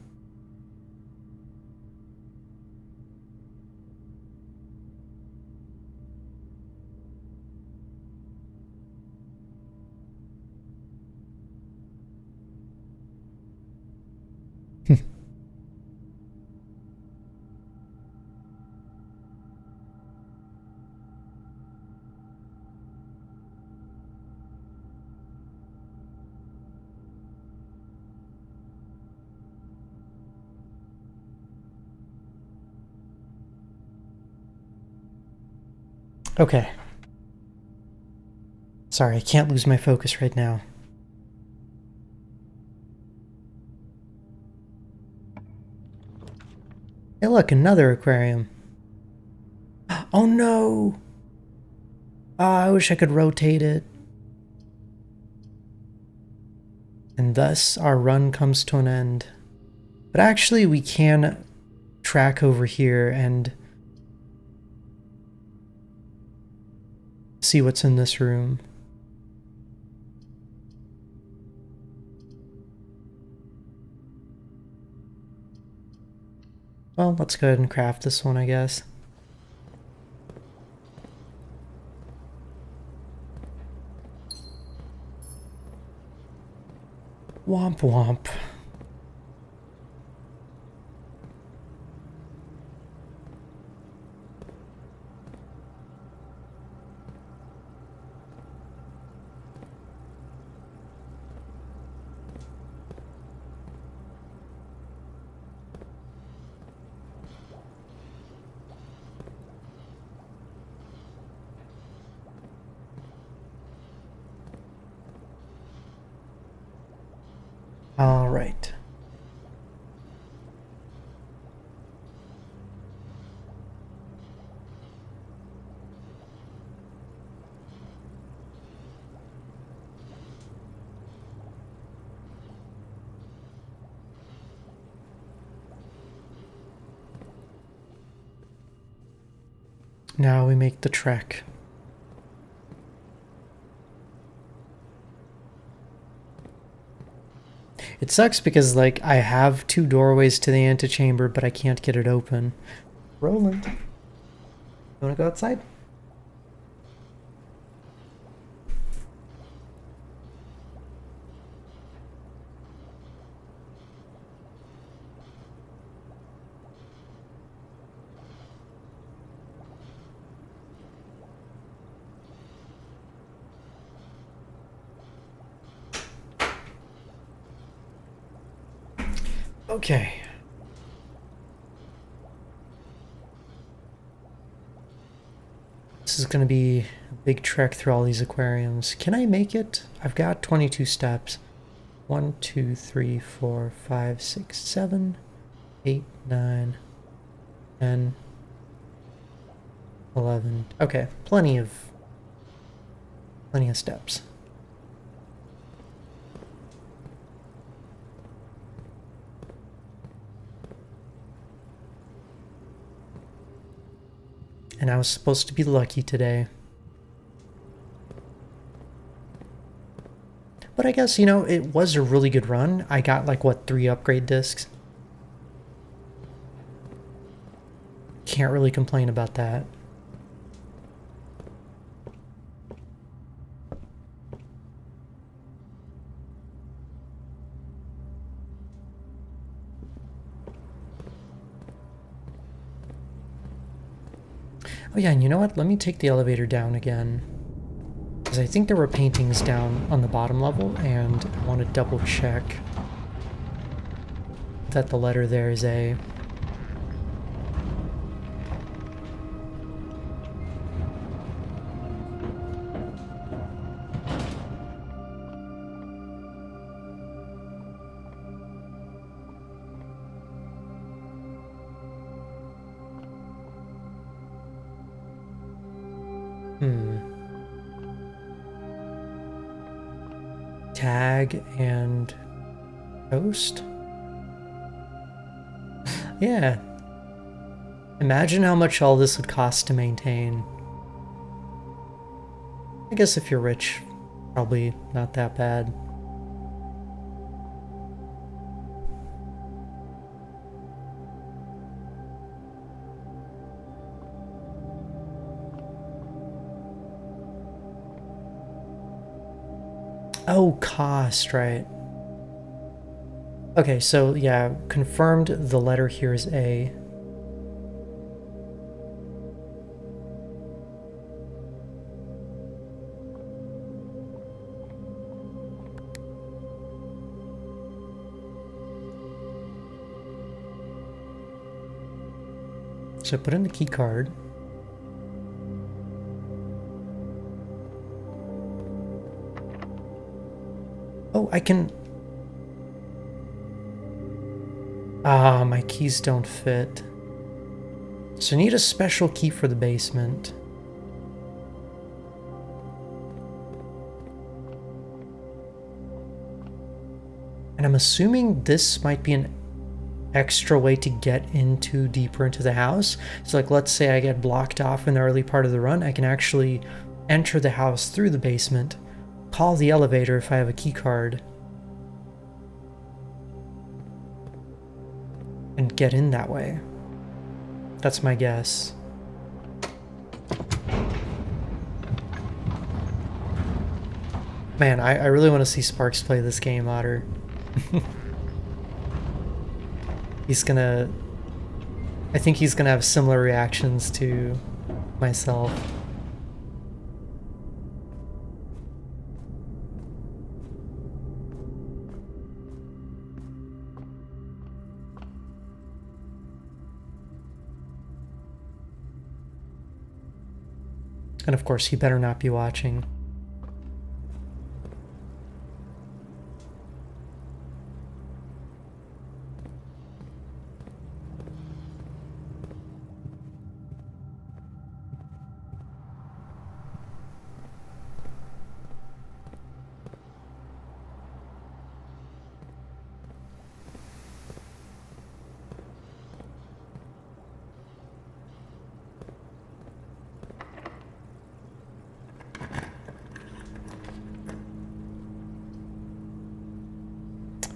Okay. Sorry, I can't lose my focus right now. Hey look, another aquarium. Oh no! I wish I could rotate it. And thus our run comes to an end. But actually we can track over here and see what's in this room. Well, let's go ahead and craft this one, I guess. Womp womp. All right. Now we make the trek. It sucks because, like, I have 2 doorways to the antechamber, but I can't get it open. Roland, you wanna go outside? Okay. This is gonna be a big trek through all these aquariums. Can I make it? I've got 22 steps. 1, 2, 3, 4, 5, 6, 7, 8, 9, 10, 11. Okay, plenty of steps. And I was supposed to be lucky today. But I guess, you know, it was a really good run. I got like, what, 3 upgrade discs? Can't really complain about that. Oh yeah, and you know what? Let me take the elevator down again. Because I think there were paintings down on the bottom level, and I want to double check that the letter there is A. Tag and post? Yeah. Imagine how much all this would cost to maintain. I guess if you're rich, probably not that bad. Oh, cost, right. Okay, so yeah, confirmed the letter here is A. So put in the key card. Oh, I can... Ah, my keys don't fit. So I need a special key for the basement. And I'm assuming this might be an extra way to get into deeper into the house. So like, let's say I get blocked off in the early part of the run, I can actually enter the house through the basement, call the elevator if I have a key card, and get in that way. That's my guess. Man, I really want to see Sparks play this game, Otter. I think he's gonna have similar reactions to myself. And of course, he better not be watching.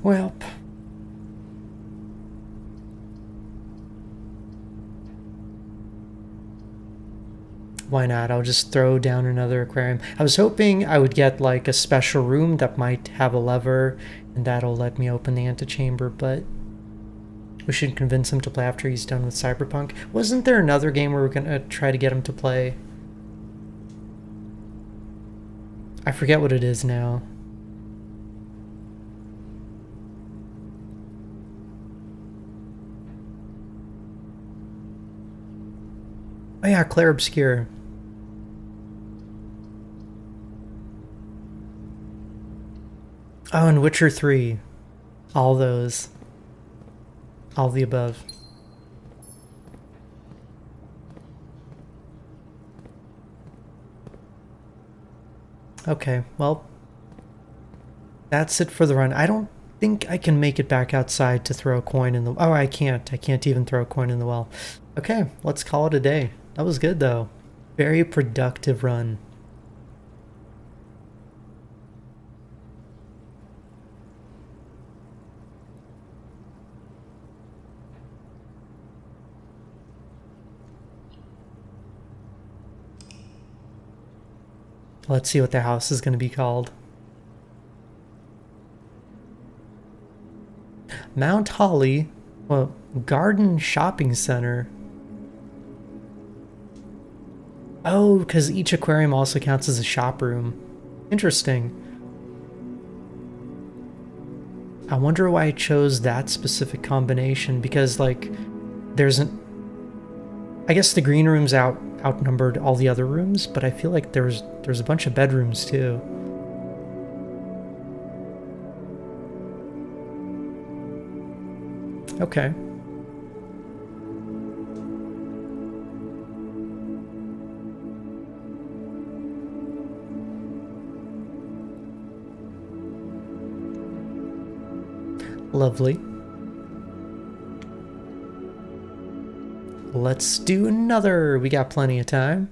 Well. Why not? I'll just throw down another aquarium. I was hoping I would get like a special room that might have a lever and that'll let me open the antechamber, but we should convince him to play after he's done with Cyberpunk. Wasn't there another game where we're gonna try to get him to play? I forget what it is now. Oh yeah, Claire Obscure. Oh, and Witcher 3. All those. All the above. Okay, well, that's it for the run. I don't think I can make it back outside to throw a coin in the... Oh, I can't. I can't even throw a coin in the well. Okay, let's call it a day. That was good, though. Very productive run. Let's see what the house is going to be called. Mount Holly, well, Garden Shopping Center. Oh, because each aquarium also counts as a shop room. Interesting. I wonder why I chose that specific combination, because like there's an... I guess the green room's outnumbered all the other rooms, but I feel like there's a bunch of bedrooms too. Okay. Lovely. Let's do another. We got plenty of time.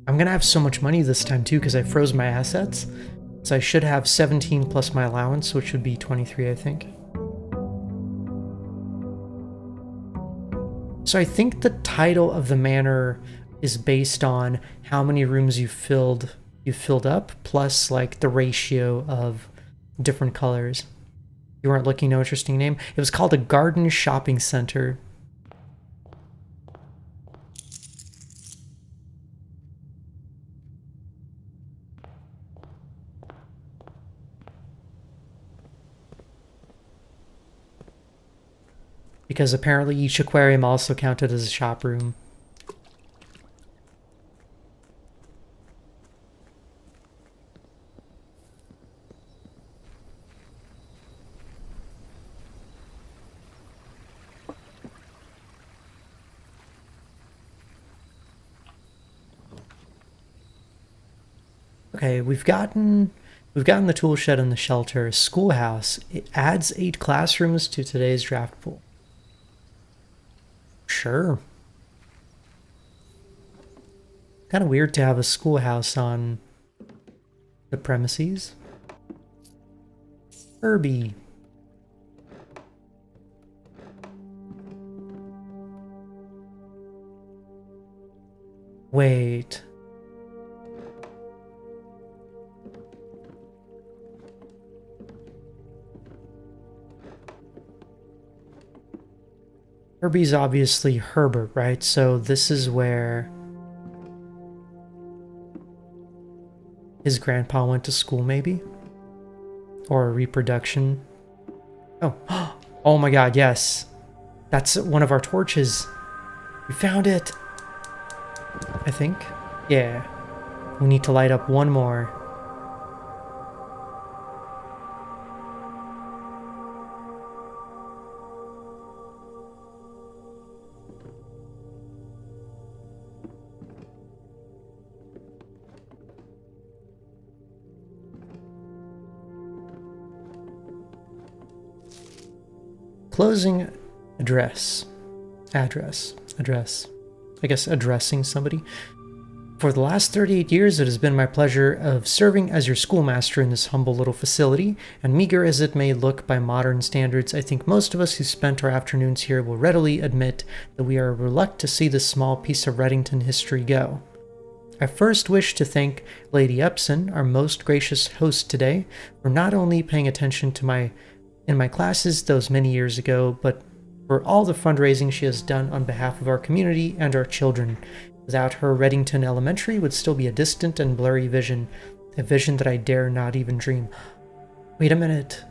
I'm gonna have so much money this time too because I froze my assets. So I should have 17 plus my allowance, which would be 23, I think. So I think the title of the manor is based on how many rooms you filled up, plus like the ratio of different colors. You weren't looking, no interesting name. It was called a Garden Shopping Center. Because apparently each aquarium also counted as a shop room. Okay, we've gotten the tool shed and the shelter. Schoolhouse. It adds 8 classrooms to today's draft pool. Sure. Kind of weird to have a schoolhouse on the premises. Herbie. Wait. Herbie's obviously Herbert, right? So this is where his grandpa went to school, maybe? Or a reproduction. Oh, oh my god, yes. That's one of our torches. We found it. I think. Yeah. We need to light up one more. Closing address. Address. I guess, addressing somebody. For the last 38 years, it has been my pleasure of serving as your schoolmaster in this humble little facility, and meager as it may look by modern standards, I think most of us who spent our afternoons here will readily admit that we are reluctant to see this small piece of Reddington history go. I first wish to thank Lady Epson, our most gracious host today, for not only paying attention to in my classes those many years ago, but for all the fundraising she has done on behalf of our community and our children. Without her, Reddington Elementary would still be a distant and blurry vision, a vision that I dare not even dream. Wait a minute.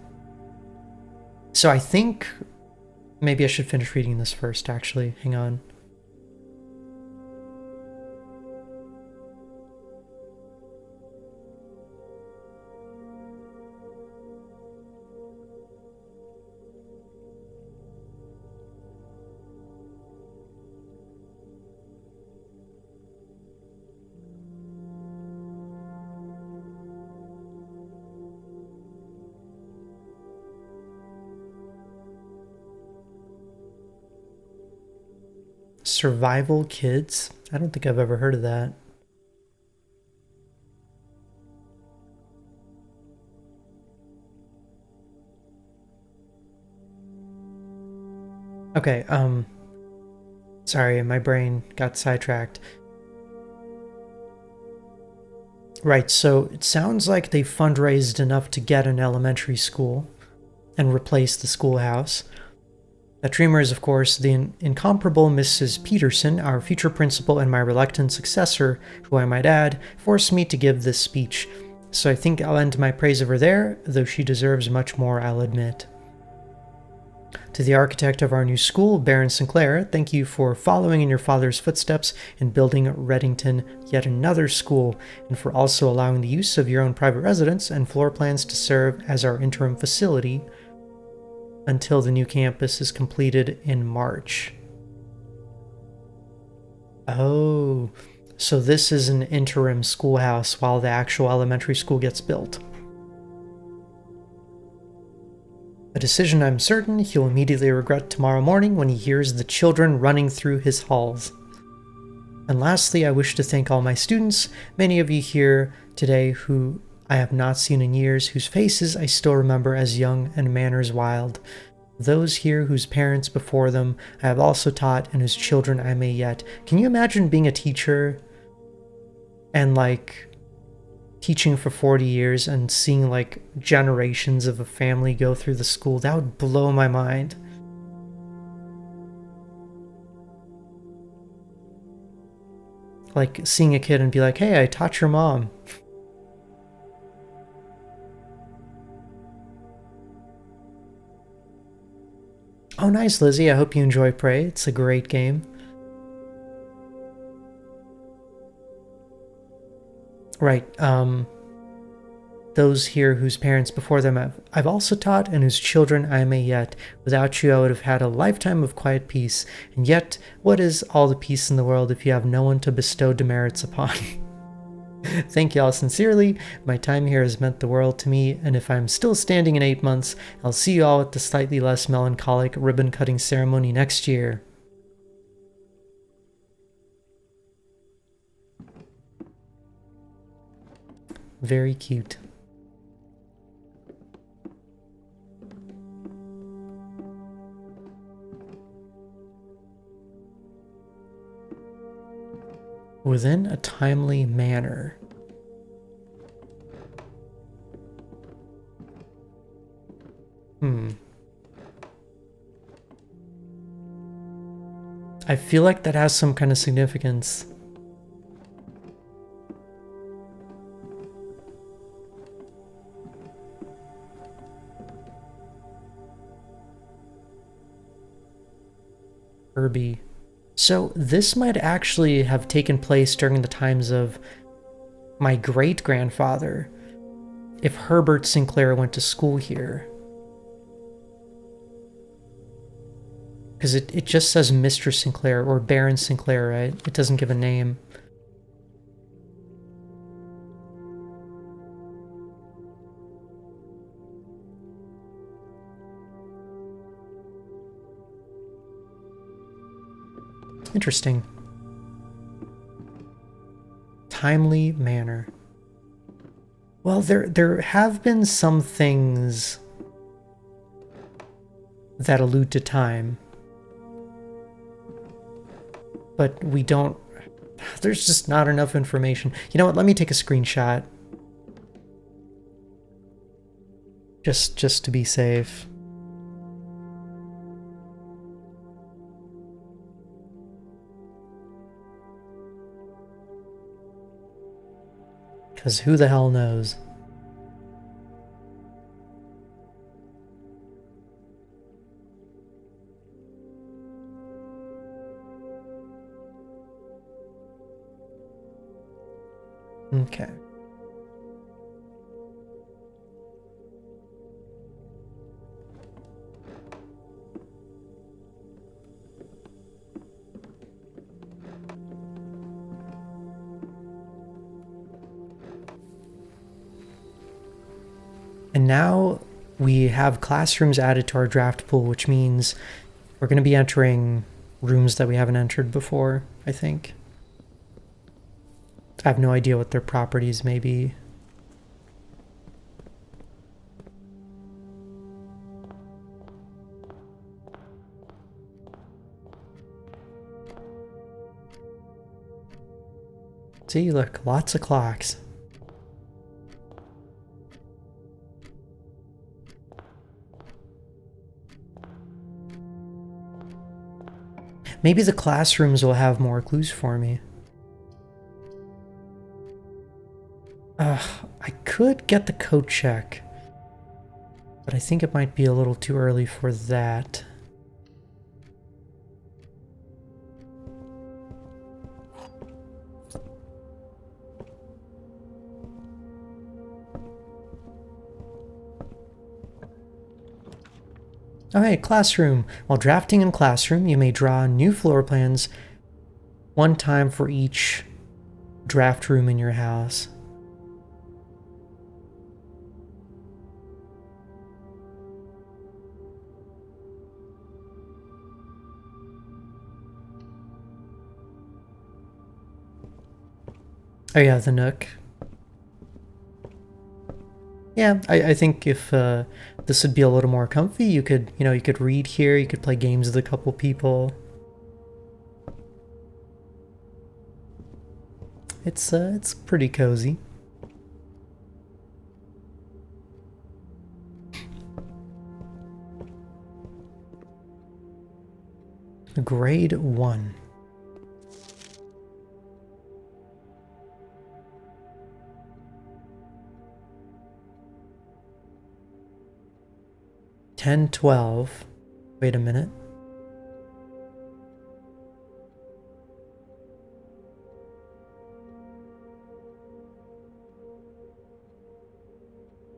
So I think maybe I should finish reading this first, actually. Hang on. Survival Kids? I don't think I've ever heard of that. Okay, sorry, my brain got sidetracked. Right, so it sounds like they fundraised enough to get an elementary school and replace the schoolhouse. That dreamer is, of course, the incomparable Mrs. Peterson, our future principal and my reluctant successor, who I might add, forced me to give this speech. So I think I'll end my praise of her there, though she deserves much more, I'll admit. To the architect of our new school, Baron Sinclair, thank you for following in your father's footsteps and building Reddington yet another school, and for also allowing the use of your own private residence and floor plans to serve as our interim facility until the new campus is completed in March. Oh, so this is an interim schoolhouse while the actual elementary school gets built. A decision I'm certain he'll immediately regret tomorrow morning when he hears the children running through his halls. And lastly, I wish to thank all my students, many of you here today who I have not seen in years, whose faces I still remember as young and manners wild. Those here whose parents before them I have also taught and whose children I may yet. Can you imagine being a teacher and teaching for 40 years and seeing generations of a family go through the school? That would blow my mind. Like seeing a kid and be like, hey, I taught your mom. Oh, nice, Lizzie. I hope you enjoy Prey. It's a great game. Right, those here whose parents before them I've also taught and whose children I may yet. Without you, I would have had a lifetime of quiet peace. And yet, what is all the peace in the world if you have no one to bestow demerits upon? Thank you all sincerely. My time here has meant the world to me, and if I'm still standing in 8 months, I'll see you all at the slightly less melancholic ribbon-cutting ceremony next year. Very cute. Within a timely manner. I feel like that has some kind of significance. Herbie. So this might actually have taken place during the times of my great-grandfather, if Herbert Sinclair went to school here. Because it just says Mr. Sinclair or Baron Sinclair, right? It doesn't give a name. Interesting. timely manner. Well, there have been some things that allude to time, but we don't. There's just not enough information. You know what? Let me take a screenshot. Just to be safe. Because who the hell knows? Okay. And now we have classrooms added to our draft pool, which means we're going to be entering rooms that we haven't entered before, I think. I have no idea what their properties may be. See, look, lots of clocks. Maybe the classrooms will have more clues for me. I could get the code check, but I think it might be a little too early for that. Alright, classroom. While drafting in classroom, you may draw new floor plans one time for each draft room in your house. Oh yeah, the Nook. Yeah, I think if this would be a little more comfy, you could read here, you could play games with a couple people. It's pretty cozy. Grade 1. Ten, 12. Wait a minute.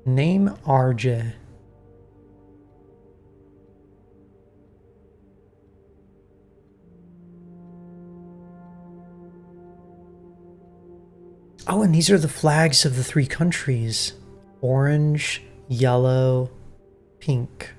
Name RJ. Oh, and these are the flags of the 3 countries. Orange, yellow, pink.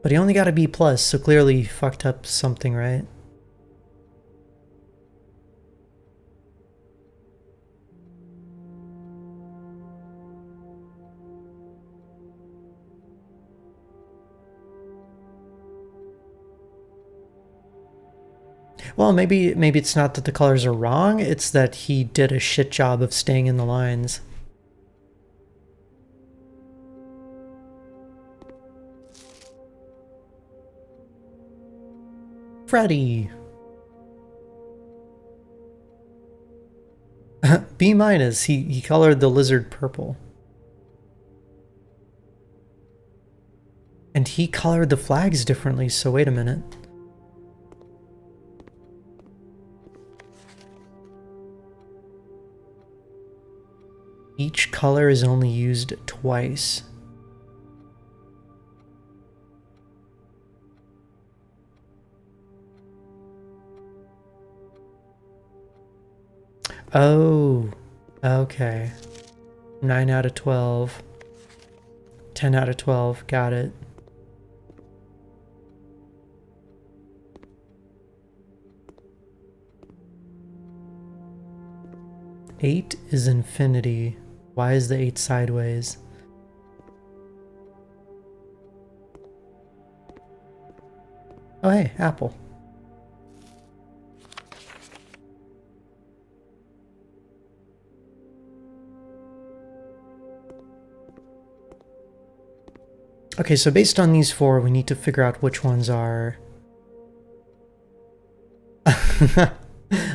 But he only got a B+, so clearly he fucked up something, right? Well, maybe it's not that the colors are wrong, it's that he did a shit job of staying in the lines. Freddy. B-. He colored the lizard purple. And he colored the flags differently, so wait a minute. Each color is only used twice. Oh, okay. 9 out of 12. 10 out of 12. Got it. Eight is infinity. Why is the 8 sideways? Oh, hey, apple. Okay, so based on these 4, we need to figure out which ones are...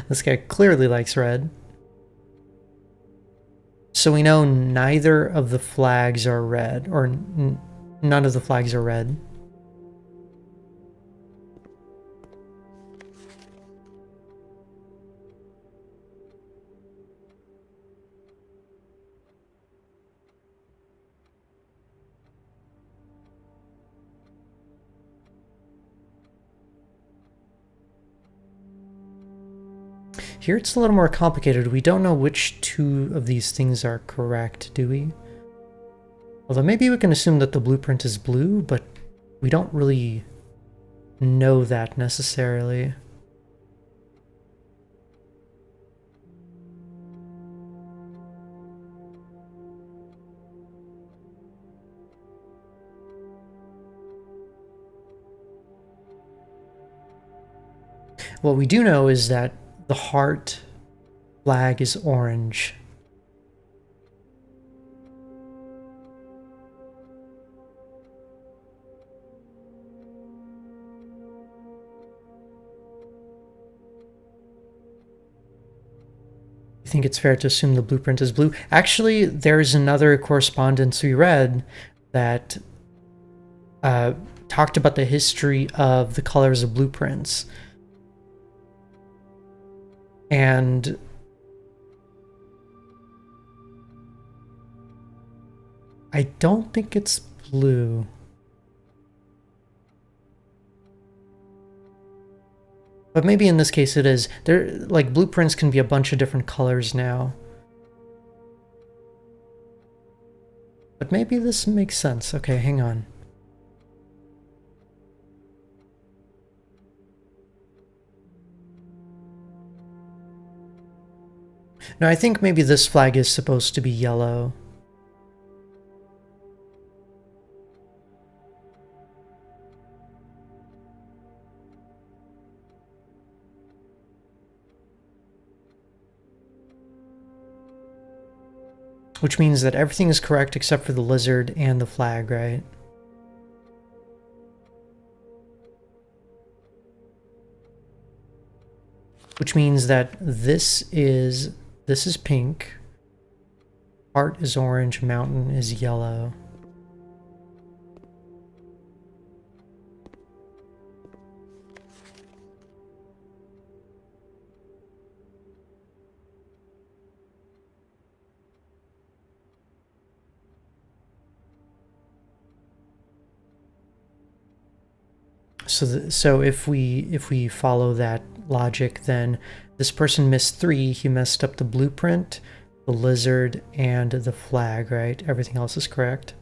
This guy clearly likes red. So we know neither of the flags are red, or none of the flags are red. Here it's a little more complicated. We don't know which 2 of these things are correct, do we? Although maybe we can assume that the blueprint is blue, but we don't really know that necessarily. What we do know is that the heart flag is orange. I think it's fair to assume the blueprint is blue. Actually, there's another correspondence we read that talked about the history of the colors of blueprints. And I don't think it's blue. But maybe in this case it is. Like, blueprints can be a bunch of different colors now. But maybe this makes sense. Okay, hang on. No, I think maybe this flag is supposed to be yellow. Which means that everything is correct except for the lizard and the flag, right? Which means that this is pink, heart is orange, mountain is yellow. So if we follow that logic, then this person missed 3. He messed up the blueprint, the lizard, and the flag, right? Everything else is correct.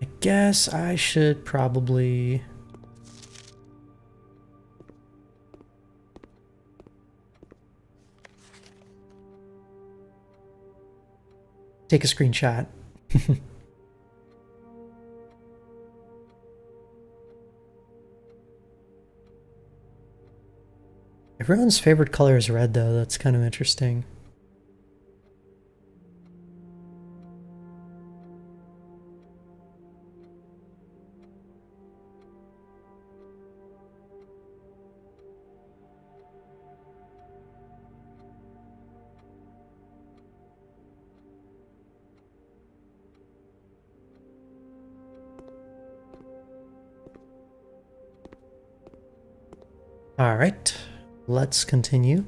I guess I should probably... take a screenshot. Everyone's favorite color is red, though. That's kind of interesting. All right, let's continue.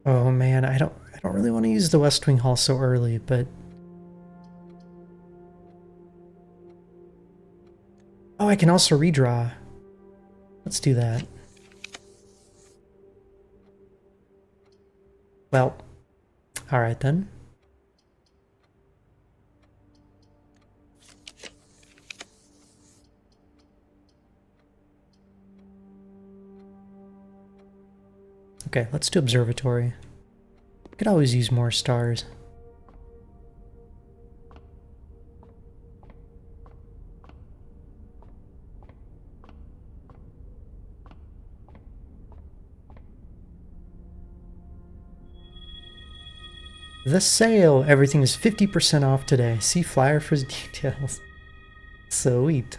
Oh man, I don't really want to use the West Wing Hall so early, but oh, I can also redraw. Let's do that. Well, all right then. Okay, let's do observatory. Could always use more stars. The sale! Everything is 50% off today. See flyer for details. Sweet.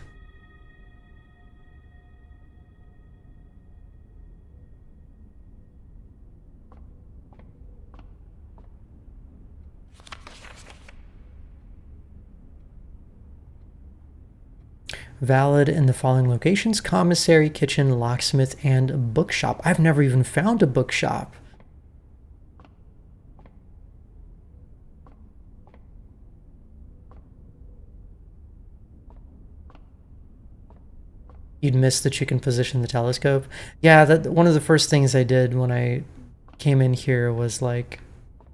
Valid in the following locations: commissary, kitchen, locksmith, and bookshop. I've never even found a bookshop. You'd miss that you can position the telescope. Yeah, that one of the first things I did when I came in here was like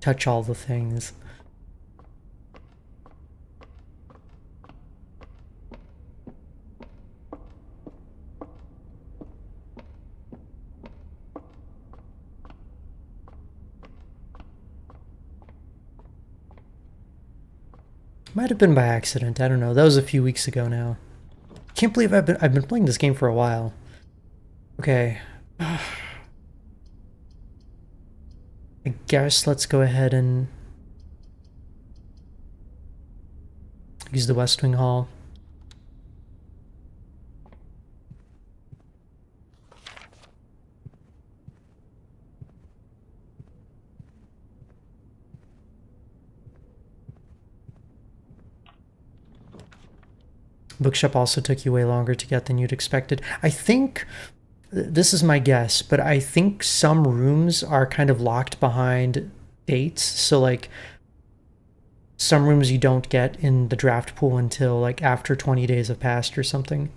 touch all the things. Might have been by accident. I don't know. That was a few weeks ago now. Can't believe I've been playing this game for a while. Okay. I guess let's go ahead and use the West Wing Hall. Bookshop also took you way longer to get than you'd expected. I think, this is my guess, but I think some rooms are kind of locked behind dates. So like some rooms you don't get in the draft pool until like after 20 days have passed or something.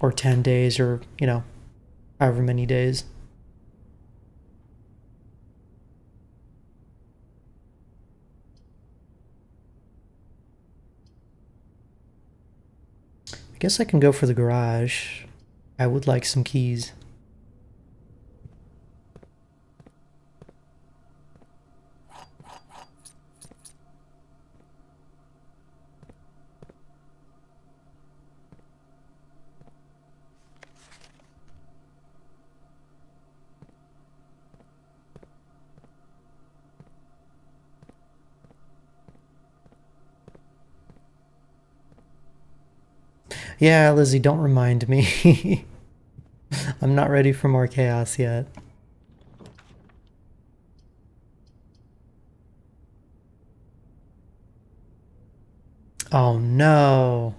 Or 10 days or, you know, however many days. I guess I can go for the garage. I would like some keys. Yeah, Lizzie, don't remind me. I'm not ready for more chaos yet. Oh no.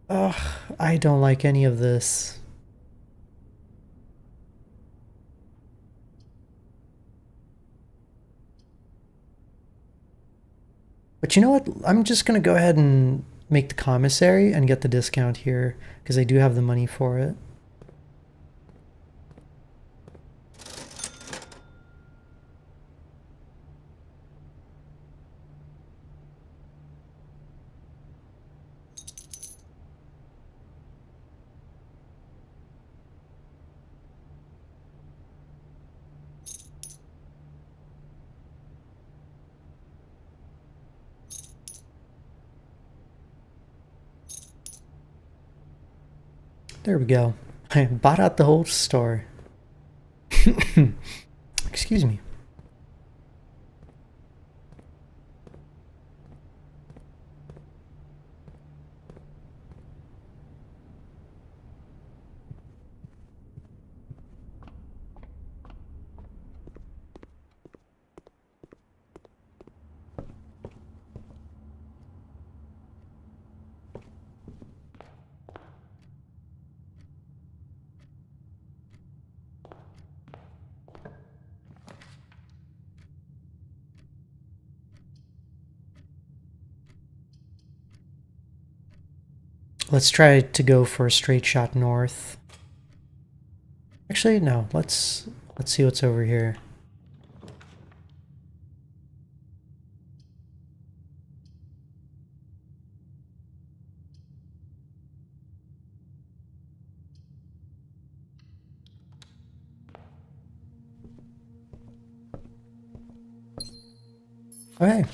Ugh, I don't like any of this. But you know what? I'm just gonna go ahead and make the commissary and get the discount here, because I do have the money for it. There we go. I bought out the whole store. Excuse me. Let's try to go for a straight shot north. Actually, no. Let's see what's over here. Okay.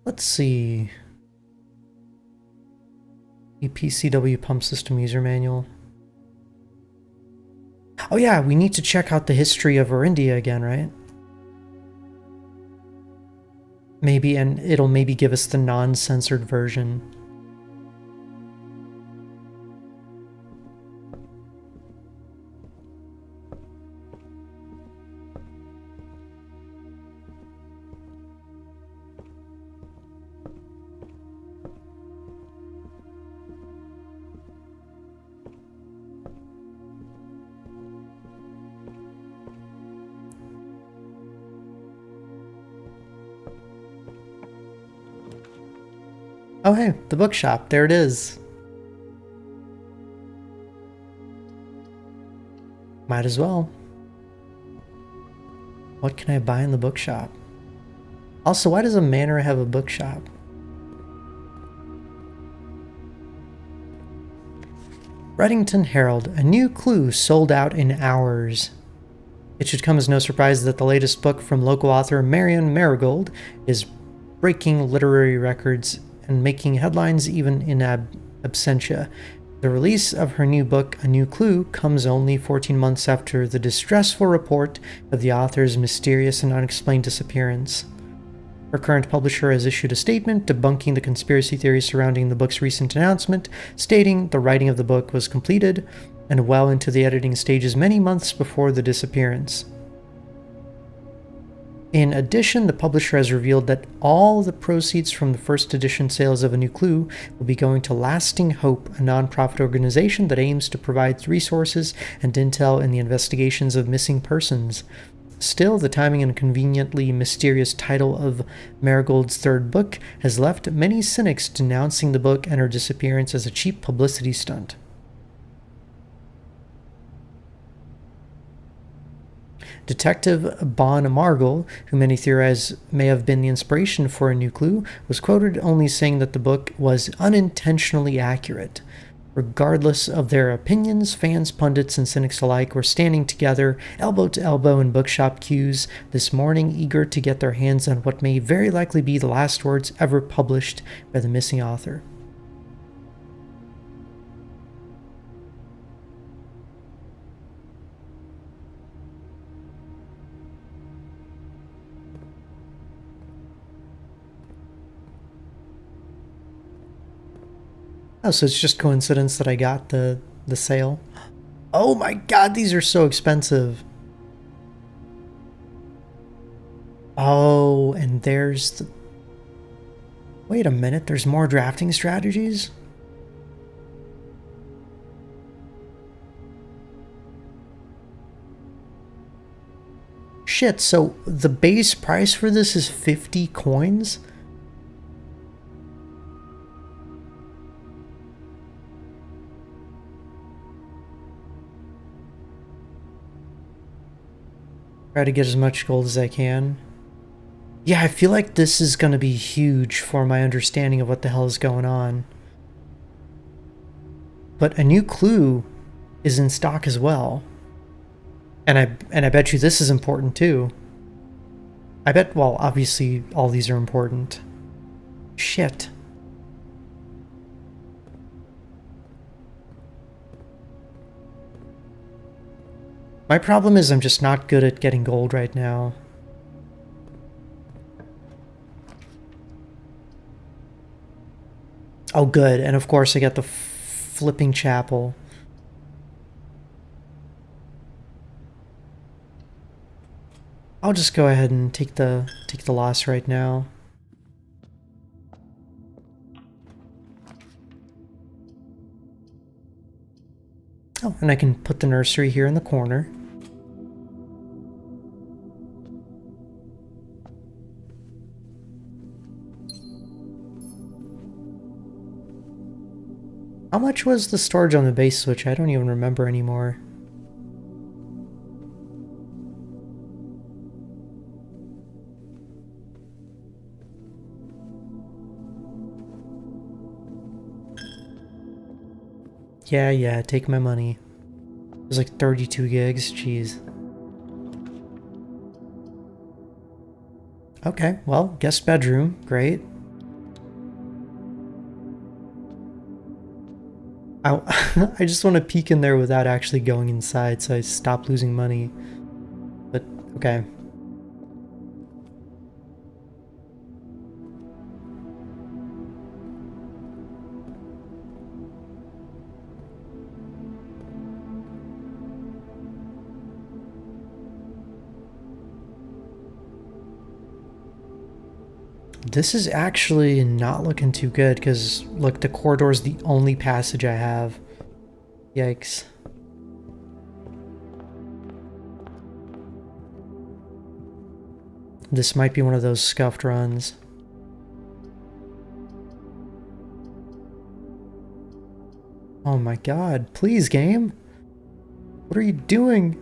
Let's see. PCW pump system user manual. Oh yeah, we need to check out the history of Orindia again, right? Maybe, and it'll maybe give us the non-censored version. Oh hey, the bookshop, there it is. Might as well. What can I buy in the bookshop? Also, why does a manor have a bookshop? Reddington Herald, a new clue sold out in hours. It should come as no surprise that the latest book from local author Marion Marigold is breaking literary records and making headlines even in absentia. The release of her new book, A New Clue, comes only 14 months after the distressful report of the author's mysterious and unexplained disappearance. Her current publisher has issued a statement debunking the conspiracy theories surrounding the book's recent announcement, stating the writing of the book was completed and well into the editing stages many months before the disappearance. In addition, the publisher has revealed that all the proceeds from the first edition sales of A New Clue will be going to Lasting Hope, a nonprofit organization that aims to provide resources and intel in the investigations of missing persons. Still, the timing and conveniently mysterious title of Marigold's third book has left many cynics denouncing the book and her disappearance as a cheap publicity stunt. Detective Bon Margol, who many theorize may have been the inspiration for A New Clue, was quoted only saying that the book was unintentionally accurate. Regardless of their opinions, fans, pundits, and cynics alike were standing together, elbow to elbow in bookshop queues this morning, eager to get their hands on what may very likely be the last words ever published by the missing author. Oh, so it's just coincidence that I got the sale. Oh my god, these are so expensive. Oh, and there's the... Wait a minute, there's more drafting strategies? Shit, so the base price for this is 50 coins? Try to get as much gold as I can. Yeah, I feel like this is going to be huge for my understanding of what the hell is going on. But A New Clue is in stock as well. And I bet you this is important too. I bet, well, obviously all these are important. Shit. My problem is I'm just not good at getting gold right now. Oh, good. And of course I get the flipping chapel. I'll just go ahead and take the loss right now. Oh, and I can put the nursery here in the corner. How much was the storage on the base switch? I don't even remember anymore. Yeah, take my money. It was like 32 gigs, jeez. Okay, well, guest bedroom, great. I just want to peek in there without actually going inside, so I stop losing money. But, okay. This is actually not looking too good, because, look, the corridor is the only passage I have. Yikes. This might be one of those scuffed runs. Oh my god, please, game? What are you doing?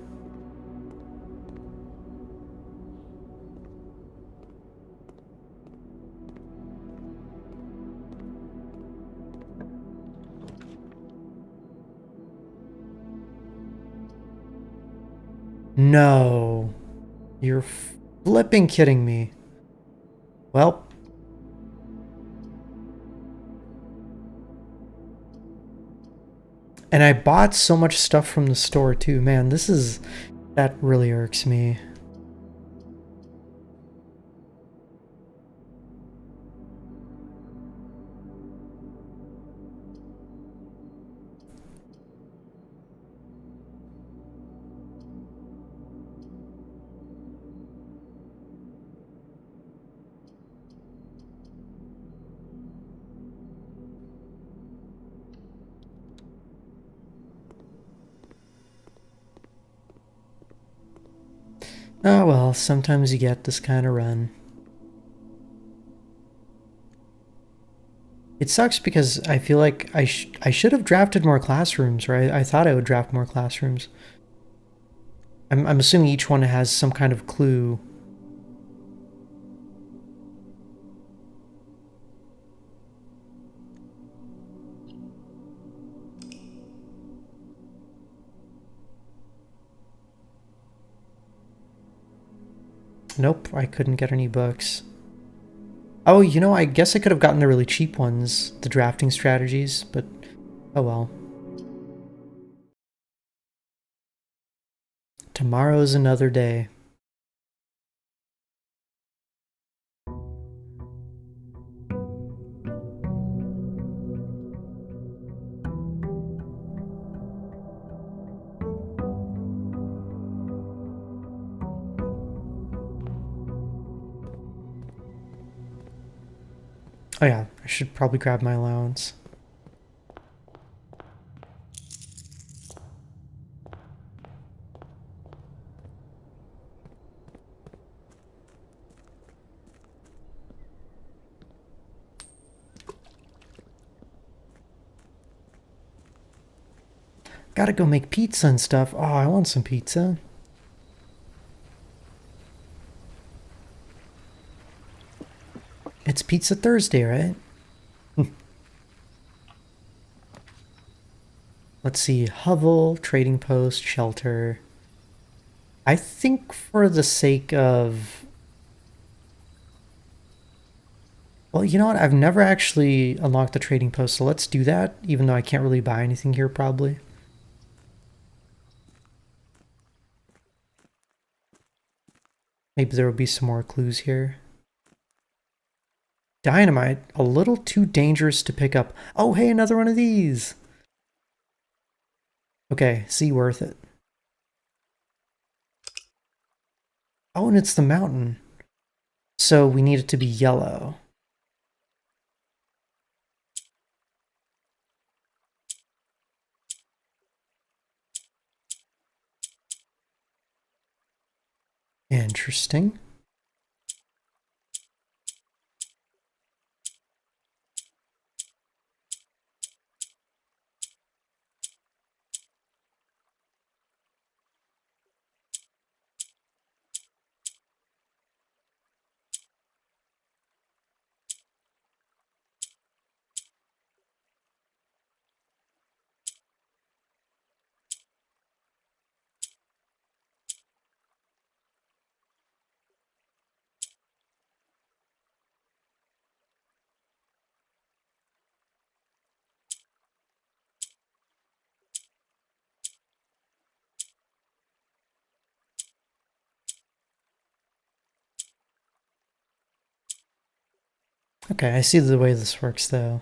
No. You're flipping kidding me. Well. And I bought so much stuff from the store too. Man, that really irks me. Oh well, sometimes you get this kind of run. It sucks because I feel like I should have drafted more classrooms, right? I thought I would draft more classrooms. I'm assuming each one has some kind of clue. Nope, I couldn't get any books. Oh, you know, I guess I could have gotten the really cheap ones, the drafting strategies, but oh well. Tomorrow's another day. Oh yeah, I should probably grab my allowance. Gotta go make pizza and stuff. Oh, I want some pizza. It's Pizza Thursday, right? Let's see. Hovel, trading post, shelter. I think for the sake of... Well, you know what? I've never actually unlocked the trading post, so let's do that, even though I can't really buy anything here, probably. Maybe there will be some more clues here. Dynamite, a little too dangerous to pick up. Oh, hey, another one of these. Okay, see, worth it. Oh, and it's the mountain. So we need it to be yellow. Interesting. Okay, I see the way this works though.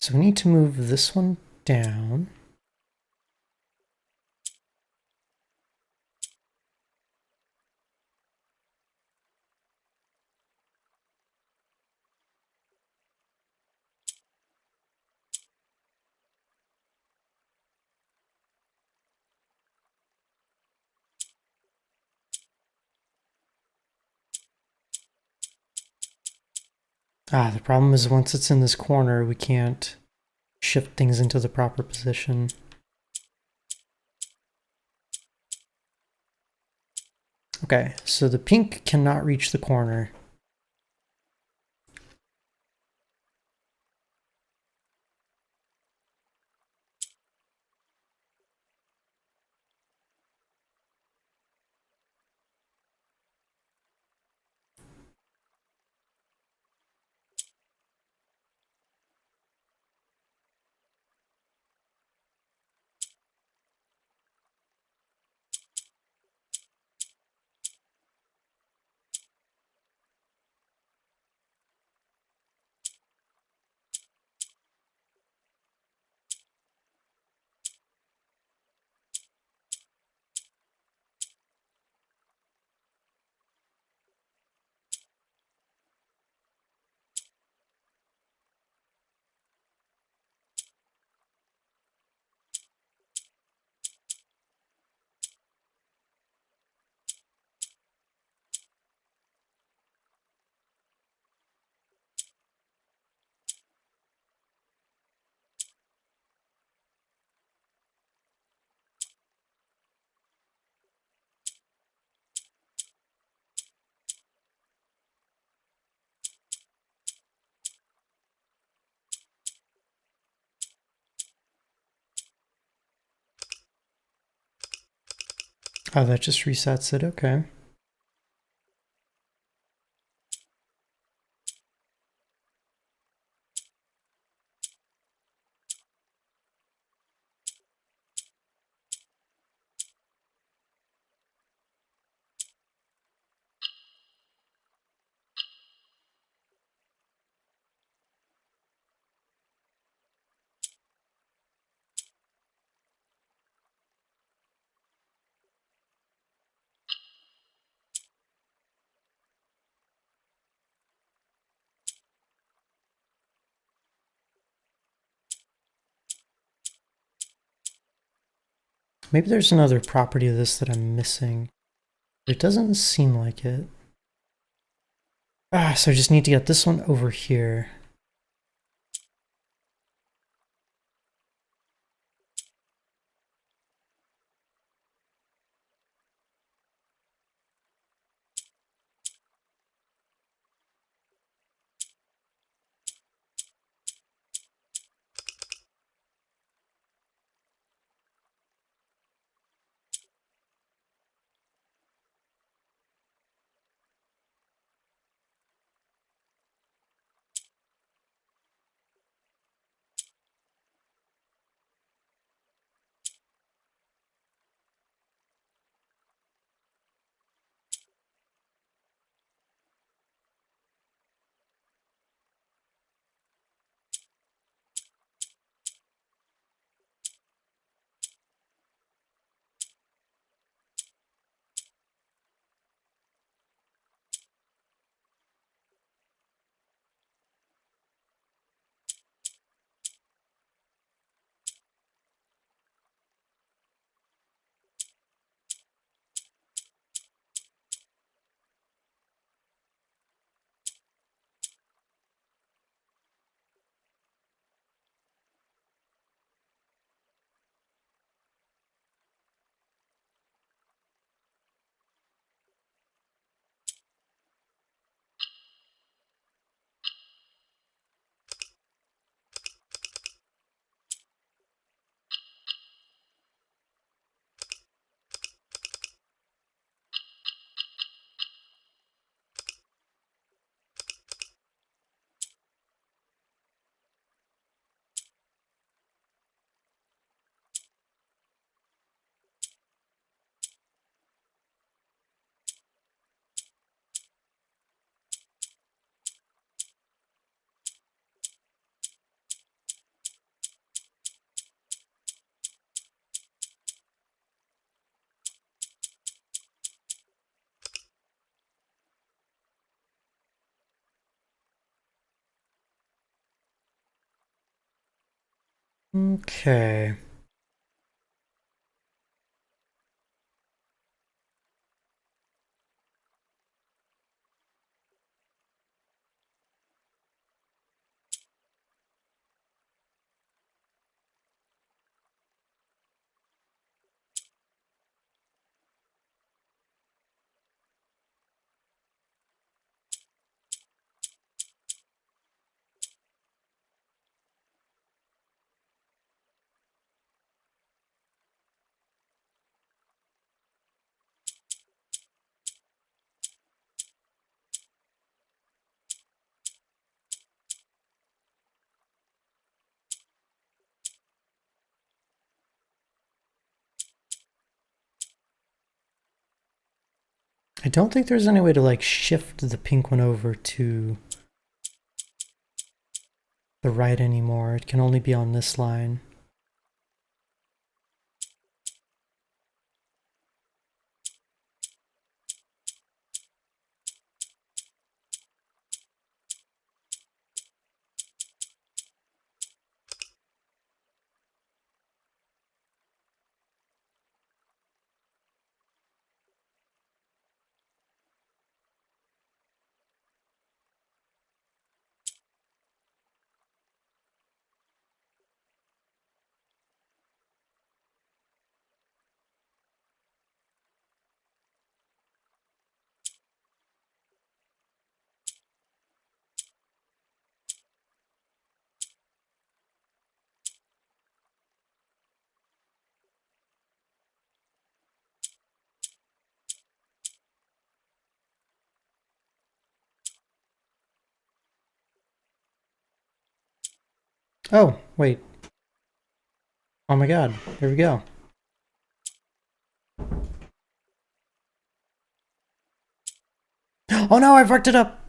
So we need to move this one down. Ah, the problem is once it's in this corner, we can't shift things into the proper position. Okay, so the pink cannot reach the corner. Oh, that just resets it, okay. Maybe there's another property of this that I'm missing. It doesn't seem like it. Ah, so I just need to get this one over here. Okay. I don't think there's any way to like shift the pink one over to the right anymore. It can only be on this line. Oh, wait. Oh my god, here we go. Oh no, I fucked it up!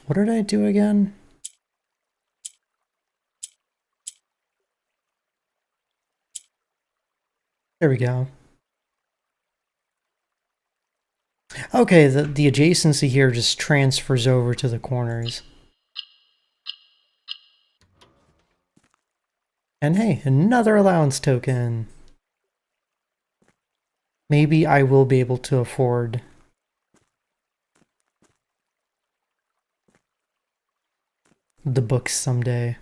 What did I do again? There we go. Okay, the adjacency here just transfers over to the corners. And hey, another allowance token. Maybe I will be able to afford the books someday.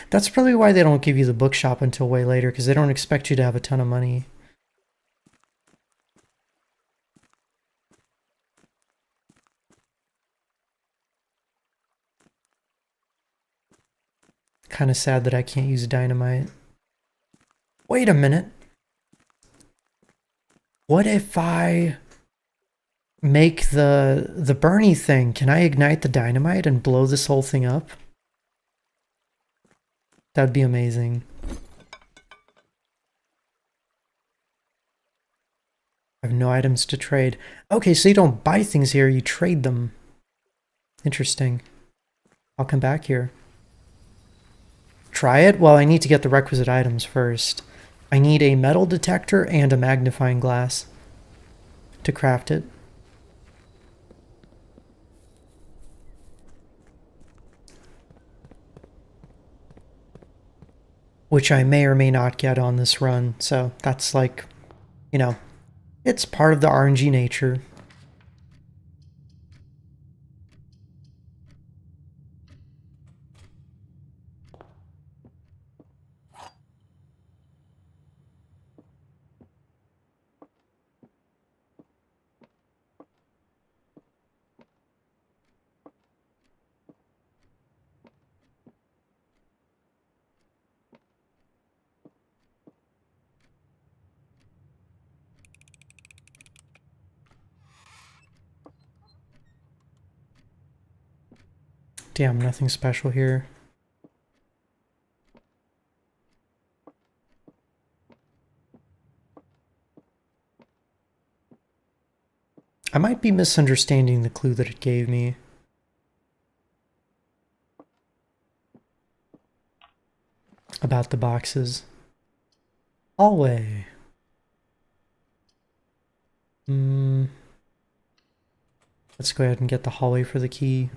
That's probably why they don't give you the bookshop until way later, because they don't expect you to have a ton of money. Kind of sad that I can't use dynamite. Wait a minute. What if I make the Bernie thing? Can I ignite the dynamite and blow this whole thing up? That'd be amazing. I have no items to trade. Okay, so you don't buy things here, you trade them. Interesting. I'll come back here. Try it? Well, I need to get the requisite items first. I need a metal detector and a magnifying glass to craft it. Which I may or may not get on this run, so that's like, you know, it's part of the RNG nature. Damn, nothing special here. I might be misunderstanding the clue that it gave me. About the boxes. Hallway. Let's go ahead and get the hallway for the key.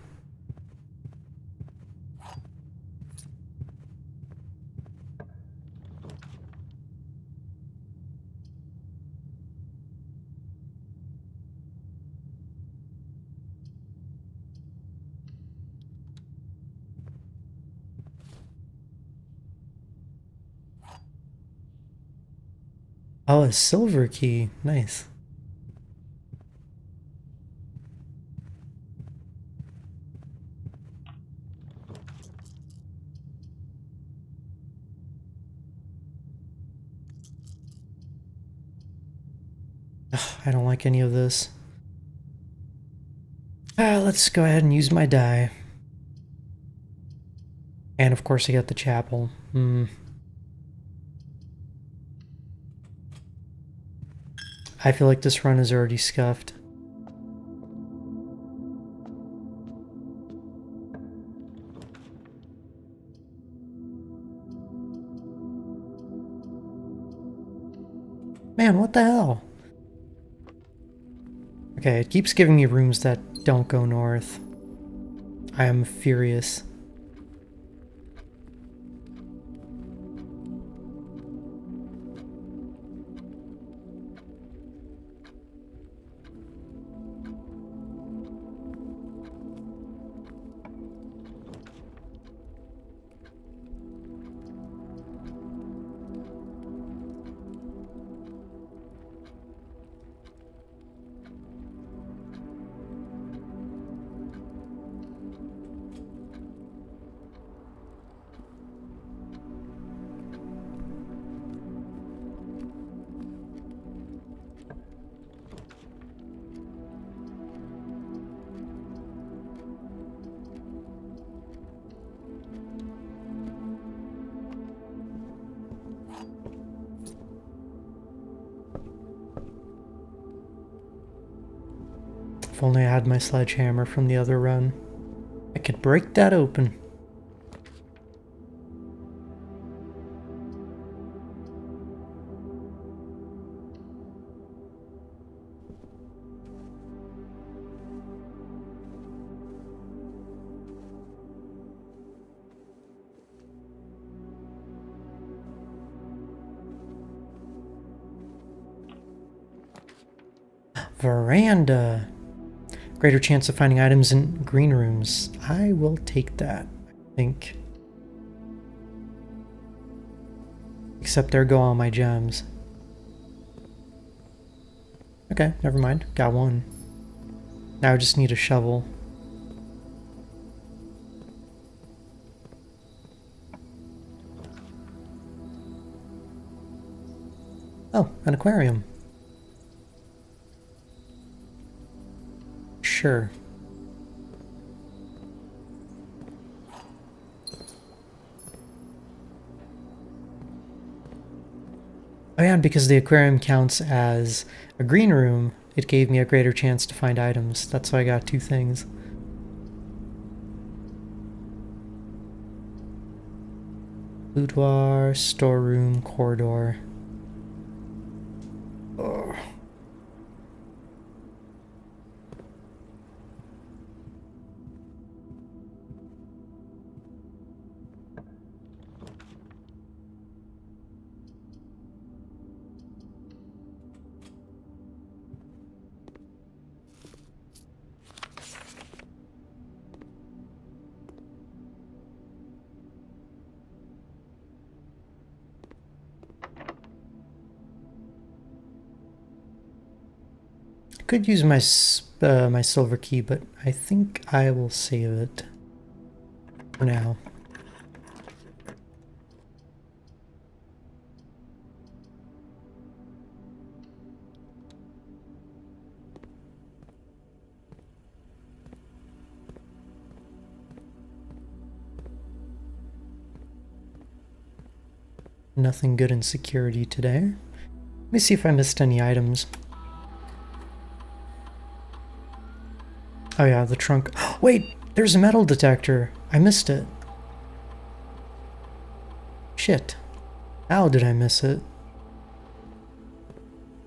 Oh, a silver key. Nice. Ugh, I don't like any of this. Let's go ahead and use my die. And of course I got the chapel. I feel like this run is already scuffed. Man, what the hell? Okay, it keeps giving me rooms that don't go north. I am furious. If only I had my sledgehammer from the other run. I could break that open. Veranda. Greater chance of finding items in green rooms. I will take that, I think. Except there go all my gems. Okay, never mind. Got one. Now I just need a shovel. Oh, an aquarium. Sure. Oh yeah, because the aquarium counts as a green room, it gave me a greater chance to find items. That's why I got 2 things. Boudoir, storeroom, corridor. Oh. Could use my my silver key, but I think I will save it for now. Nothing good in security today. Let me see if I missed any items. Oh yeah, the trunk. Wait, there's a metal detector. I missed it. Shit. How did I miss it?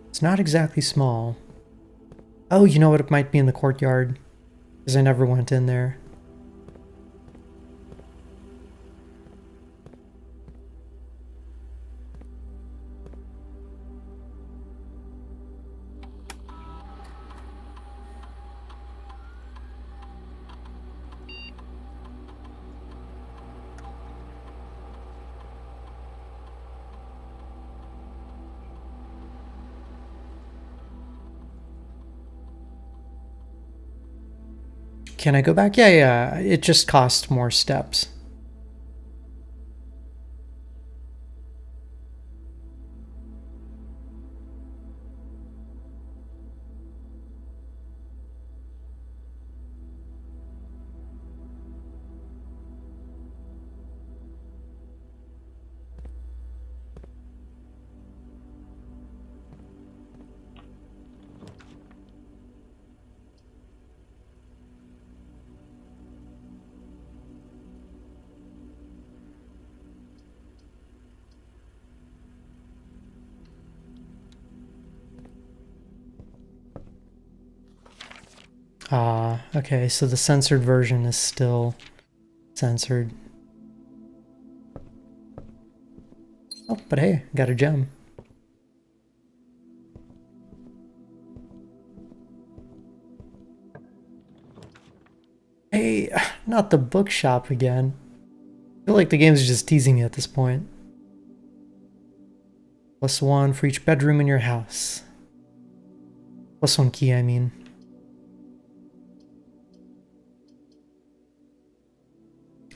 It's not exactly small. Oh, you know what? It might be in the courtyard. Because I never went in there. Can I go back? Yeah, it just costs more steps. Ah, okay, so the censored version is still censored. Oh, but hey, got a gem. Hey, not the bookshop again. I feel like the game's just teasing me at this point. +1 for each bedroom in your house. +1 key, I mean.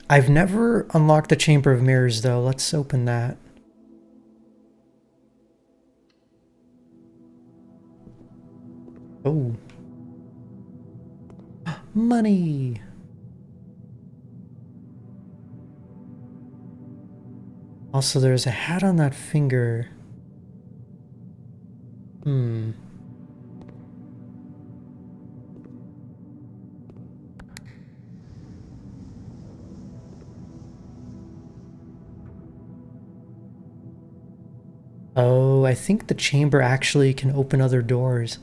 I've never unlocked the Chamber of Mirrors, though. Let's open that. Oh. Money! Also, there's a hat on that finger. Oh, I think the chamber actually can open other doors.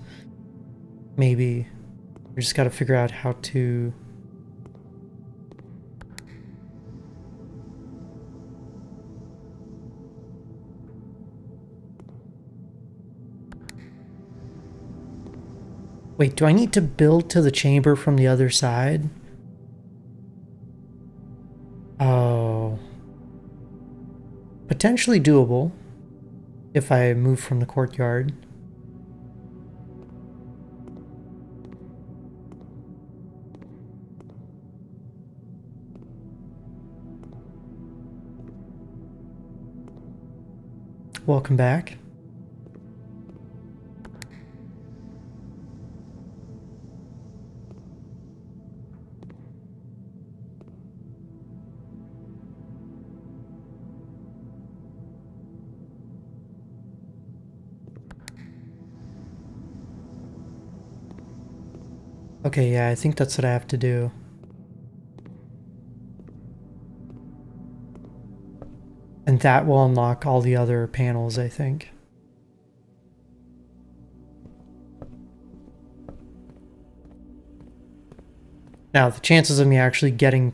Maybe. We just gotta figure out how to... Wait, do I need to build to the chamber from the other side? Oh. Potentially doable if I move from the courtyard. Welcome back. Okay, yeah, I think that's what I have to do. And that will unlock all the other panels, I think. Now, the chances of me actually getting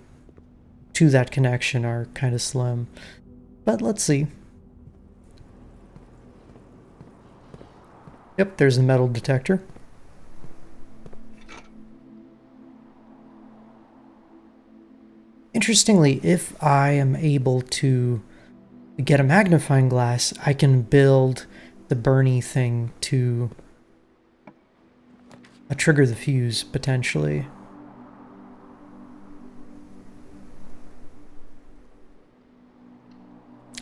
to that connection are kind of slim. But let's see. Yep, there's a metal detector. Interestingly, if I am able to get a magnifying glass, I can build the Bernie thing to trigger the fuse, potentially.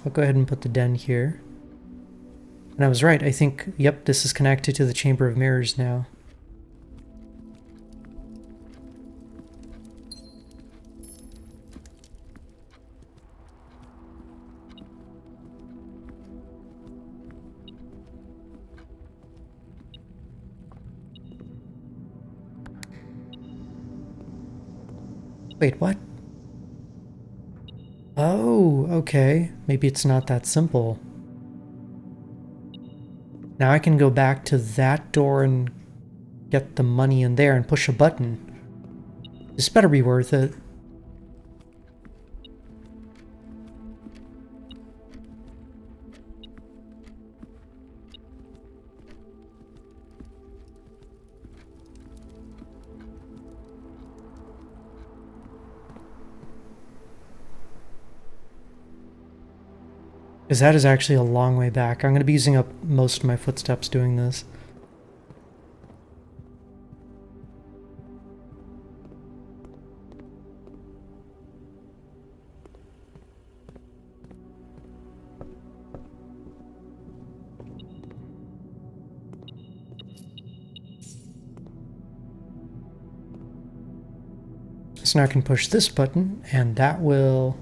I'll go ahead and put the den here. And I was right, I think, yep, this is connected to the Chamber of Mirrors now. Wait, what? Oh, okay. Maybe it's not that simple. Now I can go back to that door and get the money in there and push a button. This better be worth it. Because that is actually a long way back. I'm going to be using up most of my footsteps doing this. So now I can push this button, and that will...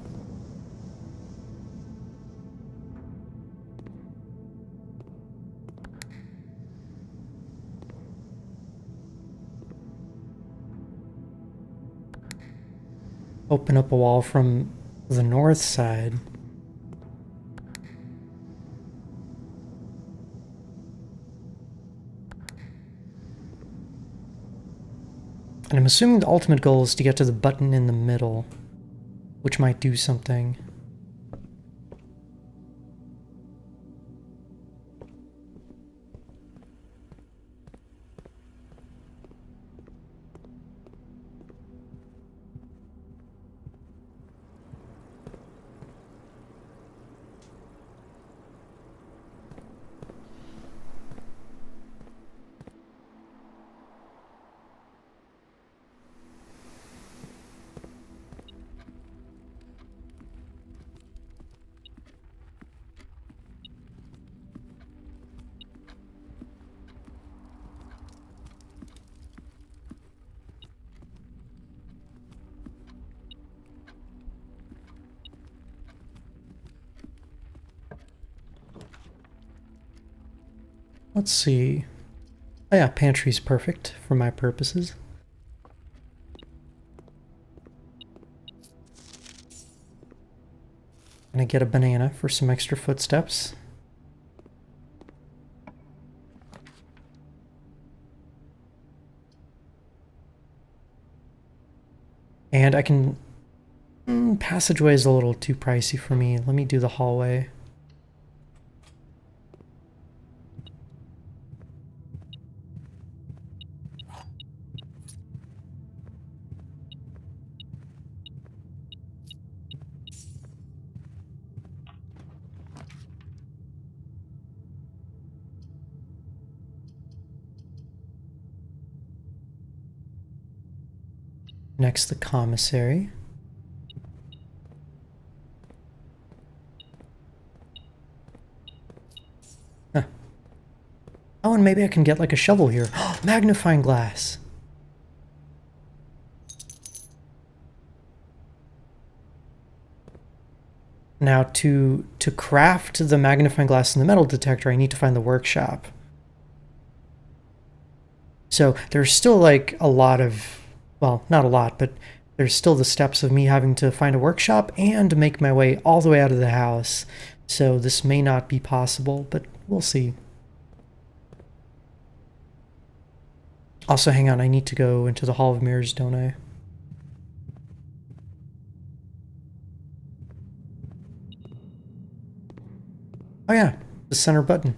open up a wall from the north side. And I'm assuming the ultimate goal is to get to the button in the middle, which might do something. Let's see. Oh yeah, pantry's perfect for my purposes. Gonna get a banana for some extra footsteps. And I can... passageway is a little too pricey for me. Let me do the hallway. Next, the commissary. Huh. Oh, and maybe I can get like a shovel here. Magnifying glass. Now to craft the magnifying glass in the metal detector, I need to find the workshop. So there's still like a lot of, well, not a lot, but there's still the steps of me having to find a workshop and make my way all the way out of the house. So this may not be possible, but we'll see. Also, hang on, I need to go into the Hall of Mirrors, don't I? Oh yeah, the center button.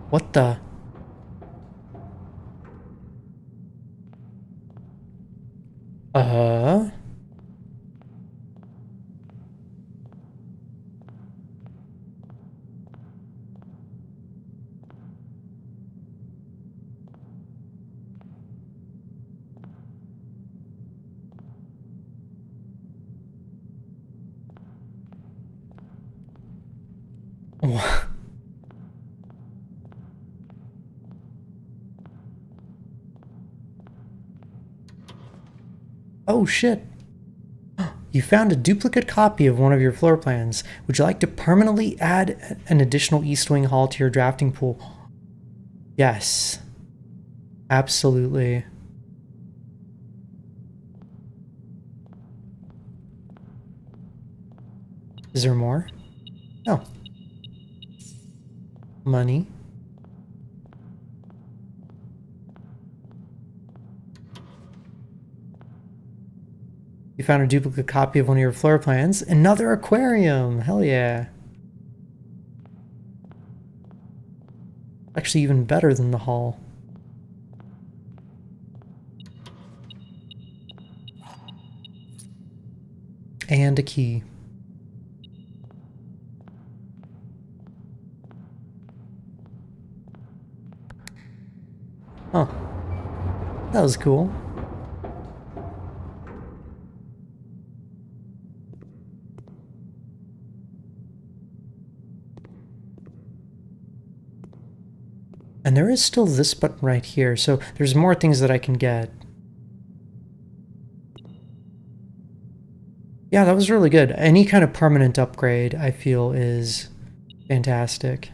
What the? Oh shit. You found a duplicate copy of one of your floor plans. Would you like to permanently add an additional East Wing hall to your drafting pool? Yes. Absolutely. Is there more? Oh. Money. You found a duplicate copy of one of your floor plans. Another aquarium! Hell yeah. Actually even better than the hall. And a key. Huh. That was cool. And there is still this button right here, so there's more things that I can get. Yeah, that was really good. Any kind of permanent upgrade, I feel, is fantastic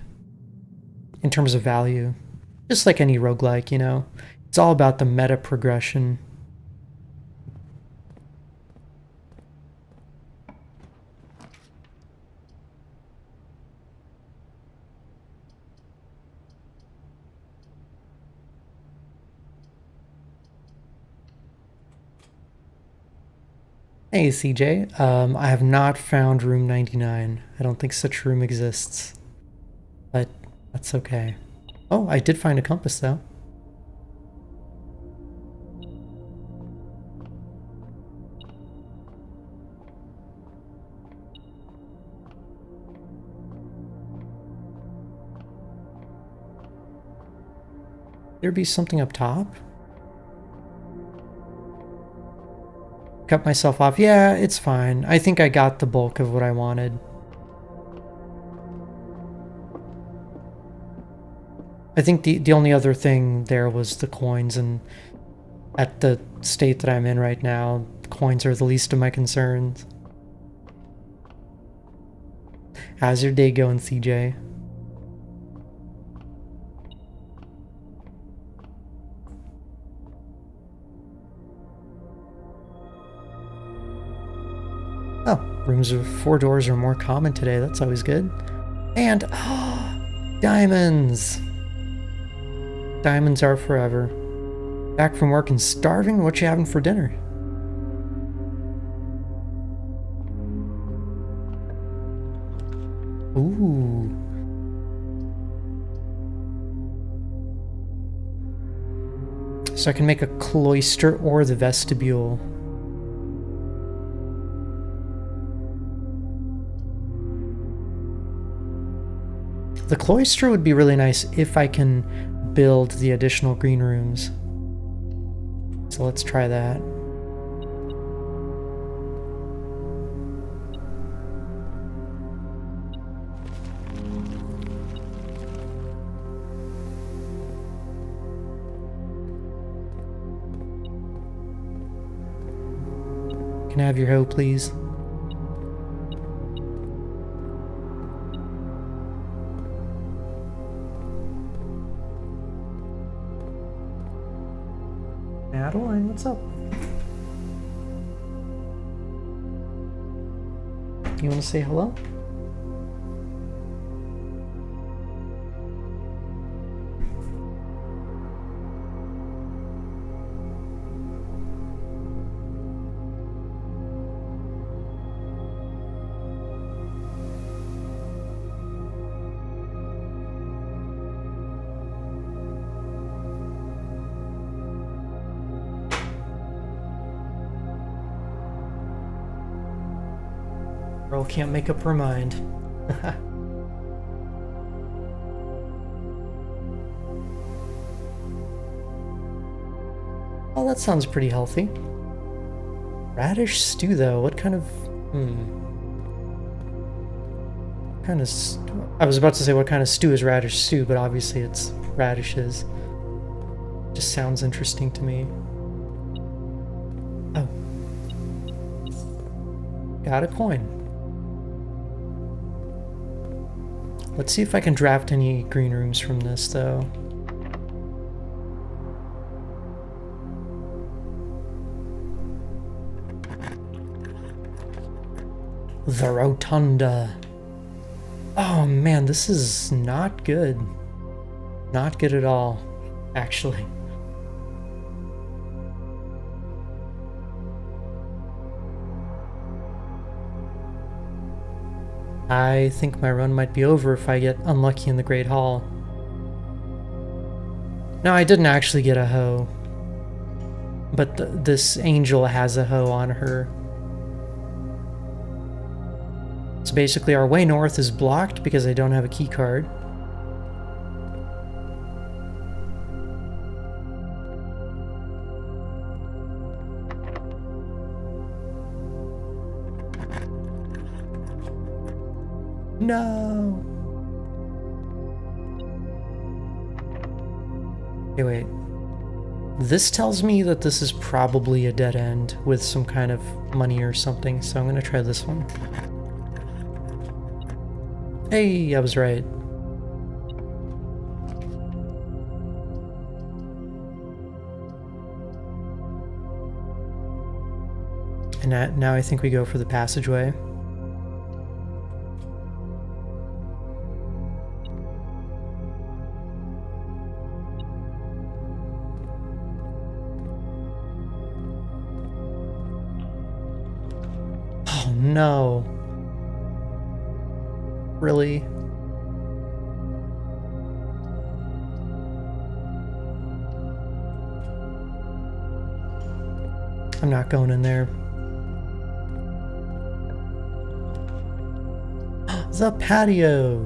in terms of value. Just like any roguelike, you know? It's all about the meta progression. Hey CJ, I have not found room 99. I don't think such room exists. But that's okay. Oh, I did find a compass though. There be something up top? Cut myself off. Yeah, it's fine. I think I got the bulk of what I wanted. I think the only other thing there was the coins, and at the state that I'm in right now, coins are the least of my concerns. How's your day going, CJ? Oh, rooms with 4 doors are more common today. That's always good. And, oh, diamonds! Diamonds are forever. Back from work and starving? What you having for dinner? Ooh. So I can make a cloister or the vestibule. The cloister would be really nice if I can build the additional green rooms. So let's try that. Can I have your hoe, please? Adeline, what's up? You want to say hello? Girl can't make up her mind. Oh, that sounds pretty healthy. Radish stew, though. What kind of... kind of... I was about to say what kind of stew is radish stew, but obviously it's radishes. Just sounds interesting to me. Oh. Got a coin. Let's see if I can draft any green rooms from this, though. The Rotunda. Oh man, this is not good. Not good at all, actually. I think my run might be over if I get unlucky in the Great Hall. No, I didn't actually get a hoe. But this angel has a hoe on her. So basically our way north is blocked because I don't have a key card. No. Okay, wait. This tells me that this is probably a dead end with some kind of money or something, so I'm gonna try this one. Hey, I was right. And now I think we go for the passageway. Oh no. Really? I'm not going in there. The patio!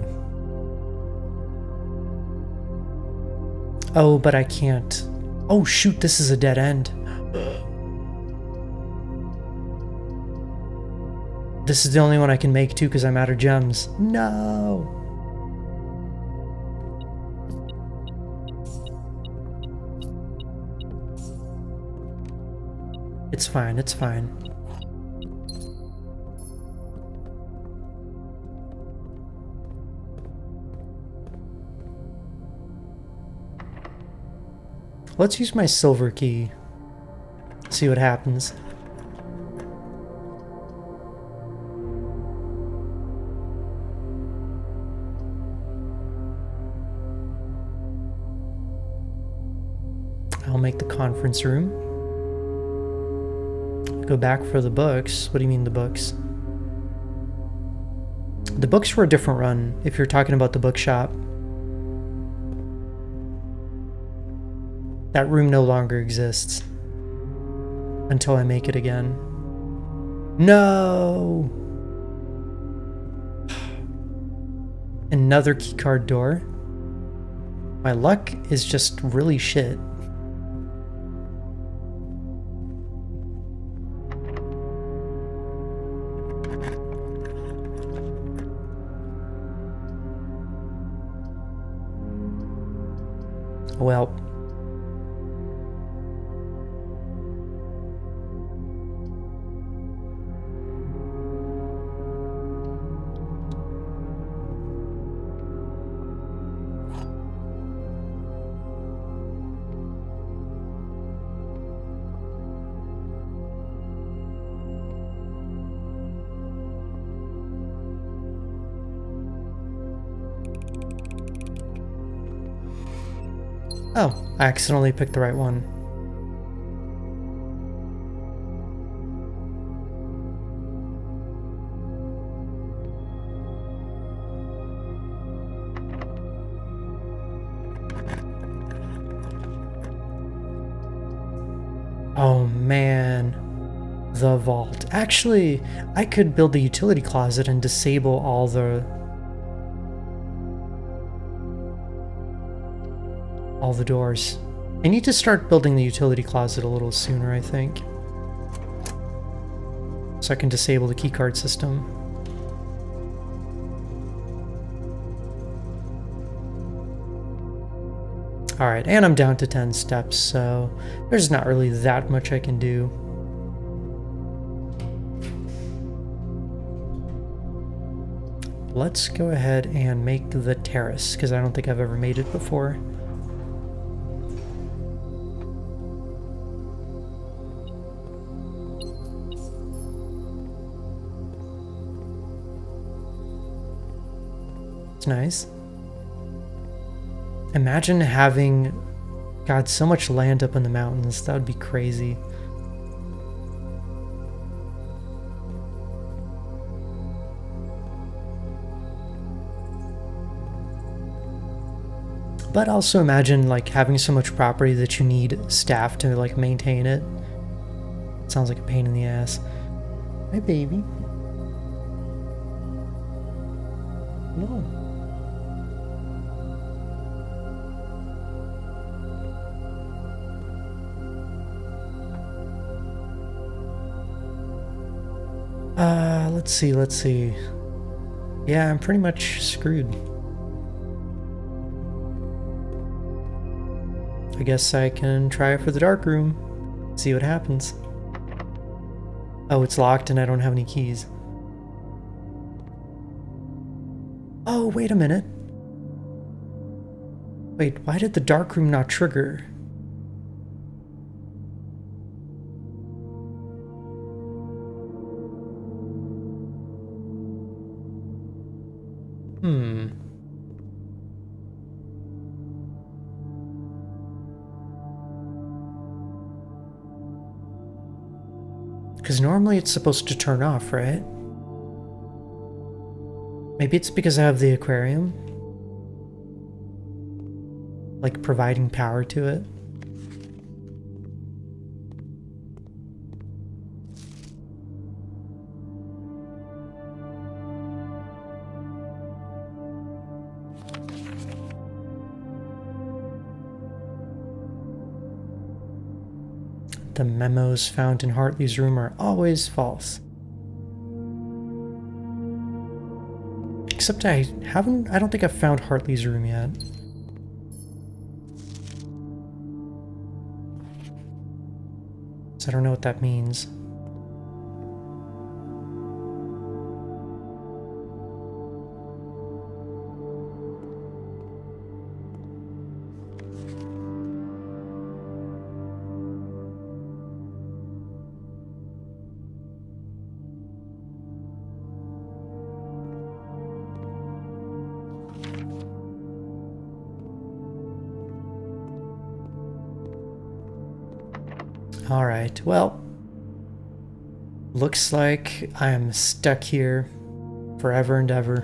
Oh, but I can't. Oh shoot, this is a dead end. This is the only one I can make too because I'm out of gems. No! It's fine, it's fine. Let's use my silver key. See what happens. I'll make the conference room. Go back for the books. What do you mean the books? The books were a different run, if you're talking about the bookshop. That room no longer exists. Until I make it again. No! Another keycard door. My luck is just really shit. Well. Oh, I accidentally picked the right one. Oh man, the vault. Actually, I could build the utility closet and disable all the doors. I need to start building the utility closet a little sooner, I think. So I can disable the keycard system. Alright, and I'm down to 10 steps, so there's not really that much I can do. Let's go ahead and make the terrace, because I don't think I've ever made it before. It's nice. Imagine having, God, so much land up in the mountains. That would be crazy. But also imagine like having so much property that you need staff to like maintain it. It sounds like a pain in the ass. Hi, baby. No. Let's see. Yeah, I'm pretty much screwed. I guess I can try it for the dark room. See what happens. Oh, it's locked and I don't have any keys. Oh, wait a minute. Wait, why did the dark room not trigger? Because normally it's supposed to turn off, right? Maybe it's because I have the aquarium? Like providing power to it? The memos found in Hartley's room are always false. Except I don't think I've found Hartley's room yet. So I don't know what that means. All right, well, looks like I am stuck here forever and ever.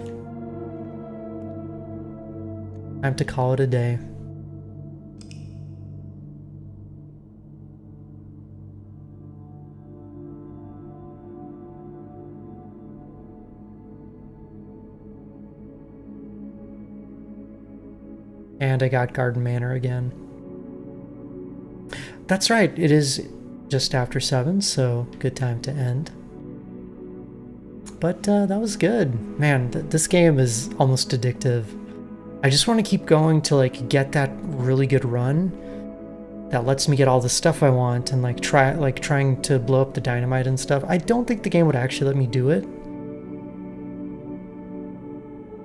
Time to call it a day. And I got Garden Manor again. That's right, it is just after 7, so good time to end. But that was good. Man, this game is almost addictive. I just want to keep going to like get that really good run that lets me get all the stuff I want and like trying to blow up the dynamite and stuff. I don't think the game would actually let me do it.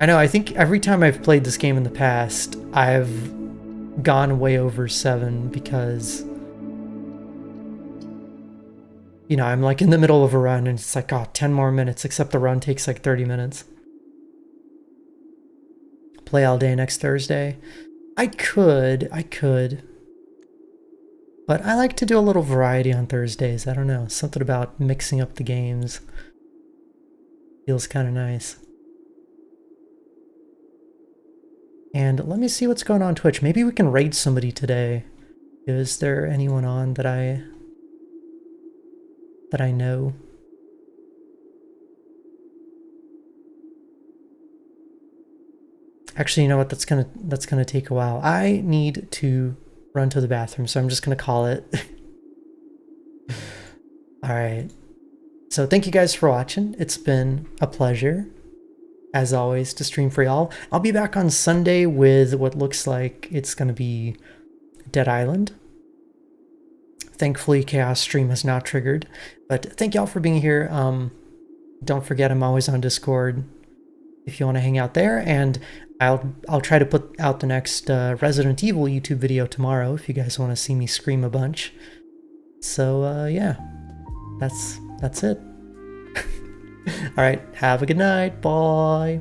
I know, I think every time I've played this game in the past, I've gone way over 7 because, you know, I'm like in the middle of a run and it's like, oh, 10 more minutes, except the run takes like 30 minutes. Play all day next Thursday. I could. But I like to do a little variety on Thursdays. I don't know, something about mixing up the games feels kind of nice. And let me see what's going on Twitch. Maybe we can raid somebody today. Is there anyone on that I know? Actually, you know what? That's gonna take a while. I need to run to the bathroom, so I'm just gonna call it. All right. So thank you guys for watching. It's been a pleasure, as always, to stream for y'all. I'll be back on Sunday with what looks like it's gonna be Dead Island. Thankfully, Chaos Stream has not triggered. But thank y'all for being here. Don't forget, I'm always on Discord if you want to hang out there, and I'll try to put out the next Resident Evil YouTube video tomorrow if you guys want to see me scream a bunch. So yeah, that's it. All right, have a good night. Bye.